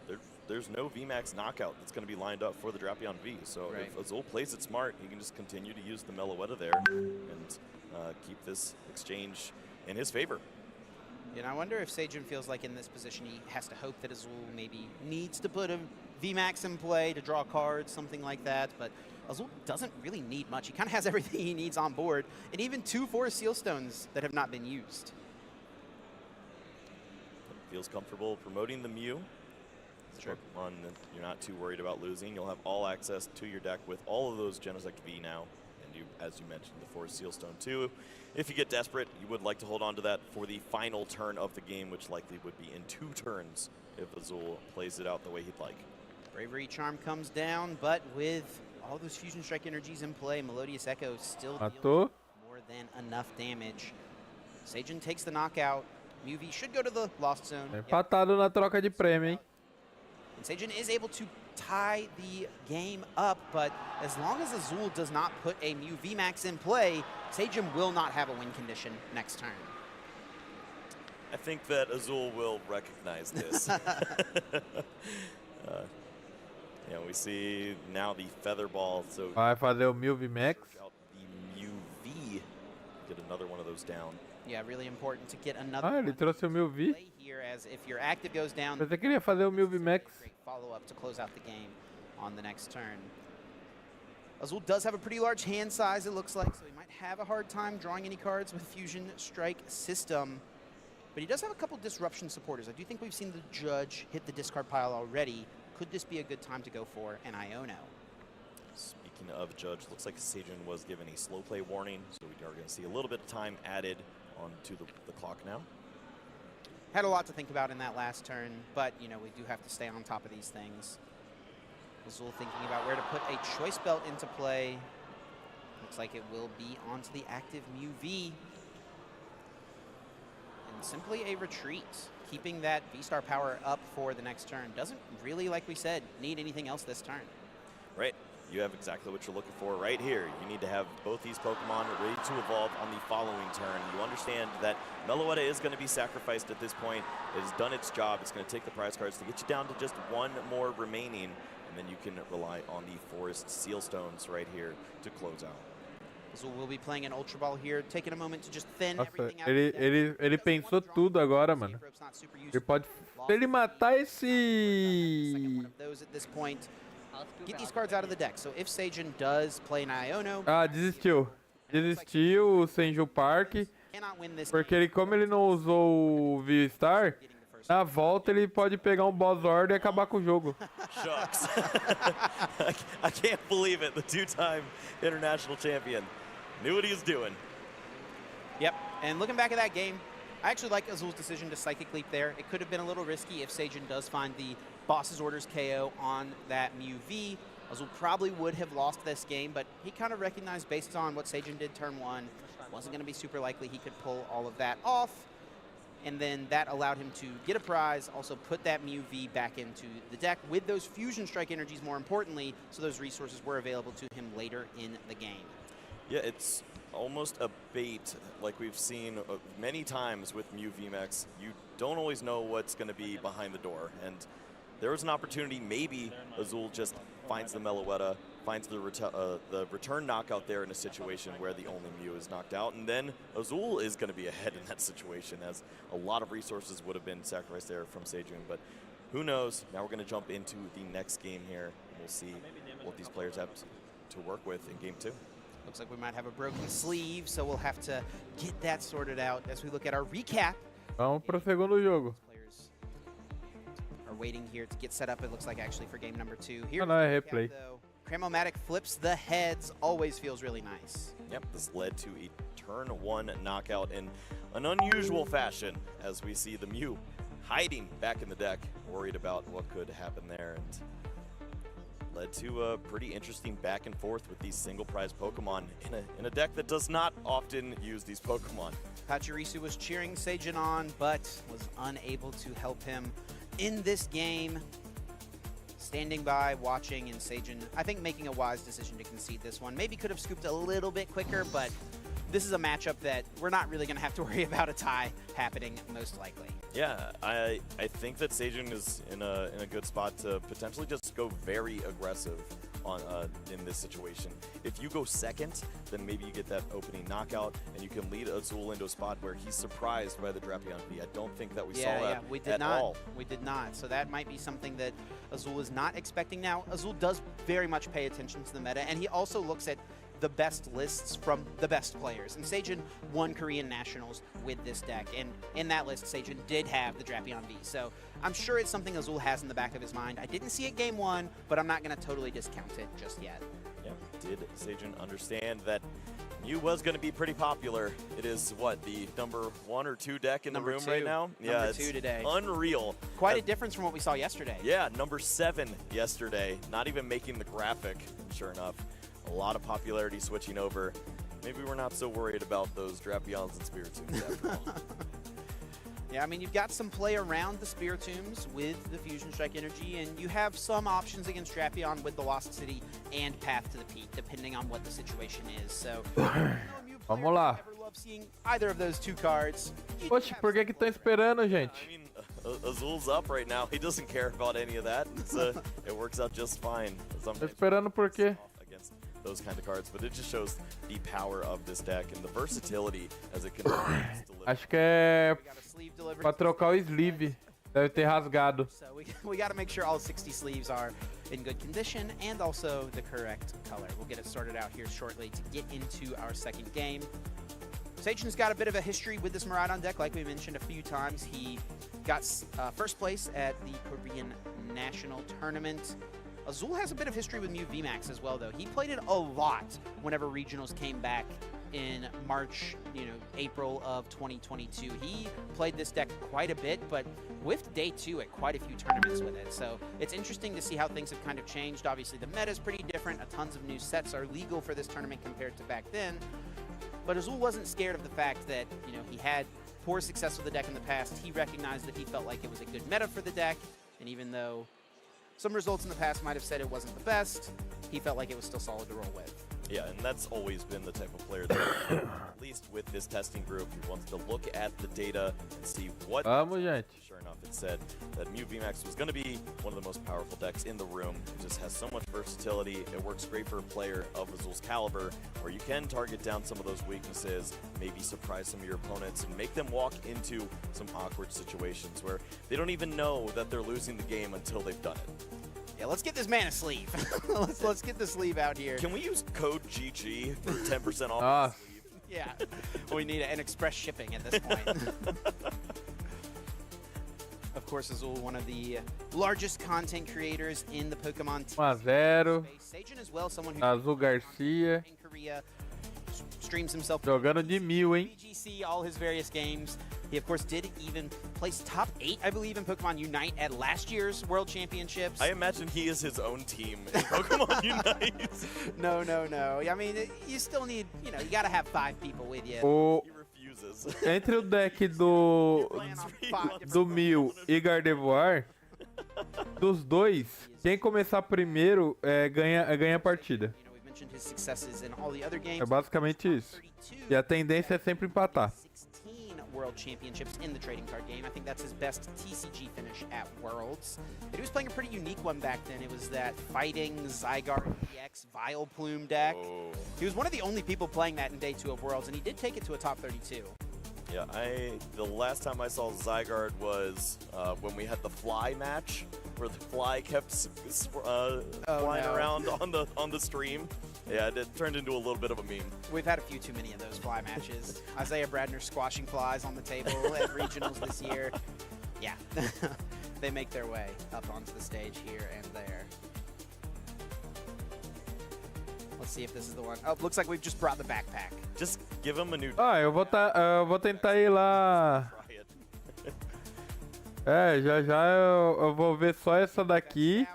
there's no VMAX knockout that's going to be lined up for the Drapion V. So if Azul plays it smart, he can just continue to use the Meloetta there and keep this exchange in his favor. And I wonder if Sejun feels like in this position he has to hope that Azul maybe needs to put a VMAX in play to draw cards, something like that. But Azul doesn't really need much. He kind of has everything he needs on board, and even 2 Forest Seal Stones that have not been used. Feels comfortable promoting the Mew. Sure. Pokemon you're not too worried about losing. You'll have all access to your deck with all of those Genesect V now. And as you mentioned, the Forest Seal Stone too. If you get desperate, you would like to hold on to that for the final turn of the game, which likely would be in 2 turns if Azul plays it out the way he'd like. Bravery Charm comes down, but with all those Fusion Strike energies in play, Melodious Echo still dealing more than enough damage. Sejun takes the knockout. Mew V should go to the Lost Zone. Empatado na troca de prêmio, hein? And Sejun is able to tie the game up, but as long as Azul does not put a Mew VMAX in play, Sejun will not have a win condition next turn. I think that Azul will recognize this. Yeah, we see now the Feather Ball. So vai fazer o Mew VMAX. The Mew V, get another one of those down. Yeah, really important to get another ele trouxe o Mew V. here, as if your active goes down. Pensei que ele ia fazer o Mew VMAX. Follow up to close out the game on the next turn. Azul does have a pretty large hand size, it looks like, so he might have a hard time drawing any cards with Fusion Strike system. But he does have a couple disruption supporters. I do think we've seen the Judge hit the discard pile already. Could this be a good time to go for an Iono? Speaking of Judge, looks like Sejun was given a slow play warning, so we are going to see a little bit of time added onto the clock now. Had a lot to think about in that last turn, but you know, we do have to stay on top of these things. Azul thinking about where to put a Choice Belt into play. Looks like it will be onto the active Mew V. And simply a retreat, keeping that V-Star power up for the next turn. Doesn't really, like we said, need anything else this turn. Right. You have exactly what you're looking for right here. You need to have both these Pokemon ready to evolve on the following turn. You understand that Meloetta is going to be sacrificed at this point. It has done its job. It's going to take the prize cards to get you down to just 1 more remaining, and then you can rely on the Forest Seal Stones right here to close out. Azul will be playing an Ultra Ball here, taking a moment to just thin Nossa, everything out. ele pensou tudo agora, mano. Ele pode... Se ele matar esse... Those at this point, get these cards out of the deck. So if Sejun does play an Iono... Ah, desistiu. Desistiu o Senju Park. Porque ele, como ele não usou o V-Star, na volta ele pode pegar um Boss Order e acabar com o jogo. Shucks. I can't believe it. The 2-time international champion knew what he was doing. Yep, and looking back at that game, I actually like Azul's decision to Psychic Leap there. It could have been a little risky if Sejun does find the Boss's Orders KO on that Mew V. Azul probably would have lost this game, but he kind of recognized based on what Sejun did turn 1, wasn't going to be super likely he could pull all of that off. And then that allowed him to get a prize, also put that Mew V back into the deck with those Fusion Strike energies, more importantly, so those resources were available to him later in the game. Yeah, it's almost a bait like we've seen many times with Mew VMAX. You don't always know what's going to be behind the door, and there was an opportunity. Maybe Azul just finds the Meloetta, finds the return knockout there in a situation where the only Mew is knocked out, and then Azul is going to be ahead in that situation, as a lot of resources would have been sacrificed there from Sejun. But who knows? Now we're going to jump into the next game here, and we'll see what these players have to work with in Game 2. Looks like we might have a broken sleeve, so we'll have to get that sorted out as we look at our recap. Vamos pro segundo jogo. Players are waiting here to get set up, it looks like, actually, for game number 2. Here Ah, não, é replay. Cramomatic flips the heads, always feels really nice. Yep, this led to a turn 1 knockout in an unusual fashion, as we see the Mew hiding back in the deck, worried about what could happen there, and led to a pretty interesting back and forth with these single prize Pokemon in a deck that does not often use these Pokemon. Pachirisu was cheering Seijin on, but was unable to help him in this game. Standing by, watching, and Seijin, I think, making a wise decision to concede this one. Maybe could have scooped a little bit quicker, but this is a matchup that we're not really going to have to worry about a tie happening, most likely. Yeah, I think that Seijin is in a good spot to potentially just go very aggressive on in this situation. If you go second, then maybe you get that opening knockout, and you can lead Azul into a spot where he's surprised by the Drapion V. I don't think that we saw that we did at not. all. We did not. So that might be something that Azul is not expecting now. Azul does very much pay attention to the meta, and he also looks at the best lists from the best players. And Seijin won Korean Nationals with this deck, and in that list, Seijin did have the Drapion V. So I'm sure it's something Azul has in the back of his mind. I didn't see it game 1, but I'm not going to totally discount it just yet. Yeah, did Seijin understand that Mew was going to be pretty popular? It is, what, the number 1 or 2 deck in the room right now? Number 2 today. Unreal. Quite a difference from what we saw yesterday. Yeah, number 7 yesterday. Not even making the graphic, sure enough. A lot of popularity switching over. Maybe we're not so worried about those Drapions and Spiritombs after all. Yeah, I mean, you've got some play around the Spiritombs with the Fusion Strike Energy, and you have some options against Drapion with the Lost City and Path to the Peak, depending on what the situation is. So, Vamos lá. I love seeing either of those 2 cards. Oxe, por que que estão esperando, gente? I mean, Azul's up right now. He doesn't care about any of that. It works out just fine. Tô esperando por quê? Against those kind of cards, but it just shows the power of this deck and the versatility as it can deliver. Acho que é pra trocar o sleeve. Deve ter rasgado. So we got to make sure all 60 sleeves are in good condition and also the correct color. We'll get it sorted out here shortly to get into our second game. Seijin's got a bit of a history with this Miraidon deck, like we mentioned a few times. He got first place at the Korean National Tournament. Azul has a bit of history with Mew VMAX as well, though. He played it a lot whenever regionals came back in March, April of 2022. He played this deck quite a bit, but whiffed day 2 at quite a few tournaments with it. So it's interesting to see how things have kind of changed. Obviously, the meta is pretty different. Tons of new sets are legal for this tournament compared to back then. But Azul wasn't scared of the fact that, he had poor success with the deck in the past. He recognized that he felt like it was a good meta for the deck, and even though some results in the past might have said it wasn't the best, he felt like it was still solid to roll with. Yeah, and that's always been the type of player that, at least with this testing group, who wants to look at the data and see what... Vamos, gente. Sure enough, it said that Mew VMAX was going to be one of the most powerful decks in the room. It just has so much versatility. It works great for a player of Azul's caliber, where you can target down some of those weaknesses, maybe surprise some of your opponents, and make them walk into some awkward situations where they don't even know that they're losing the game until they've done it. Yeah, let's get this man a sleeve. let's get the sleeve out here. Can we use code GG for 10% off the sleeve? Yeah, we need an express shipping at this point. Of course, Azul, one of the largest content creators in the Pokemon team. 1-0. Seijin as well, someone who Azul Garcia. in Korea, streams himself. Jogando de Mew, hein? VGC, all his various games. He, of course, did even place top 8, I believe, in Pokemon Unite at last year's World Championships. I imagine he is his own team in Pokemon Unite. No. I mean, you still need, you got to have 5 people with you. He refuses. Entre o deck do Mew e Gardevoir, dos dois, quem começar primeiro ganha a partida. We've mentioned his successes in all the other games. É basicamente isso. E a tendência é sempre empatar. World Championships in the trading card game. I think that's his best TCG finish at Worlds. But he was playing a pretty unique one back then. It was that Fighting Zygarde EX Vileplume deck. Oh. He was one of the only people playing that in day 2 of Worlds, and he did take it to a top 32. Yeah, the last time I saw Zygarde was when we had the fly match, where the fly kept flying around on the stream. Yeah, it turned into a little bit of a meme. We've had a few too many of those fly matches. Isaiah Bradner squashing flies on the table at regionals this year. Yeah, they make their way up onto the stage here and there. Let's see if this is the one. Oh, looks like we've just brought the backpack. Just give him a new. Ah, eu vou tentar ir lá. Já eu vou ver só essa daqui.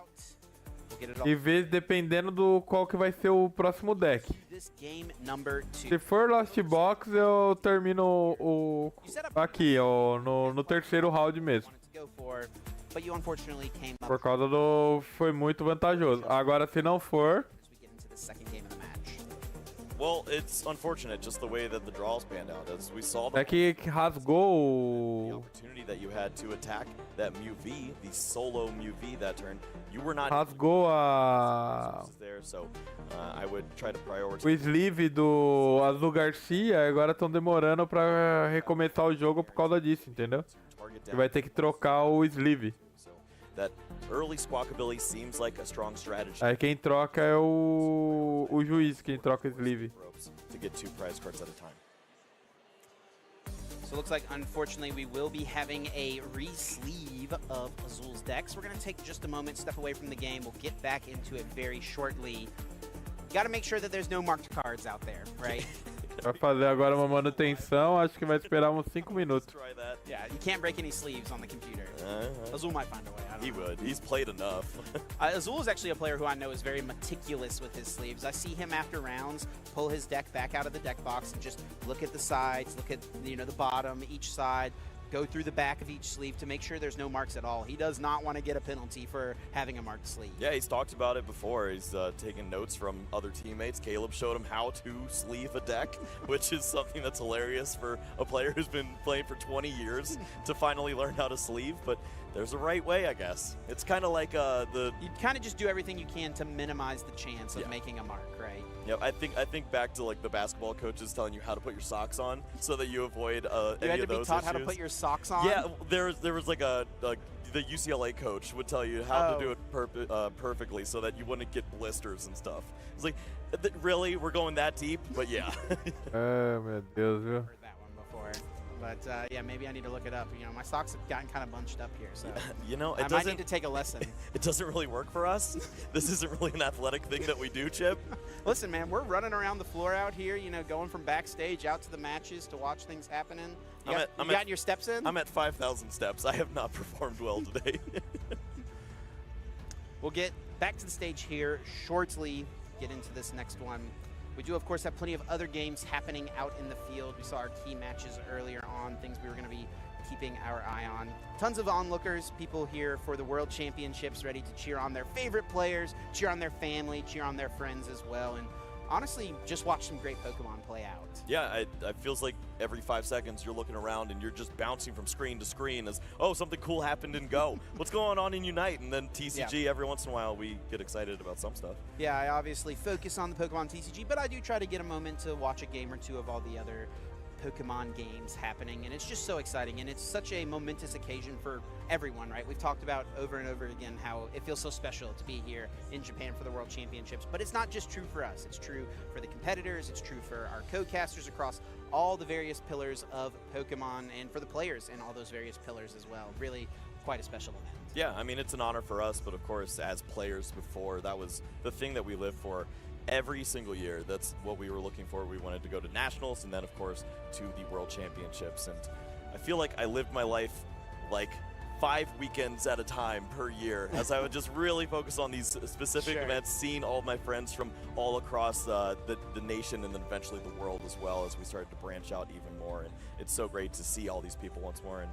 E ver dependendo do qual que vai ser o próximo deck. Se for Lost Box, eu termino aqui, ó, no terceiro round mesmo. Por causa do... foi muito vantajoso. Agora, se não for... Well, it's unfortunate just the way that the draws panned out. As we saw É que rasgou the opportunity that you had to attack that Mew V, the solo Mew V that turn. You were not rasgou a... there, so I would try to prioritize. O sleeve do Azul Garcia, agora estão demorando pra recomeçar o jogo por causa disso, entendeu? Você vai ter que trocar o sleeve. That early squawkabilly seems like a strong strategy. Aí quem troca é o juiz, quem troca o sleeve. To get 2 prize cards at a time. So it looks like, unfortunately, we will be having a re-sleeve of Azul's decks. We're going to take just a moment, step away from the game. We'll get back into it very shortly. Got to make sure that there's no marked cards out there, right? Vai fazer agora uma manutenção, acho que vai esperar uns 5 minutos. Yeah, you can't break any sleeves on the computer. Azul might find a way. I don't know. Would. He's played enough. Azul is actually a player who I know is very meticulous with his sleeves. I see him after rounds pull his deck back out of the deck box and just look at the sides, look at the bottom, each side, go through the back of each sleeve to make sure there's no marks at all. He does not want to get a penalty for having a marked sleeve. Yeah, he's talked about it before. He's taken notes from other teammates. Caleb showed him how to sleeve a deck, which is something that's hilarious for a player who's been playing for 20 years to finally learn how to sleeve. But there's a right way, I guess. It's kind of like the... You kind of just do everything you can to minimize the chance of making a mark, right? Yeah, I think back to like the basketball coaches telling you how to put your socks on so that you avoid any of those issues. You had to be taught how to put your socks on? Yeah, there was like the UCLA coach would tell you how to do it perfectly so that you wouldn't get blisters and stuff. It's like, really? We're going that deep? But yeah. Meu Deus, viu? Heard that one before. But yeah, maybe I need to look it up. My socks have gotten kind of bunched up here, so I might need to take a lesson. It doesn't really work for us. This isn't really an athletic thing that we do, Chip. Listen, man, we're running around the floor out here, going from backstage out to the matches to watch things happening. You got your steps in? I'm at 5,000 steps. I have not performed well today. We'll get back to the stage here shortly, get into this next one. We do, of course, have plenty of other games happening out in the field. We saw our key matches earlier on, things we were going to be keeping our eye on. Tons of onlookers, people here for the World Championships, ready to cheer on their favorite players, cheer on their family, cheer on their friends as well, and honestly, just watch some great Pokemon play out. Yeah, it feels like every 5 seconds you're looking around and you're just bouncing from screen to screen as, oh, something cool happened in Go. What's going on in Unite? And then TCG, every once in a while, we get excited about some stuff. Yeah, I obviously focus on the Pokemon TCG, but I do try to get a moment to watch a game or two of all the other Pokemon games happening, and it's just so exciting, and it's such a momentous occasion for everyone, right? We've talked about over and over again how it feels so special to be here in Japan for the World Championships, but it's not just true for us. It's true for the competitors, it's true for our co-casters across all the various pillars of Pokemon, and for the players in all those various pillars as well. Really quite a special event. Yeah, I mean, it's an honor for us, but of course, as players before, that was the thing that we lived for. Every single year, that's what we were looking for. We wanted to go to nationals and then, of course, to the World Championships. And I feel like I lived my life like 5 weekends at a time per year as I would just really focus on these specific events, seeing all of my friends from all across the nation and then eventually the world as well as we started to branch out even more. And it's so great to see all these people once more. And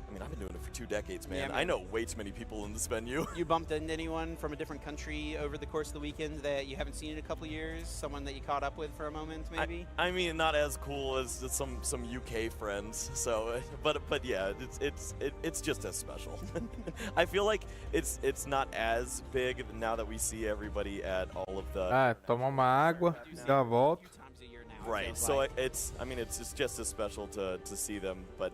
I mean, I've been doing it for 2 decades, man. Yeah, man. I know way too many people in this venue. You bumped into anyone from a different country over the course of the weekend that you haven't seen in a couple years? Someone that you caught up with for a moment, maybe? I mean, not as cool as some UK friends. So, but yeah, it's just as special. I feel like it's not as big now that we see everybody at all of the. Toma uma água, já volto. Right. So it's just as special to see them, but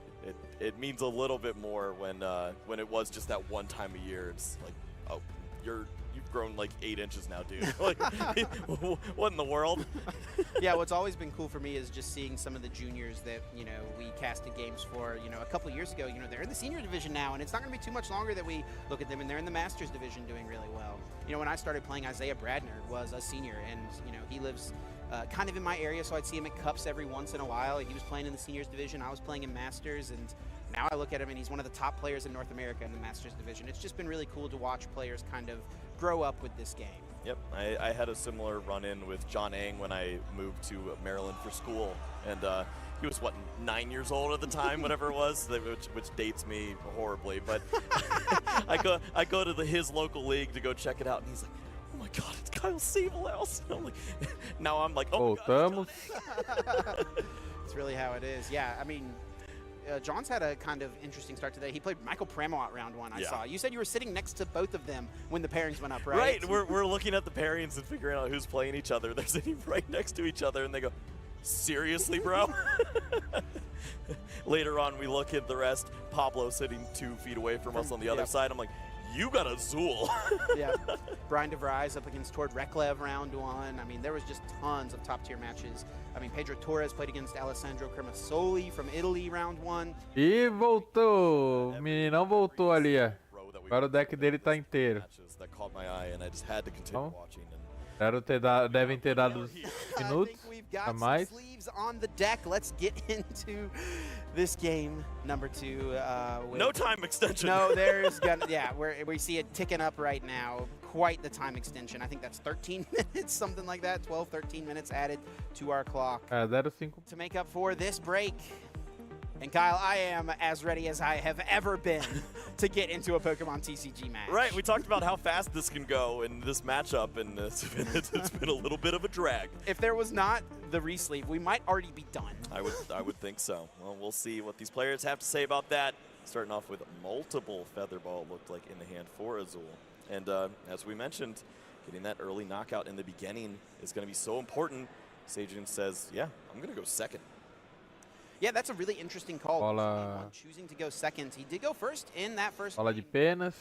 it means a little bit more when it was just that one time a year. It's like, oh, you've grown like 8 inches now, dude. Like, what in the world? Yeah, what's always been cool for me is just seeing some of the juniors that, you know, we casted games for, you know, a couple of years ago. You know, they're in the senior division now, and it's not going to be too much longer that we look at them, and they're in the Masters division doing really well. You know, when I started playing, Isaiah Bradner was a senior, and, you know, he lives kind of in my area, so I'd see him at Cups every once in a while. He was playing in the seniors division. I was playing in Masters, and now I look at him, and he's one of the top players in North America in the Masters division. It's just been really cool to watch players kind of grow up with this game. Yep, I had a similar run-in with John Ang when I moved to Maryland for school, and he was, what, 9 years old at the time, whatever it was, which dates me horribly, but I go to his local league to go check it out, and he's like, oh my God, it's Kyle Sablehouse. I'm like, now I'm like, oh God, it's really how it is. Yeah, I mean, John's had a kind of interesting start today. He played Michael Pramo at round 1, I saw. You said you were sitting next to both of them when the pairings went up, right? Right, we're looking at the pairings and figuring out who's playing each other. They're sitting right next to each other, and they go, seriously, bro? Later on, we look at the rest. Pablo sitting 2 feet away from us on the other side. I'm like, you got a Zool. Yeah. Brian DeVries up against Tord Reklev round 1. I mean, there was just tons of top-tier matches. I mean, Pedro Torres played against Alessandro Cremasoli from Italy round 1. E voltou. O meninão voltou ali, ó. Agora o deck dele tá inteiro. That caught my eye, and I just had to continue watching. Devem ter dado minutos a mais. Sleeves on the deck. Let's get into this game number 2. No time extension. No, there's gonna, yeah, we see it ticking up right now. Quite the time extension. I think that's 13 minutes, something like that. 12, 13 minutes added to our clock. 0-5. To make up for this break. And Kyle, I am as ready as I have ever been to get into a Pokemon TCG match. Right, we talked about how fast this can go in this matchup, and it's been a little bit of a drag. If there was not the resleeve, we might already be done. I would think so. Well, we'll see what these players have to say about that. Starting off with multiple Featherball, it looked like, in the hand for Azul. And as we mentioned, getting that early knockout in the beginning is going to be so important. Sajin says, yeah, I'm going to go second. Yeah, that's a really interesting call. Choosing to go second. He did go first in that first Bola de penas.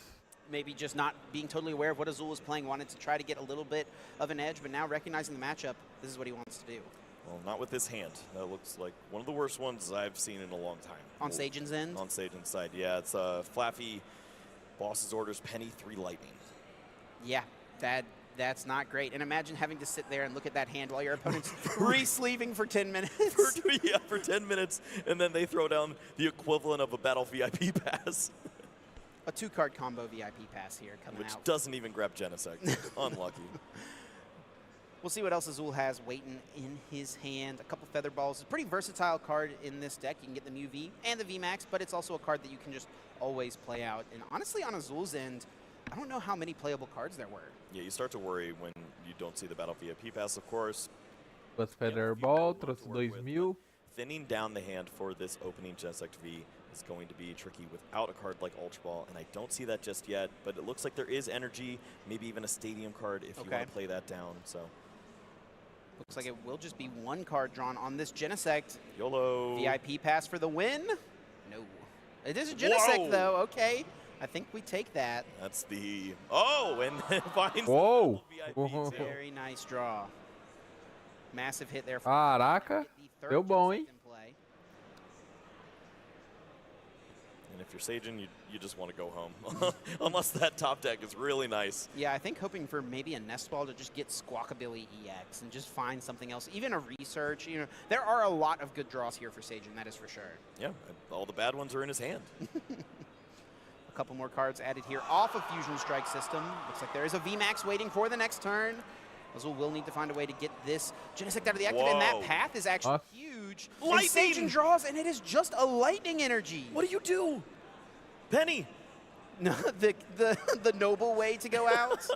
Maybe just not being totally aware of what Azul was playing, wanted to try to get a little bit of an edge, but now recognizing the matchup, this is what he wants to do. Well, not with this hand. That looks like one of the worst ones I've seen in a long time. On Sajin's end? On Sajin's side, yeah. It's Flaffy, Boss's Orders, Penny, 3 Lightning. Yeah, that's not great. And imagine having to sit there and look at that hand while your opponent's re-sleeving for 10 minutes. for 10 minutes, and then they throw down the equivalent of a Battle VIP pass. A 2-card combo VIP pass here coming out. Which doesn't even grab Genesect. Unlucky. We'll see what else Azul has waiting in his hand. A couple Feather Balls. It's a pretty versatile card in this deck. You can get the Mew V and the VMAX, but it's also a card that you can just always play out. And honestly, on Azul's end, I don't know how many playable cards there were. Yeah, you start to worry when you don't see the Battle VIP pass, of course. Duas Feather Ball, trouxe 2.000. Thinning down the hand for this opening Genesect V is going to be tricky without a card like Ultra Ball, and I don't see that just yet, but it looks like there is energy, maybe even a Stadium card if you want to play that down. So looks like it will just be 1 card drawn on this Genesect. YOLO. VIP pass for the win? No. It is a Genesect, though. Okay. I think we take that. That's the... Oh, and finds Whoa. the Very nice draw. Massive hit there. Caraca. Deu bom, hein? And if you're Sajin, you just want to go home. Unless that top deck is really nice. Yeah, I think hoping for maybe a Nest Ball to just get Squawkabilly EX and just find something else. Even a Research. You know, there are a lot of good draws here for Sajin, that is for sure. Yeah, all the bad ones are in his hand. A couple more cards added here off of Fusion Strike system. Looks like there is a VMAX waiting for the next turn. Azul will need to find a way to get this Genesect out of the active, and that path is actually huge. Lightning! Sajin draws, and it is just a Lightning Energy. What do you do? Penny! No, the noble way to go out.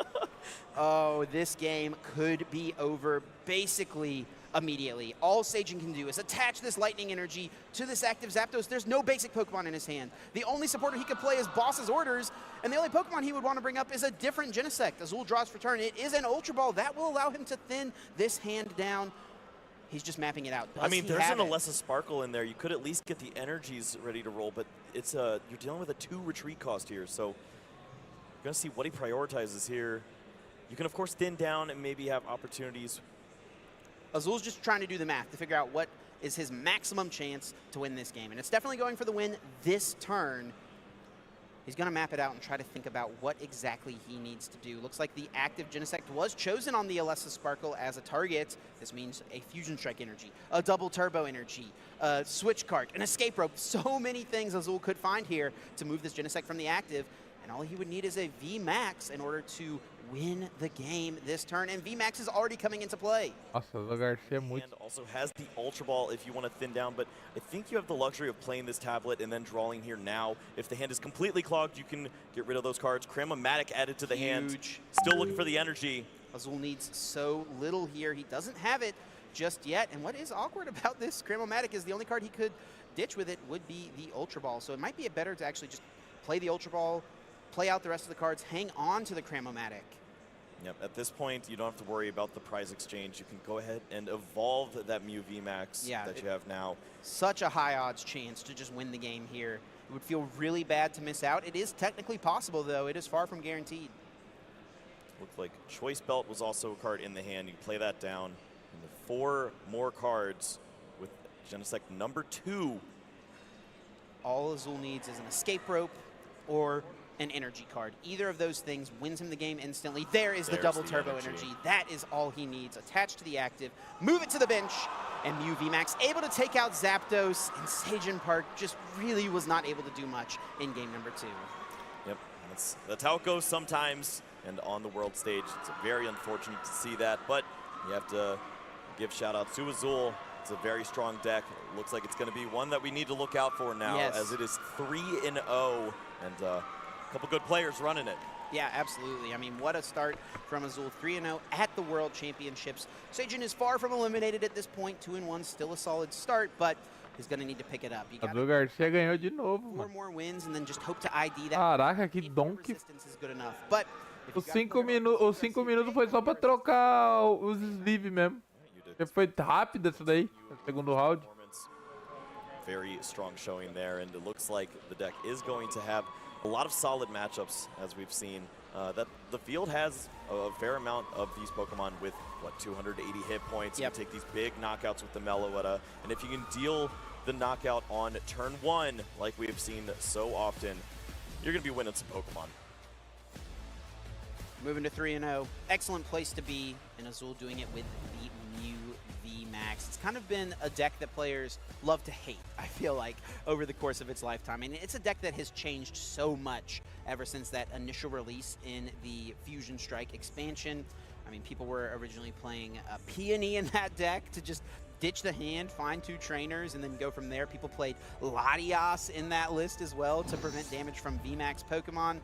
Oh, this game could be over basically immediately. All Sajin can do is attach this Lightning Energy to this active Zapdos. There's no basic Pokemon in his hand. The only supporter he could play is Boss's Orders, and the only Pokemon he would want to bring up is a different Genesect. Azul draws for turn. It is an Ultra Ball. That will allow him to thin this hand down. He's just mapping it out. I mean, there's an Alessa Sparkle in there. You could at least get the energies ready to roll, but it's you're dealing with a 2 retreat cost here, so you're going to see what he prioritizes here. You can, of course, thin down and maybe have opportunities. Azul's just trying to do the math to figure out what is his maximum chance to win this game. And it's definitely going for the win this turn. He's going to map it out and try to think about what exactly he needs to do. Looks like the active Genesect was chosen on the Alessa Sparkle as a target. This means a Fusion Strike energy, a double turbo energy, a switch cart, an escape rope. So many things Azul could find here to move this Genesect from the active. And all he would need is a VMAX in order to win the game this turn. And VMAX is already coming into play. Nossa, o Garcia é muito. And also has the Ultra Ball if you want to thin down, but I think you have the luxury of playing this tablet and then drawing here now. If the hand is completely clogged, you can get rid of those cards. Cramomatic added to the hand. Still looking for the energy. Azul needs so little here. He doesn't have it just yet. And what is awkward about this Cramomatic is the only card he could ditch with it would be the Ultra Ball. So it might be better to actually just play the Ultra Ball, play out the rest of the cards, hang on to the Cramomatic. Yep, at this point, you don't have to worry about the prize exchange. You can go ahead and evolve that Mew VMAX that you have now. Such a high odds chance to just win the game here. It would feel really bad to miss out. It is technically possible, though. It is far from guaranteed. Looks like Choice Belt was also a card in the hand. You play that down. And the 4 more cards with Genesect number 2. All Azul needs is an escape rope or an energy card. Either of those things wins him the game instantly. There's the double turbo energy. That is all he needs. Attached to the active, move it to the bench, and Mew VMAX able to take out Zapdos, and Sajin Park just really was not able to do much in game number 2. Yep, that's how it goes sometimes, and on the world stage, it's very unfortunate to see that, but you have to give shout out to Azul. It's a very strong deck. It looks like it's going to be one that we need to look out for now, as it is 3-0, and couple good players running it. Yeah, absolutely. I mean, what a start from Azul. 3-0 at the World Championships. Sajin is far from eliminated at this point. 2-1, still a solid start, but he's going to need to pick it up. Azul Garcia ganhou de novo, 4 mano. more wins and then just hope to ID that. Caraca, que donk. Resistance is good enough. But Os 5 minutos foi só pra trocar os sleeve mesmo. Foi rápido isso daí, no segundo round. Very strong showing there, and it looks like the deck is going to have a lot of solid matchups, as we've seen. That the field has a fair amount of these Pokemon with, what, 280 hit points. You can take these big knockouts with the Meloetta, and if you can deal the knockout on turn 1, like we have seen so often, you're going to be winning some Pokemon. Moving to 3-0. Excellent place to be, and Azul doing it with the Mew VMAX. It's kind of been a deck that players love to hate, I feel like, over the course of its lifetime. And it's a deck that has changed so much ever since that initial release in the Fusion Strike expansion. I mean, people were originally playing Peony in that deck to just ditch the hand, find 2 trainers, and then go from there. People played Latias in that list as well to prevent damage from VMAX Pokemon.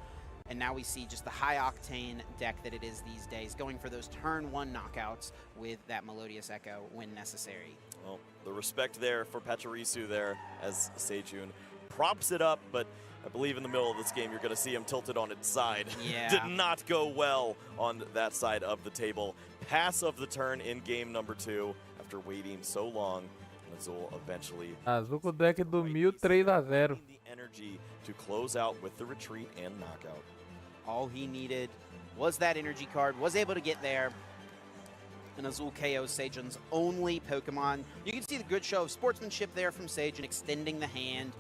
And now we see just the high-octane deck that it is these days, going for those turn 1 knockouts with that Melodious Echo when necessary. Well, the respect there for Pachirisu there as Sejun props it up, but I believe in the middle of this game you're going to see him tilted on its side. Yeah. Did not go well on that side of the table. Pass of the turn in game number 2 after waiting so long. Azul eventually Azul com o deck do Mew 3-0. the energy to close out with the retreat and knockout. All he needed was that energy card, was able to get there. And Azul KO's Sajin's only Pokemon. You can see the good show of sportsmanship there from Sajin, extending the hand,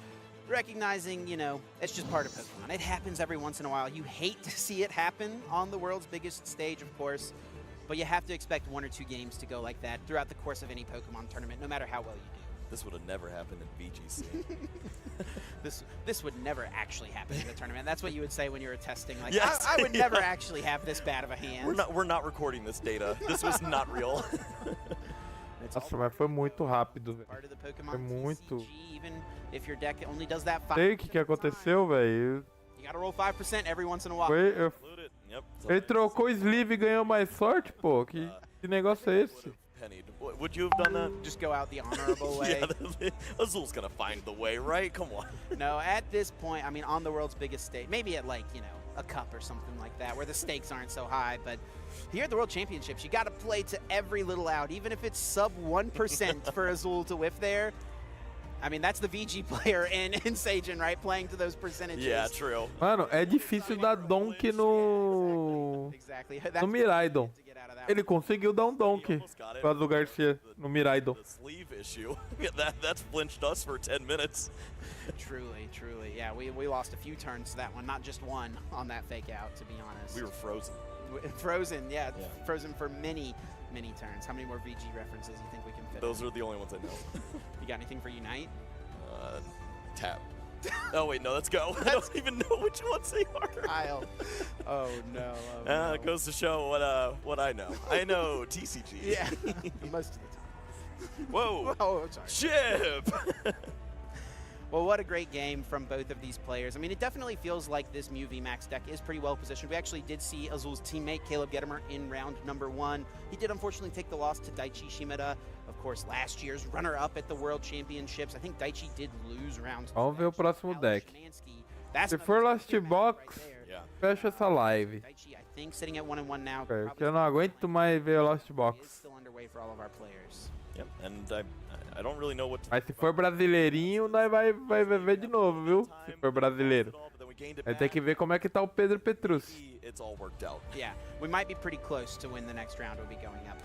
recognizing, you know, it's just part of Pokemon. It happens every once in a while. You hate to see it happen on the world's biggest stage, of course, but you have to expect 1 or 2 games to go like that throughout the course of any Pokemon tournament, no matter how well you do. This would have never happened in VGC. This would never actually happen in the tournament. That's what you would say when you were testing. Like, Yes. I would never actually have this bad of a hand. We're not recording this data. This was not real. Nossa, mas foi muito rápido, velho. Part of the Foi Pokemon muito. TCG, even if your deck only does that 5%. Sei o que aconteceu, velho. You gotta roll 5% every once in a while. Ele trocou o sleeve e ganhou mais sorte, pô. Que negócio é esse? Would you have done that? Just go out the honorable way. Yeah, Azul's gonna find the way, right? Come on. No, at this point, I mean, on the world's biggest stage, maybe at like, you know, a cup or something like that, where the stakes aren't so high, but here at the World Championships, you gotta play to every little out, even if it's sub 1% for Azul to whiff there. I mean, that's the VG player in Sajin, right? Playing to those percentages. Yeah, true. Mano, é difícil dar donk Exactly. no Miraidon. Ele conseguiu dar donk pro Azul Garcia no Miraidon. The sleeve issue. That's flinched us for 10 minutes. Truly, truly. Yeah, we lost a few turns to that one, not just one on that fake out, to be honest. We were frozen. Frozen, yeah. Frozen for many turns. How many more VG references you think we can fit? Those are the only ones I know. You got anything for Unite? Tap. Oh wait, no, let's go. I don't even know which ones they are. Kyle. Oh no. Oh, no. It goes to show what I know. I know TCG. Yeah, most of the time. Whoa. Oh, I'm sorry. Chip. Well, what a great game from both of these players. I mean, it definitely feels like this Mew VMAX deck is pretty well positioned. We actually did see Azul's teammate, Caleb Gedimer, in round number 1. He did unfortunately take the loss to Daichi Shimada, of course, last year's runner-up at the World Championships. I think Daichi did lose round 2. Vamos ver o próximo deck. Se for Last Box, fecha essa live. Daichi, I think, sitting at 1-1 now. Porque eu não aguento mais ver o Lost Box. Still underway for all of our players. Yep, and I don't really know what to... Mas se for brasileirinho, nós vai ver de novo, viu? Se for brasileiro. Vai ter que ver como é que tá o Pedro Petrucci. It's all worked out. Yeah, we might be pretty close to when the next round will be going up.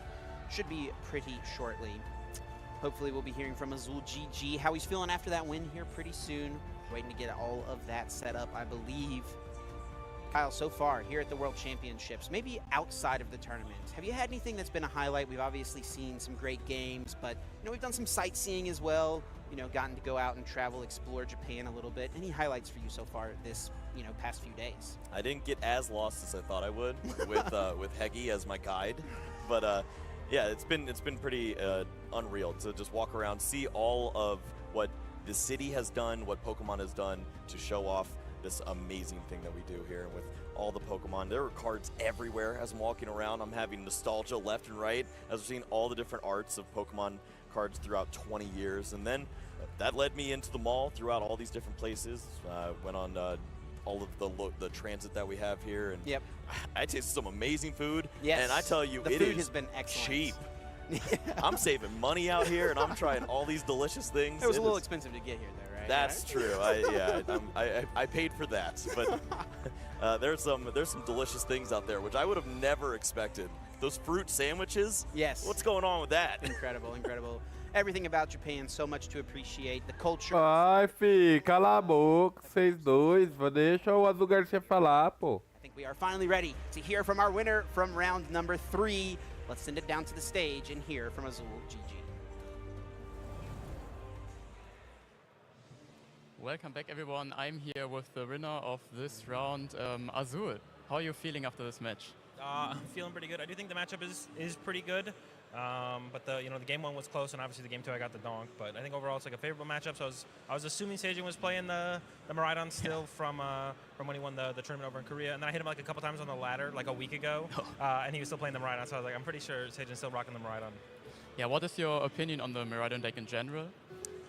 Should be pretty shortly. Hopefully we'll be hearing from Azul GG, how he's feeling after that win here pretty soon. Waiting to get all of that set up, I believe. Kyle, so far here at the World Championships, maybe outside of the tournament, have you had anything that's been a highlight? We've obviously seen some great games, but we've done some sightseeing as well. Gotten to go out and travel, explore Japan a little bit. Any highlights for you so far this past few days? I didn't get as lost as I thought I would with Hegi as my guide, but yeah, it's been pretty unreal to just walk around, see all of what the city has done, what Pokemon has done to show off this amazing thing that we do here with all the Pokemon. There are cards everywhere as I'm walking around. I'm having nostalgia left and right as we're seeing all the different arts of Pokemon cards throughout 20 years. And then that led me into the mall throughout all these different places. Went on all of the transit that we have here. And yep. I tasted some amazing food. Yes. And I tell you, the food has been excellent. Cheap. I'm saving money out here and I'm trying all these delicious things. It was a little expensive to get here though, right? That's true. I paid for that, but there's some delicious things out there which I would have never expected. Those fruit sandwiches. Yes. What's going on with that? Incredible, incredible. Everything about Japan, so much to appreciate. The culture. Ai, fi, cala a boca, vocês dois. Deixa o Azul Garcia falar, pô. I think we are finally ready to hear from our winner from round number 3. Let's send it down to the stage and hear from Azul GG. Welcome back, everyone. I'm here with the winner of this round, Azul. How are you feeling after this match? I'm feeling pretty good. I do think the matchup is pretty good, but the game 1 was close, and obviously the game 2 I got the donk. But I think overall it's like a favorable matchup. So I was assuming Seijin was playing the Miraidon still from when he won the tournament over in Korea, and then I hit him like a couple times on the ladder like a week ago, and he was still playing the Miraidon. So I was like, I'm pretty sure Seijin's still rocking the Miraidon. Yeah, what is your opinion on the Miraidon deck in general?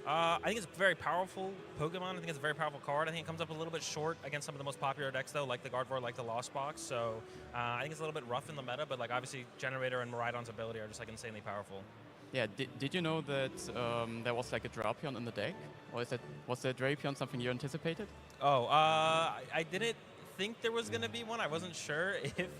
I think it's a very powerful Pokemon. I think it's a very powerful card. I think it comes up a little bit short against some of the most popular decks, though, like the Gardevoir, like the Lost Box. So I think it's a little bit rough in the meta, but like obviously Generator and Miraidon's ability are just like insanely powerful. Yeah, did you know that there was like a Drapion in the deck? Or was that Drapion something you anticipated? Oh, I didn't think there was going to be one. I wasn't sure if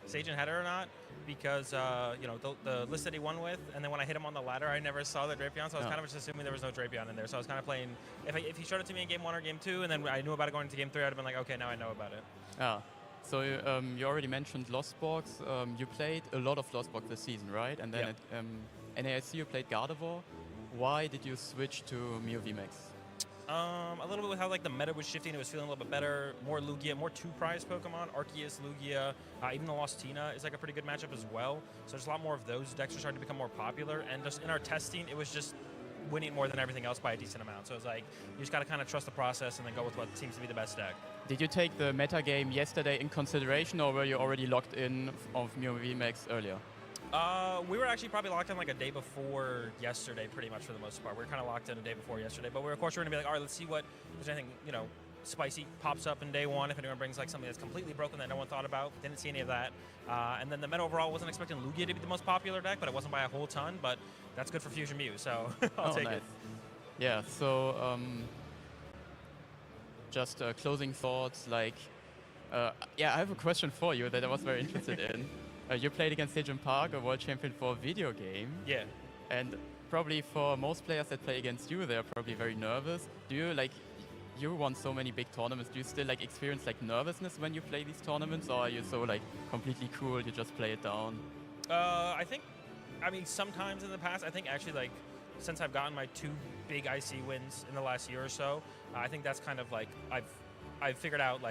Seijin had it or not, because the list that he won with, and then when I hit him on the ladder, I never saw the Drapion, so I was kind of just assuming there was no Drapion in there. So I was kind of playing, if he showed it to me in game 1 or game 2, and then I knew about it going into game 3, I'd have been like, okay, now I know about it. Ah, so you already mentioned Lost Box. You played a lot of Lost Box this season, right? And then at NAIC you played Gardevoir. Why did you switch to Mew VMAX? A little bit with how like the meta was shifting, it was feeling a little bit better. More Lugia, more 2-prize Pokemon, Arceus, Lugia, even the Lost Tina is like a pretty good matchup as well. So there's a lot more of those decks are starting to become more popular, and just in our testing, it was just winning more than everything else by a decent amount. So it's like, you just got to kind of trust the process and then go with what seems to be the best deck. Did you take the meta game yesterday in consideration, or were you already locked in of Mew VMAX earlier? We were actually probably locked in like a day before yesterday, pretty much for the most part. We were kind of locked in a day before yesterday, but of course we're going to be like, all right, let's see what, if there's anything, spicy pops up in day 1. If anyone brings like something that's completely broken that no one thought about, didn't see any of that. And then the meta overall, wasn't expecting Lugia to be the most popular deck, but it wasn't by a whole ton, but that's good for Fusion Mew, so I'll take it. Yeah, so just closing thoughts, like, Yeah, I have a question for you that I was very interested in. You played against Sejun Park, a world champion for a video game. Yeah. And probably for most players that play against you, they're probably very nervous. Do you you won so many big tournaments, do you still experience nervousness when you play these tournaments, or are you so completely cool, you just play it down? I mean, sometimes in the past, I think actually since I've gotten my 2 big IC wins in the last year or so, I think that's kind of I've figured out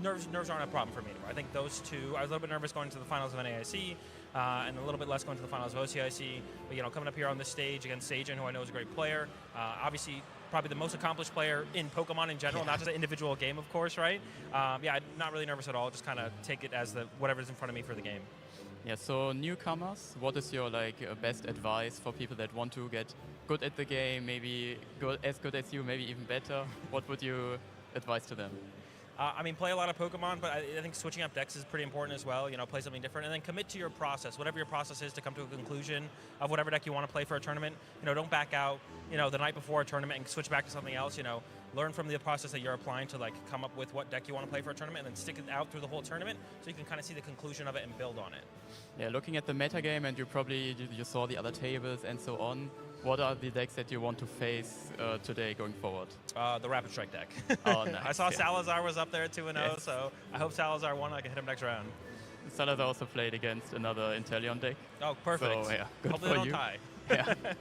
nerves aren't a problem for me anymore. I think those 2, I was a little bit nervous going to the finals of NAIC, and a little bit less going to the finals of OCIC. But coming up here on this stage against Sejun, who I know is a great player, obviously probably the most accomplished player in Pokemon in general, not just an individual game, of course, right? Yeah, not really nervous at all. Just kind of take it as whatever's in front of me for the game. Yeah, so newcomers, what is your best advice for people that want to get good at the game, maybe as good as you, maybe even better? What would you advise to them? I mean, play a lot of Pokemon, but I think switching up decks is pretty important as well. Play something different, and then commit to your process, whatever your process is to come to a conclusion of whatever deck you want to play for a tournament. Don't back out, the night before a tournament and switch back to something else. Learn from the process that you're applying to come up with what deck you want to play for a tournament, and then stick it out through the whole tournament so you can kind of see the conclusion of it and build on it. Yeah, looking at the metagame, and you saw the other tables and so on, what are the decks that you want to face today going forward? The Rapid Strike deck. Oh, nice. I saw Salazar was up there at 2-0, Yes. so I hope Salazar won. I can hit him next round. Salazar also played against another Inteleon deck. Oh, perfect. So, yeah, good Hopefully for they don't you. tie. Yeah.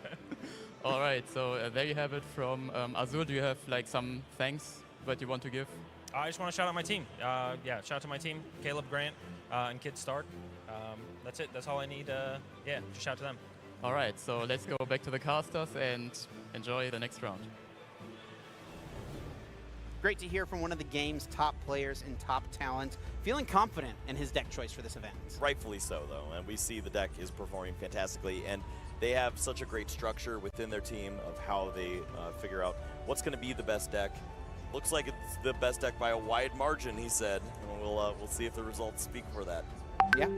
All right, so there you have it from Azul. Do you have some thanks that you want to give? I just want to shout out my team. Yeah, shout out to my team, Caleb Grant and Kid Stark. That's it. That's all I need. Yeah, just shout to them. All right, so let's go back to the casters and enjoy the next round. Great to hear from one of the game's top players and top talent, feeling confident in his deck choice for this event. Rightfully so, though, and we see the deck is performing fantastically, and they have such a great structure within their team of how they figure out what's going to be the best deck. Looks like it's the best deck by a wide margin, he said, and we'll see if the results speak for that. Yeah,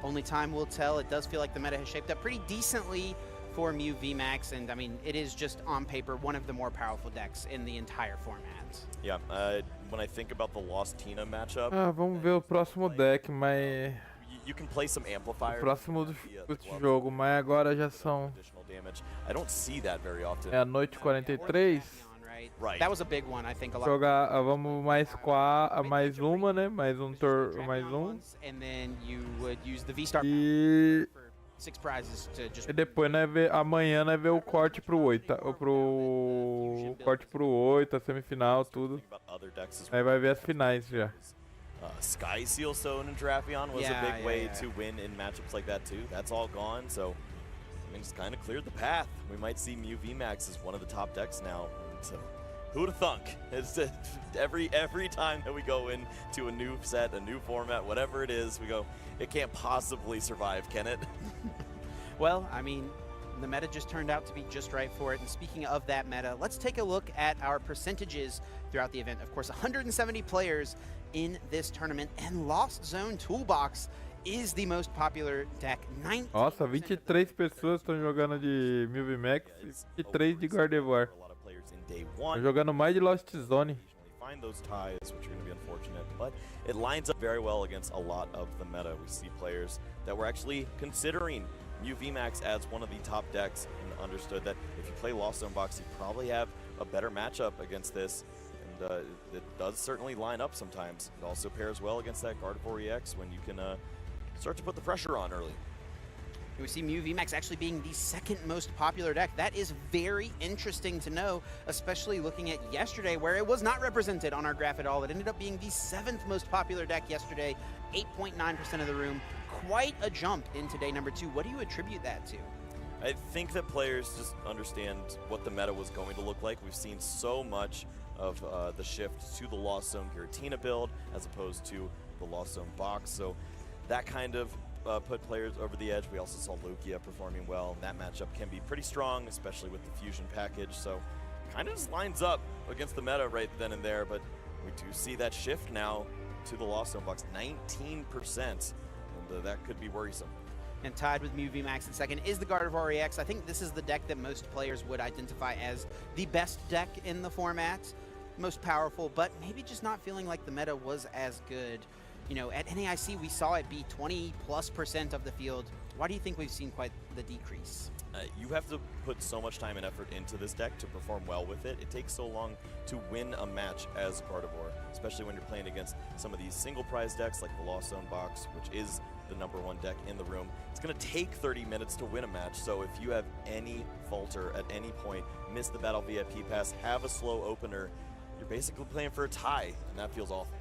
only time will tell. It does feel like the meta has shaped up pretty decently for Mew VMAX, and I mean, it is just on paper one of the more powerful decks in the entire format. Yeah, when I think about the Lost Tina matchup... vamos ver o próximo deck, mas... You can play some amplifier. O próximo do jogo, mas agora já são... I don't see that very often. É a noite 43. Right. That was a big one, I think. A lot. Jogar, vamos mais mais uma, né? Mais um mais um. And then you would use the V-Star E 6 prizes to just... E depois amanhã nós ver o corte pro 8, corte pro 8, a semifinal, tudo. Aí vai ver as finais já. Sky Seal Stone and Drapion was a big way to win in matchups like that too. That's all gone, so I mean, it's kind of cleared the path. We might see Mew VMAX as one of the top decks now. So who'd have thunk? It's every time that we go into a new set, a new format, whatever it is, we go, it can't possibly survive, can it? Well, I mean, the meta just turned out to be just right for it. And speaking of that meta, let's take a look at our percentages throughout the event. Of course, 170 players in this tournament, and Lost Zone Toolbox is the most popular deck. Nossa, 23 pessoas estão jogando de Mew VMAX e 23 de Gardevoir. Estão jogando mais de Lost Zone. Find those ties, which are going to be unfortunate, but it lines up very well against a lot of the meta. We see players that were actually considering Mew VMAX as one of the top decks and understood that if you play Lost Zone Box, you probably have a better matchup against this. And it does certainly line up sometimes. It also pairs well against that Gardevoir EX when you can start to put the pressure on early. We see Mew VMAX actually being the second most popular deck. That is very interesting to know, especially looking at yesterday where it was not represented on our graph at all. It ended up being the 7th most popular deck yesterday, 8.9% of the room. Quite a jump into day number 2. What do you attribute that to? I think that players just understand what the meta was going to look like. We've seen so much of the shift to the Lost Zone Giratina build as opposed to the Lost Zone box. So that kind of put players over the edge. We also saw Lugia performing well. That matchup can be pretty strong, especially with the fusion package. So kind of just lines up against the meta right then and there, but we do see that shift now to the Lost Zone box, 19%, and that could be worrisome. And tied with Mew VMAX in second is the Gardevoir EX. I think this is the deck that most players would identify as the best deck in the format. most powerful, but maybe just not feeling like the meta was as good. You know, at NAIC, we saw it be 20+% of the field. Why do you think we've seen quite the decrease? You have to put so much time and effort into this deck to perform well with it. It takes so long to win a match as Gardevoir, especially when you're playing against some of these single prize decks like the Lost Zone box, which is the #1 deck in the room. It's going to take 30 minutes to win a match, so if you have any falter at any point, miss the Battle VIP pass, have a slow opener, you're basically playing for a tie, and that feels awful.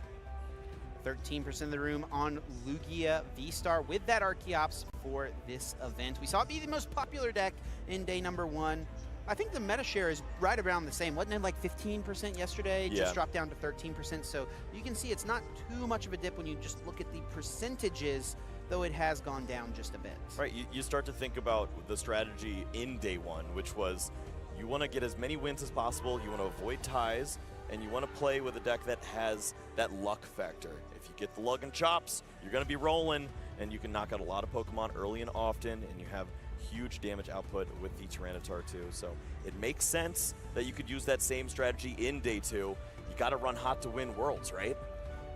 13% of the room on Lugia V-Star with that Archeops for this event. We saw it be the most popular deck in day #1. I think the meta share is right around the same. Wasn't it like 15% yesterday? Yeah. Just dropped down to 13%. So you can see it's not too much of a dip when you just look at the percentages, though it has gone down just a bit. Right, you start to think about the strategy in day 1, which was you want to get as many wins as possible, you want to avoid ties, and you want to play with a deck that has that luck factor. If you get the lug and chops, you're going to be rolling, and you can knock out a lot of Pokemon early and often, and you have huge damage output with the Tyranitar too. So it makes sense that you could use that same strategy in day 2. You got to run hot to win Worlds, right?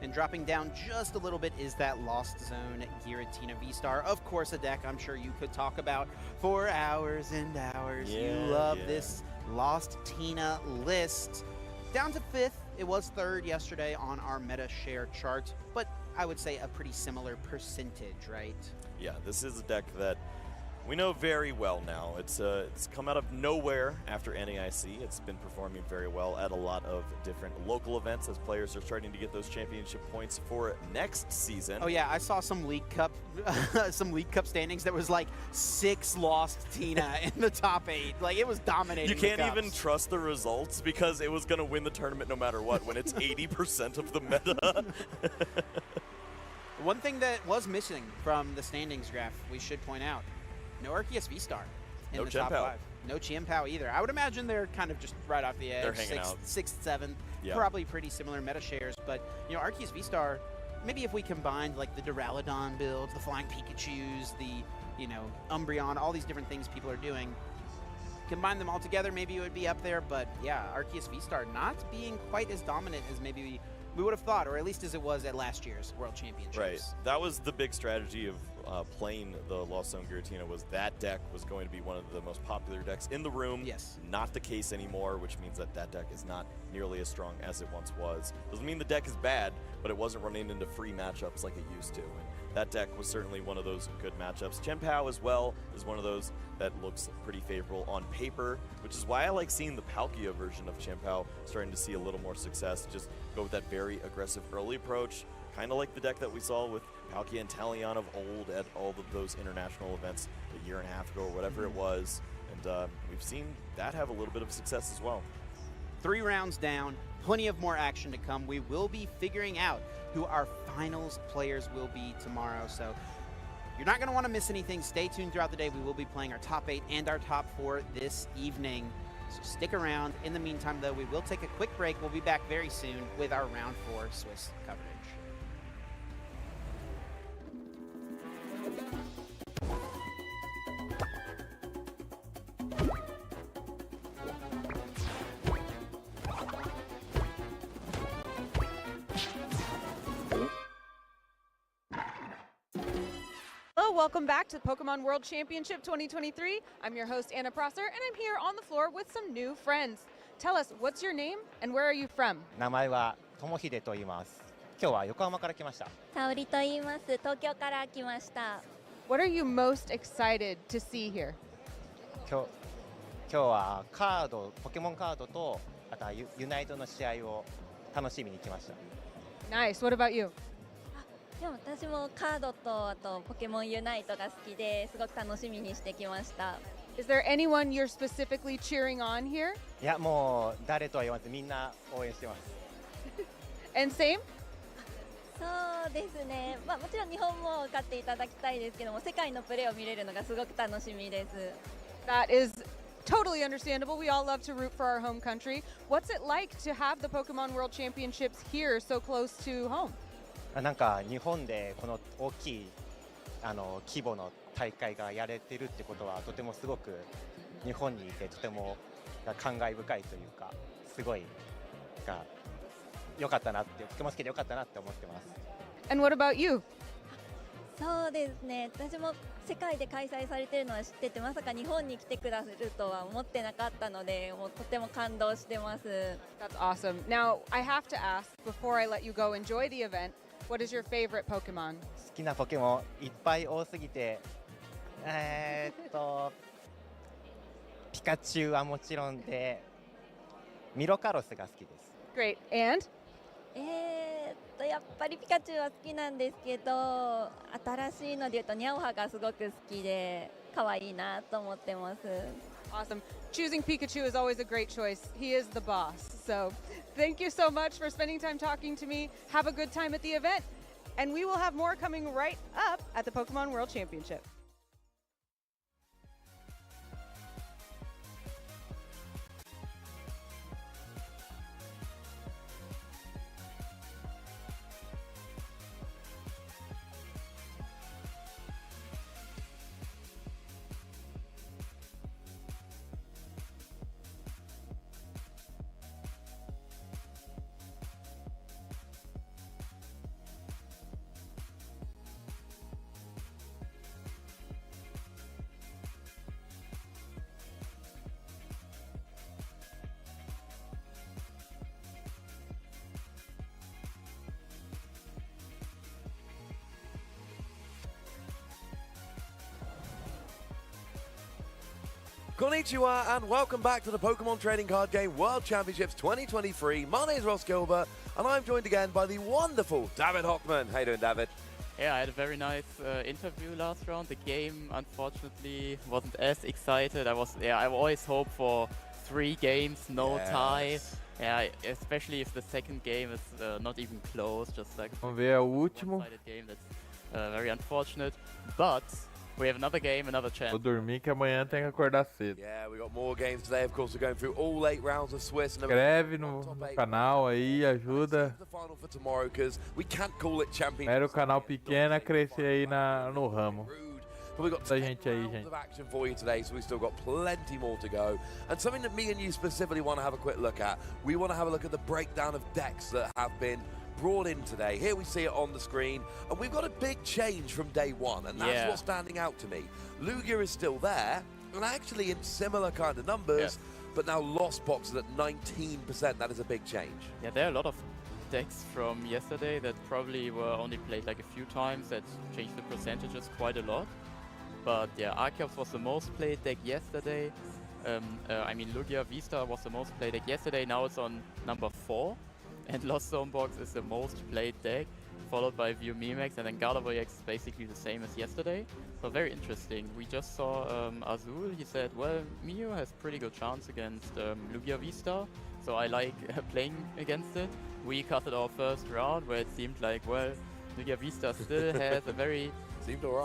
And dropping down just a little bit is that Lost Zone Giratina V-Star. Of course, a deck I'm sure you could talk about for hours and hours. You love this Lost Tina list. Down to 5th. It was 3rd yesterday on our meta share chart, but I would say a pretty similar percentage, right? Yeah, this is a deck that we know very well now. It's come out of nowhere after NAIC. It's been performing very well at a lot of different local events as players are starting to get those championship points for next season. Oh yeah, I saw some League Cup standings that was like 6 Lost Tina in the top 8. Like it was dominating. You can't even trust the results because it was going to win the tournament no matter what when it's 80% of the meta. One thing that was missing from the standings graph, we should point out, no Arceus V-Star in the top 5. No Chien-Pao either. I would imagine they're kind of just right off the edge. They're hanging out. 6th, 7th, probably pretty similar meta shares. But, you know, Arceus V-Star, maybe if we combined like the Duraludon builds, the Flying Pikachus, the, you know, Umbreon, all these different things people are doing, combine them all together, maybe it would be up there. But yeah, Arceus V-Star not being quite as dominant as maybe we would have thought, or at least as it was at last year's World Championships. Right. That was the big strategy of playing the Lost Zone Giratina, was that deck was going to be one of the most popular decks in the room. Yes. Not the case anymore, which means that that deck is not nearly as strong as it once was. Doesn't mean the deck is bad, but it wasn't running into free matchups like it used to. And that deck was certainly one of those good matchups. Chien-Pao as well is one of those that looks pretty favorable on paper, which is why I like seeing the Palkia version of Chien-Pao starting to see a little more success. Just go with that very aggressive early approach, kind of like the deck that we saw with Palkia and Talion of old at all of those international events a year and a half ago or whatever it was. And we've seen that have a little bit of success as well. 3 rounds down, plenty of more action to come. We will be figuring out who our finals players will be tomorrow. So you're not going to want to miss anything. Stay tuned throughout the day. We will be playing our top 8 and our top 4 this evening. So stick around. In the meantime, though, we will take a quick break. We'll be back very soon with our round 4 Swiss coverage. Hello, welcome back to Pokemon World Championship 2023. I'm your host, Anna Prosser, and I'm here on the floor with some new friends. Tell us, what's your name and where are you from? 名前は友秀と言います。今日は横浜から来ました。沙織と言います。東京から来ました。What are you most excited to see here? 今日はカード、ポケモンカードとあとはユナイトの試合を楽しみに来ました。Nice. What about you? でも私もカードとあとポケモンユナイトが好きですごく楽しみにしてきました。Is there anyone you're specifically cheering on here? いやもう誰とは言わずみんな応援してます。And same? そうですね。まあもちろん日本も勝っていただきたいですけども、世界のプレーを見れるのがすごく楽しみです。That is totally understandable. We all love to root for our home country. What's it like to have the Pokemon World Championships here so close to home? なんか日本でこの大きい規模の大会がやれてるってことはとてもすごく日本にいてとても感慨深いというかすごいか良かったなって、ポケモン好きで良かったなって思ってます。And what about you? そうですね、私も世界で開催されているのは知ってて、まさか日本に来てくださるとは思ってなかったので、もうとても感動してます。That's awesome. Now, I have to ask, before I let you go enjoy the event, what is your favorite Pokemon? 好きなポケモンいっぱい多すぎて、ピカチュウはもちろんで、ミロカロスが好きです。Great. And? やっぱりピカチュウは好きなんですけど、新しいので言うとニャオハがすごく好きで可愛いなと思ってます。Awesome. Choosing Pikachu is always a great choice. He is the boss. So thank you so much for spending time talking to me. Have a good time at the event. And we will have more coming right up at the Pokemon World Championship. Konnichiwa and welcome back to the Pokemon Trading Card Game World Championships 2023. My name is Ross Gilbert and I'm joined again by the wonderful David Hockman. How you doing, David? Yeah, I had a very nice interview last round. The game, unfortunately, wasn't as excited. I always hope for 3 games, no tie. Yeah, especially if the second game is not even close, just like Vamos ver o último. one-sided game. That's very unfortunate. But we have another game, another chance. Vou dormir que amanhã tem que acordar cedo. Yeah, we got more games today. Of course, we're going through all 8 rounds of Swiss. Inscreve no canal aí, ajuda. Era o canal pequeno a crescer aí no ramo. But we've got Muita gente aí, gente. of action for you today, so we've still got plenty more to go. And something that me and you specifically want to have a quick look at, we want to have a look at the breakdown of decks that have been brought in today. Here we see it on the screen, and we've got a big change from day one, and that's what's standing out to me. Lugia is still there, and actually in similar kind of numbers, but now Lost Box is at 19%. That is a big change. Yeah, there are a lot of decks from yesterday that probably were only played like a few times that changed the percentages quite a lot. But yeah, Arceus was the most played deck yesterday. I mean, Lugia Vista was the most played deck yesterday. Now it's on number 4. And Lost Zone Box is the most played deck, followed by View Mimex, and then Gardevoir EX is basically the same as yesterday. So very interesting. We just saw Azul. He said, well, Mew has pretty good chance against Lugia Vista, so I like playing against it. We cut it our first round where it seemed like, well, Lugia Vista still has a very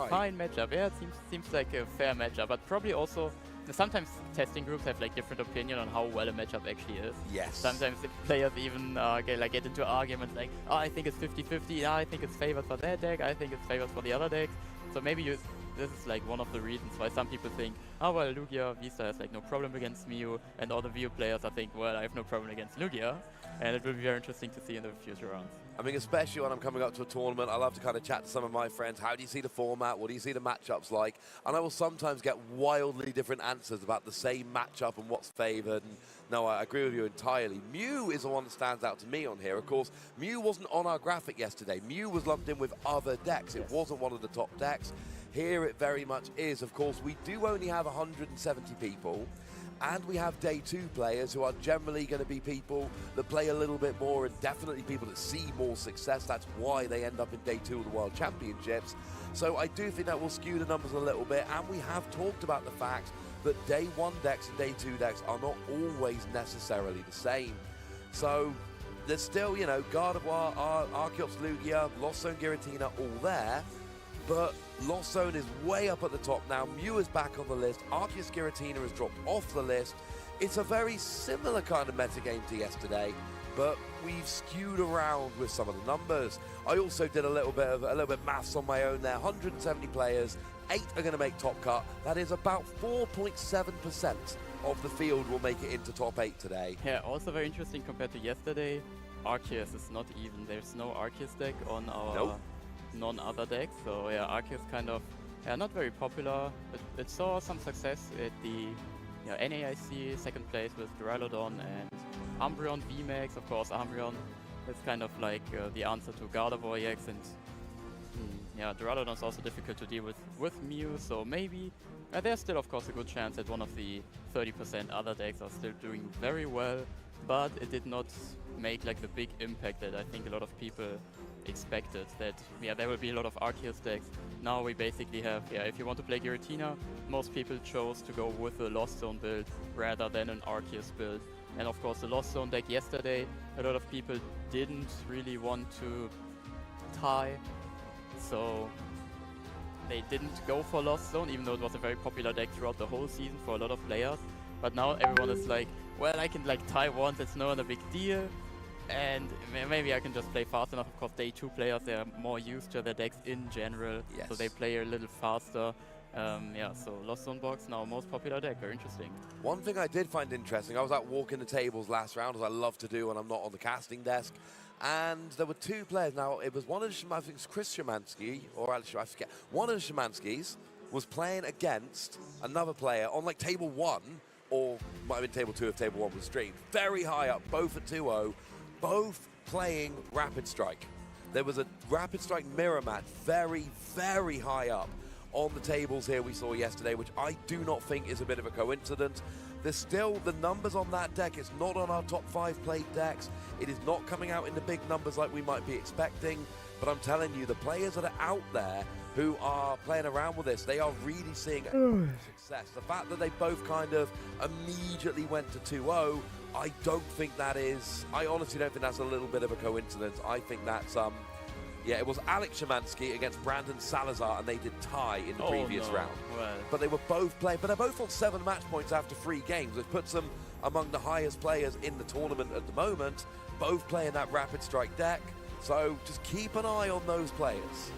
fine matchup. Yeah, it seems like a fair matchup, but probably also sometimes testing groups have like different opinion on how well a matchup actually is. Yes. Sometimes the players even get into arguments like, oh, I think it's 50-50, I think it's favored for that deck, I think it's favored for the other decks. So maybe this is like one of the reasons why some people think, oh well, Lugia Vista has like no problem against Mew, and all the View players I think, well, I have no problem against Lugia. And it will be very interesting to see in the future rounds. I mean, especially when I'm coming up to a tournament, I love to kind of chat to some of my friends. How do you see the format? What do you see the matchups like? And I will sometimes get wildly different answers about the same matchup and what's favored. And no, I agree with you entirely. Mew is the one that stands out to me on here. Of course, Mew wasn't on our graphic yesterday. Mew was lumped in with other decks. It wasn't one of the top decks. Here it very much is. Of course, we do only have 170 people. And we have day 2 players who are generally going to be people that play a little bit more, and definitely people that see more success. That's why they end up in day 2 of the World Championships. So I do think that will skew the numbers a little bit, and we have talked about the fact that day 1 decks and day 2 decks are not always necessarily the same. So there's still, you know, Gardevoir, Arceus, Lugia, Lost Zone Giratina all there, but Lost Zone is way up at the top now. Mew is back on the list. Arceus Giratina has dropped off the list. It's a very similar kind of metagame to yesterday, but we've skewed around with some of the numbers. I also did a little bit maths on my own there. 170 players, 8 are going to make top cut. That is about 4.7% of the field will make it into top 8 today. Yeah, also very interesting compared to yesterday. Arceus is not even, there's no Arceus deck on our non-other decks. So yeah, Arceus kind of, not very popular. It saw some success at the NAIC second place with Duraludon and Umbreon VMAX. Of course, Umbreon is kind of like the answer to Gardevoir EX, and Duraludon is also difficult to deal with Mew, so maybe there's still of course a good chance that one of the 30% other decks are still doing very well, but it did not make like the big impact that I think a lot of people expected, that there will be a lot of Arceus decks. Now we basically have, if you want to play Giratina, most people chose to go with a Lost Zone build rather than an Arceus build. And of course the Lost Zone deck yesterday, a lot of people didn't really want to tie, so they didn't go for Lost Zone, even though it was a very popular deck throughout the whole season for a lot of players. But now everyone is like, well, I can like tie once, it's not a big deal. And maybe I can just play fast enough. Of course, day 2 players, they are more used to their decks in general, so they play a little faster. So Lost Zone box, now most popular deck, very interesting. One thing I did find interesting, I was out walking the tables last round, as I love to do when I'm not on the casting desk, and there were 2 players. Now, it was one of the, I think it's Chris Szymanski, or Alex, I forget, one of the Szymanskis was playing against another player on like table 1, or might have been table 2 if table 1 was streamed. Very high up, both at 2-0. Both playing Rapid Strike. There was a Rapid Strike mirror match very, very high up on the tables here we saw yesterday, which I do not think is a bit of a coincidence. There's still the numbers on that deck. It's not on our top 5 played decks. It is not coming out in the big numbers like we might be expecting. But I'm telling you, the players that are out there who are playing around with this, they are really seeing success. The fact that they both kind of immediately went to 2-0, I don't think that is, I honestly don't think that's a little bit of a coincidence. I think that's, it was Alex Szymanski against Brandon Salazar, and they did tie in the previous round. Well. But they were both playing, but they're both on 7 match points after 3 games, which puts them among the highest players in the tournament at the moment, both playing that Rapid Strike deck. So just keep an eye on those players.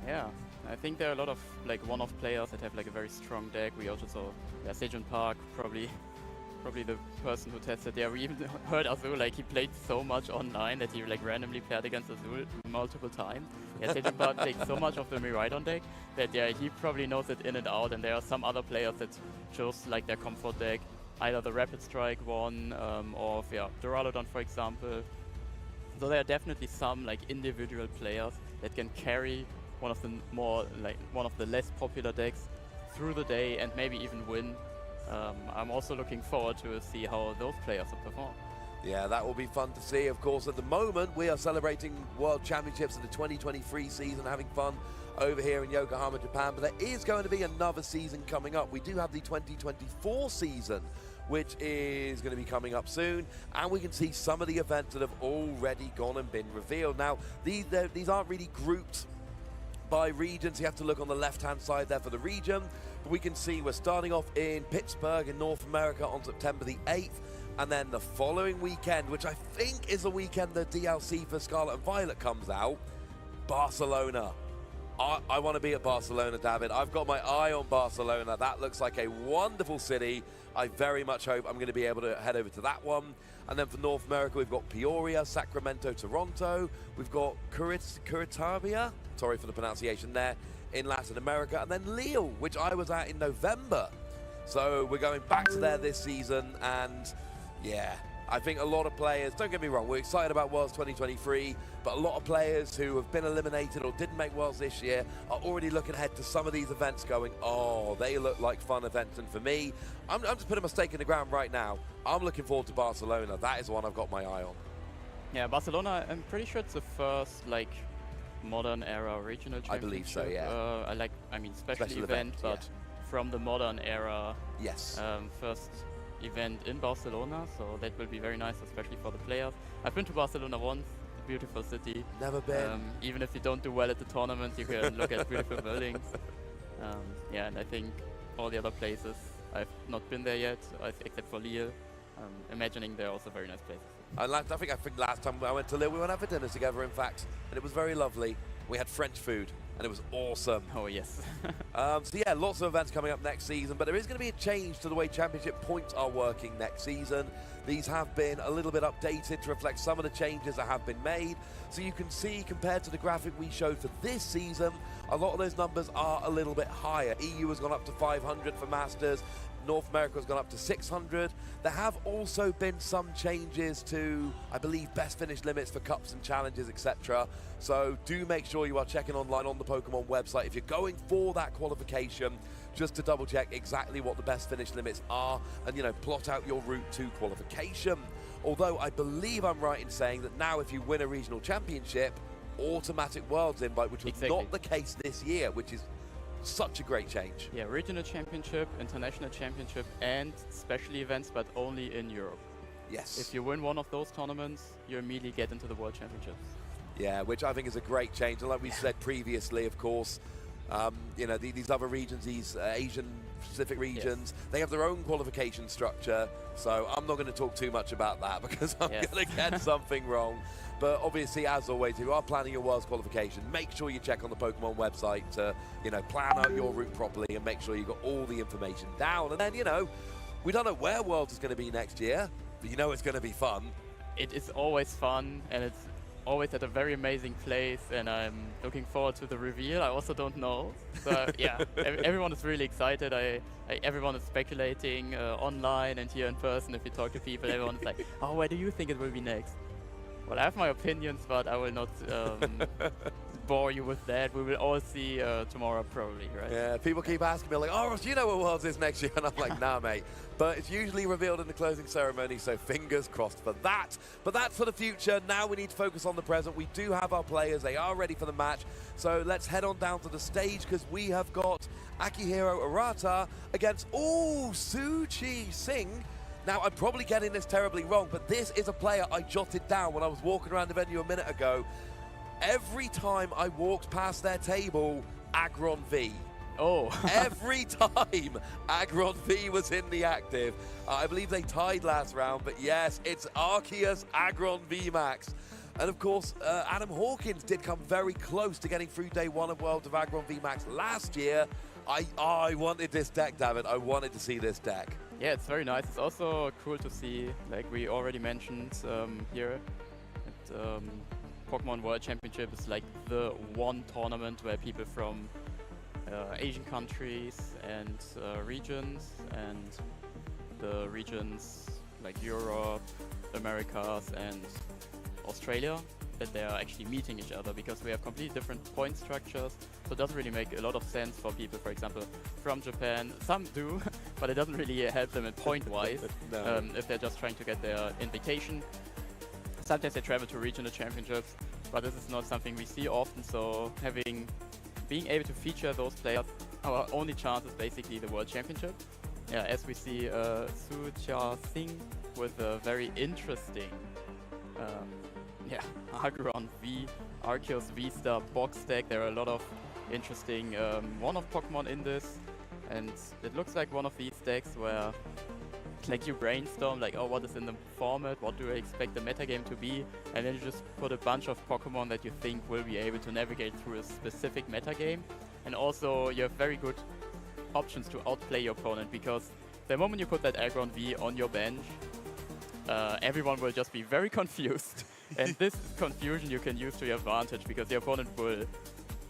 Yeah, I think there are a lot of like one-off players that have like a very strong deck. We also saw Sejun Park, probably the person who tested there. We even heard Azul, like he played so much online that he like randomly paired against Azul multiple times. Sejun Park takes so much of the Miraidon deck that he probably knows it in and out, and there are some other players that chose like their comfort deck, either the Rapid Strike one or Duraludon, for example. So there are definitely some like individual players that can carry one of the less popular decks through the day and maybe even win. I'm also looking forward to see how those players will perform. Yeah, that will be fun to see. Of course, at the moment, we are celebrating World Championships in the 2023 season, having fun over here in Yokohama, Japan. But there is going to be another season coming up. We do have the 2024 season, which is going to be coming up soon. And we can see some of the events that have already gone and been revealed. Now, these aren't really grouped by regions. You have to look on the left-hand side there for the region. But we can see we're starting off in Pittsburgh in North America on September the 8th. And then the following weekend, which I think is the weekend the DLC for Scarlet and Violet comes out, Barcelona. I want to be at Barcelona, David. I've got my eye on Barcelona. That looks like a wonderful city. I very much hope I'm going to be able to head over to that one. And then for North America, we've got Peoria, Sacramento, Toronto. We've got Curitiba, sorry for the pronunciation there, in Latin America. And then Lille, which I was at in November. So we're going back to there this season. And yeah, I think a lot of players, don't get me wrong, we're excited about Worlds 2023, but a lot of players who have been eliminated or didn't make Worlds this year are already looking ahead to some of these events going, oh, they look like fun events. And for me, I'm just putting my stake in the ground right now. I'm looking forward to Barcelona. That is one I've got my eye on. Yeah, Barcelona, I'm pretty sure it's the first, like, modern era regional championship. I believe so, yeah. Special event, but from the modern era. Yes. First event in Barcelona, so that will be very nice, especially for the players. I've been to Barcelona once, a beautiful city. Never been. Even if you don't do well at the tournament, you can look at beautiful buildings. And I think all the other places, I've not been there yet, except for Lille. Imagining they're also very nice places. I think last time I went to Lille, we went out for dinner together, in fact, and it was very lovely. We had French food. and it was awesome. Oh, yes. So yeah, lots of events coming up next season, but there is going to be a change to the way championship points are working next season. These have been a little bit updated to reflect some of the changes that have been made. So you can see, compared to the graphic we showed for this season, a lot of those numbers are a little bit higher. EU has gone up to 500 for Masters. North America has gone up to 600. There have also been some changes to, I believe, best finish limits for cups and challenges, etc. So do make sure you are checking online on the Pokemon website if you're going for that qualification, just to double check exactly what the best finish limits are and, you know, plot out your route to qualification. Although I believe I'm right in saying that now if you win a regional championship, automatic Worlds invite, which was not the case this year, which is such a great change. Yeah, regional championship, international championship, and special events, but only in Europe. Yes. If you win one of those tournaments, you immediately get into the World Championships. Yeah, which I think is a great change. And like we said previously, of course, you know, these other regions, these Asian-Pacific regions, they have their own qualification structure. So I'm not going to talk too much about that because I'm going to get something wrong. But obviously, as always, if you are planning your Worlds qualification, make sure you check on the Pokemon website to, you know, plan out your route properly and make sure you got all the information down. And then, you know, we don't know where Worlds is going to be next year, but you know it's going to be fun. It is always fun, and it's always at a very amazing place, and I'm looking forward to the reveal. I also don't know. So yeah, everyone is really excited. Everyone is speculating online and here in person. If you talk to people, everyone is like, oh, where do you think it will be next? Well, I have my opinions, but I will not bore you with that. We will all see tomorrow, probably, right? Yeah, people keep asking me, like, oh, Ross, do you know what Worlds is next year? And I'm like, nah, mate. But it's usually revealed in the closing ceremony, so fingers crossed for that. But that's for the future. Now we need to focus on the present. We do have our players. They are ready for the match. So let's head on down to the stage, because we have got Akihiro Arata against, Suchi Singh. Now, I'm probably getting this terribly wrong, but this is a player I jotted down when I was walking around the venue a minute ago. Every time I walked past their table, Aggron V. Oh. Every time Aggron V was in the active. I believe they tied last round, but yes, it's Arceus Aggron V Max. And of course, Adam Hawkins did come very close to getting through day one of Worlds of Aggron V Max last year. I wanted this deck, David. I wanted to see this deck. Yeah, it's very nice. It's also cool to see, like we already mentioned here, at Pokemon World Championship is like the one tournament where people from Asian countries and regions, and the regions like Europe, Americas, and Australia, that they are actually meeting each other, because we have completely different point structures. So it doesn't really make a lot of sense for people, for example, from Japan. Some do, but it doesn't really help them in point-wise if they're just trying to get their invitation. Sometimes they travel to regional championships, but this is not something we see often. So being able to feature those players, our only chance is basically the World Championship. Yeah, as we see Sucha Singh with a very interesting Aggron V, Arceus V-Star box deck. There are a lot of interesting one-off Pokemon in this, and it looks like one of these decks where like you brainstorm, like, oh, what is in the format, what do I expect the metagame to be, and then you just put a bunch of Pokemon that you think will be able to navigate through a specific metagame. And also you have very good options to outplay your opponent, because the moment you put that Aggron V on your bench, everyone will just be very confused. And this confusion you can use to your advantage, because the opponent will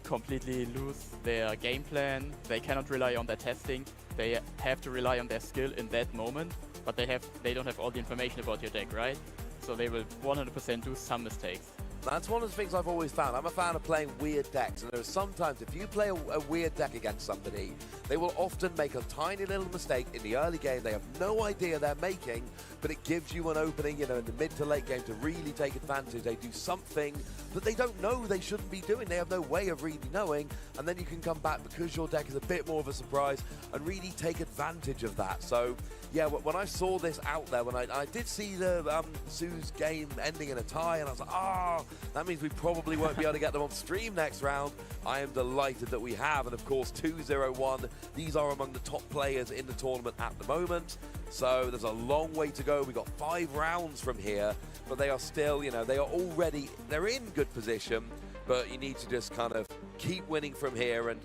completely lose their game plan. They cannot rely on their testing. They have to rely on their skill in that moment, but they don't have all the information about your deck, right? So they will 100% do some mistakes. That's one of the things I've always found. I'm a fan of playing weird decks, and there are sometimes if you play a weird deck against somebody, they will often make a tiny little mistake in the early game they have no idea they're making, but it gives you an opening, you know, in the mid to late game to really take advantage. They do something that they don't know they shouldn't be doing. They have no way of really knowing, and then you can come back because your deck is a bit more of a surprise and really take advantage of that. So yeah, when I saw this out there, when I did see the Sue's game ending in a tie, and I was like, that means we probably won't be able to get them on stream next round. I am delighted that we have, and of course 2-0-1. These are among the top players in the tournament at the moment. So there's a long way to go. We've got 5 rounds from here, but they are still, you know, they're in good position, but you need to just kind of keep winning from here. And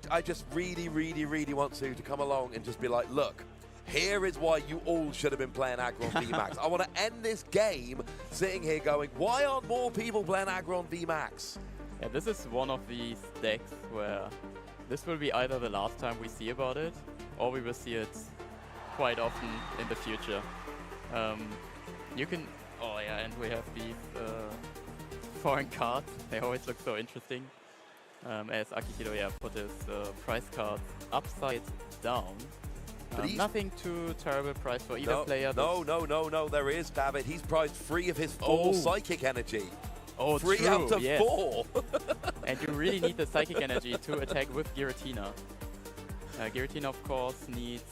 I just really, really, really want to come along and just be like, look, here is why you all should have been playing Aggron VMAX. I want to end this game sitting here going, why aren't more people playing Aggron VMAX? Yeah, this is one of these decks where this will be either the last time we see about it, or we will see it quite often in the future. You can, oh yeah, and we have these foreign cards. They always look so interesting. As Akihiro put his price cards upside down. Nothing too terrible price for either player. No, there is, David. He's priced free of his 4 psychic energy. Oh, 3 true, out of yes. 4. And you really need the psychic energy to attack with Giratina. Giratina, of course, needs...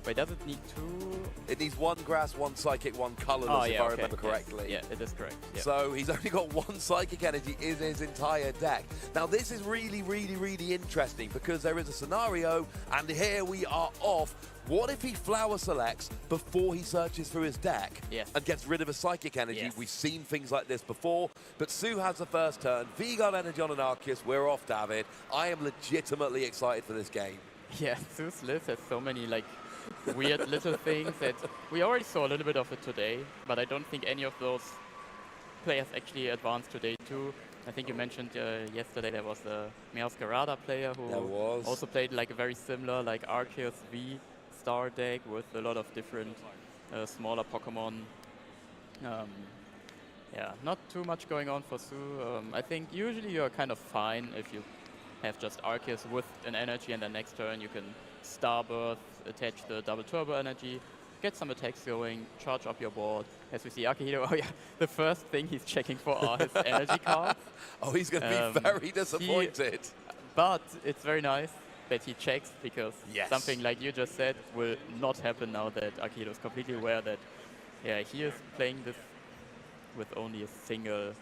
Wait, does it need 2? It needs 1 grass, 1 psychic, 1 colorless, if I remember correctly. Yes. Yeah, it is correct. Yep. So he's only got 1 psychic energy in his entire deck. Now this is really, really, really interesting because there is a scenario, and here we are off. What if he flower selects before he searches through his deck and gets rid of a psychic energy? Yes. We've seen things like this before, but Sue has the first turn. V got energy on an Arceus. We're off, David. I am legitimately excited for this game. Yeah, Sue's list has so many like weird little things that we already saw a little bit of it today, but I don't think any of those players actually advanced today too. I think you mentioned yesterday there was a Meowscarada player who also played like a very similar like Arceus V star deck with a lot of different smaller Pokemon. Yeah, not too much going on for Sue. I think usually you're kind of fine if you have just Arceus with an energy, and then next turn you can Starbirth, attach the double turbo energy, get some attacks going, charge up your board. As we see Akihiro, oh yeah, the first thing he's checking for are his energy cards. Oh, he's going to be very disappointed. But it's very nice that he checks, because something like you just said will not happen now that Akihiro is completely aware that he is playing this with only a single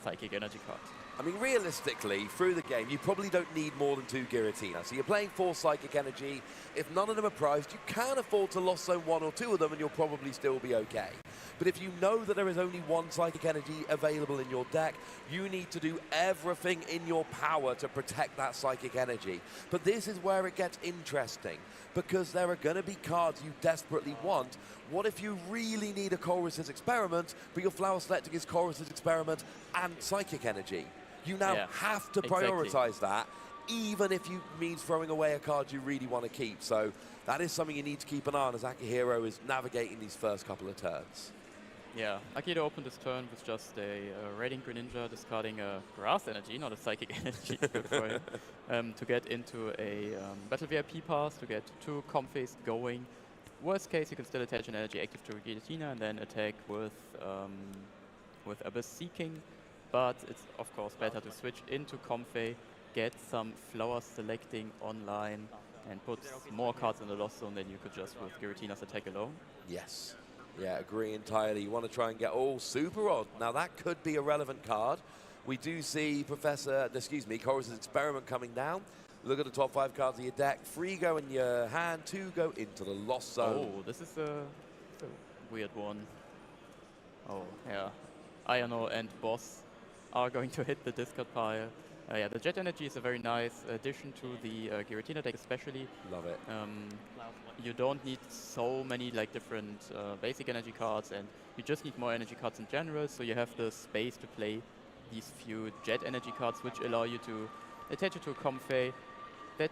psychic energy card. I mean, realistically, through the game, you probably don't need more than 2 Giratina. So you're playing 4 Psychic Energy. If none of them are priced, you can afford to Lost Zone 1 or 2 of them, and you'll probably still be okay. But if you know that there is only 1 Psychic Energy available in your deck, you need to do everything in your power to protect that Psychic Energy. But this is where it gets interesting, because there are going to be cards you desperately want. What if you really need a Chorus's Experiment, but your flower selecting is Chorus's Experiment and Psychic Energy? You now have to prioritize that, even if you means throwing away a card you really want to keep. So that is something you need to keep an eye on as Akihiro is navigating these first couple of turns. Yeah, Akihiro opened his turn with just a Radiant Greninja, discarding a Grass Energy, not a Psychic Energy, for him, to get into a Battle VIP pass, to get 2 Comfeys going. Worst case, you can still attach an energy active to Giratina and then attack with Abyss Seeking. But it's, of course, better to switch into Comfey, get some flower selecting online, and put more cards in the Lost Zone than you could just with Giratina's attack alone. Yes. Yeah, agree entirely. You want to try and get all super odd. Now, that could be a relevant card. We do see Chorus's Experiment coming down. Look at the top 5 cards of your deck. 3 go in your hand, 2 go into the Lost Zone. Oh, this is a weird one. Oh, yeah. Ayano and Boss are going to hit the discard pile. Yeah, the Jet Energy is a very nice addition to the Giratina deck, especially. Love it. You don't need so many like different basic energy cards, and you just need more energy cards in general, so you have the space to play these few Jet Energy cards, which allow you to attach it to a Comfey. That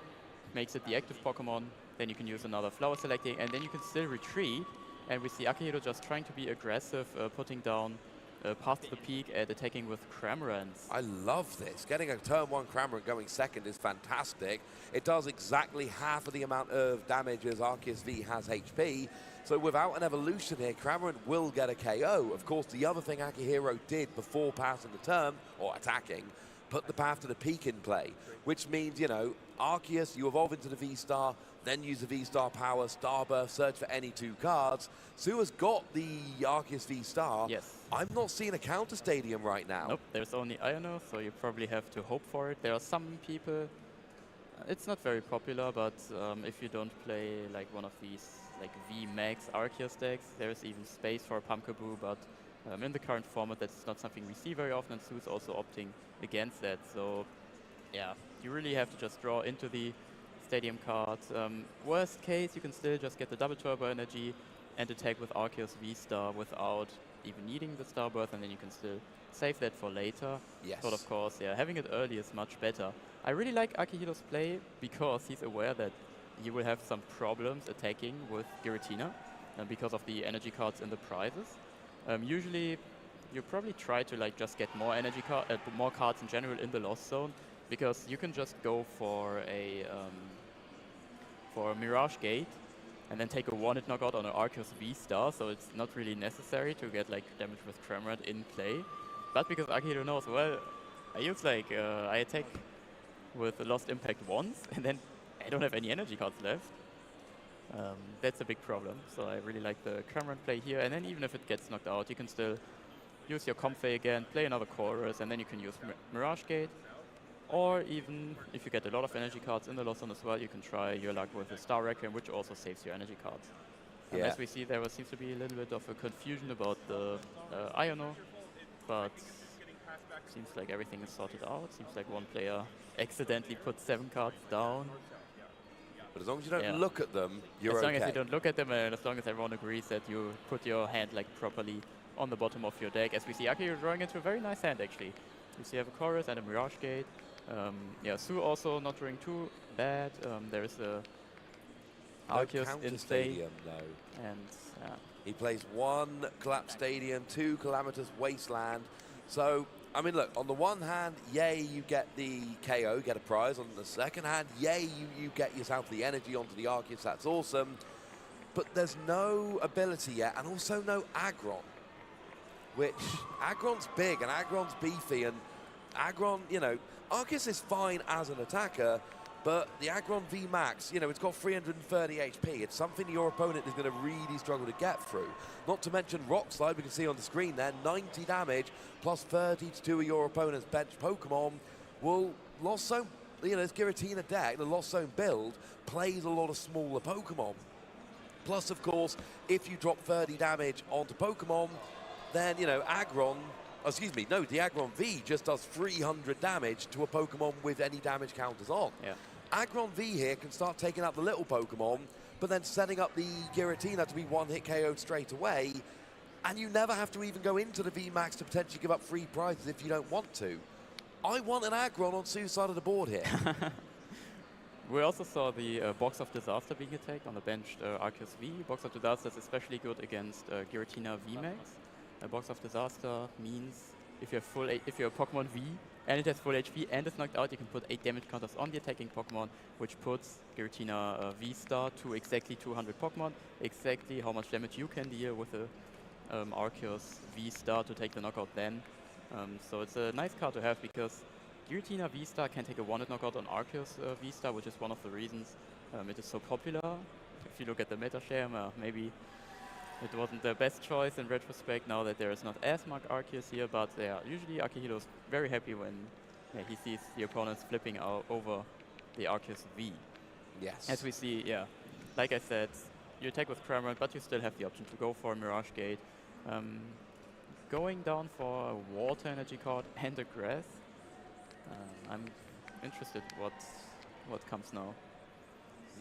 makes it the active Pokemon. Then you can use another flower selecting, and then you can still retreat. And we see Akihiro just trying to be aggressive, putting down past the peak and attacking with Cramorants. I love this. Getting a turn 1 Cramorant going second is fantastic. It does exactly half of the amount of damage as Arceus V has HP. So without an evolution here, Cramorant will get a KO. Of course, the other thing Akihiro did before passing the turn, or attacking, put the path to the peak in play, which means, you know, Arceus, you evolve into the V-Star, then use the V-Star power, Starbirth, search for any 2 cards. Sue has got the Arceus V-Star. Yes. I'm not seeing a counter stadium right now. Nope, there's only Ayano, so you probably have to hope for it. There are some people, it's not very popular, but if you don't play like one of these like V-Max Arceus decks, there's even space for a Pumpkaboo, but in the current format, that's not something we see very often, and Sue's also opting against that. So yeah, you really have to just draw into the stadium cards. Worst case, you can still just get the double turbo energy and attack with Arceus V-Star without even needing the Starbirth, and then you can still save that for later. Yes. But of course, yeah, having it early is much better. I really like Akihiro's play because he's aware that he will have some problems attacking with Giratina because of the energy cards in the prizes. Usually, you probably try to like just get more energy more cards in general in the Lost Zone, because you can just go for a Mirage Gate and then take a one-hit knockout on an Arceus V-Star, so it's not really necessary to get like damage with Tremorant in play. But because Akihiro knows, well, I use like, I attack with a Lost Impact once, and then I don't have any energy cards left. That's a big problem, so I really like the Tremorant play here, and then even if it gets knocked out, you can still use your Comfey again, play another Chorus, and then you can use Mirage Gate. Or even if you get a lot of energy cards in the Lost Zone as well, you can try your luck with the Star Requiem, which also saves your energy cards. And as we see, there seems to be a little bit of a confusion about the Iono, but seems like everything is sorted out. Seems like one player accidentally put 7 cards down. But as long as you don't look at them, you're okay. As long as you okay. don't look at them, and as long as everyone agrees that you put your hand like properly on the bottom of your deck. As we see, Akihiro drawing into a very nice hand actually. You see, you have a Chorus and a Mirage Gate. Yeah, Su also not doing too bad. There is a Arceus in Stadium, though. And he plays 1 Collapse Stadium, 2 Calamitous Wasteland. So, I mean, look, on the one hand, yay, you get the KO, get a prize. On the second hand, yay, you get yourself the energy onto the Arceus. That's awesome. But there's no ability yet, and also no Aggron, which Aggron's big and Aggron's beefy, and Aggron, you know, Arceus is fine as an attacker, but the Aggron V Max, you know, it's got 330 HP. It's something your opponent is going to really struggle to get through. Not to mention Rock Slide, we can see on the screen there, 90 damage plus 30 to 2 of your opponent's bench Pokemon. Will Lost Zone, you know, this Giratina deck, the Lost Zone build, plays a lot of smaller Pokemon. Plus, of course, if you drop 30 damage onto Pokemon, then, you know, Aggron, excuse me, no, the Aggron V just does 300 damage to a Pokemon with any damage counters on. Yeah. Aggron V here can start taking out the little Pokemon, but then setting up the Giratina to be one-hit KO'd straight away, and you never have to even go into the V Max to potentially give up free prizes if you don't want to. I want an Aggron on Sue's side of the board here. We also saw the Box of Disaster being attacked on the bench Arceus V. Box of Disaster is especially good against Giratina V Max. Box of Disaster means if you're a Pokemon V and it has full HP and is knocked out, you can put 8 damage counters on the attacking Pokemon, which puts Giratina V-Star to exactly 200 Pokemon, exactly how much damage you can deal with the Arceus V-Star to take the knockout then. So it's a nice card to have because Giratina V-Star can take a one-hit knockout on Arceus V-Star, which is one of the reasons it is so popular. If you look at the meta share, maybe it wasn't the best choice in retrospect now that there is not as much Arceus here, but usually Akihiro's very happy when he sees the opponents flipping over the Arceus V. Yes. As we see, like I said, you attack with Tremorant, but you still have the option to go for a Mirage Gate. Going down for a Water Energy card and a Grass. I'm interested what comes now.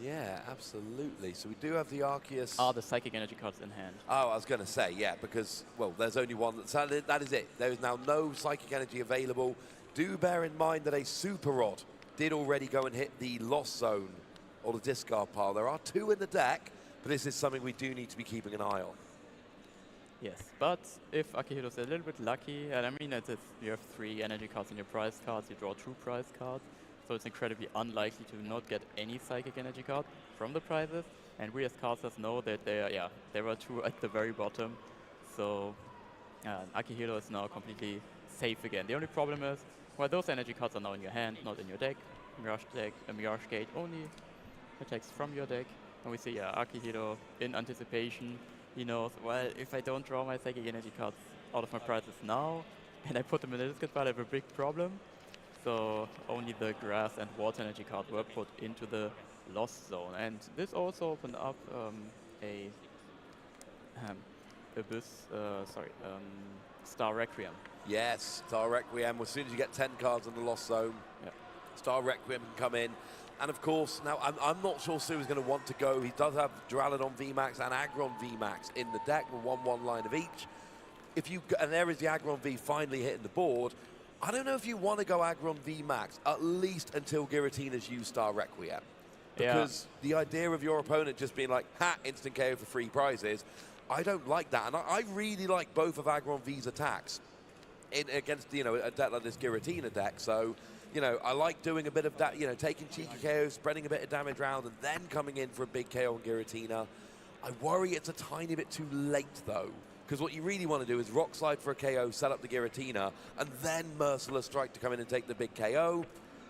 Yeah, absolutely. So we do have the Arceus. Are the Psychic Energy cards in hand? Oh, I was going to say, yeah, because, well, there's only one. That is it. There is now no Psychic Energy available. Do bear in mind that a Super Rod did already go and hit the Lost Zone or the discard pile. There are 2 in the deck, but this is something we do need to be keeping an eye on. Yes, but if Akihiro's a little bit lucky, and I mean, you have 3 energy cards in your prize cards, you draw 2 prize cards. So it's incredibly unlikely to not get any Psychic Energy card from the prizes. And we as casters know that there were 2 at the very bottom. So Akihiro is now completely safe again. The only problem is, well, those energy cards are now in your hand, not in your deck. Mirage Gate only attacks from your deck. And we see, Akihiro in anticipation, he knows, well, if I don't draw my Psychic Energy cards out of my prizes now, and I put them in the discard pile, I have a big problem. So only the Grass and Water Energy card were put into the Lost Zone. And this also opened up Star Requiem. Yes, Star Requiem. As soon as you get 10 cards in the Lost Zone, Star Requiem can come in. And of course, now I'm not sure Sue is going to want to go. He does have Duraludon VMAX and Aggron VMAX in the deck, with 1/1 line of each. And there is the Aggron V finally hitting the board. I don't know if you want to go Aggron VMAX, at least until Giratina's used Star Requiem. Because the idea of your opponent just being like, ha, instant KO for free prizes, I don't like that. And I really like both of Aggron V's attacks against, a deck like this Giratina deck. So, I like doing a bit of that, taking cheeky KO, spreading a bit of damage around, and then coming in for a big KO on Giratina. I worry it's a tiny bit too late, though, because what you really want to do is Rock Slide for a KO, set up the Giratina, and then Merciless Strike to come in and take the big KO.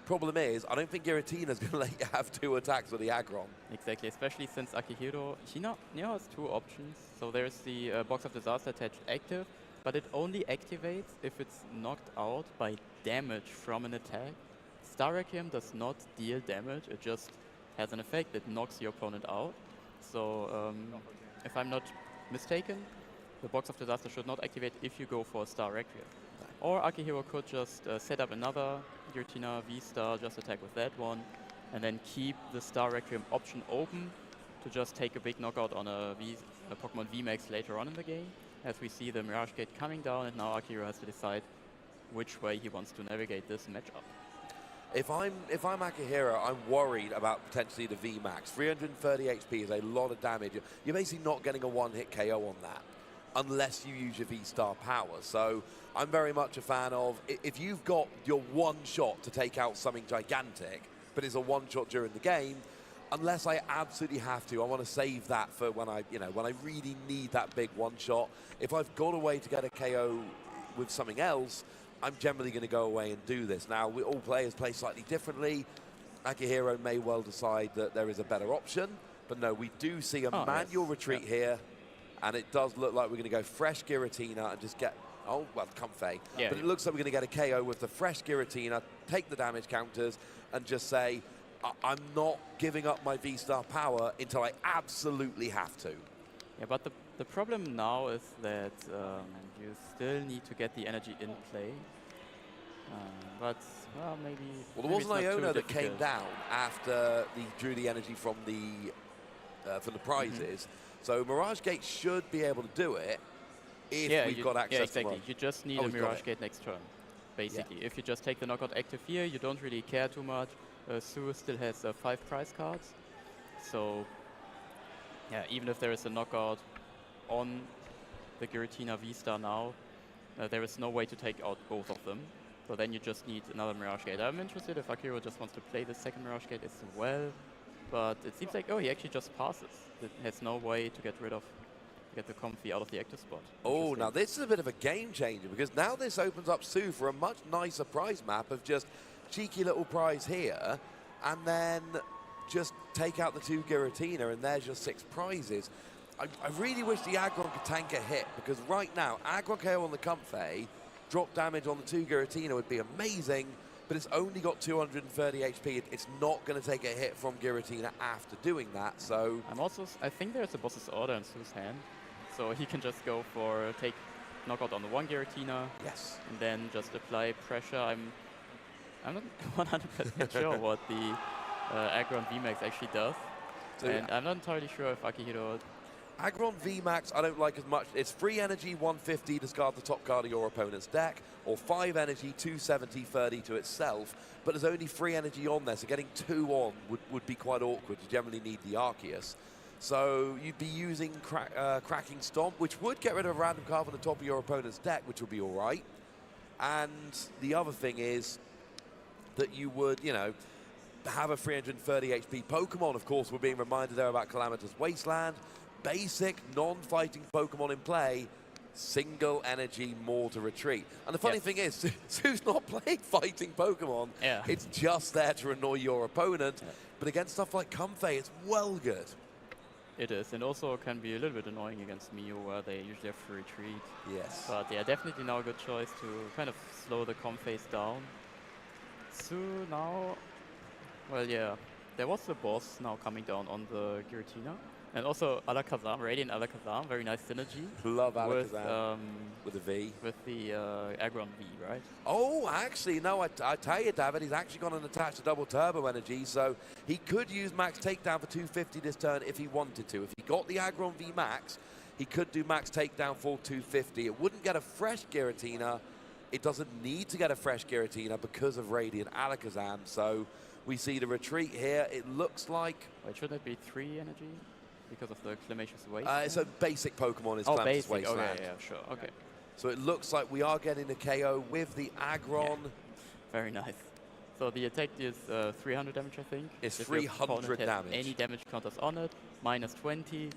Problem is, I don't think Giratina's going to let you have 2 attacks with the Aggron. Exactly, especially since Akihiro, he now has 2 options. So there's the Box of Disaster attached active, but it only activates if it's knocked out by damage from an attack. Star Requiem does not deal damage, it just has an effect that knocks your opponent out. So if I'm not mistaken, the Box of Disaster should not activate if you go for a Star Requiem. Or Akihiro could just set up another Giratina V-Star, just attack with that one, and then keep the Star Requiem option open to just take a big knockout on a Pokemon VMAX later on in the game. As we see the Mirage Gate coming down, and now Akihiro has to decide which way he wants to navigate this matchup. If I'm Akihiro, I'm worried about potentially the VMAX. 330 HP is a lot of damage. You're basically not getting a one-hit KO on that, unless you use your V-Star power. So I'm very much a fan of, if you've got your one shot to take out something gigantic, but it's a one shot during the game, unless I absolutely have to, I want to save that for when I really need that big one shot. If I've got a way to get a KO with something else, I'm generally going to go away and do this. Now, all players play slightly differently. Akihiro may well decide that there is a better option, but no, we do see a manual retreat here. And it does look like we're going to go fresh Giratina and just get, Comfey. But it looks like we're going to get a KO with the fresh Giratina, take the damage counters, and just say, I'm not giving up my V-Star power until I absolutely have to. Yeah, but the problem now is that you still need to get the energy in play. But, well, maybe... Well, there was an Iona that came down after he drew the energy from the prizes. So Mirage Gate should be able to do it if we've got access exactly. to You just need a Mirage Gate next turn, basically. If you just take the knockout active here, you don't really care too much. Sue still has 5 prize cards. So, yeah, even if there is a knockout on the Giratina V-Star now, there is no way to take out both of them. So then you just need another Mirage Gate. I'm interested if Akihiro just wants to play the second Mirage Gate as well. But it seems like, he actually just passes. It has no way to get the Comfey out of the active spot. Oh, now this is a bit of a game changer, because now this opens up Sue for a much nicer prize map of just cheeky little prize here, and then just take out the 2 Giratina, and there's your 6 prizes. I really wish the Aggron could tank a hit, because right now, Aggron KO on the Comfey, drop damage on the 2 Giratina would be amazing, but it's only got 230 HP. It's not going to take a hit from Giratina after doing that, so... I think there's a boss's order in Sue's hand, so he can just go for take knockout on the 1 Giratina. Yes. And then just apply pressure. I'm not 100% sure what the Aggron VMAX actually does. So and I'm not entirely sure if Akihiro... Aggron VMAX I don't like as much. It's 3 energy, 150, discard the top card of your opponent's deck, or 5 energy, 270, 30 to itself, but there's only 3 energy on there, so getting 2 on would be quite awkward. You generally need the Arceus. So you'd be using Cracking Stomp, which would get rid of a random card on the top of your opponent's deck, which would be all right. And the other thing is that you would, have a 330 HP Pokemon. Of course, we're being reminded there about Calamitous Wasteland. Basic, non-fighting Pokemon in play, single energy, more to retreat. And the funny thing is, Sue's not playing fighting Pokemon. Yeah. It's just there to annoy your opponent. Yeah. But against stuff like Comfey, it's well good. It is, and also can be a little bit annoying against Mew, where they usually have to retreat. Yes. But yeah, definitely now a good choice to kind of slow the Comfeys down. Sue now, well, yeah, there was the boss now coming down on the Giratina. And also Alakazam, Radiant Alakazam, very nice synergy. Love Alakazam with a V. With the Aggron V, right? Oh, actually, no, I tell you, David, he's actually gone and attached to double turbo energy, so he could use max takedown for 250 this turn if he wanted to. If he got the Aggron V max, he could do max takedown for 250. It wouldn't get a fresh Giratina. It doesn't need to get a fresh Giratina because of Radiant Alakazam, so we see the retreat here. It looks like... Wait, shouldn't it be 3 energy? Because of the Clemacious Waste? It's a basic Pokemon is oh, Clemacious basic. Wasteland. Okay, yeah, sure, okay. So it looks like we are getting the KO with the Aggron. Yeah. Very nice. So the attack is 300 damage, I think. It's if your 300 opponent has damage. Any damage counters on it, minus 20,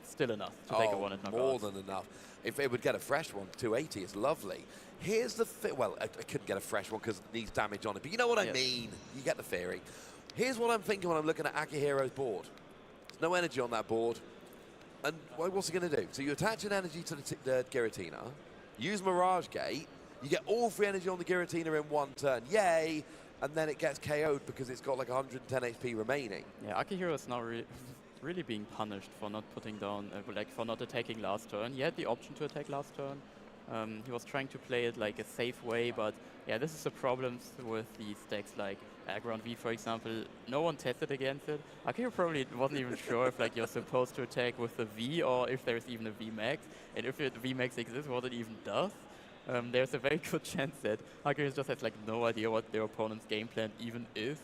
still enough to take a one-hit knockout. More than enough. If it would get a fresh one, 280 is lovely. Here's the well, I couldn't get a fresh one because it needs damage on it, but you know what I mean. You get the theory. Here's what I'm thinking when I'm looking at Akihiro's board. There's no energy on that board. And what's he going to do? So you attach an energy to the Giratina, use Mirage Gate, you get all 3 energy on the Giratina in one turn, yay, and then it gets KO'd because it's got like 110 HP remaining. Yeah, Akihiro is now really being punished for not putting down, for not attacking last turn. He had the option to attack last turn. He was trying to play it like a safe way, but yeah, this is the problem with these decks like Aggron V, for example. No one tested against it. Akihiro probably wasn't even sure if like you're supposed to attack with the V or if there's even a V max, and if the V max exists, what it even does. There's a very good chance that Akihiro just has like no idea what their opponent's game plan even is.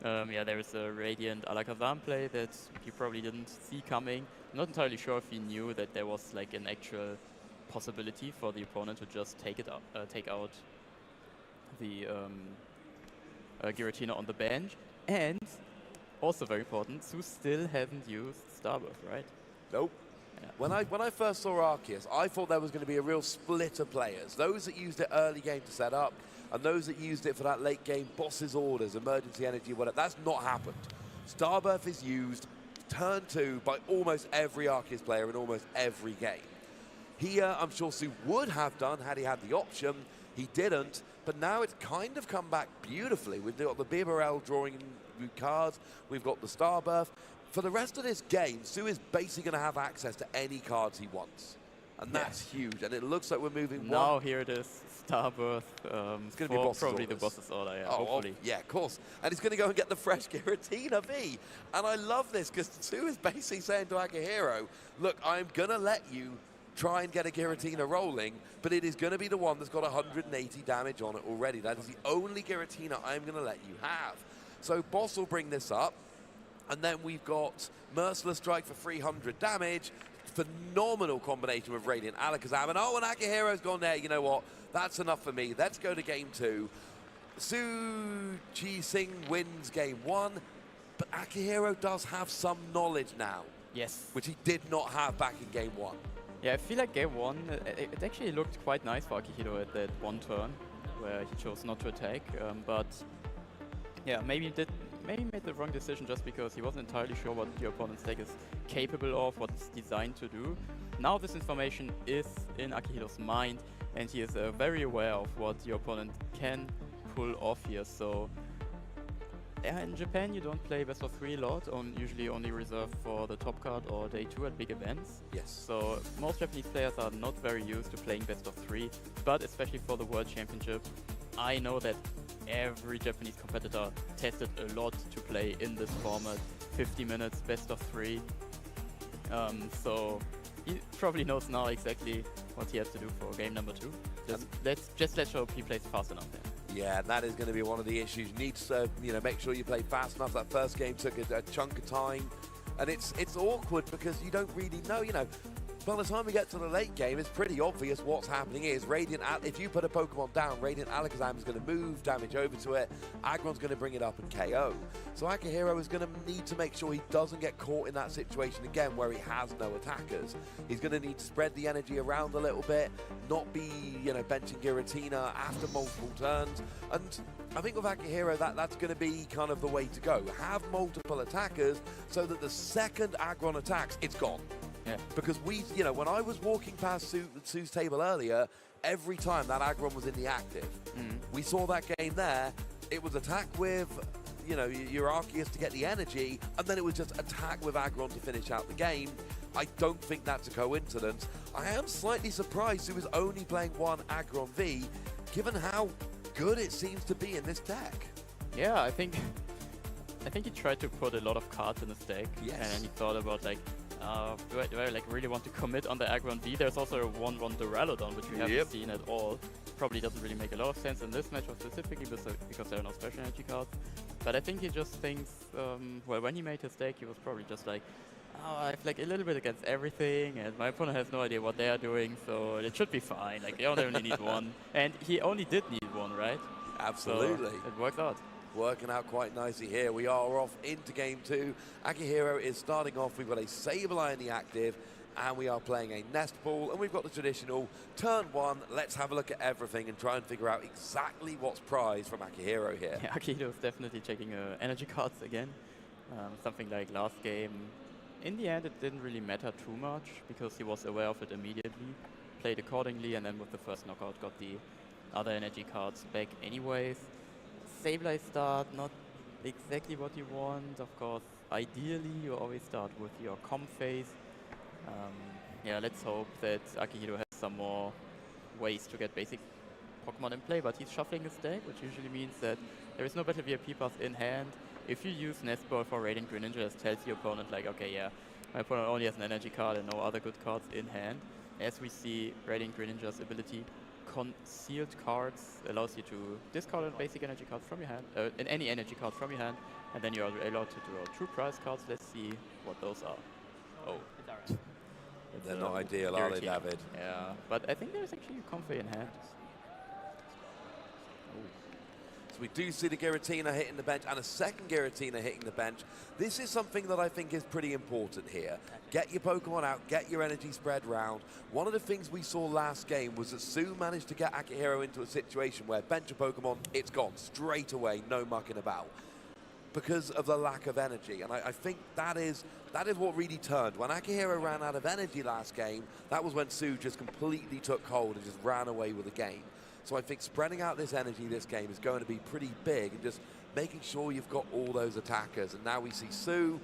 Yeah, there is a Radiant Alakazam play that he probably didn't see coming. I'm not entirely sure if he knew that there was like an actual possibility for the opponent to just take out the Giratina on the bench. And also very important, Su still hasn't used Starburst, right? Nope. Yeah. When I first saw Arceus, I thought there was going to be a real split of players. Those that used it early game to set up, and those that used it for that late game boss's orders, emergency energy, whatever. That's not happened. Starbirth is used turn 2 by almost every Arceus player in almost every game. Here, I'm sure Su would have done had he had the option. He didn't, but now it's kind of come back beautifully. We've got the Bibarel drawing in cards. We've got the Starbirth. For the rest of this game, Su is basically going to have access to any cards he wants. And that's huge. And it looks like we're moving now here it is, Starbirth. It's going to be probably the boss's order, yeah, hopefully. Yeah, of course. And he's going to go and get the fresh Giratina V. And I love this because Su is basically saying to Akihiro, look, I'm going to let you try and get a Giratina rolling, but it is going to be the one that's got 180 damage on it already. That is the only Giratina I'm going to let you have. So Boss will bring this up. And then we've got Merciless Strike for 300 damage. Phenomenal combination with Radiant Alakazam. And and Akihiro's gone there. You know what? That's enough for me. Let's go to game 2. Su Chi-Sing wins game 1. But Akihiro does have some knowledge now. Yes. Which he did not have back in game 1. Yeah, I feel like game 1, it actually looked quite nice for Akihiro at that one turn where he chose not to attack. But yeah, maybe made the wrong decision just because he wasn't entirely sure what your opponent's deck is capable of, what it's designed to do. Now this information is in Akihiro's mind, and he is very aware of what your opponent can pull off here. So yeah, in Japan you don't play best of 3 a lot, usually only reserved for the top card or day 2 at big events. Yes. So most Japanese players are not very used to playing best of 3, but especially for the World Championship, I know that every Japanese competitor tested a lot to play in this format. 50 minutes, best of 3. So he probably knows now exactly what he has to do for game number 2. Let's hope he plays fast enough there. Yeah, and that is going to be one of the issues. You need to, make sure you play fast enough. That first game took a chunk of time, and it's awkward because you don't really know, By the time we get to the late game, it's pretty obvious what's happening is if you put a Pokemon down, Radiant Alakazam is going to move damage over to it, Aggron's going to bring it up and KO. So Akihiro is going to need to make sure he doesn't get caught in that situation again where he has no attackers. He's going to need to spread the energy around a little bit, not be, benching Giratina after multiple turns. And I think with Akihiro, that's going to be kind of the way to go. Have multiple attackers so that the second Aggron attacks, it's gone. Yeah. Because when I was walking past Su's table earlier, every time that Aggron was in the active, we saw that game there. It was attack with you know, your Arceus to get the energy, and then it was just attack with Aggron to finish out the game. I don't think that's a coincidence. I am slightly surprised he was only playing one Aggron V, given how good it seems to be in this deck. Yeah, I think he tried to put a lot of cards in his deck, and he thought about like, do I like really want to commit on the Aggron V? There's also a 1/1 Duraludon, which we haven't seen at all. Probably doesn't really make a lot of sense in this matchup specifically because there are no special energy cards. But I think he just thinks, well, when he made his deck, he was probably just like, oh, I have like a little bit against everything, and my opponent has no idea what they are doing, so it should be fine. Like, they only need one. And he only did need one, right? Absolutely. So it worked out. Working out quite nicely here. We are off into game 2. Akihiro is starting off. We've got a Sableye in the active, and we are playing a Nest Ball, and we've got the traditional turn 1. Let's have a look at everything and try and figure out exactly what's prized from Akihiro here. Yeah, Akihiro is definitely checking energy cards again. Something like last game. In the end, it didn't really matter too much because he was aware of it immediately, played accordingly, and then with the first knockout got the other energy cards back anyways. Sableye start, not exactly what you want. Of course, ideally, you always start with your phase. Yeah, let's hope that Akihiro has some more ways to get basic Pokemon in play, but he's shuffling his deck, which usually means that there is no Battle VIP path in hand. If you use Nest Ball for Radiant Greninja, it tells your opponent like, okay, yeah, my opponent only has an energy card and no other good cards in hand. As we see, Radiant Greninja's ability, Concealed Cards, allows you to discard a basic energy card from your hand, in any energy card from your hand, and then you are allowed to draw 2 prize cards. Let's see what those are. Oh, it's alright. They're not ideal, are they, David? Yeah, but I think there's actually a Comfey in hand. So we do see the Giratina hitting the bench and a second Giratina hitting the bench. This is something that I think is pretty important here. Get your Pokemon out, get your energy spread round. One of the things we saw last game was that Sue managed to get Akihiro into a situation where bench a Pokemon, it's gone straight away, no mucking about, because of the lack of energy. And I think that is what really turned. When Akihiro ran out of energy last game, that was when Sue just completely took hold and just ran away with the game. So I think spreading out this energy this game is going to be pretty big and just making sure you've got all those attackers. And now we see Sue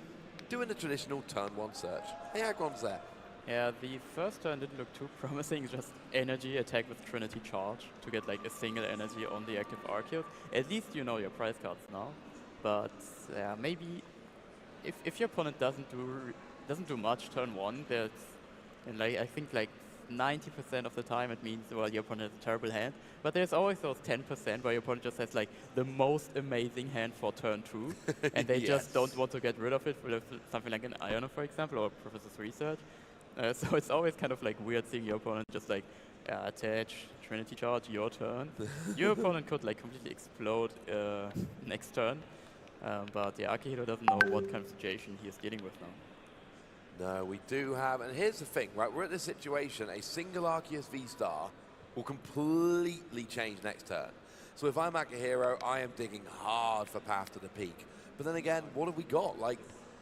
doing the traditional turn 1 search. Hey, Aggron's there. Yeah, the first turn didn't look too promising, just energy attack with Trinity Charge to get like a single energy on the active Arceus. At least you know your prize cards now. But maybe if your opponent doesn't do much turn 1, and like I think like 90% of the time it means, well, your opponent has a terrible hand. But there's always those 10% where your opponent just has like the most amazing hand for turn 2, and they just don't want to get rid of it with something like an Iono, for example, or Professor's Research. So it's always kind of like weird seeing your opponent just like attach Trinity Charge, your turn. Your opponent could like completely explode next turn. But yeah, Akihiro doesn't know what kind of situation he is dealing with now. No, we do have, and here's the thing, right? We're at this situation, a single Arceus V-Star will completely change next turn. So if I'm Akihiro, I am digging hard for Path to the Peak. But then again, what have we got? Like,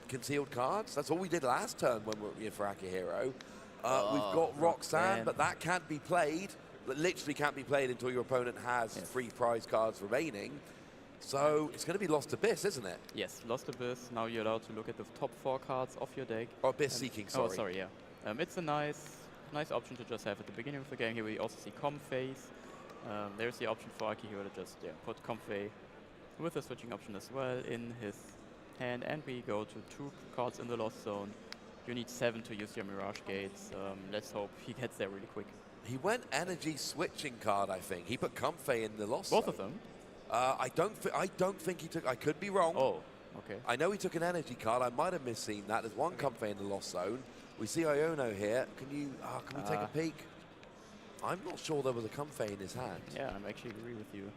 concealed cards? That's all we did last turn when we were here for Akihiro. We've got Roxanne, but that can't be played. That literally can't be played until your opponent has 3 prize cards remaining. So it's going to be Lost Abyss, isn't it? Yes, Lost Abyss. Now you're allowed to look at the top 4 cards of your deck. Or Abyss Seeking, sorry. Oh, sorry, yeah. It's a nice option to just have at the beginning of the game. Here we also see Comfey. There's the option for Akihiro to just put Comfey with a switching option as well in his hand. And we go to 2 cards in the Lost Zone. You need 7 to use your Mirage Gates. Let's hope he gets there really quick. He went energy switching card, I think. He put Comfey in the Lost Zone. Both of them? I don't think he took. I could be wrong. Oh, okay. I know he took an energy card. I might have misseen that. There's one Comfey in the Lost Zone. We see Iono here. Can we take a peek? I'm not sure there was a Comfey in his hand. Yeah, I actually agree with you.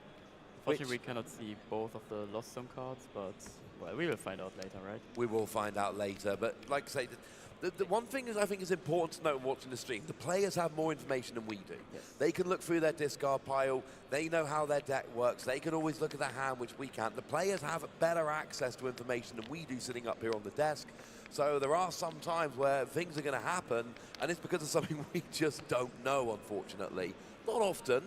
Unfortunately, we cannot see both of the Lost Zone cards, but well, we will find out later, right? We will find out later. But like I say, the one thing I think is important to note when watching the stream, the players have more information than we do. Yes. They can look through their discard pile. They know how their deck works. They can always look at their hand, which we can't. The players have better access to information than we do sitting up here on the desk. So there are some times where things are going to happen, and it's because of something we just don't know, unfortunately. Not often,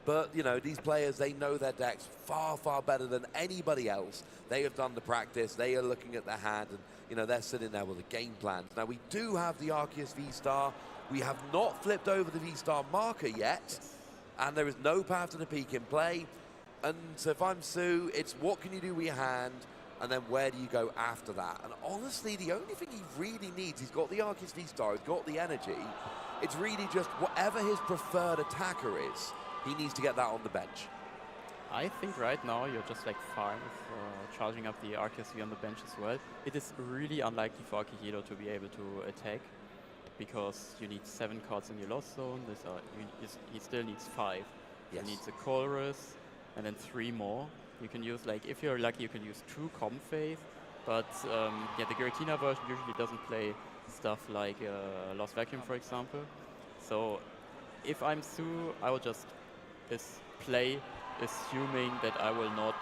But, you know, these players, they know their decks far, far better than anybody else. They have done the practice. They are looking at their hand, and, you know, they're sitting there with a game plan. Now, we do have the Arceus V-Star. We have not flipped over the V-Star marker yet, and there is no path to the peak in play. And so if I'm Sue, it's what can you do with your hand, and then where do you go after that? And honestly, the only thing he really needs, he's got the Arceus V-Star, he's got the energy. It's really just whatever his preferred attacker is, he needs to get that on the bench. I think right now you're just like fine with charging up the Arceus V on the bench as well. It is really unlikely for Akihiro to be able to attack because you need 7 cards in your lost zone. He still needs 5. Yes. He needs a Chorus and then 3 more. You can use, like, if you're lucky, you can use 2 Comfaith, but yeah, the Giratina version usually doesn't play stuff like Lost Vacuum, for example. So if I'm Sue, I will just play assuming that I will not,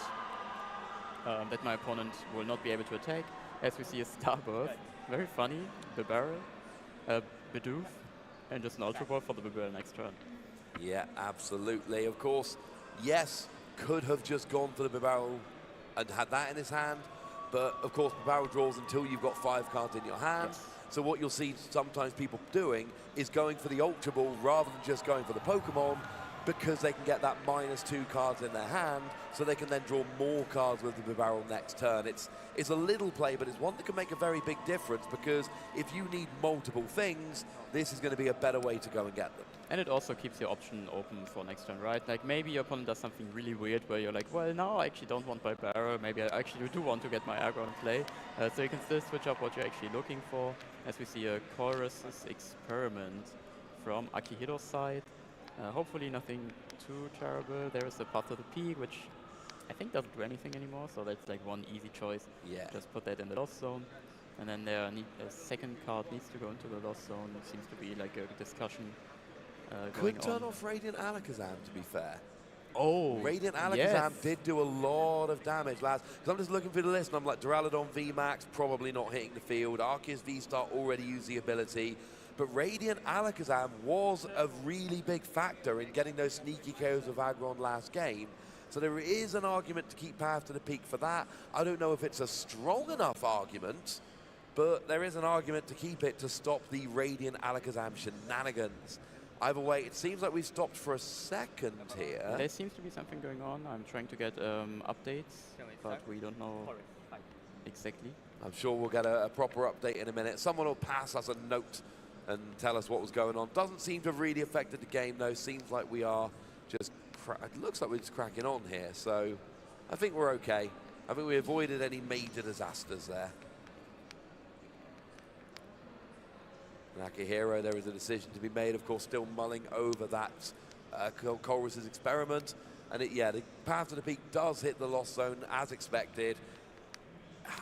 that my opponent will not be able to attack. As we see a Starbirth, very funny, Bibarel, Bidoof, and just an Ultra Ball for the Bibarel next turn. Yeah, absolutely. Of course, yes, could have just gone for the Bibarel and had that in his hand, but of course Bibarel draws until you've got 5 cards in your hand. Yes. So what you'll see sometimes people doing is going for the Ultra Ball rather than just going for the Pokemon, because they can get that -2 cards in their hand, so they can then draw more cards with the Bibarel next turn. It's a little play, but it's one that can make a very big difference, because if you need multiple things, this is going to be a better way to go and get them. And it also keeps your option open for next turn, right? Like maybe your opponent does something really weird where you're like, well, now I actually don't want my Bibarel, maybe I actually do want to get my aggro in play. So you can still switch up what you're actually looking for. As we see a Chorus's Experiment from Akihiro's side. Hopefully nothing too terrible. There is a Path to the Peak, which I think doesn't do anything anymore, so that's like one easy choice. Yeah. Just put that in the lost zone. And then a second card needs to go into the lost zone. It seems to be like a discussion Could turn on. off Radiant Alakazam, to be fair. Oh, Radiant Alakazam yes. did do a lot of damage last. Because I'm just looking through the list and I'm like, Duraludon VMAX probably not hitting the field. Arceus V-Star already used the ability. But Radiant Alakazam was a really big factor in getting those sneaky KOs with Aggron last game. So there is an argument to keep Path to the Peak for that. I don't know if it's a strong enough argument, but there is an argument to keep it to stop the Radiant Alakazam shenanigans. Either way, it seems like we've stopped for a second here. There seems to be something going on. I'm trying to get updates, but we don't know exactly. I'm sure we'll get a proper update in a minute. Someone will pass us a note and tell us what was going on. Doesn't seem to have really affected the game, though. Seems like we are just... it looks like we're just cracking on here, so I think we're okay. I think we avoided any major disasters there. And Akihiro, there is a decision to be made, of course, still mulling over that Chorus's Experiment. And yeah, the Path to the Peak does hit the lost zone as expected.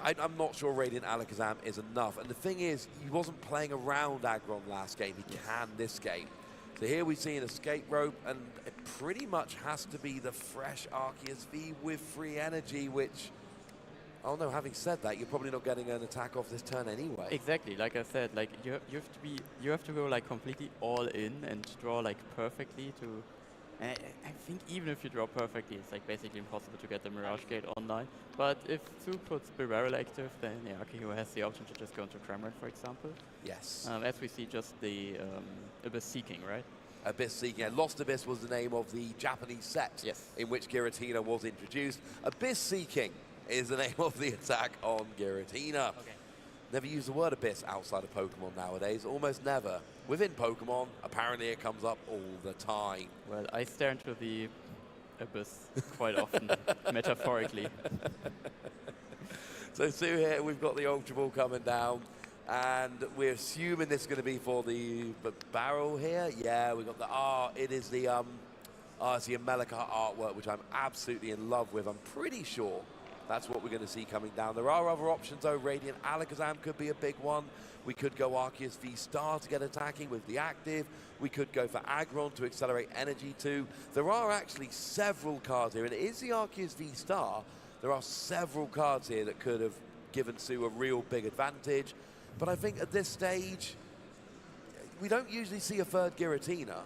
I'm not sure Radiant Alakazam is enough. And the thing is, he wasn't playing around Aggron last game. He can this game. So here we see an escape rope, and it pretty much has to be the fresh Arceus V with free energy, which, oh no, having said that, you're probably not getting an attack off this turn anyway. Exactly, like I said, like you have to go like completely all in and draw like perfectly to. And I think even if you draw perfectly, it's like basically impossible to get the Mirage Gate online. But if Sue puts Bibarel active, then yeah, Akihiro has the option to just go into Cramorant, for example. Yes. As we see, just the Abyss Seeking, right? Abyss Seeking. Yeah, Lost Abyss was the name of the Japanese set in which Giratina was introduced. Abyss Seeking is the name of the attack on Giratina. Okay. Never use the word Abyss outside of Pokemon nowadays, almost never. Within Pokemon, apparently it comes up all the time. Well, I stare into the Abyss quite often, metaphorically. So Sue here, we've got the Ultra Ball coming down, and we're assuming this is going to be for the barrel here. Yeah, we've got the, it is the, it's the Amelika artwork, which I'm absolutely in love with. I'm pretty sure that's what we're going to see coming down. There are other options, though. Radiant Alakazam could be a big one. We could go Arceus V-Star to get attacking with the active. We could go for Aggron to accelerate energy too. There are actually several cards here, and it is the Arceus V-Star. There are several cards here that could have given Sue a real big advantage. But I think at this stage, we don't usually see a third Giratina.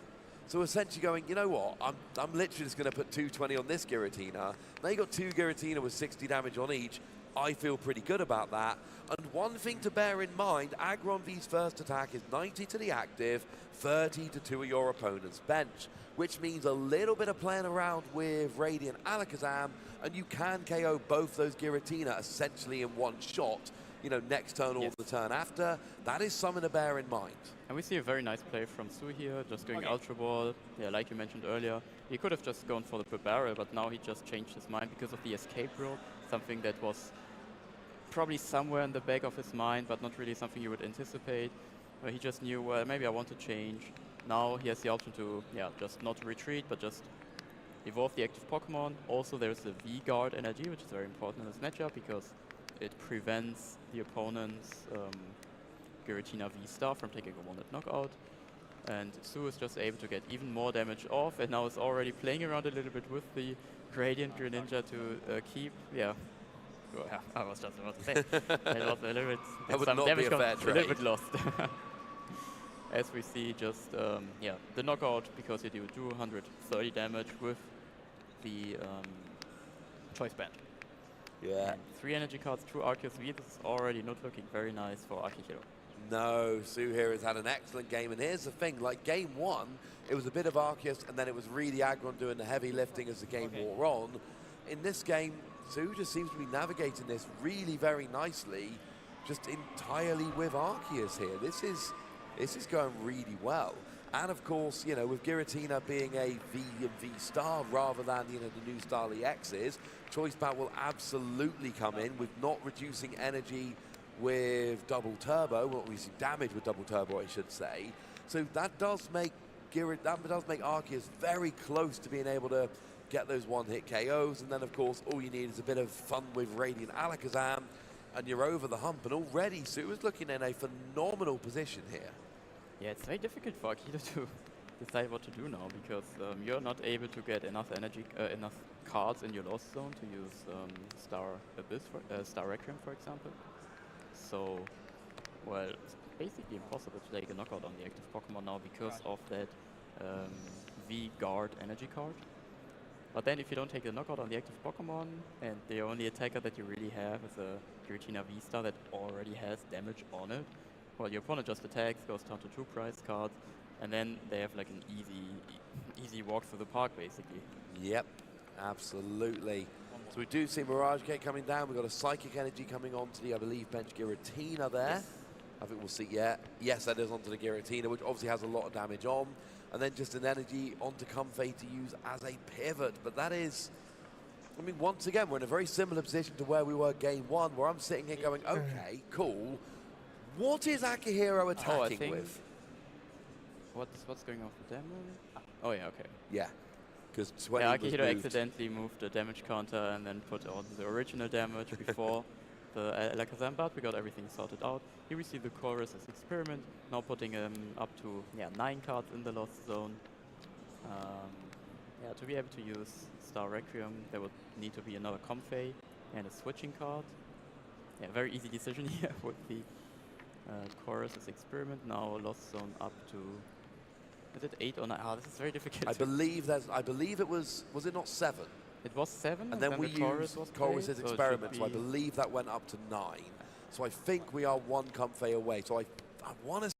So essentially going, you know what, I'm literally just going to put 220 on this Giratina. Now you got 2 Giratina with 60 damage on each. I feel pretty good about that. And one thing to bear in mind, Aggron V's first attack is 90 to the active, 30 to 2 of your opponent's bench, which means a little bit of playing around with Radiant Alakazam, and you can KO both those Giratina essentially in one shot, you know, next turn or the turn after. That is something to bear in mind. And we see a very nice play from Su here, just going Ultra Ball. Yeah, like you mentioned earlier, he could have just gone for the barrel, but now he just changed his mind because of the escape rope, something that was probably somewhere in the back of his mind, but not really something you would anticipate. He just knew, well, maybe I want to change. Now he has the option to, just not retreat, but just evolve the active Pokemon. Also, there's the V-Guard energy, which is very important in this matchup because it prevents the opponent's Giratina V-Star from taking a one-hit knockout. And Su is just able to get even more damage off, and now is already playing around a little bit with the Gradient Greninja to keep, I was just about to say. That was a little bit, that would some not damage be a fair a little bit lost. As we see, just the knockout, because you do 230 damage with the choice band. Yeah. And 3 energy cards, 2 Arceus V. This is already not looking very nice for Akihiro. No, Su here has had an excellent game, and here's the thing, like game 1, it was a bit of Arceus, and then it was really Aggron doing the heavy lifting as the game wore on. In this game, Su just seems to be navigating this really very nicely, just entirely with Arceus here. This is going really well. And of course, you know, with Giratina being a V and V star rather than, you know, the new Starly X's, Choice Bat will absolutely come in with not reducing energy with double turbo, well, we see damage with double turbo, I should say. So that does make Arceus very close to being able to get those one-hit KOs, and then of course all you need is a bit of fun with Radiant Alakazam, and you're over the hump. And already Su is looking in a phenomenal position here. Yeah, it's very difficult for Akihiro to decide what to do now because you're not able to get enough energy, enough cards in your Lost Zone to use Star Abyss, Star Requiem, for example. So, well, it's basically impossible to take a knockout on the active Pokemon now because of that V-Guard energy card. But then if you don't take a knockout on the active Pokemon, and the only attacker that you really have is a Giratina V-Star that already has damage on it, well, your opponent just attacks, goes down to 2 prize cards, and then they have like an easy walk through the park, basically. Yep, absolutely. So we do see Mirage Gate coming down. We've got a Psychic Energy coming onto the, I believe, bench Giratina there. Yes. I think we'll see, yes, that is onto the Giratina, which obviously has a lot of damage on. And then just an energy onto Comfey to use as a pivot. But that is, I mean, once again, we're in a very similar position to where we were game 1, where I'm sitting here going, okay, cool. What is Akihiro attacking with? What's going on with damage? Oh yeah, okay. Yeah, because 20 Akihiro accidentally moved the damage counter and then put on the original damage before the Alakazam, but we got everything sorted out. Here we see the Chorus as experiment, now putting up to 9 cards in the Lost Zone. To be able to use Star Requiem, there would need to be another Comfey and a switching card. Yeah, very easy decision here with the Chorus as experiment. Now Lost Zone up to, is it 8 or 9? Ah, this is very difficult. I believe it was it not 7? It was 7, and then we used Chorus as experiment, so I believe that went up to 9. So I think we are 1 Comfey away. So I want to